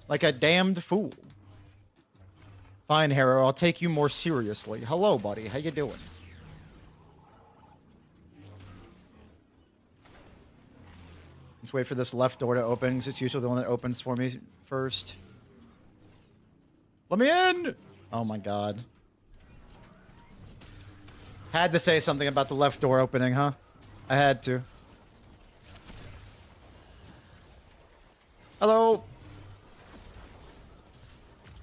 A: Like a damned fool. Fine, Hero. I'll take you more seriously. Hello, buddy. How you doing? Let's wait for this left door to open, because it's usually the one that opens for me first. Let me in! Oh my god. Had to say something about the left door opening, huh? I had to. Hello?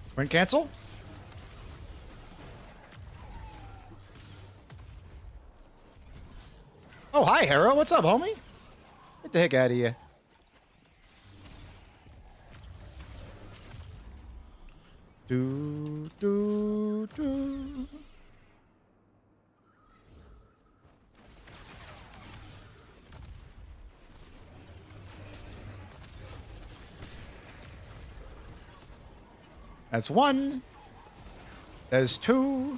A: Sprint cancel? Oh, hi, Hero. What's up, homie? Get the heck out of here. Do, do, do. That's one. There's two.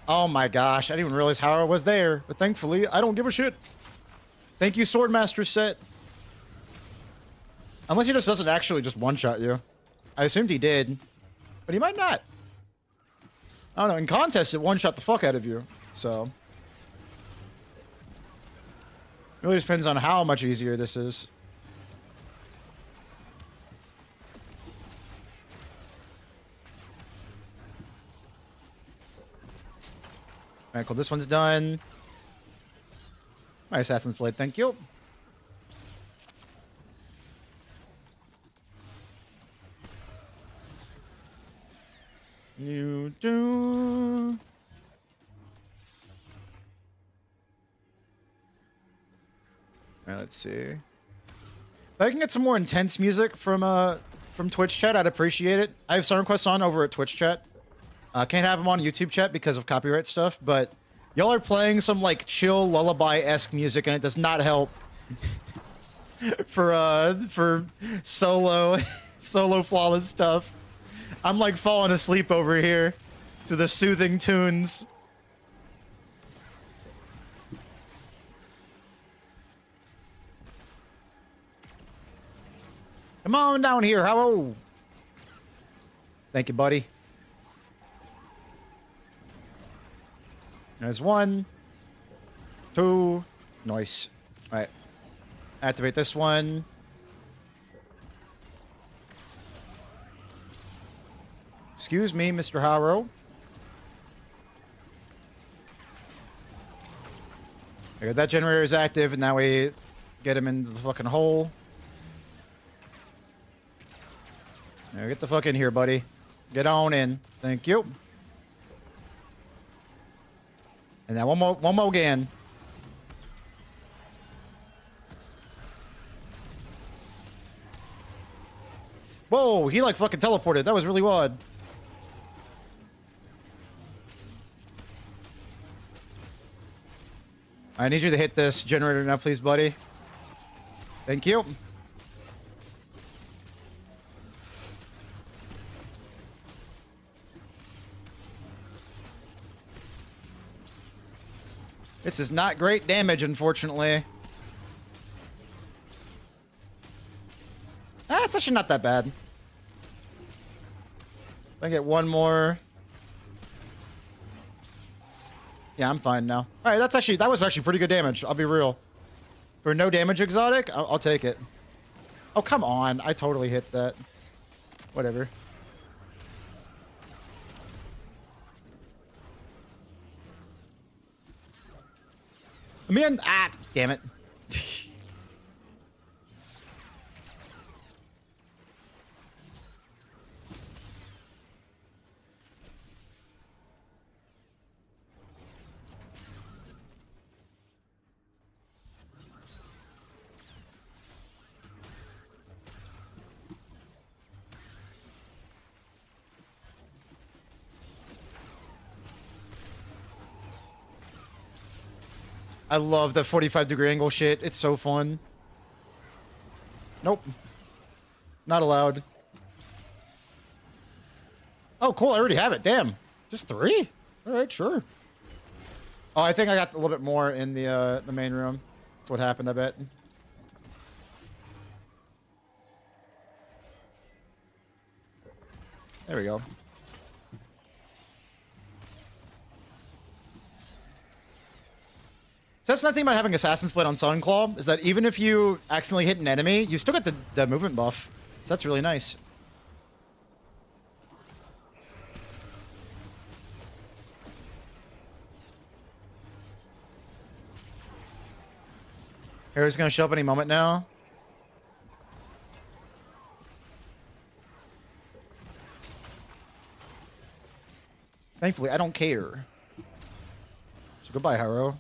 A: Oh my gosh, I didn't even realize how I was there. But thankfully, I don't give a shit. Thank you, Swordmaster set. Unless he just doesn't actually just one-shot you. I assumed he did, but he might not. I don't know. In contest, it one-shot the fuck out of you. So it really depends on how much easier this is. Alright, cool. This one's done. My Assassin's Blade, thank you. You do. Alright, let's see. If I can get some more intense music from Twitch chat, I'd appreciate it. I have song requests on over at Twitch chat. Can't have them on YouTube chat because of copyright stuff, but y'all are playing some like chill lullaby-esque music and it does not help for solo flawless stuff. I'm like falling asleep over here to the soothing tunes. Come on down here, hello. Thank you, buddy. There's 1, 2, nice. All right, activate this one. Excuse me, Mr. Harrow. Okay, that generator is active, and now we get him into the fucking hole. Now get the fuck in here, buddy. Get on in. Thank you. And now one more again. Whoa, he like fucking teleported. That was really odd. I need you to hit this generator now, please, buddy. Thank you. This is not great damage, unfortunately. Ah, it's actually not that bad. If I get one more. Yeah, I'm fine now. All right, that was actually pretty good damage. I'll be real. For no damage exotic, I'll take it. Oh, come on. I totally hit that. Whatever. Man, damn it. I love the 45-degree angle shit. It's so fun. Nope. Not allowed. Oh, cool. I already have it. Damn. Just 3? All right, sure. Oh, I think I got a little bit more in the main room. That's what happened, I bet. There we go. So that's nothing about having Assassin's Blade on Sunclaw, is that even if you accidentally hit an enemy, you still get the movement buff. So that's really nice. Hero's gonna show up any moment now. Thankfully, I don't care. So goodbye, Hero.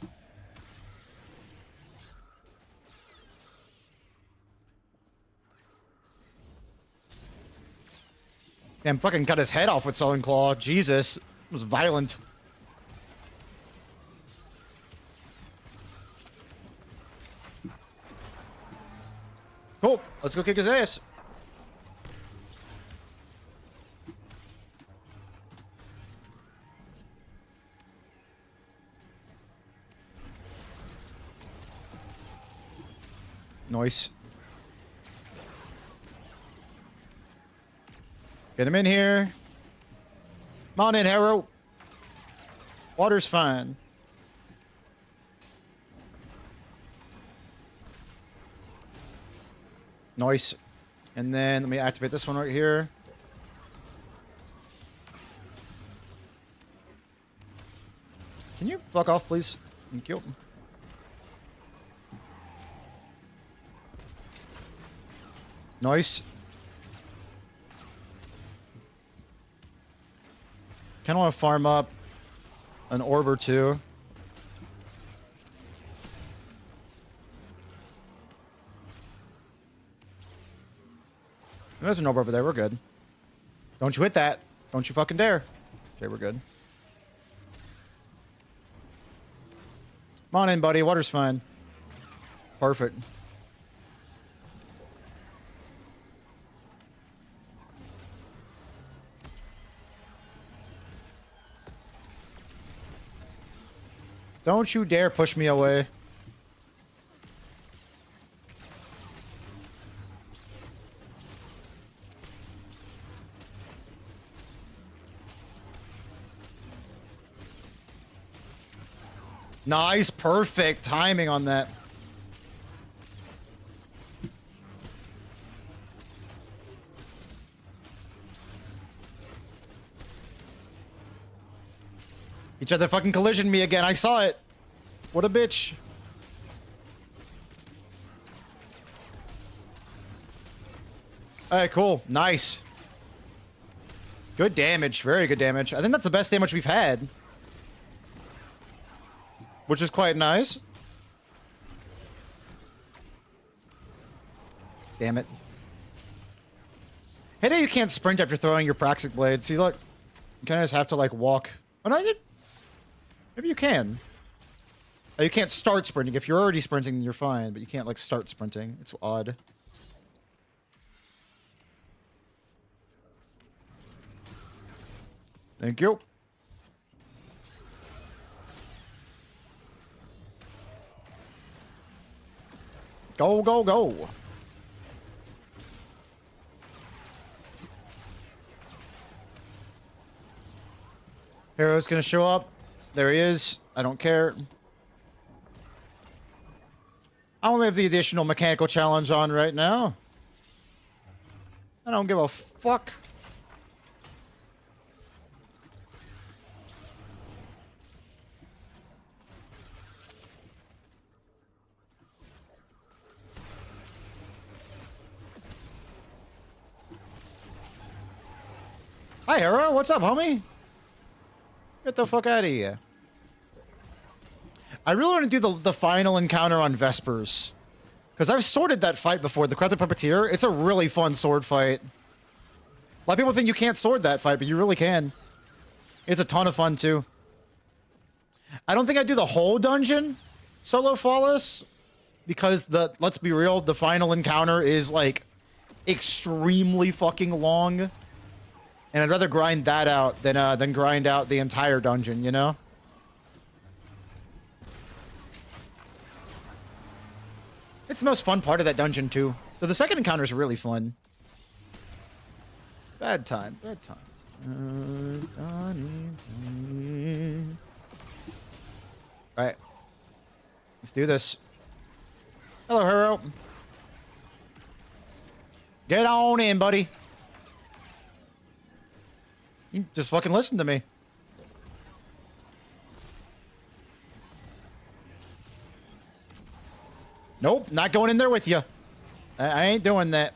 A: Damn, fucking cut his head off with Solen Claw. Jesus. It was violent. Cool. Let's go kick his ass. Nice. Get him in here. Come on in, Harrow. Water's fine. Nice. And then let me activate this one right here. Can you fuck off, please? Thank you. Nice. Kind of want to farm up an orb or two. There's an orb over there. We're good. Don't you hit that. Don't you fucking dare. Okay, we're good. Come on in, buddy. Water's fine. Perfect. Don't you dare push me away. Nice, perfect timing on that. He tried to fucking collision me again. I saw it. What a bitch. Alright, cool. Nice. Good damage. Very good damage. I think that's the best damage we've had. Which is quite nice. Damn it. Hey, you can't sprint after throwing your Praxic Blade. See, look. You kind of just have to, like, walk. Oh, no, maybe you can. Oh, you can't start sprinting. If you're already sprinting, then you're fine. But you can't, like, start sprinting. It's odd. Thank you. Go, go, go. Hero's gonna show up. There he is. I don't care. I only have the additional mechanical challenge on right now. I don't give a fuck. Hi, Hero. What's up, homie? Get the fuck out of here. I really want to do the final encounter on Vespers. Because I've sorted that fight before, the Crafted Puppeteer. It's a really fun sword fight. A lot of people think you can't sword that fight, but you really can. It's a ton of fun, too. I don't think I do the whole dungeon solo flawless. Because let's be real, the final encounter is, like, extremely fucking long. And I'd rather grind that out than grind out the entire dungeon, you know? It's the most fun part of that dungeon, too. So the second encounter is really fun. Bad time. Bad times. Alright. Let's do this. Hello, Hero. Get on in, buddy. You just fucking listen to me. Nope, not going in there with you. I ain't doing that.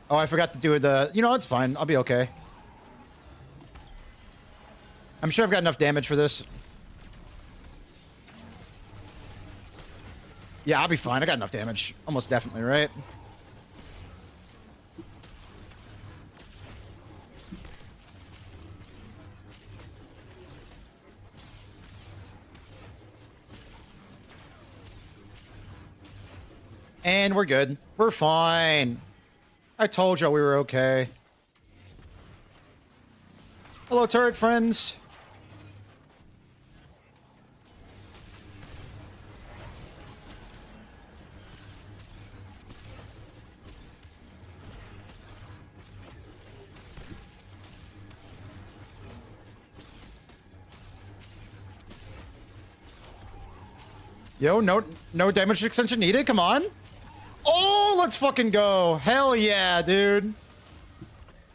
A: Oh, I forgot to do the... You know, it's fine. I'll be okay. I'm sure I've got enough damage for this. Yeah, I'll be fine. I got enough damage. Almost definitely, right? And we're good. We're fine. I told you we were okay. Hello, turret friends. Yo, no damage extension needed. Come on. Oh, let's fucking go. Hell yeah, dude.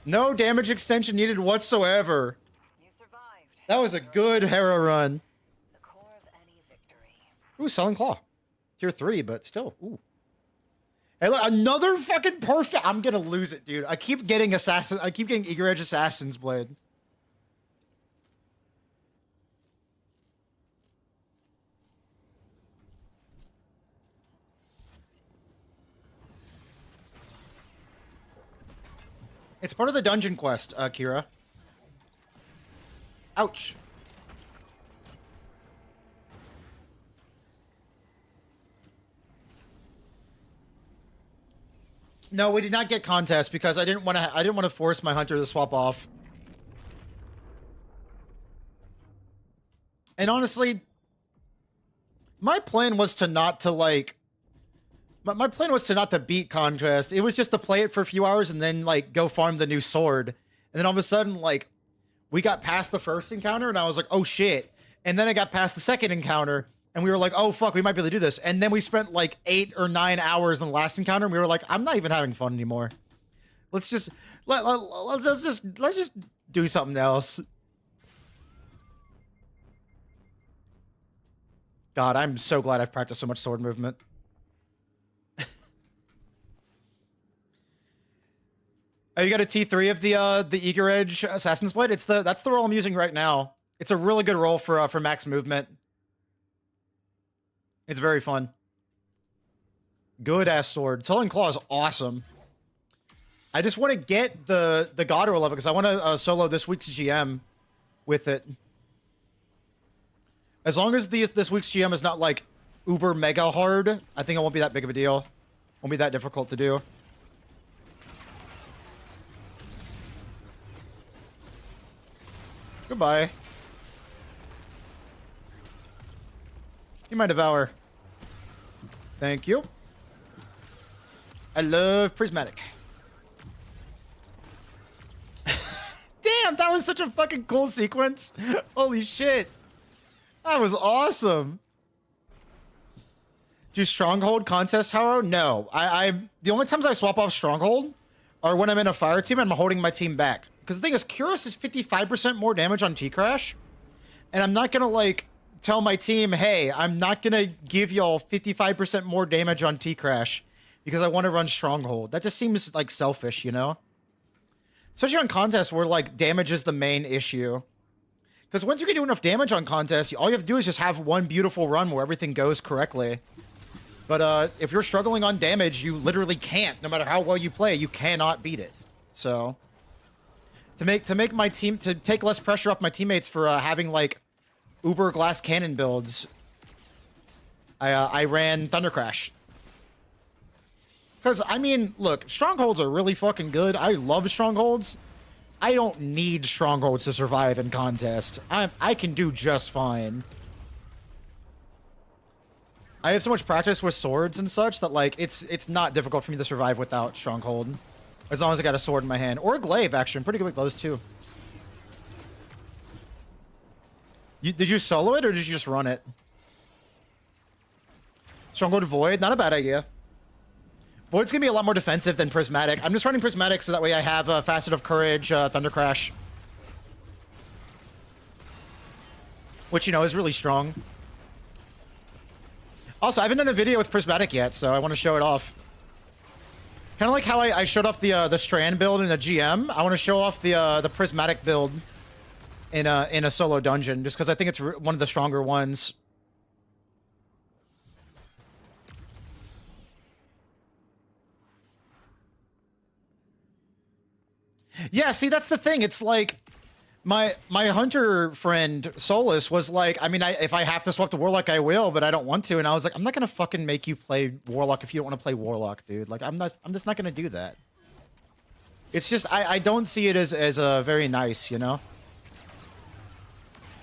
A: No damage extension needed whatsoever.
B: You survived.
A: That was a good Hera run.
B: The core of any victory.
A: Ooh, Solen Claw. Tier 3, but still. Ooh. Hey, look, another fucking perfect. I'm gonna lose it, dude. I keep getting Eager Edge Assassin's Blade. It's part of the dungeon quest, Kira. Ouch. No, we did not get contest because I didn't want to force my hunter to swap off. And honestly, my plan was to not to like my plan was to not to beat contest. It was just to play it for a few hours and then like go farm the new sword. And then all of a sudden like we got past the first encounter and I was like, "Oh shit." And then I got past the second encounter and we were like, "Oh fuck, we might be able to do this." And then we spent like 8 or 9 hours in the last encounter and we were like, "I'm not even having fun anymore. Let's just let's just do something else." God, I'm so glad I've practiced so much sword movement. Oh, you got a T3 of the Eager Edge Assassin's Blade? That's the roll I'm using right now. It's a really good roll for max movement. It's very fun. Good ass sword. Solen Claw is awesome. I just want to get the God level because I want to solo this week's GM with it. As long as this week's GM is not like uber mega hard, I think it won't be that big of a deal. Won't be that difficult to do. Goodbye. You might devour. Thank you. I love Prismatic. Damn, that was such a fucking cool sequence. Holy shit. That was awesome. Do Stronghold contest, Haro? No. The only times I swap off Stronghold are when I'm in a fire team and I'm holding my team back. Because the thing is, Curious is 55% more damage on T-Crash. And I'm not going to, like, tell my team, hey, I'm not going to give y'all 55% more damage on T-Crash because I want to run Stronghold. That just seems, like, selfish, you know? Especially on contests where, like, damage is the main issue. Because once you can do enough damage on contests, all you have to do is just have one beautiful run where everything goes correctly. But if you're struggling on damage, you literally can't. No matter how well you play, you cannot beat it. So... To make my team, to take less pressure off my teammates for having like uber glass cannon builds, I ran Thunder Crash. Because I mean, look, strongholds are really fucking good. I love strongholds. I don't need strongholds to survive in contest. I can do just fine. I have so much practice with swords and such that like it's not difficult for me to survive without stronghold. As long as I got a sword in my hand. Or a glaive, actually. I'm pretty good with those, too. Did you solo it, or did you just run it? Stronghold Void? Not a bad idea. Void's going to be a lot more defensive than Prismatic. I'm just running Prismatic so that way I have Facet of Courage, Thunder Crash. Which, you know, is really strong. Also, I haven't done a video with Prismatic yet, so I want to show it off. Kind of like how I showed off the Strand build in a GM. I want to show off the Prismatic build in a solo dungeon, just because I think it's one of the stronger ones. Yeah, see, that's the thing. It's like my hunter friend Solus was like, I mean, if I have to swap to Warlock, I will, but I don't want to. And I was like, I'm not gonna fucking make you play Warlock if you don't want to play Warlock, dude. Like, I'm just not gonna do that. It's just I don't see it as very nice, you know.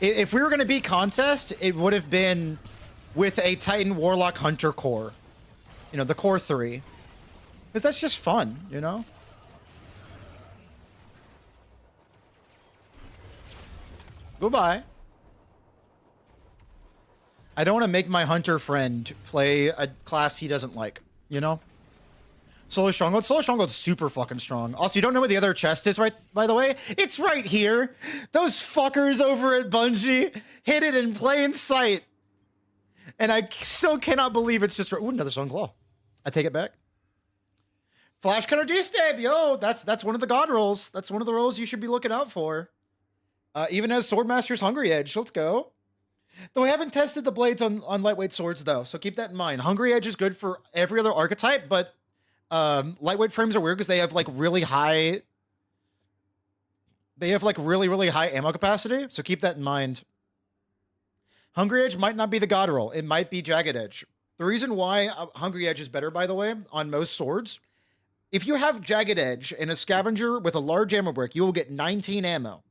A: If we were gonna be contest, it would have been with a Titan Warlock Hunter core, you know, the core 3, because that's just fun, you know. Goodbye. I don't want to make my hunter friend play a class he doesn't like, you know? Solar Stronghold. Solar Stronghold's super fucking strong. Also, you don't know where the other chest is, right? By the way, it's right here. Those fuckers over at Bungie hid it in plain sight. And I still cannot believe it's just... Ooh, another Stone Claw. I take it back. Flash Cutter D-Stab. Yo, that's one of the god rolls. That's one of the rolls you should be looking out for. Even as Swordmaster's Hungry Edge. Let's go. Though I haven't tested the blades on lightweight swords, though. So keep that in mind. Hungry Edge is good for every other archetype, but lightweight frames are weird because they have like really high... They have like really high ammo capacity. So keep that in mind. Hungry Edge might not be the god roll. It might be Jagged Edge. The reason why Hungry Edge is better, by the way, on most swords, if you have Jagged Edge and a Scavenger with a large ammo brick, you will get 19 ammo.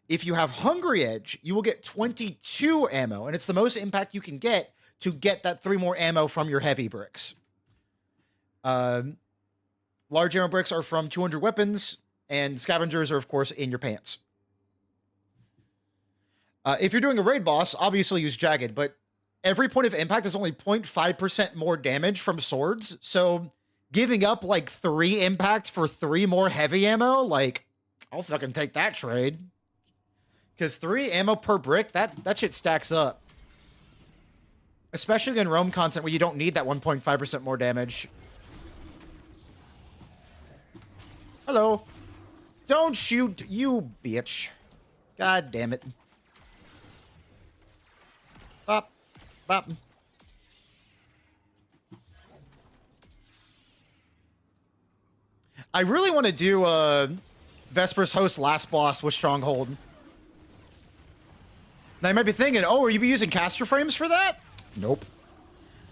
A: If you have Hungry Edge, you will get 22 ammo, and it's the most impact you can get to get that 3 more ammo from your heavy bricks. Large ammo bricks are from 200 weapons, and Scavengers are, of course, in your pants. If you're doing a raid boss, obviously use Jagged, but every point of impact is only 0.5% more damage from swords, so giving up like 3 impact for 3 more heavy ammo, like, I'll fucking take that trade. Because 3 ammo per brick, that shit stacks up. Especially in roam content where you don't need that 1.5% more damage. Hello. Don't shoot, you bitch. God damn it. Bop. Bop. I really want to do Vesper's Host last boss with Stronghold. Now you might be thinking, oh, are you using caster frames for that? Nope.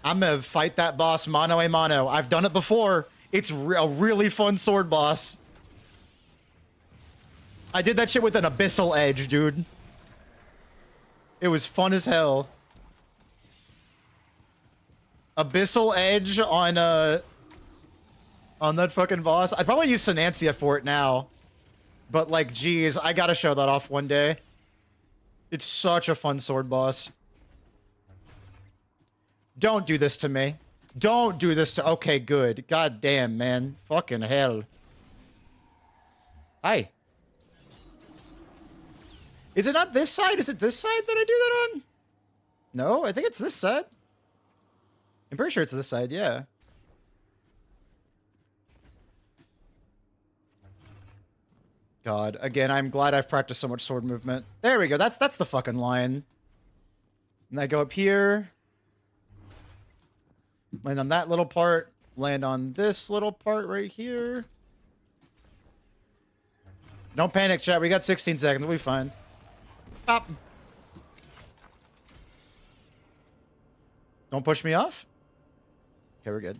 A: I'm gonna fight that boss mano a mano. I've done it before. It's a really fun sword boss. I did that shit with an Abyssal Edge, dude. It was fun as hell. Abyssal Edge on that fucking boss. I'd probably use Sinancia for it now. But like, geez, I gotta show that off one day. It's such a fun sword boss. Don't do this to me. Don't do this to... Okay, good. God damn, man. Fucking hell. Hi. Is it not this side? Is it this side that I do that on? No, I think it's this side. I'm pretty sure it's this side, yeah. God, again, I'm glad I've practiced so much sword movement. There we go. That's the fucking line. And I go up here. Land on that little part. Land on this little part right here. Don't panic, chat. We got 16 seconds. We'll be fine. Pop. Don't push me off. Okay, we're good.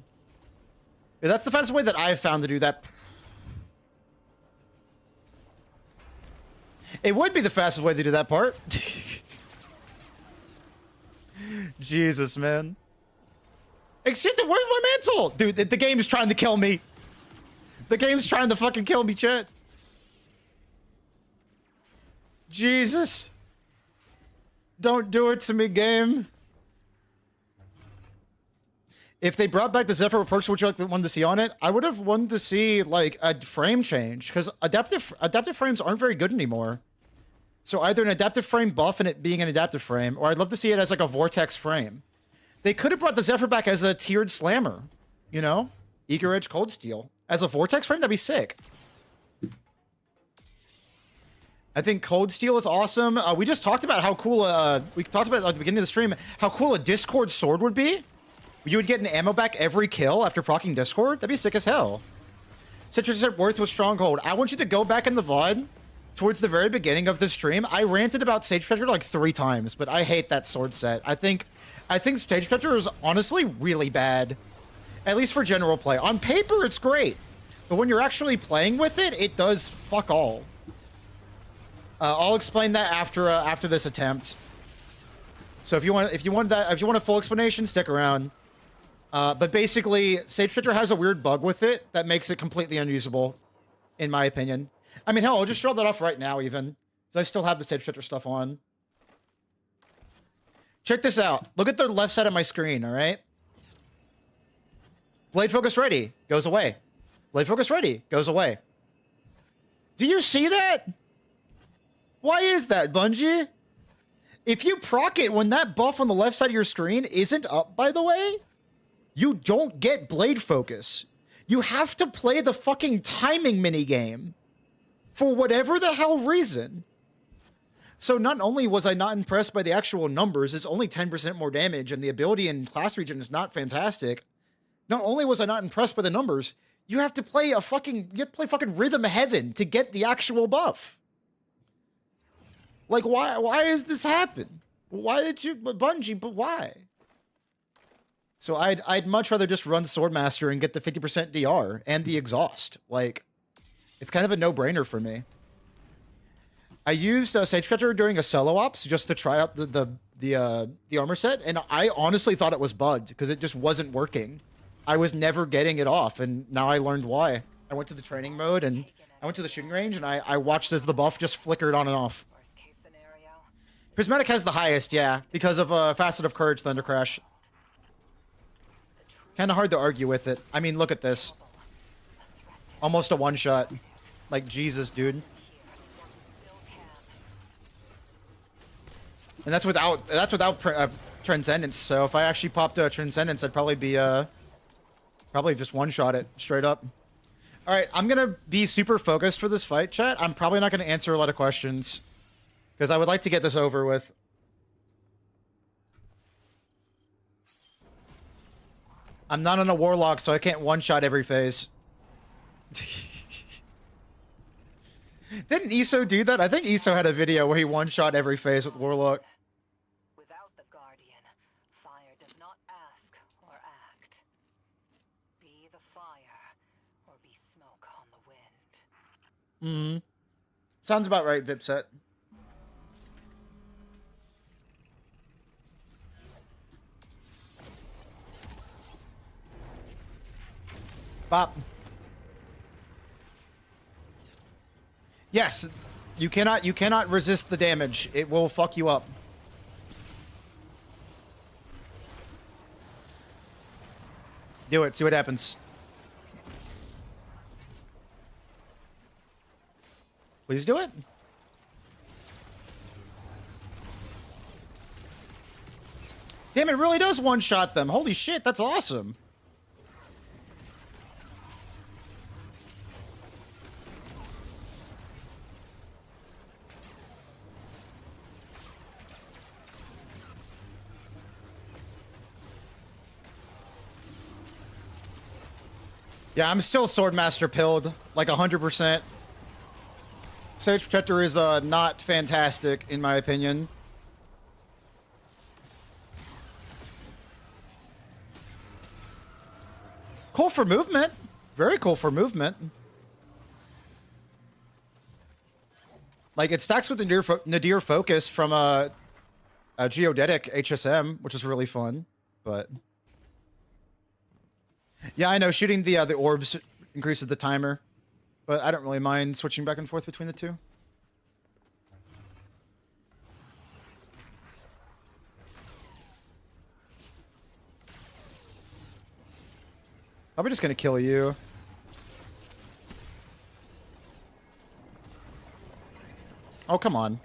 A: Yeah, that's the fastest way that I've found to do that. It would be the fastest way to do that part. Jesus, man. Excuse me, where's my mantle? Dude, the game's trying to kill me. The game's trying to fucking kill me, chat. Jesus. Don't do it to me, game. If they brought back the Zephyr, what perks would you like to want to see on it? I would have wanted to see like a frame change because adaptive frames aren't very good anymore. So either an adaptive frame buff and it being an adaptive frame, or I'd love to see it as like a vortex frame. They could have brought the Zephyr back as a tiered slammer, you know? Eager Edge Cold Steel. As a vortex frame, that'd be sick. I think Cold Steel is awesome. We just talked about how cool, we talked about at the beginning of the stream, how cool a Discord sword would be. You would get an ammo back every kill after proccing Discord. That'd be sick as hell. Citrus Worth with Stronghold. I want you to go back in the VOD towards the very beginning of the stream. I ranted about Sage Protector like 3 times, but I hate that sword set. I think Sage Protector is honestly really bad. At least for general play. On paper, it's great. But when you're actually playing with it, it does fuck all. I'll explain that after this attempt. So if you want a full explanation, stick around. But basically, Sage Protector has a weird bug with it that makes it completely unusable, in my opinion. I mean, hell, I'll just show that off right now, even. So I still have the Sage Protector stuff on. Check this out. Look at the left side of my screen, all right? Blade focus ready. Goes away. Blade focus ready. Goes away. Do you see that? Why is that, Bungie? If you proc it when that buff on the left side of your screen isn't up, by the way, you don't get blade focus. You have to play the fucking timing minigame for whatever the hell reason. So not only was I not impressed by the actual numbers, it's only 10% more damage, and the ability in class region is not fantastic. Not only was I not impressed by the numbers, you have to play fucking Rhythm Heaven to get the actual buff. Like, why is this happen? Why did you, Bungie, but why? So I'd much rather just run Swordmaster and get the 50% DR and the exhaust. Like, it's kind of a no-brainer for me. I used Sage Catcher during a solo ops just to try out the armor set, and I honestly thought it was bugged because it just wasn't working. I was never getting it off, and now I learned why. I went to the training mode, and I went to the shooting range, and I watched as the buff just flickered on and off.
B: Worst case scenario.
A: Prismatic has the highest, yeah, because of Facet of Courage, Thunder Crash. Kind of hard to argue with it. I mean, look at this. Almost a one-shot. Like, Jesus, dude. And that's without Transcendence. So if I actually popped a Transcendence, I'd probably be probably just one-shot it straight up. All right, I'm gonna be super focused for this fight, chat. I'm probably not gonna answer a lot of questions because I would like to get this over with. I'm not on a Warlock, so I can't one-shot every phase. Didn't ESO do that? I think ESO had a video where he one-shot every phase with Warlock.
B: Without the Guardian, fire does not ask or act. Be the fire, or be smoke on the wind.
A: Sounds about right, Vipset. Bop. Yes, you cannot resist the damage. It will fuck you up. Do it, see what happens. Please do it. Damn, it really does one-shot them. Holy shit, that's awesome. Yeah, I'm still Swordmaster pilled, like 100%. Sage Protector is not fantastic, in my opinion. Cool for movement. Very cool for movement. Like, it stacks with the Nadir Focus from a Geodetic HSM, which is really fun, but... Yeah, I know, shooting the orbs increases the timer, but I don't really mind switching back and forth between the two. Probably just gonna kill you. Oh, come on.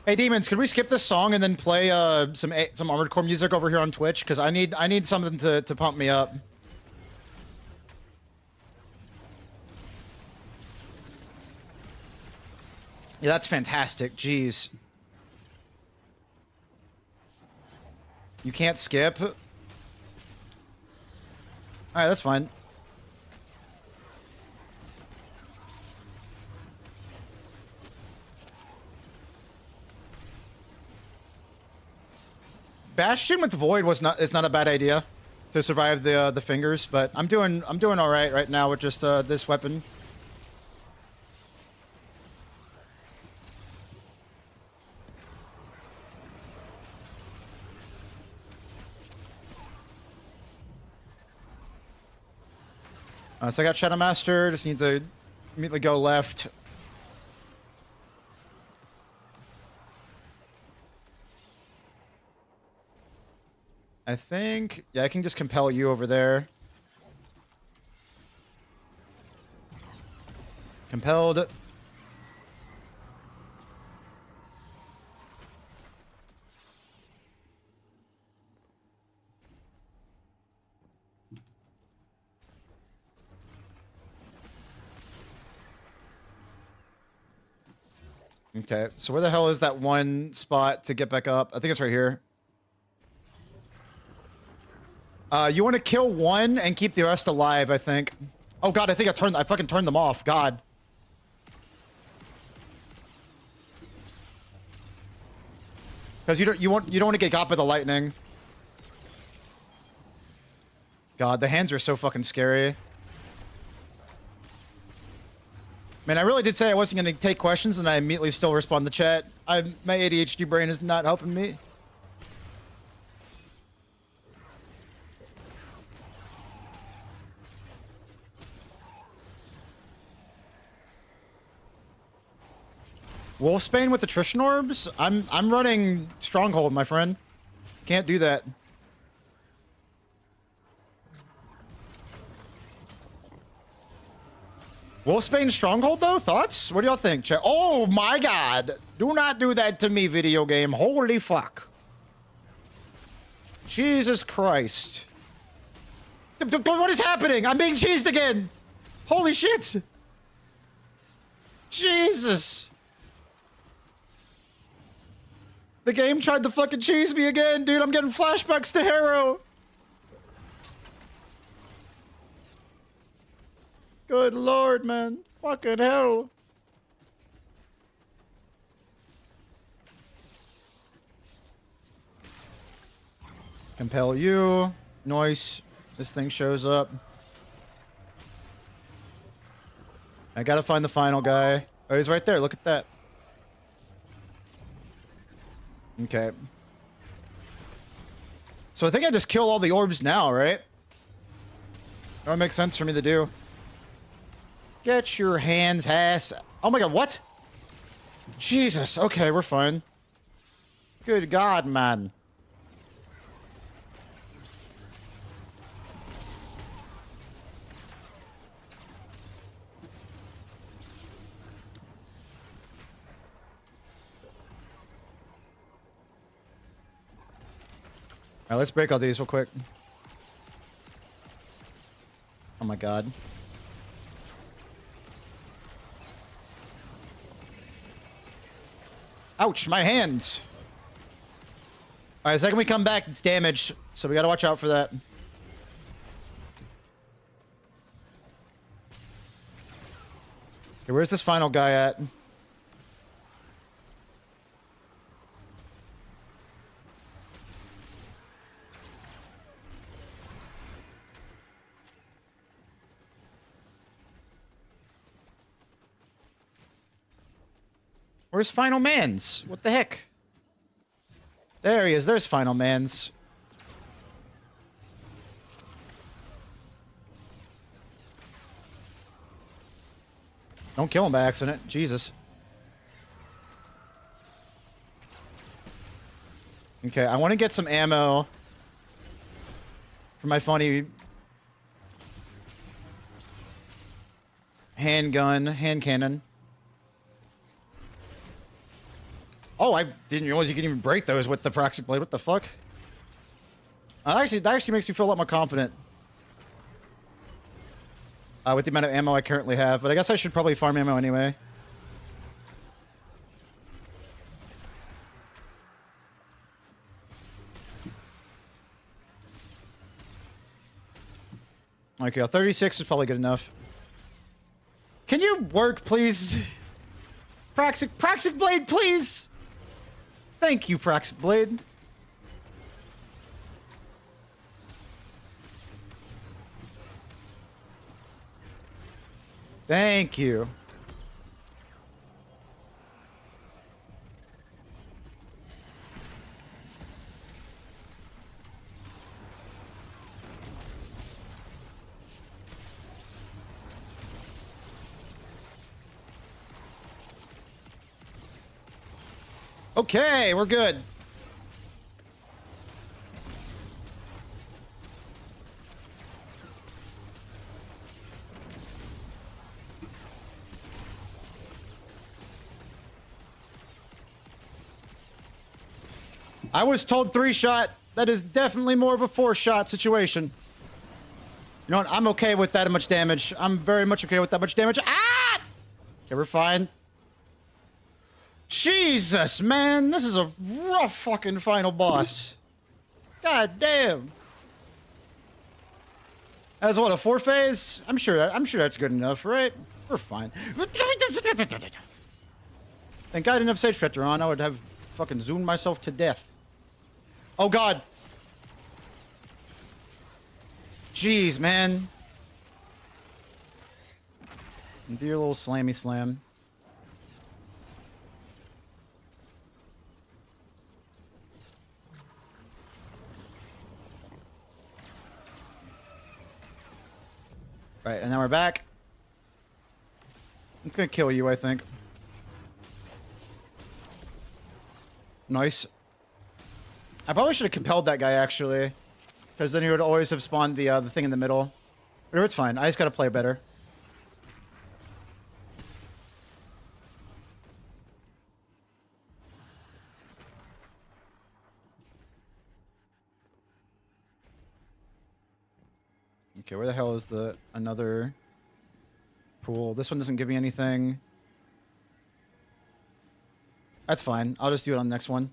A: Hey, Demons, could we skip this song and then play some Armored Core music over here on Twitch? Because I need something to pump me up. Yeah, that's fantastic. Jeez. You can't skip? Alright, that's fine. Bastion with Void is not a bad idea to survive the fingers, but I'm doing all right now with just this weapon. So I got Shadow Master. Just need to immediately go left. I think, yeah, I can just compel you over there. Compelled. Okay, so where the hell is that one spot to get back up? I think it's right here. You want to kill one and keep the rest alive, I think. Oh god, I fucking turned them off. God. Because you don't want to get got by the lightning. God, the hands are so fucking scary. Man, I really did say I wasn't going to take questions, and I immediately still respond to chat. My ADHD brain is not helping me. Wolfsbane with attrition orbs? I'm running Stronghold, my friend. Can't do that. Wolfsbane Stronghold, though? Thoughts? What do y'all think? Oh, my God. Do not do that to me, video game. Holy fuck. Jesus Christ. What is happening? I'm being cheesed again. Holy shit. Jesus. The game tried to fucking cheese me again, dude. I'm getting flashbacks to Harrow. Good lord, man. Fucking hell. Compel you. Noise. This thing shows up. I gotta find the final guy. Oh, he's right there. Look at that. Okay. So I think I just kill all the orbs now, right? That would make sense for me to do. Get your hands, ass. Oh my god, what? Jesus. Okay, we're fine. Good god, man. Alright, let's break all these real quick. Oh my god. Ouch, my hands! Alright, the second we come back, it's damaged. So we gotta watch out for that. Okay, where's this final guy at? Where's Final Mans? What the heck? There he is. There's Final Mans. Don't kill him by accident. Jesus. Okay, I want to get some ammo for my funny handgun, hand cannon. Oh, I didn't realize you could even break those with the Proxic Blade. What the fuck? That actually makes me feel a lot more confident. With the amount of ammo I currently have. But I guess I should probably farm ammo anyway. Okay, 36 is probably good enough. Can you work, please? Proxic Blade, please! Thank you, Proxic Blade. Thank you. Okay, we're good. I was told 3-shot. That is definitely more of a 4-shot situation. You know what? I'm okay with that much damage. I'm very much okay with that much damage. Ah! Okay, we're fine. Jesus, man. This is a rough fucking final boss. God damn. As what, a 4-phase? I'm sure that's good enough, right? We're fine. Thank God I didn't have Sage Spectre on. I would have fucking zoomed myself to death. Oh god. Jeez, man. Do your little slammy slam. Right, and now we're back. I'm gonna kill you, I think. Nice. I probably should have compelled that guy, actually. Because then he would always have spawned the thing in the middle. But it's fine. I just gotta play better. Okay, where the hell is the another pool? This one doesn't give me anything. That's fine. I'll just do it on the next one.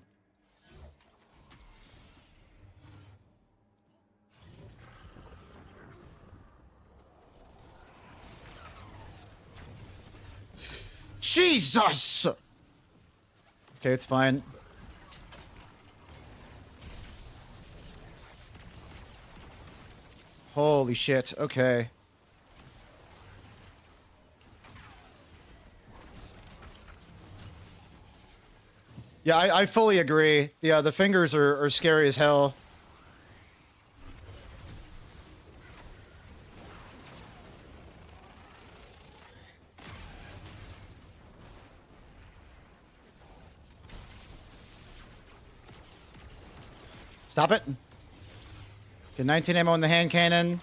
A: Jesus! Okay, it's fine. Holy shit, okay. Yeah, I fully agree. Yeah, the fingers are scary as hell. Stop it. Get 19 ammo in the hand cannon.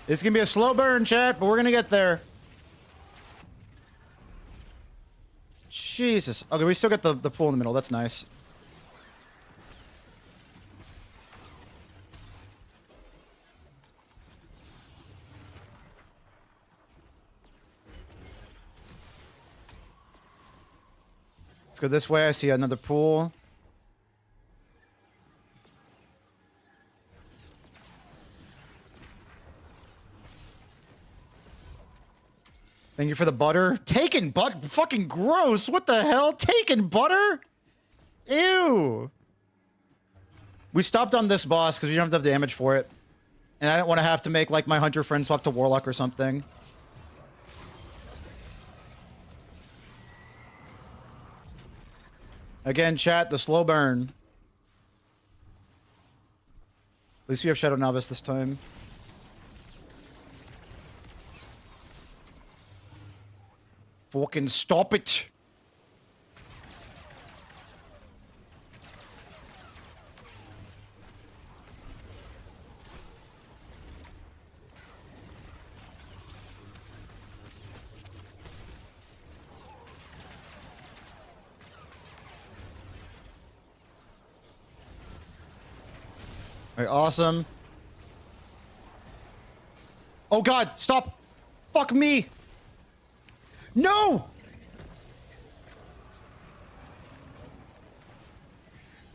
A: It's gonna be a slow burn, chat, but we're gonna get there. Jesus. Okay, we still got the pool in the middle. That's nice. Let's go this way. I see another pool. Thank you for the butter. Taken butter? Fucking gross. What the hell? Taken butter? Ew. We stopped on this boss because we don't have the damage for it. And I didn't want to have to make like my hunter friend swap to warlock or something. Again, chat, the slow burn. At least we have Shadow Novice this time. Fucking stop it. All right, awesome. Oh god, stop. Fuck me. No!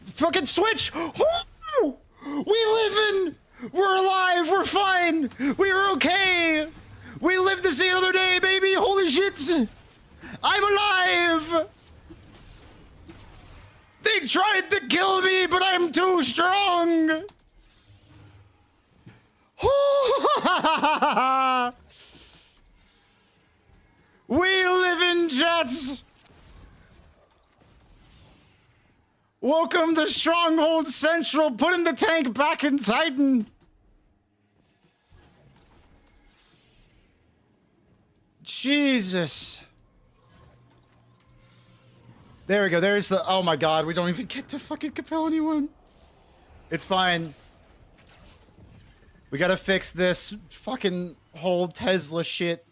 A: Fucking switch! Woo! We live in! We're alive! We're fine! We're okay! We lived to see another day, baby! Holy shit! I'm alive! They tried to kill me, but I'm too strong! We live in jets! Welcome to Stronghold Central, putting the tank back in Titan! Jesus. There we go, there's the- oh my god, we don't even get to fucking compel anyone. It's fine. We gotta fix this fucking whole Tesla shit.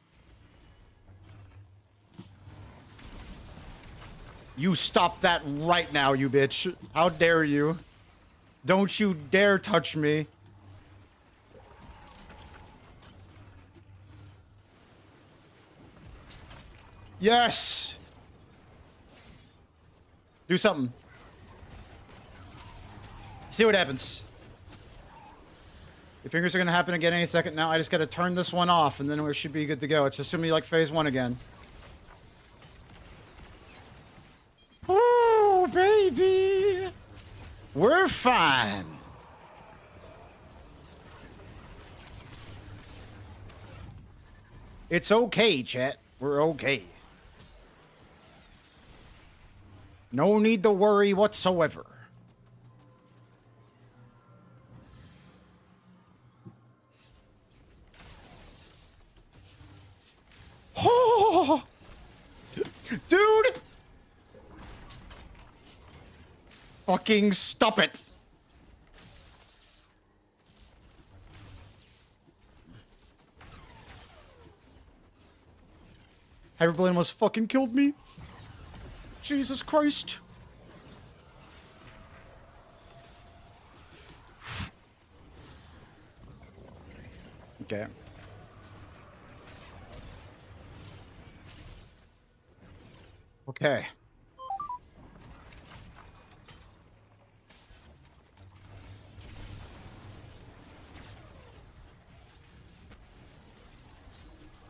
A: You stop that right now, you bitch. How dare you? Don't you dare touch me. Yes! Do something. See what happens. Your fingers are gonna happen again any second now. I just gotta turn this one off and then we should be good to go. It's just gonna be like phase 1 again. Oh, baby! We're fine. It's okay, chat. We're okay. No need to worry whatsoever. Oh! Dude! Fucking stop it! Hyperblade almost fucking killed me. Jesus Christ. Okay. Okay.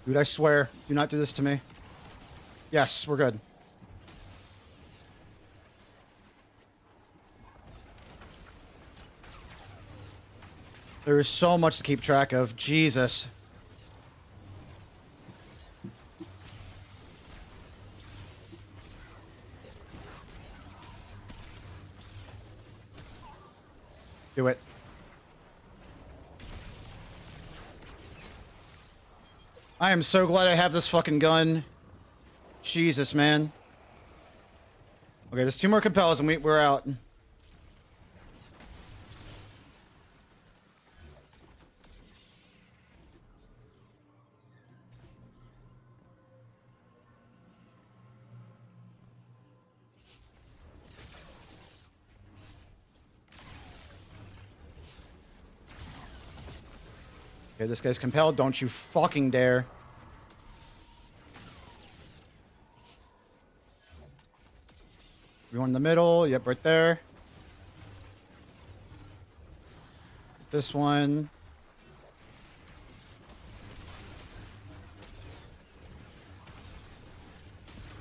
A: Dude, I swear, do not do this to me. Yes, we're good. There is so much to keep track of. Jesus. Do it. I am so glad I have this fucking gun. Jesus, man. Okay, there's 2 more compels and we're out. Okay, this guy's compelled. Don't you fucking dare. One in the middle. Yep, right there. This one.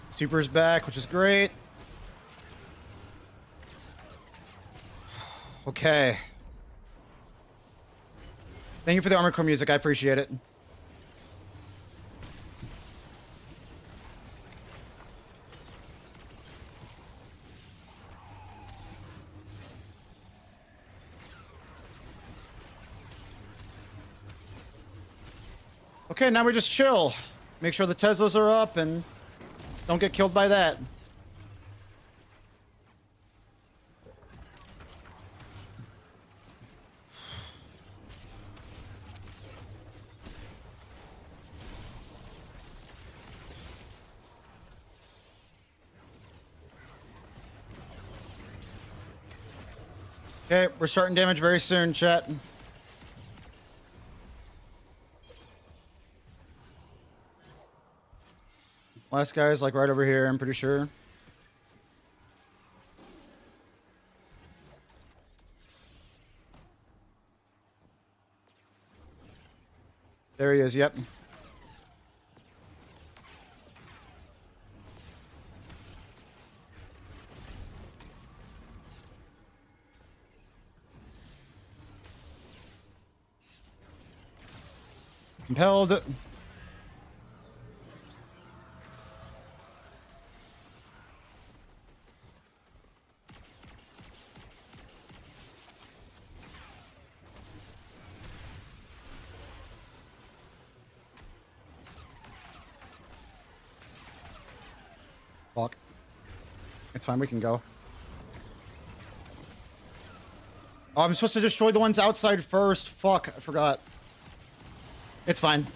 A: Super's back, which is great. Okay. Thank you for the Armored Core music. I appreciate it. Okay, now we just chill. Make sure the Teslas are up and don't get killed by that. Okay, we're starting damage very soon, chat. Last guy's like right over here, I'm pretty sure. There he is, yep. Compelled. Fuck. It's fine, we can go. Oh, I'm supposed to destroy the ones outside first. Fuck, I forgot. It's fine.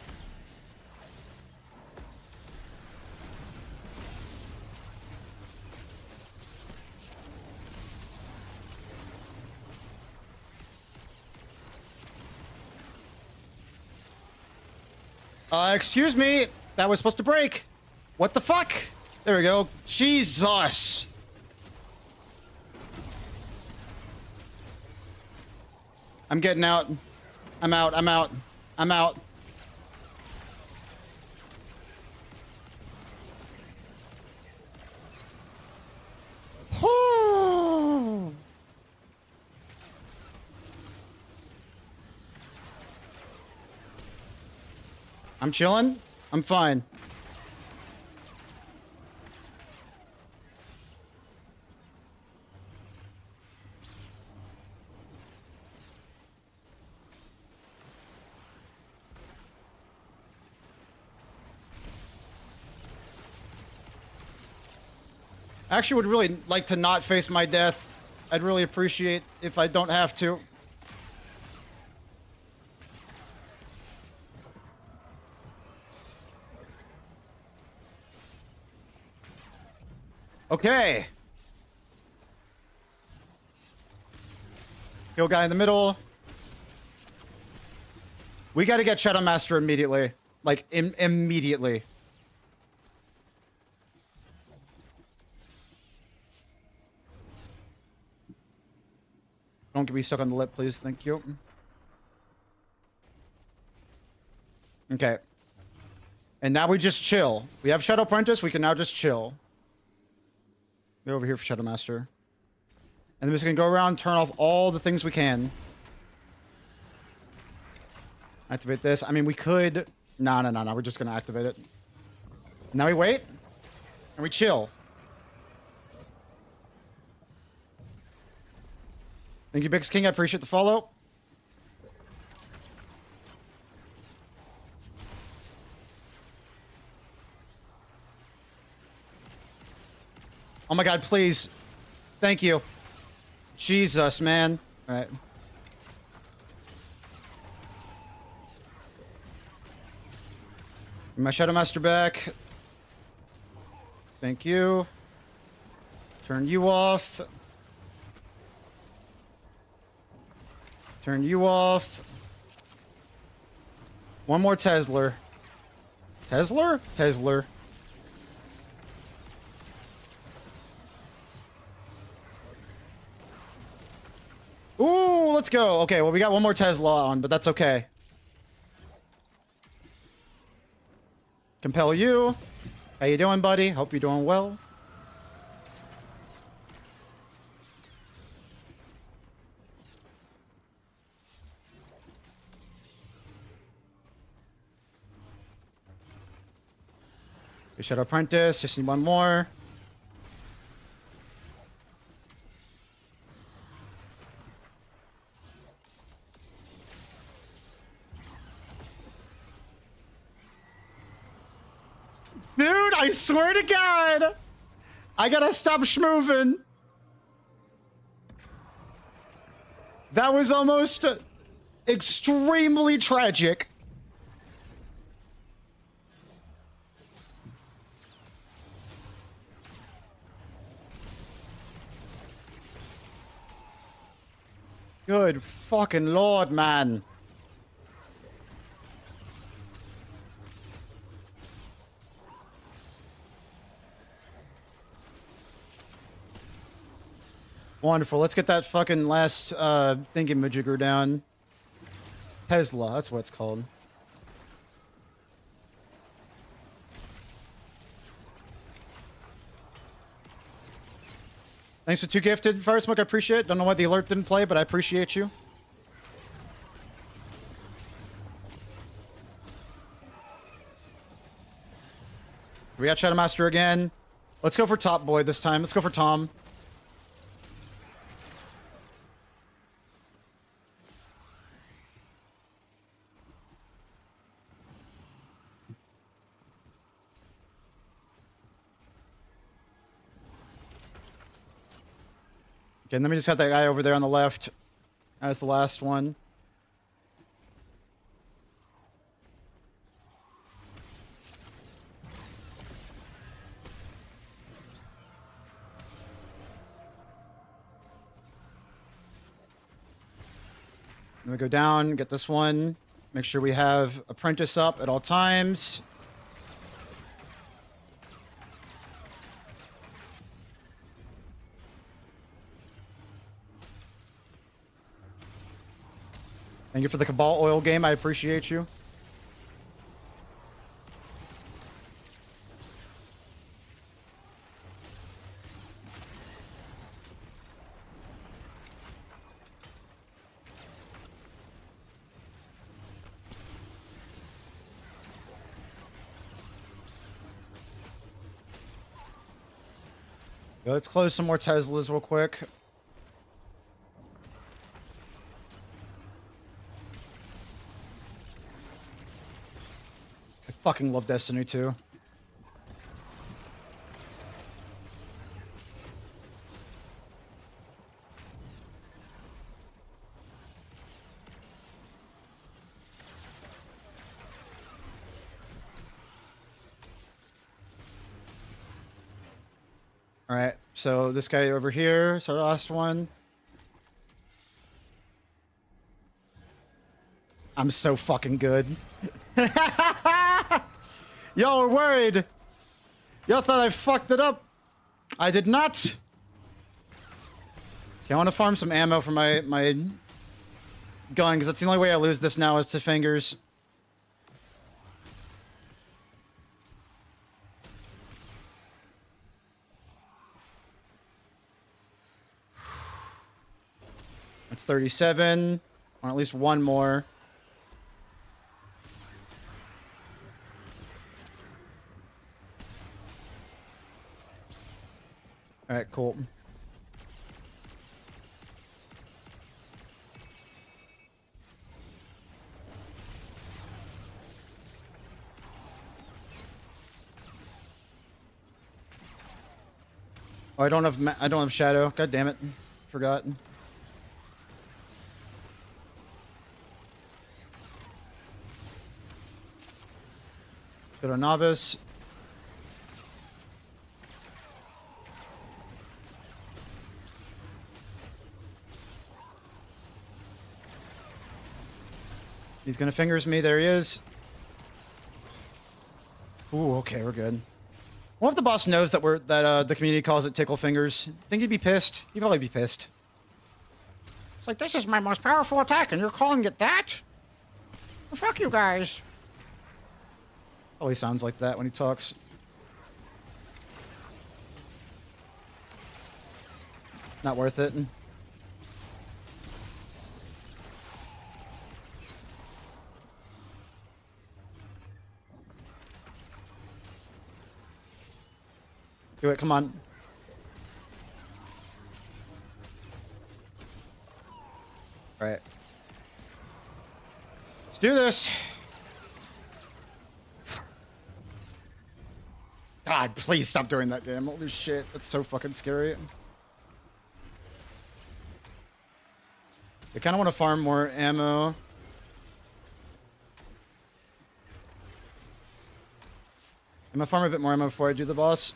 A: Excuse me. That was supposed to break. What the fuck? There we go. Jesus. I'm getting out. I'm out. I'm out. I'm out. I'm chilling. I'm fine. I actually would really like to not face my death. I'd really appreciate if I don't have to. Okay. Kill guy in the middle. We got to get Shadow Master immediately. Like, immediately. Don't get me stuck on the lip, please. Thank you. Okay. And now we just chill. We have Shadow Apprentice. We can now just chill. Go over here for Shadow Master. And then we're just going to go around, turn off all the things we can. Activate this. I mean, we could... No. We're just going to activate it. Now we wait. And we chill. Thank you, Bix King. I appreciate the follow. Oh my god, please. Thank you. Jesus, man. All right. My Shadow Master back. Thank you. Turn you off. Turn you off. One more Tesla. Tesla? Tesla. Ooh, let's go. Okay, well, we got one more Tesla on, but that's okay. Compel you. How you doing, buddy? Hope you're doing well. Shadow Apprentice. Just need one more. Dude, I swear to God, I gotta stop schmoovin'. That was almost extremely tragic. Good fucking lord, man. Wonderful. Let's get that fucking last thingamajigger down. Tesla, that's what it's called. Thanks for 2 gifted, Fire Smoke. I appreciate it. Don't know why the alert didn't play, but I appreciate you. We got Shadow Master again. Let's go for Top Boy this time. Let's go for Tom. Okay, and then we just got that guy over there on the left as the last one. Then we go down, get this one. Make sure we have Apprentice up at all times. Thank you for the Cabal oil game. I appreciate you. Let's close some more Teslas real quick. I fucking love Destiny 2. All right, so this guy over here is our last one. I'm so fucking good. Y'all were worried. Y'all thought I fucked it up. I did not. Okay, I want to farm some ammo for my gun, because that's the only way I lose this now is to fingers. That's 37, or at least one more. All right, cool. Oh, I don't have shadow. God damn it. Forgot. Go to novice. He's gonna fingers me. There he is. Ooh, okay, we're good. What if the boss knows that the community calls it tickle fingers? Think he'd be pissed? He'd probably be pissed. It's like, this is my most powerful attack, and you're calling it that? Well, fuck you guys. Probably sounds like that when he talks. Not worth it. Do it, come on. All right. Let's do this. God, please stop doing that game. Holy shit, that's so fucking scary. I kind of want to farm more ammo. I'm gonna farm a bit more ammo before I do the boss.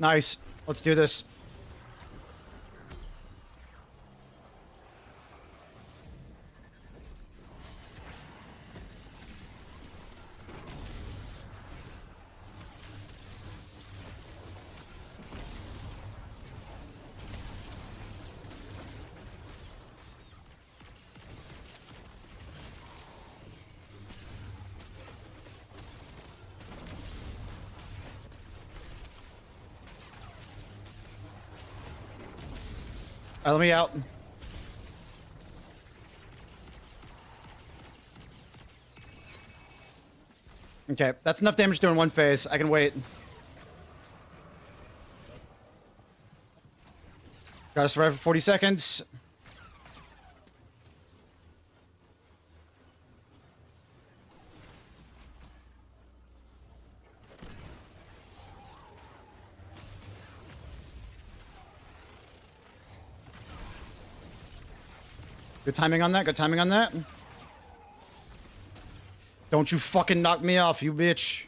A: Nice. Let's do this. All right, let me out. Okay, that's enough damage doing one phase. I can wait. Gotta survive for 40 seconds. Good timing on that. Good timing on that. Don't you fucking knock me off, you bitch.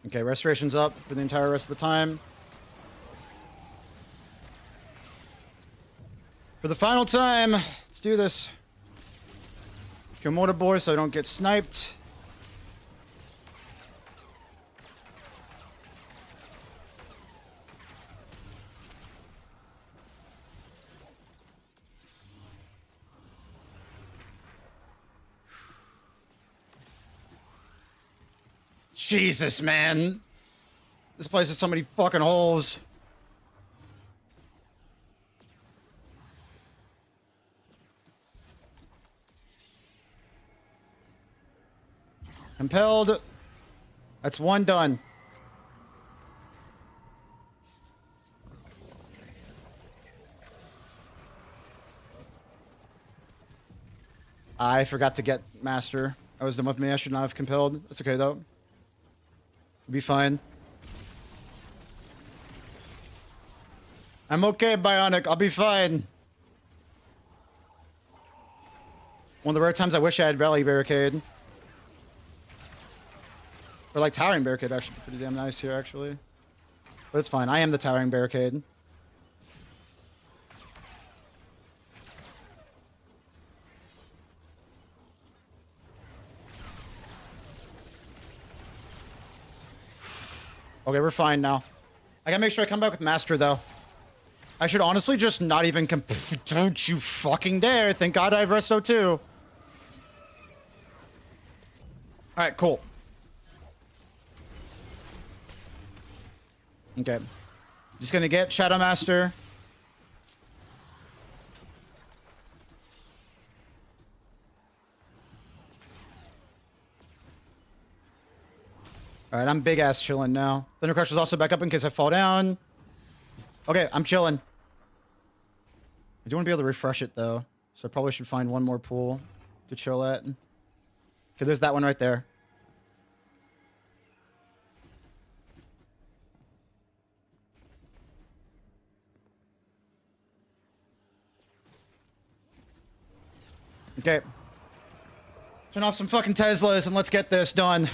A: Okay, restoration's up for the entire rest of the time. For the final time, let's do this. Kill Mortar so I don't get sniped. Jesus, man. This place has so many fucking holes. Compelled. That's one done. I forgot to get Master. I was done with me. I should not have compelled. That's okay, though. It'll be fine. I'm okay, Bionic. I'll be fine. One of the rare times I wish I had Valley Barricade. Or like Towering Barricade, actually. Pretty damn nice here, actually. But it's fine. I am the Towering Barricade. Okay, we're fine now. I gotta make sure I come back with Master, though. I should honestly just not even Don't you fucking dare. Thank God I have Resto, too. Alright, cool. Okay. Just gonna get Shadow Master. Alright, I'm big ass chilling now. Thunder Crusher's also back up in case I fall down. Okay, I'm chilling. I do want to be able to refresh it though. So I probably should find one more pool to chill at. Okay, there's that one right there. Okay. Turn off some fucking Teslas and let's get this done.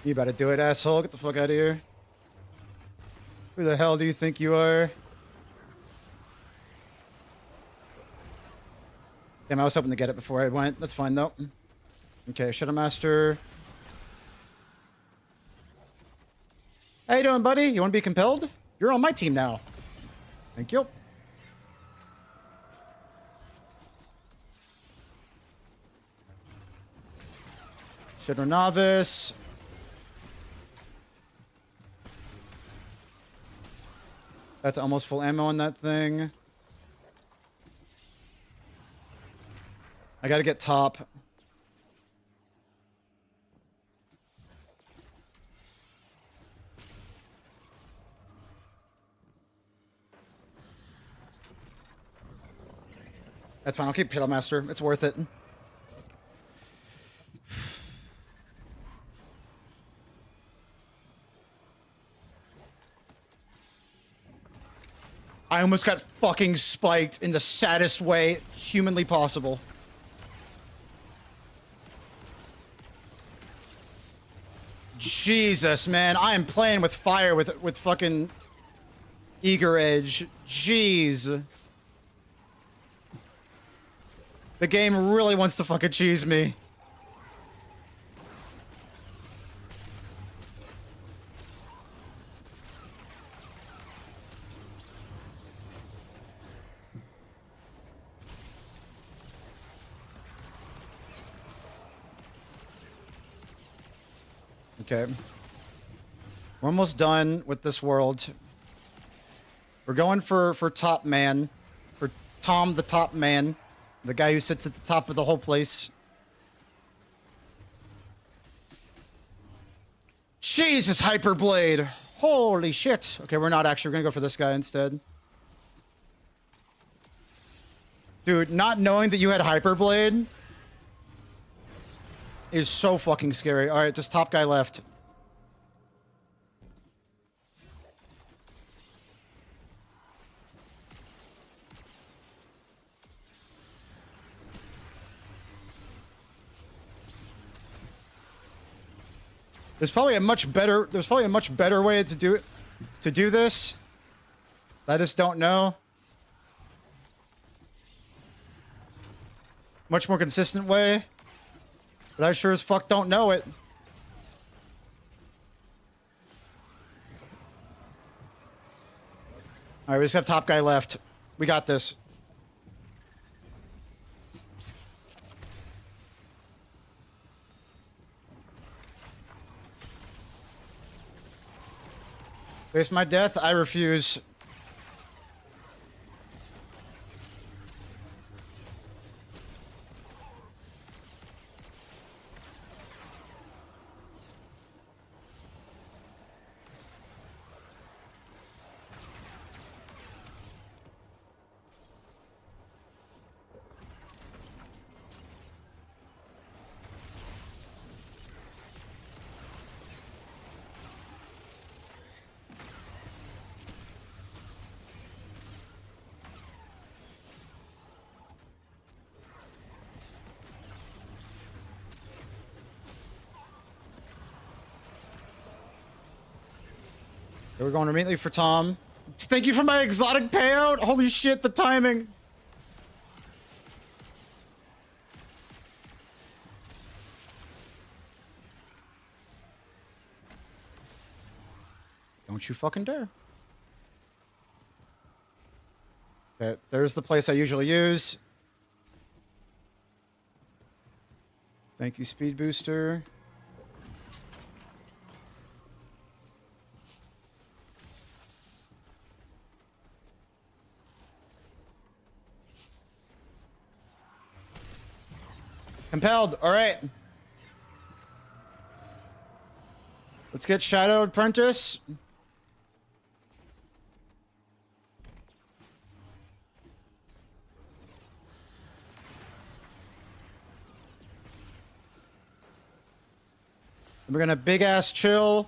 A: You better do it, asshole. Get the fuck out of here. Who the hell do you think you are? Damn, I was hoping to get it before I went. That's fine, though. Okay, Shadow Master. How you doing, buddy? You want to be compelled? You're on my team now. Thank you. Shadow Novice. That's almost full ammo on that thing. I gotta get top. That's fine. I'll keep Shadow Master. It's worth it. I almost got fucking spiked in the saddest way humanly possible. Jesus, man. I am playing with fire with fucking Eager Edge. Jeez. The game really wants to fucking cheese me. Okay. We're almost done with this world. We're going for top man. For Tom the top man. The guy who sits at the top of the whole place. Jesus, Hyperblade. Holy shit. Okay, we're not actually. We're gonna go for this guy instead. Dude, not knowing that you had Hyperblade is so fucking scary. Alright, just top guy left. There's probably a much better way to do this. I just don't know. Much more consistent way. But I sure as fuck don't know it. Alright, we just have top guy left. We got this. Face my death? I refuse. We're going immediately for Tom. Thank you for my exotic payout. Holy shit, the timing. Don't you fucking dare. Okay, there's the place I usually use. Thank you, Speed Booster. Compelled. All right. Let's get Shadowed Apprentice. And we're gonna big ass chill.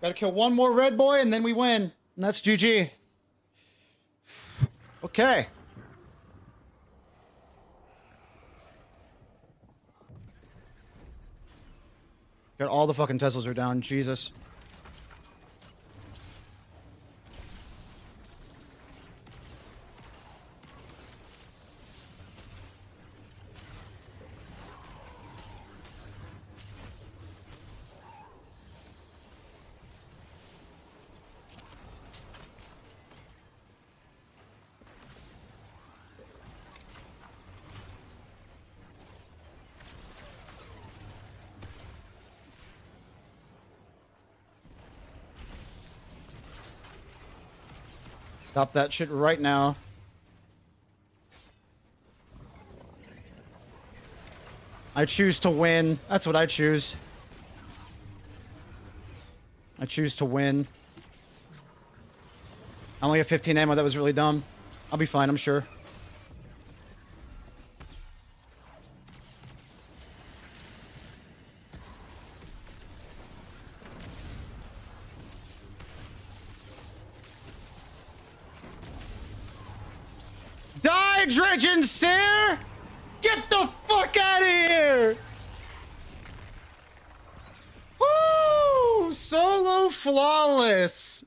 A: Gotta kill one more red boy and then we win. And that's GG. Okay. God, all the fucking Teslas are down. Jesus. Stop that shit right now. I choose to win. That's what I choose. I choose to win. I only have 15 ammo. That was really dumb. I'll be fine, I'm sure. Die, Dredgen Seer! Get the fuck out of here! Woo! Solo flawless.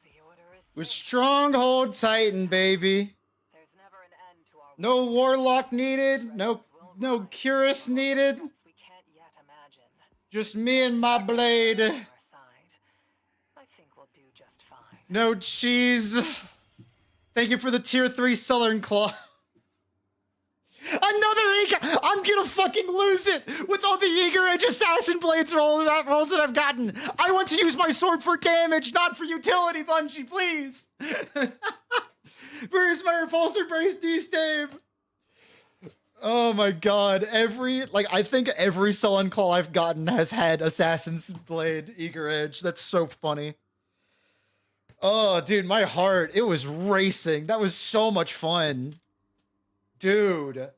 B: The order is
A: With
B: set.
A: Stronghold Titan, baby.
B: There's never an end to our
A: No
B: war.
A: Warlock needed. No
B: Will rise.
A: Curus needed.
B: Threats we can't yet imagine.
A: Just me and my blade.
B: On our side. I think we'll do just fine.
A: No cheese. Thank you for the tier 3 Southern Claw. Another eager. I'm gonna fucking lose it with all the eager edge assassin blades rolls that I've gotten. I want to use my sword for damage, not for utility, Bungie, please. Where's my repulsor brace D-stave? Oh my god. I think every Solen call I've gotten has had Assassin's Blade Eager Edge. That's so funny. Oh, dude, my heart, it was racing. That was so much fun. Dude,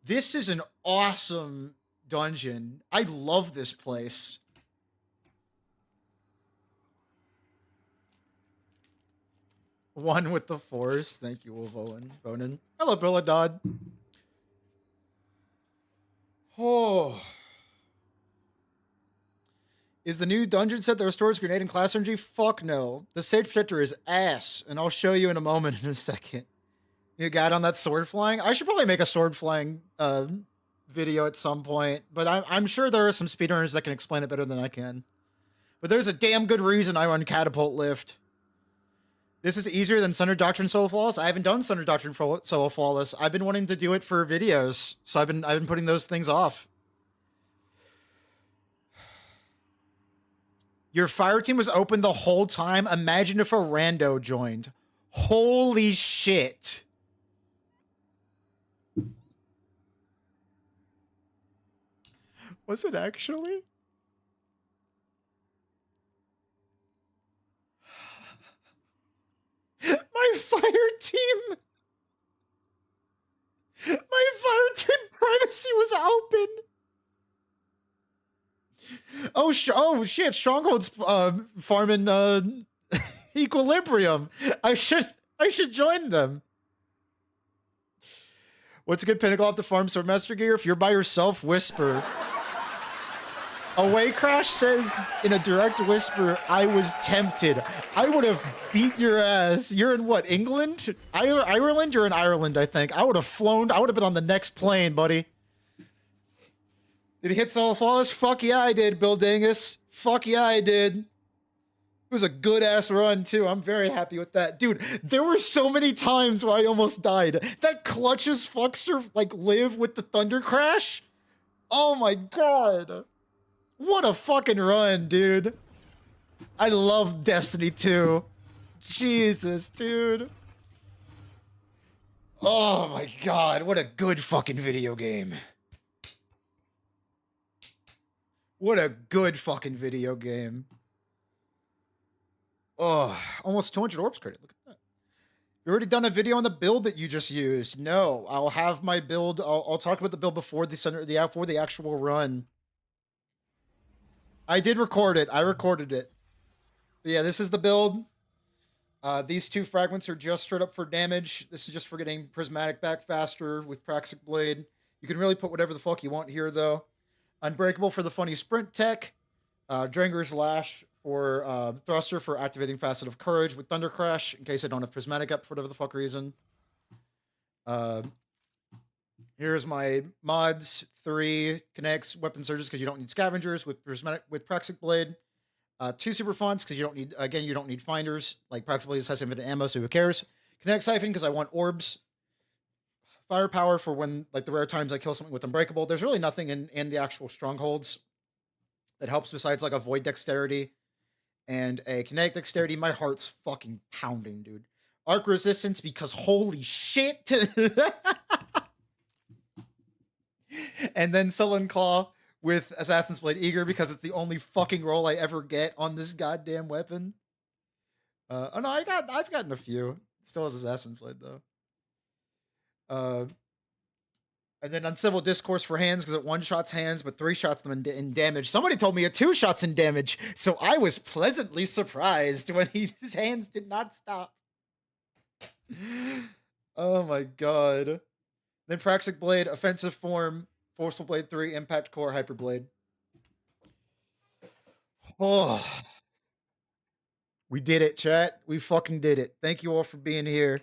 A: this is an awesome dungeon. I love this place. One with the Force. Thank you, Bonin. Hello, Billadod. Oh. Is the new dungeon set that restores grenade and class energy? Fuck no. The Sage Protector is ass, and I'll show you in a moment in a second. You got on that sword flying? I should probably make a sword flying video at some point, but I'm sure there are some speedrunners that can explain it better than I can. But there's a damn good reason I run Catapult Lift. This is easier than Thunder Doctrine Solo Flawless. I haven't done Thunder Doctrine Solo Flawless. I've been wanting to do it for videos, so I've been putting those things off. Your fire team was open the whole time. Imagine if a rando joined. Holy shit. Was it actually? My fire team. My fire team privacy was open. Oh shit! Stronghold's farming Equilibrium. I should join them. What's a good pinnacle off the farm Swordmaster gear? If you're by yourself, Whisper. Away Crash says in a direct whisper, I was tempted. I would have beat your ass. You're in what, England? Ireland? You're in Ireland, I think. I would have flown. I would have been on the next plane, buddy. Did he hit Solo Flawless? Fuck yeah, I did, Bill Dangus. Fuck yeah, I did. It was a good-ass run, too. I'm very happy with that. Dude, there were so many times where I almost died. That clutches fuckster, like, live with the Thunder Crash? Oh my god. What a fucking run, dude. I love Destiny 2. Jesus, dude. Oh my god, what a good fucking video game. What a good fucking video game. Oh, almost 200 orbs credit. Look at that. You already done a video on the build that you just used. No, I'll have my build. I'll talk about the build before the actual run. I did record it. I recorded it. But yeah, this is the build. These two fragments are just straight up for damage. This is just for getting Prismatic back faster with Praxic Blade. You can really put whatever the fuck you want here, though. Unbreakable for the funny sprint tech. Dranger's Lash for Thruster for activating Facet of Courage with Thunder Crash, in case I don't have Prismatic up for whatever the fuck reason. Here's my mods. 3 connects weapon surges because you don't need scavengers with Praxic Blade. 2 super fonts because you don't need finders. Like Praxic Blade has infinite ammo, so who cares? Connect Siphon because I want orbs. Firepower for when, like, the rare times I kill something with Unbreakable. There's really nothing in the actual strongholds that helps besides like a void dexterity and a kinetic dexterity. My heart's fucking pounding, dude. Arc resistance because holy shit. And then Sullen Claw with Assassin's Blade Eager because it's the only fucking roll I ever get on this goddamn weapon. Oh no, I've gotten a few. It still has Assassin's Blade though. And then Uncivil Discourse for hands because it 1-shots hands, but 3-shots them in damage. Somebody told me it 2-shots in damage, so I was pleasantly surprised when his hands did not stop. Oh my god. Then Praxic Blade, Offensive Form, Forceful Blade 3, Impact Core, Hyper Blade. Oh. We did it, chat. We fucking did it. Thank you all for being here.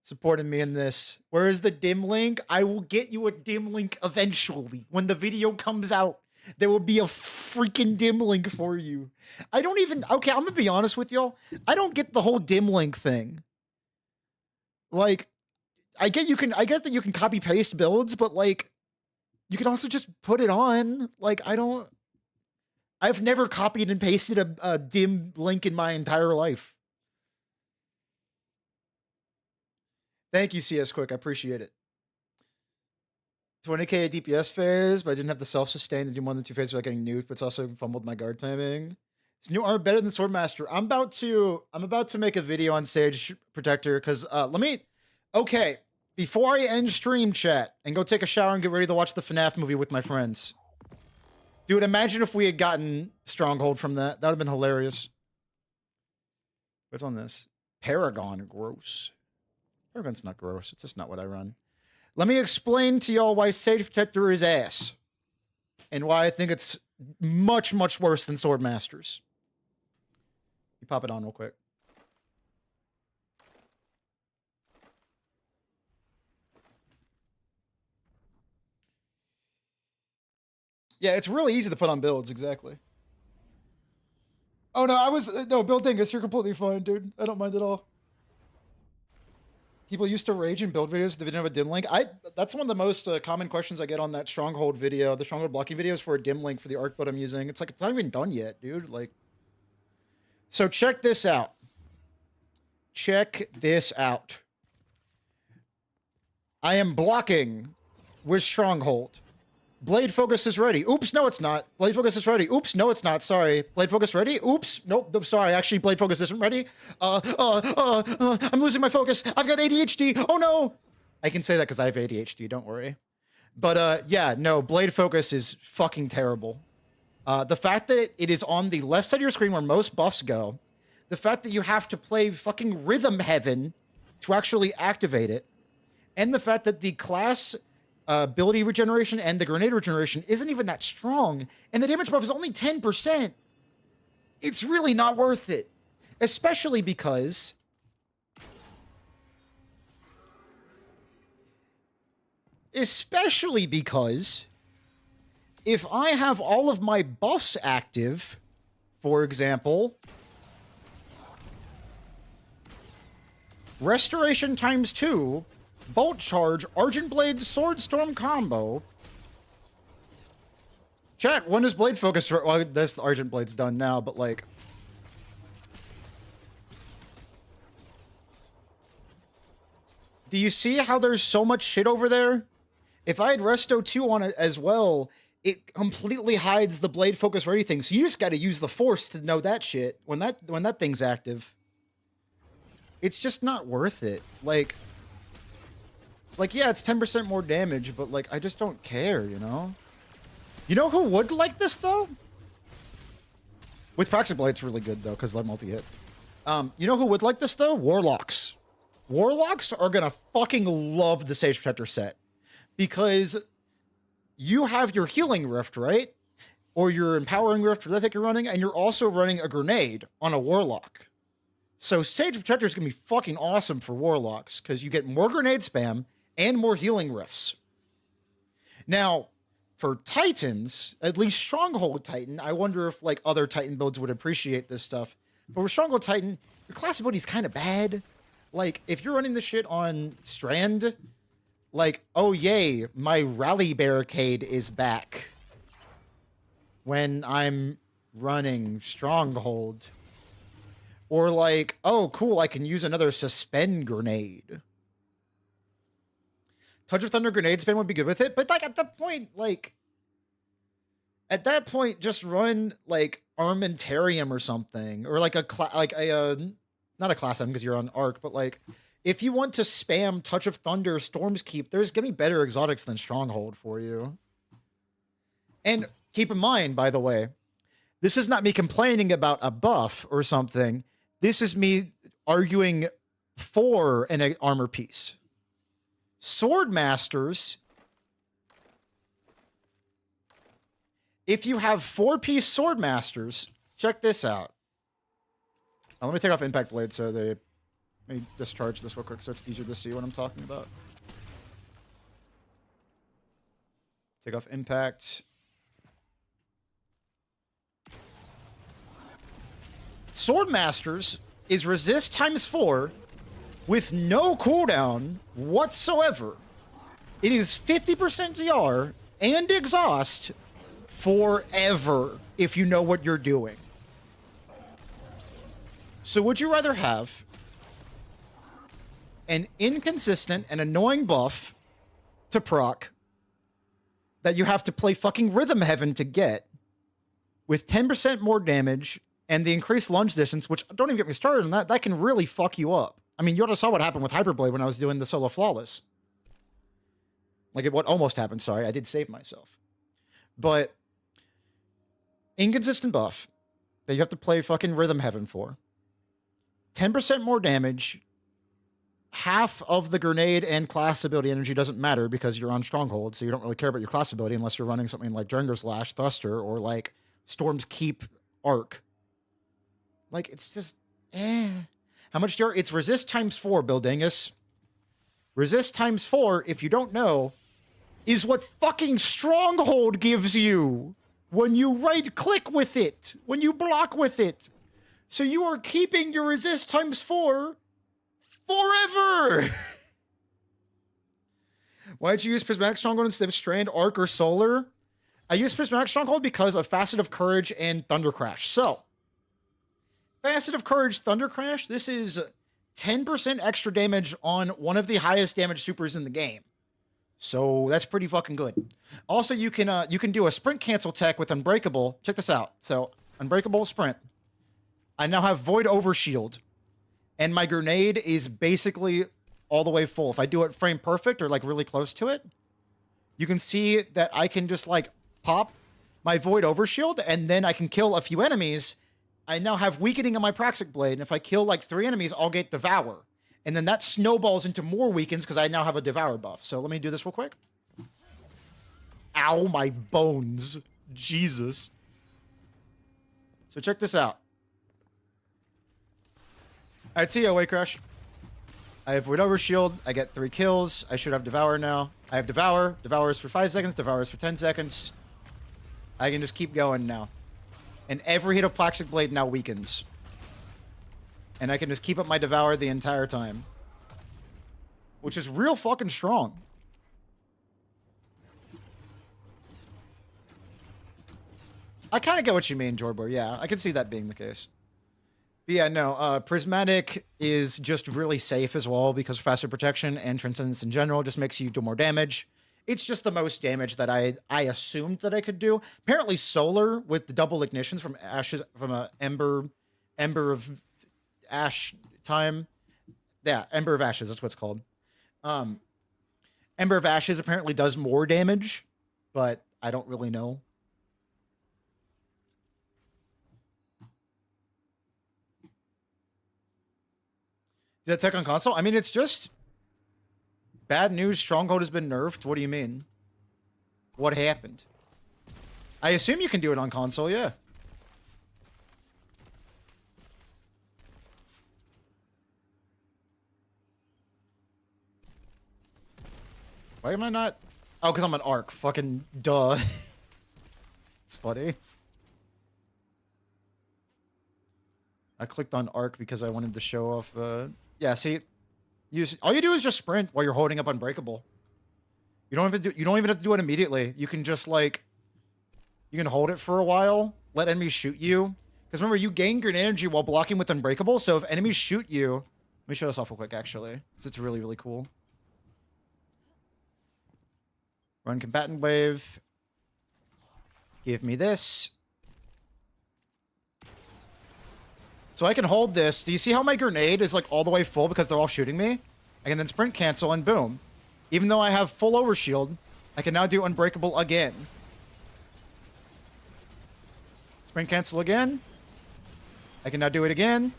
A: Supporting me in this. Where is the dim link? I will get you a dim link eventually. When the video comes out, there will be a freaking dim link for you. I don't even... Okay, I'm gonna be honest with y'all. I don't get the whole dim link thing. Like, I get that you can copy paste builds, but like you can also just put it on. Like I've never copied and pasted a dim link in my entire life. Thank you, CS Quick. I appreciate it. 20k DPS phase, but I didn't have the self-sustain to do more than 2 phases without getting nuked, but it's also fumbled my guard timing. Is new armor better than Swordmaster? I'm about to make a video on Sage Protector, because okay, before I end stream chat and go take a shower and get ready to watch the FNAF movie with my friends. Dude, imagine if we had gotten Stronghold from that. That would have been hilarious. What's on this? Paragon, gross. Paragon's not gross. It's just not what I run. Let me explain to y'all why Sage Protector is ass. And why I think it's much, much worse than Swordmasters. You pop it on real quick. Yeah, it's really easy to put on builds, exactly. Oh no, no, Bill Dingus, you're completely fine, dude. I don't mind at all. People used to rage in build videos that didn't have a dim link. That's one of the most common questions I get on that Stronghold video. The Stronghold blocking videos for a dim link for the arc build I'm using. It's like, it's not even done yet, dude. Like, so check this out. Check this out. I am blocking with Stronghold. Blade focus is ready. Oops, no, it's not. Blade focus is ready. Oops, no, it's not. Sorry. Blade focus ready. Oops, nope, sorry. Actually, blade focus isn't ready. I'm losing my focus. I've got ADHD. Oh no. I can say that because I have ADHD. Don't worry. But yeah, no, blade focus is fucking terrible. The fact that it is on the left side of your screen where most buffs go, the fact that you have to play fucking Rhythm Heaven to actually activate it, and the fact that the class ability regeneration and the grenade regeneration isn't even that strong, and the damage buff is only 10%. It's really not worth it. Especially because if I have all of my buffs active, for example, Restoration ×2, Bolt Charge, Argent Blade, Sword Storm combo. Chat, when is Blade Focus for? Well, this Argent Blade's done now, but like, do you see how there's so much shit over there? If I had Resto 2 on it as well, it completely hides the Blade Focus ready thing. So you just got to use the Force to know that shit when that thing's active. It's just not worth it. Like, yeah, it's 10% more damage, but like, I just don't care, you know? You know who would like this though? With Praxic Blade, it's really good though, because that multi-hit. You know who would like this though? Warlocks. Warlocks are gonna fucking love the Sage Protector set. Because you have your Healing Rift, right? Or your Empowering Rift, or that thing you're running, and you're also running a grenade on a Warlock. So Sage Protector is gonna be fucking awesome for Warlocks, because you get more grenade spam and more healing rifts. Now, for Titans, at least Stronghold Titan, I wonder if like other Titan builds would appreciate this stuff. But with Stronghold Titan, your class ability is kind of bad. Like, if you're running this shit on Strand, like, oh yay, my Rally Barricade is back when I'm running Stronghold. Or like, oh cool, I can use another Suspend Grenade. Touch of Thunder grenade spam would be good with it, but like at that point, just run like Armentarium or something, or like not a class item because you're on Arc, but like if you want to spam Touch of Thunder, Storm's Keep, there's gonna be better exotics than Stronghold for you. And keep in mind, by the way, this is not me complaining about a buff or something. This is me arguing for an armor piece. Swordmasters, if you have 4-piece Swordmasters, check this out. Now, let me take off Impact Blade so let me discharge this real quick so it's easier to see what I'm talking about. Take off Impact. Swordmasters is resist ×4 with no cooldown whatsoever. It is 50% DR and exhaust forever if you know what you're doing. So would you rather have an inconsistent and annoying buff to proc that you have to play fucking Rhythm Heaven to get, with 10% more damage and the increased lunge distance, which don't even get me started on that, that can really fuck you up. I mean, you already saw what happened with Hyperblade when I was doing the solo flawless. Like, what almost happened, sorry, I did save myself. But inconsistent buff that you have to play fucking Rhythm Heaven for. 10% more damage. Half of the grenade and class ability energy doesn't matter because you're on Stronghold, so you don't really care about your class ability unless you're running something like Drenger's Lash, Thruster, or like Storm's Keep Arc. Like, it's just, How much DR? It's resist times 4, Bildingus. Resist times 4, if you don't know, is what fucking Stronghold gives you when you right-click with it, when you block with it. So you are keeping your resist times 4 forever. Why'd you use Prismatic Stronghold instead of Strand, Arc, or Solar? I used Prismatic Stronghold because of Facet of Courage and Thunder Crash. So, Facet of Courage, Thunder Crash, this is 10% extra damage on one of the highest damage supers in the game. So that's pretty fucking good. Also, you can do a sprint cancel tech with Unbreakable. Check this out. So, Unbreakable sprint. I now have Void Overshield. And my grenade is basically all the way full. If I do it frame perfect or like really close to it, you can see that I can just like pop my Void Overshield and then I can kill a few enemies. I now have weakening on my Praxic Blade. And if I kill like 3 enemies, I'll get Devour. And then that snowballs into more weakens because I now have a Devour buff. So let me do this real quick. Ow, my bones. Jesus. So check this out. Alright, see ya, Way Crash. I have Void Overshield. I get 3 kills. I should have Devour now. I have Devour. Devour is for 5 seconds. Devour is for 10 seconds. I can just keep going now. And every hit of Praxic Blade now weakens. And I can just keep up my Devour the entire time. Which is real fucking strong. I kind of get what you mean, Jorbor. Yeah, I can see that being the case. But yeah, no, Prismatic is just really safe as well because faster protection and Transcendence in general just makes you do more damage. It's just the most damage that I assumed that I could do. Apparently Solar with the double ignitions from Ashes, from a Ember of Ash time. Yeah, Ember of Ashes, that's what it's called. Ember of Ashes apparently does more damage, but I don't really know. Did that tech on console? I mean, it's just bad news. Stronghold has been nerfed. What do you mean? What happened? I assume you can do it on console, yeah. Why am I not? Oh, because I'm an Arc. Fucking duh. It's funny. I clicked on Arc because I wanted to show off. Yeah, see, all you do is just sprint while you're holding up Unbreakable. You don't even have to do it immediately. You can just like, you can hold it for a while, let enemies shoot you. Because remember, you gain grenade energy while blocking with Unbreakable. So if enemies shoot you, let me show this off real quick actually, because it's really, really cool. Run Combatant Wave. Give me this. So I can hold this. Do you see how my grenade is like all the way full because they're all shooting me? I can then sprint cancel and boom. Even though I have full overshield, I can now do Unbreakable again. Sprint cancel again. I can now do it again.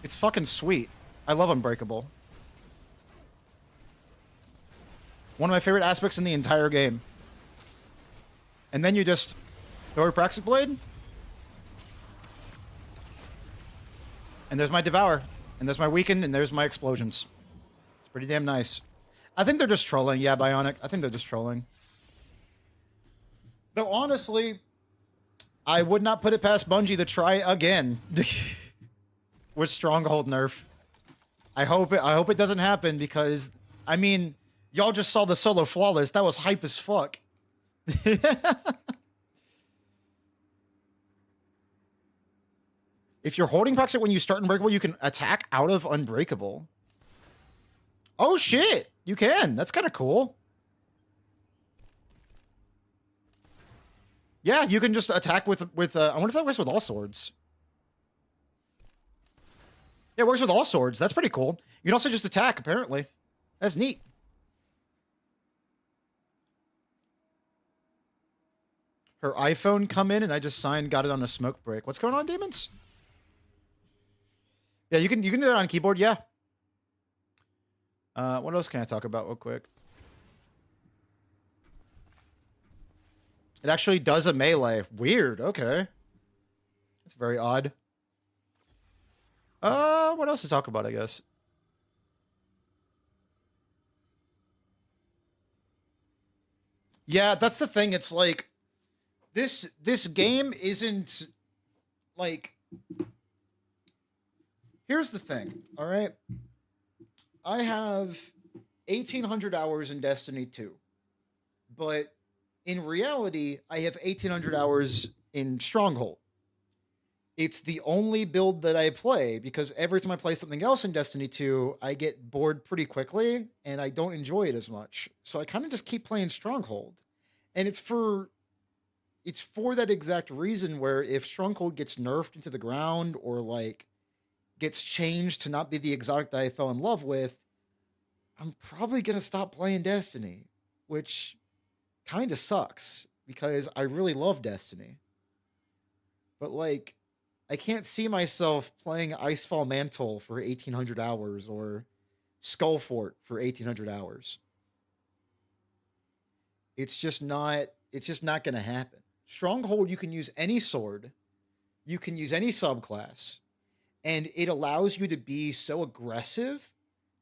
A: It's fucking sweet. I love Unbreakable. One of my favorite aspects in the entire game. And then you just throw a Praxic Blade. And there's my Devour. And there's my Weaken. And there's my Explosions. It's pretty damn nice. I think they're just trolling. Yeah, Bionic. I think they're just trolling. Though, honestly, I would not put it past Bungie to try again. With Stronghold nerf. I hope it doesn't happen because I mean, y'all just saw the solo flawless. That was hype as fuck. If you're holding proximate when you start Unbreakable, you can attack out of Unbreakable. Oh shit, you can. That's kind of cool. Yeah, you can just attack with I wonder if that works with all swords. Yeah, it works with all swords. That's pretty cool. You can also just attack, apparently. That's neat. Her iPhone come in and I just got it on a smoke break. What's going on, demons? Yeah, you can do that on keyboard, yeah. What else can I talk about real quick? It actually does a melee. Weird, okay. That's very odd. What else to talk about, I guess? Yeah, that's the thing. It's like this game isn't like here's the thing, all right? I have 1,800 hours in Destiny 2. But in reality, I have 1,800 hours in Stronghold. It's the only build that I play because every time I play something else in Destiny 2, I get bored pretty quickly and I don't enjoy it as much. So I kind of just keep playing Stronghold. And it's for that exact reason where if Stronghold gets nerfed into the ground or like gets changed to not be the exotic that I fell in love with, I'm probably going to stop playing Destiny, which kind of sucks because I really love Destiny. But like, I can't see myself playing Icefall Mantle for 1,800 hours or Skullfort for 1,800 hours. It's just not going to happen. Stronghold, you can use any sword, you can use any subclass, and it allows you to be so aggressive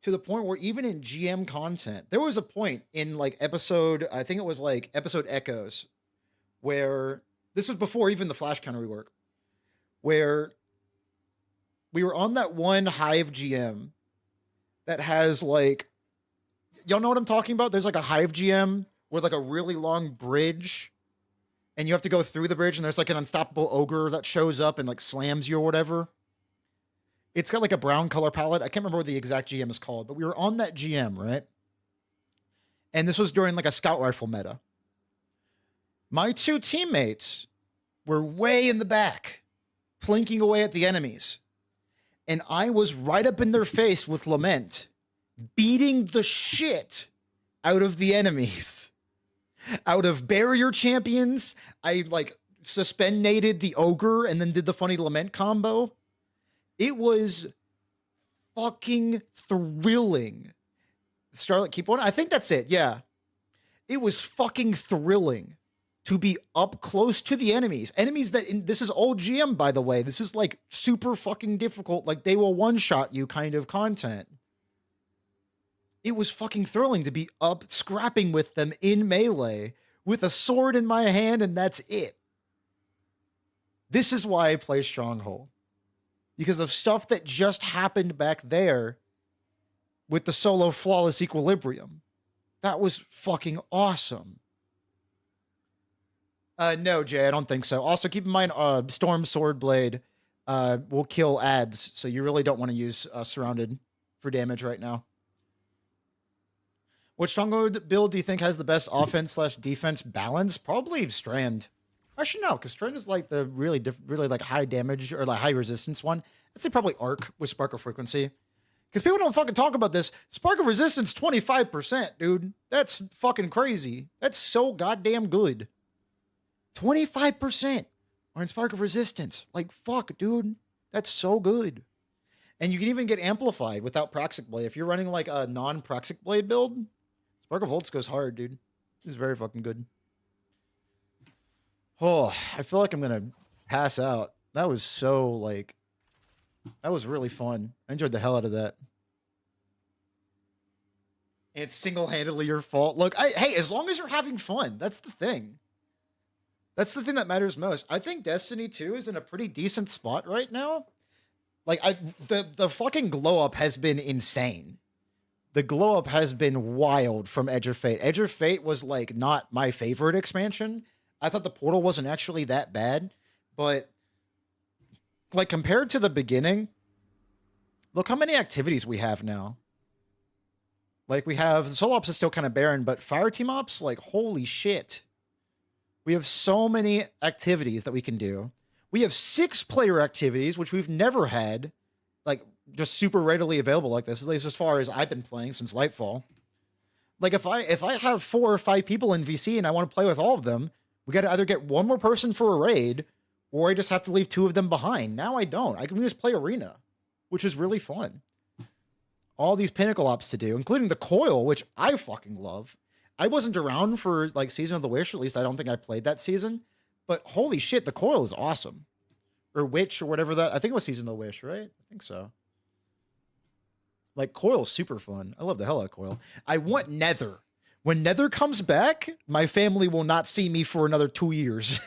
A: to the point where even in GM content, there was a point in like I think it was like episode Echoes, where this was before even the Flash counter rework, where we were on that one Hive GM that has like, y'all know what I'm talking about? There's like a Hive GM with like a really long bridge and you have to go through the bridge and there's like an unstoppable ogre that shows up and like slams you or whatever. It's got like a brown color palette. I can't remember what the exact GM is called, but we were on that GM, right? And this was during like a scout rifle meta. My two teammates were way in the back, plinking away at the enemies. And I was right up in their face with Lament, beating the shit out of the enemies. Out of barrier champions, I like suspended the ogre and then did the funny Lament combo. It was fucking thrilling. Starlight, keep on. I think that's it. Yeah. It was fucking thrilling to be up close to the enemies. Enemies that, this is old GM, by the way. This is like super fucking difficult. Like they will one-shot you kind of content. It was fucking thrilling to be up scrapping with them in melee with a sword in my hand, and that's it. This is why I play Stronghold. Because of stuff that just happened back there with the solo flawless equilibrium. That was fucking awesome. No, Jay, I don't think so. Also, keep in mind, Storm Sword Blade will kill ads, so you really don't want to use Surrounded for damage right now. What Stronghold build do you think has the best offense/defense balance? Probably Strand. Actually, no, because Strand is like the really like high damage or like high resistance one. I'd say probably Arc with Spark of Frequency. Because people don't fucking talk about this. Spark of Resistance, 25%, dude. That's fucking crazy. That's so goddamn good. 25% are in Spark of Resistance. Like, fuck, dude. That's so good. And you can even get amplified without Proxic Blade. If you're running like a non-Proxic Blade build, Spark of Volts goes hard, dude. It's very fucking good. Oh, I feel like I'm going to pass out. That was so, like, that was really fun. I enjoyed the hell out of that. It's single-handedly your fault. Look, hey, as long as you're having fun, that's the thing. That's the thing that matters most. I think Destiny 2 is in a pretty decent spot right now. Like the fucking glow up has been insane. The glow up has been wild from Edge of Fate. Edge of Fate was like not my favorite expansion. I thought the portal wasn't actually that bad, but like compared to the beginning, look how many activities we have now. Like we have Soul Ops is still kind of barren, but Fire Team Ops, like holy shit. We have so many activities that we can do. We have 6-player activities, which we've never had, like just super readily available like this, at least as far as I've been playing since Lightfall. Like if I have 4 or 5 people in VC and I want to play with all of them, we got to either get one more person for a raid, or I just have to leave 2 of them behind. Now I don't. I can just play Arena, which is really fun. All these Pinnacle Ops to do, including the Coil, which I fucking love. I wasn't around for like Season of the Wish, at least I don't think I played that season, but holy shit, the Coil is awesome. Or Witch or whatever that, I think it was Season of the Wish, right? I think so. Like Coil's super fun. I love the hell out of Coil. I want Nether. When Nether comes back, my family will not see me for another 2 years.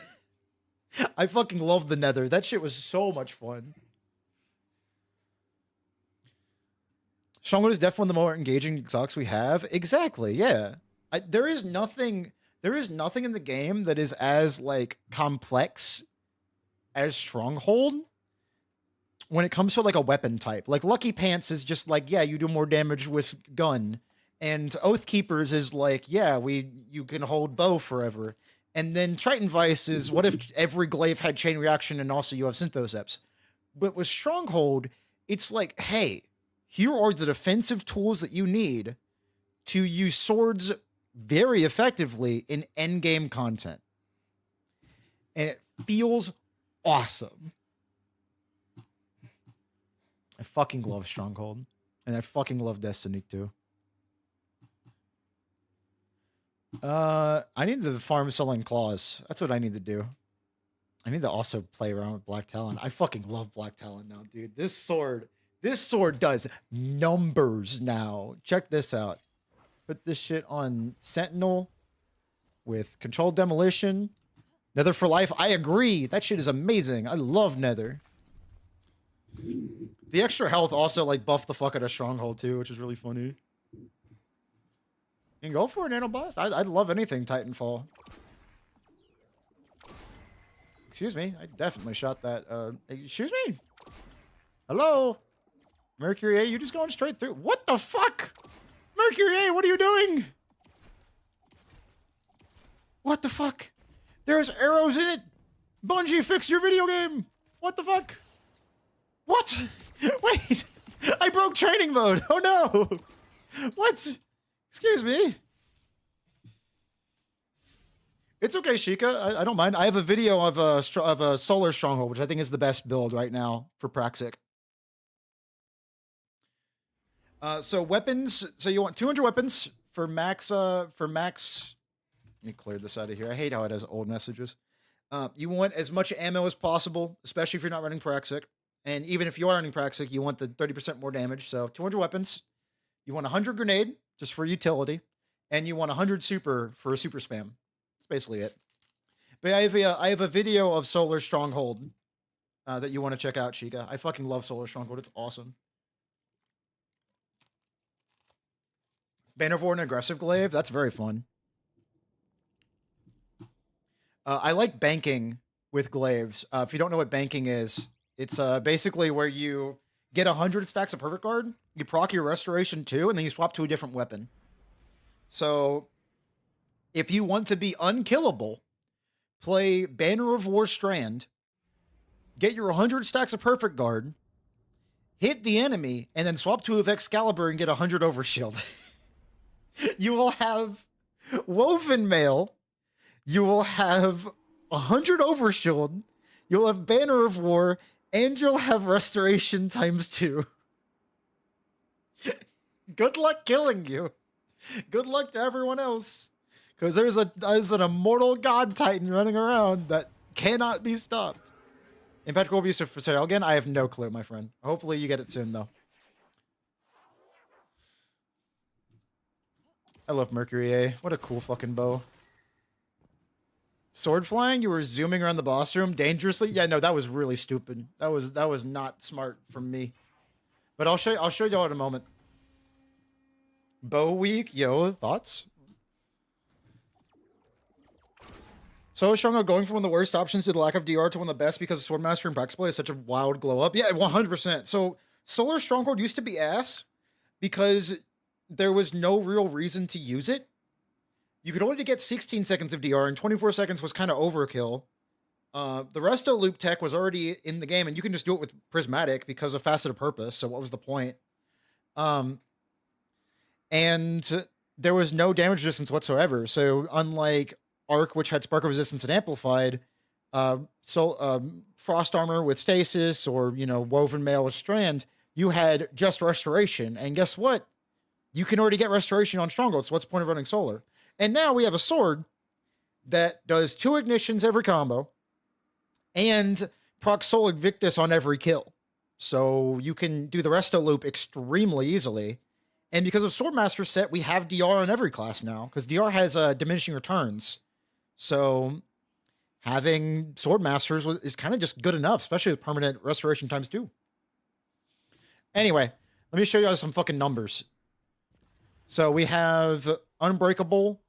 A: I fucking love the Nether. That shit was so much fun. Stronghold is definitely one of the more engaging exotics we have. Exactly, yeah. There is nothing in the game that is as like complex as Stronghold when it comes to like a weapon type. Like Lucky Pants is just like, yeah, you do more damage with gun. And Oath Keepers is like, yeah, you can hold bow forever. And then Triton Vice is, what if every glaive had chain reaction and also you have Synthoceps? But with Stronghold, it's like, hey, here are the defensive tools that you need to use swords very effectively in endgame content. And it feels awesome. I fucking love Stronghold. And I fucking love Destiny too. I need to farm Solen Claws. That's what I need to do. I need to also play around with Black Talon. I fucking love Black Talon now, dude. This sword does numbers now. Check this out. Put this shit on Sentinel with Controlled Demolition. Nether for life. I agree. That shit is amazing. I love Nether. The extra health also like buffed the fuck out of Stronghold too, which is really funny. You can go for a nano blast. I'd love anything Titanfall. Excuse me. I definitely shot that. Excuse me. Hello? Mercury A, you just going straight through. What the fuck? Mercury A, what are you doing? What the fuck? There's arrows in it. Bungie, fix your video game. What the fuck? What? Wait. I broke training mode. Oh no. What? Excuse me. It's okay, Sheikah. I don't mind. I have a video of a Solar Stronghold, which I think is the best build right now for Praxic. So weapons. So you want 200 weapons for max. Let me clear this out of here. I hate how it has old messages. You want as much ammo as possible, especially if you're not running Praxic. And even if you are running Praxic, you want the 30% more damage. So 200 weapons. You want 100 grenade just for utility, and you want 100 super for a super spam. That's basically it. But I have a video of Solar Stronghold that you want to check out, Chica. I fucking love Solar Stronghold. It's awesome. Banner of War and Aggressive Glaive. That's very fun. I like banking with glaives. If you don't know what banking is, it's basically where you get 100 stacks of Perfect Guard, you proc your Restoration 2, and then you swap to a different weapon. So if you want to be unkillable, play Banner of War Strand, get your 100 stacks of Perfect Guard, hit the enemy, and then swap to of Excalibur and get 100 Overshield. You will have Woven Mail, you will have 100 Overshield, you'll have Banner of War, and you'll have Restoration ×2. Good luck killing you. Good luck to everyone else. Because there's an immortal god titan running around that cannot be stopped. Impeccable Abuse for sale again? I have no clue, my friend. Hopefully you get it soon, though. I love Mercury A. What a cool fucking bow. Sword flying, you were zooming around the boss room dangerously. Yeah, no, that was really stupid. That was not smart from me. But I'll show y'all in a moment. Bow week, yo, thoughts? So Stronghold going from one of the worst options to the lack of DR to one of the best because Swordmaster and Praxis Play is such a wild glow up. Yeah, 100%. So Solar Stronghold used to be ass because there was no real reason to use it. You could only get 16 seconds of DR, and 24 seconds was kind of overkill. The resto loop tech was already in the game, and you can just do it with Prismatic because of faceted purpose. So what was the point? And there was no damage resistance whatsoever. So unlike Arc, which had Spark of Resistance and Amplified, Frost Armor with Stasis, or Woven Mail with Strand, you had just Restoration. And guess what? You can already get Restoration on Stronghold. So what's the point of running Solar? And now we have a sword that does 2 ignitions every combo and proc Soul Invictus on every kill. So you can do the resto loop extremely easily. And because of Swordmaster set, we have DR on every class now, because DR has diminishing returns. So having Swordmasters is kind of just good enough, especially with permanent restoration times 2. Anyway, let me show you guys some fucking numbers. So we have Unbreakable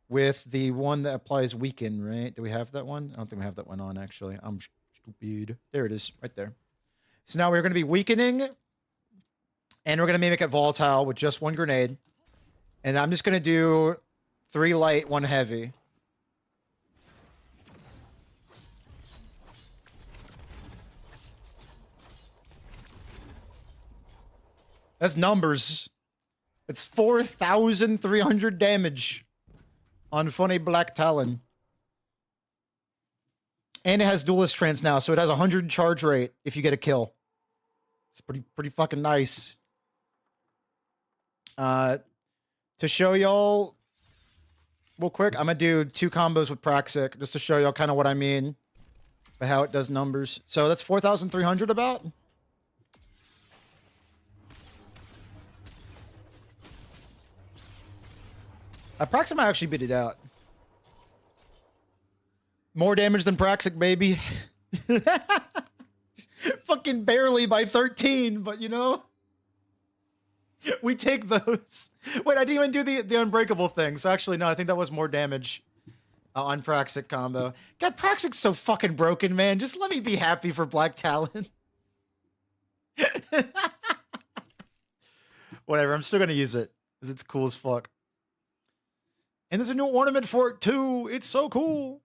A: with the one that applies Weaken, right? Do we have that one? I don't think we have that one on, actually. I'm stupid. There it is, right there. So now we're going to be Weakening, and we're going to mimic it Volatile with just 1 grenade. And I'm just going to do 3 light, 1 heavy. That's numbers. It's 4,300 damage on Funny Black Talon. And it has Duelist Trance now, so it has 100 charge rate if you get a kill. It's pretty fucking nice. To show y'all real quick, I'm gonna do 2 combos with Praxic just to show y'all kind of what I mean by how it does numbers. So that's 4,300 about. Praxic might actually beat it out. More damage than Praxic, baby. Fucking barely by 13, but we take those. Wait, I didn't even do the Unbreakable thing. So actually, no, I think that was more damage on Praxic combo. God, Praxic's so fucking broken, man. Just let me be happy for Black Talon. Whatever, I'm still gonna use it because it's cool as fuck. And there's a new ornament for it too. It's so cool.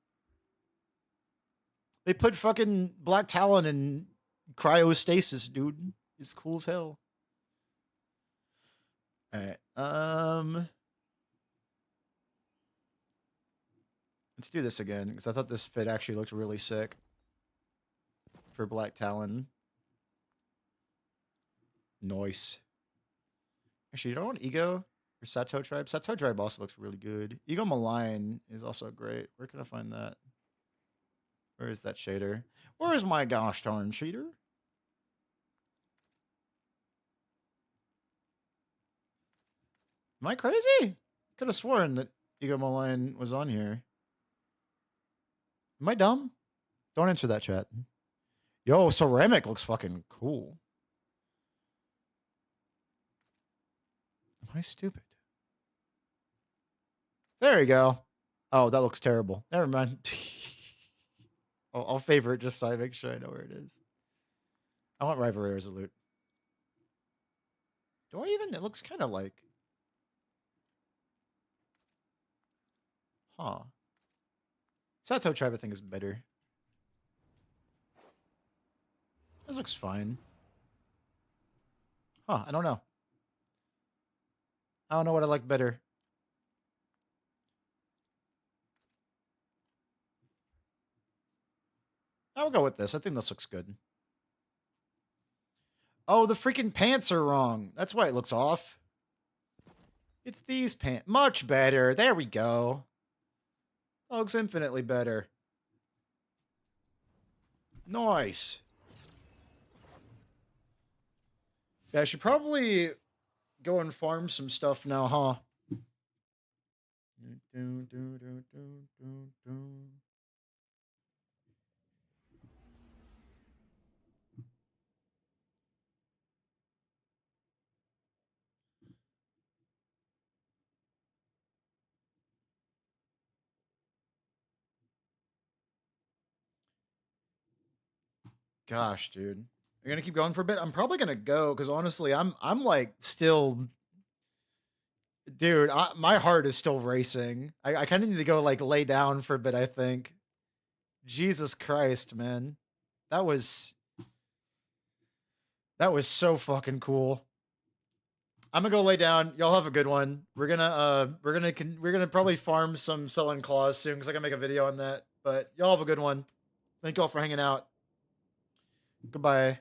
A: They put fucking Black Talon in cryostasis, dude. It's cool as hell. Alright. Let's do this again, because I thought this fit actually looked really sick for Black Talon. Nice. Actually, you don't want Ego or Sato Tribe? Sato Tribe also looks really good. Ego Malign is also great. Where can I find that? Where is that shader? Where is my gosh darn shader? Am I crazy? Could have sworn that Ego Malign was on here. Am I dumb? Don't answer that, chat. Yo, Ceramic looks fucking cool. Am I stupid? There you go. Oh, that looks terrible. Never mind. I'll favor it just so I make sure I know where it is. I want Rivalry Resolute. Do I even? It looks kind of like... Huh. Sato Tribe, I think, is better. This looks fine. Huh, I don't know. I don't know what I like better. I'll go with this. I think this looks good. Oh, the freaking pants are wrong. That's why it looks off. It's these pants. Much better. There we go. That looks infinitely better. Nice. Yeah, I should probably go and farm some stuff now, huh? Gosh, dude. You're gonna keep going for a bit? I'm probably gonna go because honestly, I'm like still, dude. My heart is still racing. I kind of need to go like lay down for a bit. I think. Jesus Christ, man, that was so fucking cool. I'm gonna go lay down. Y'all have a good one. We're gonna probably farm some Solen claws soon because I gotta make a video on that. But y'all have a good one. Thank y'all for hanging out. Goodbye.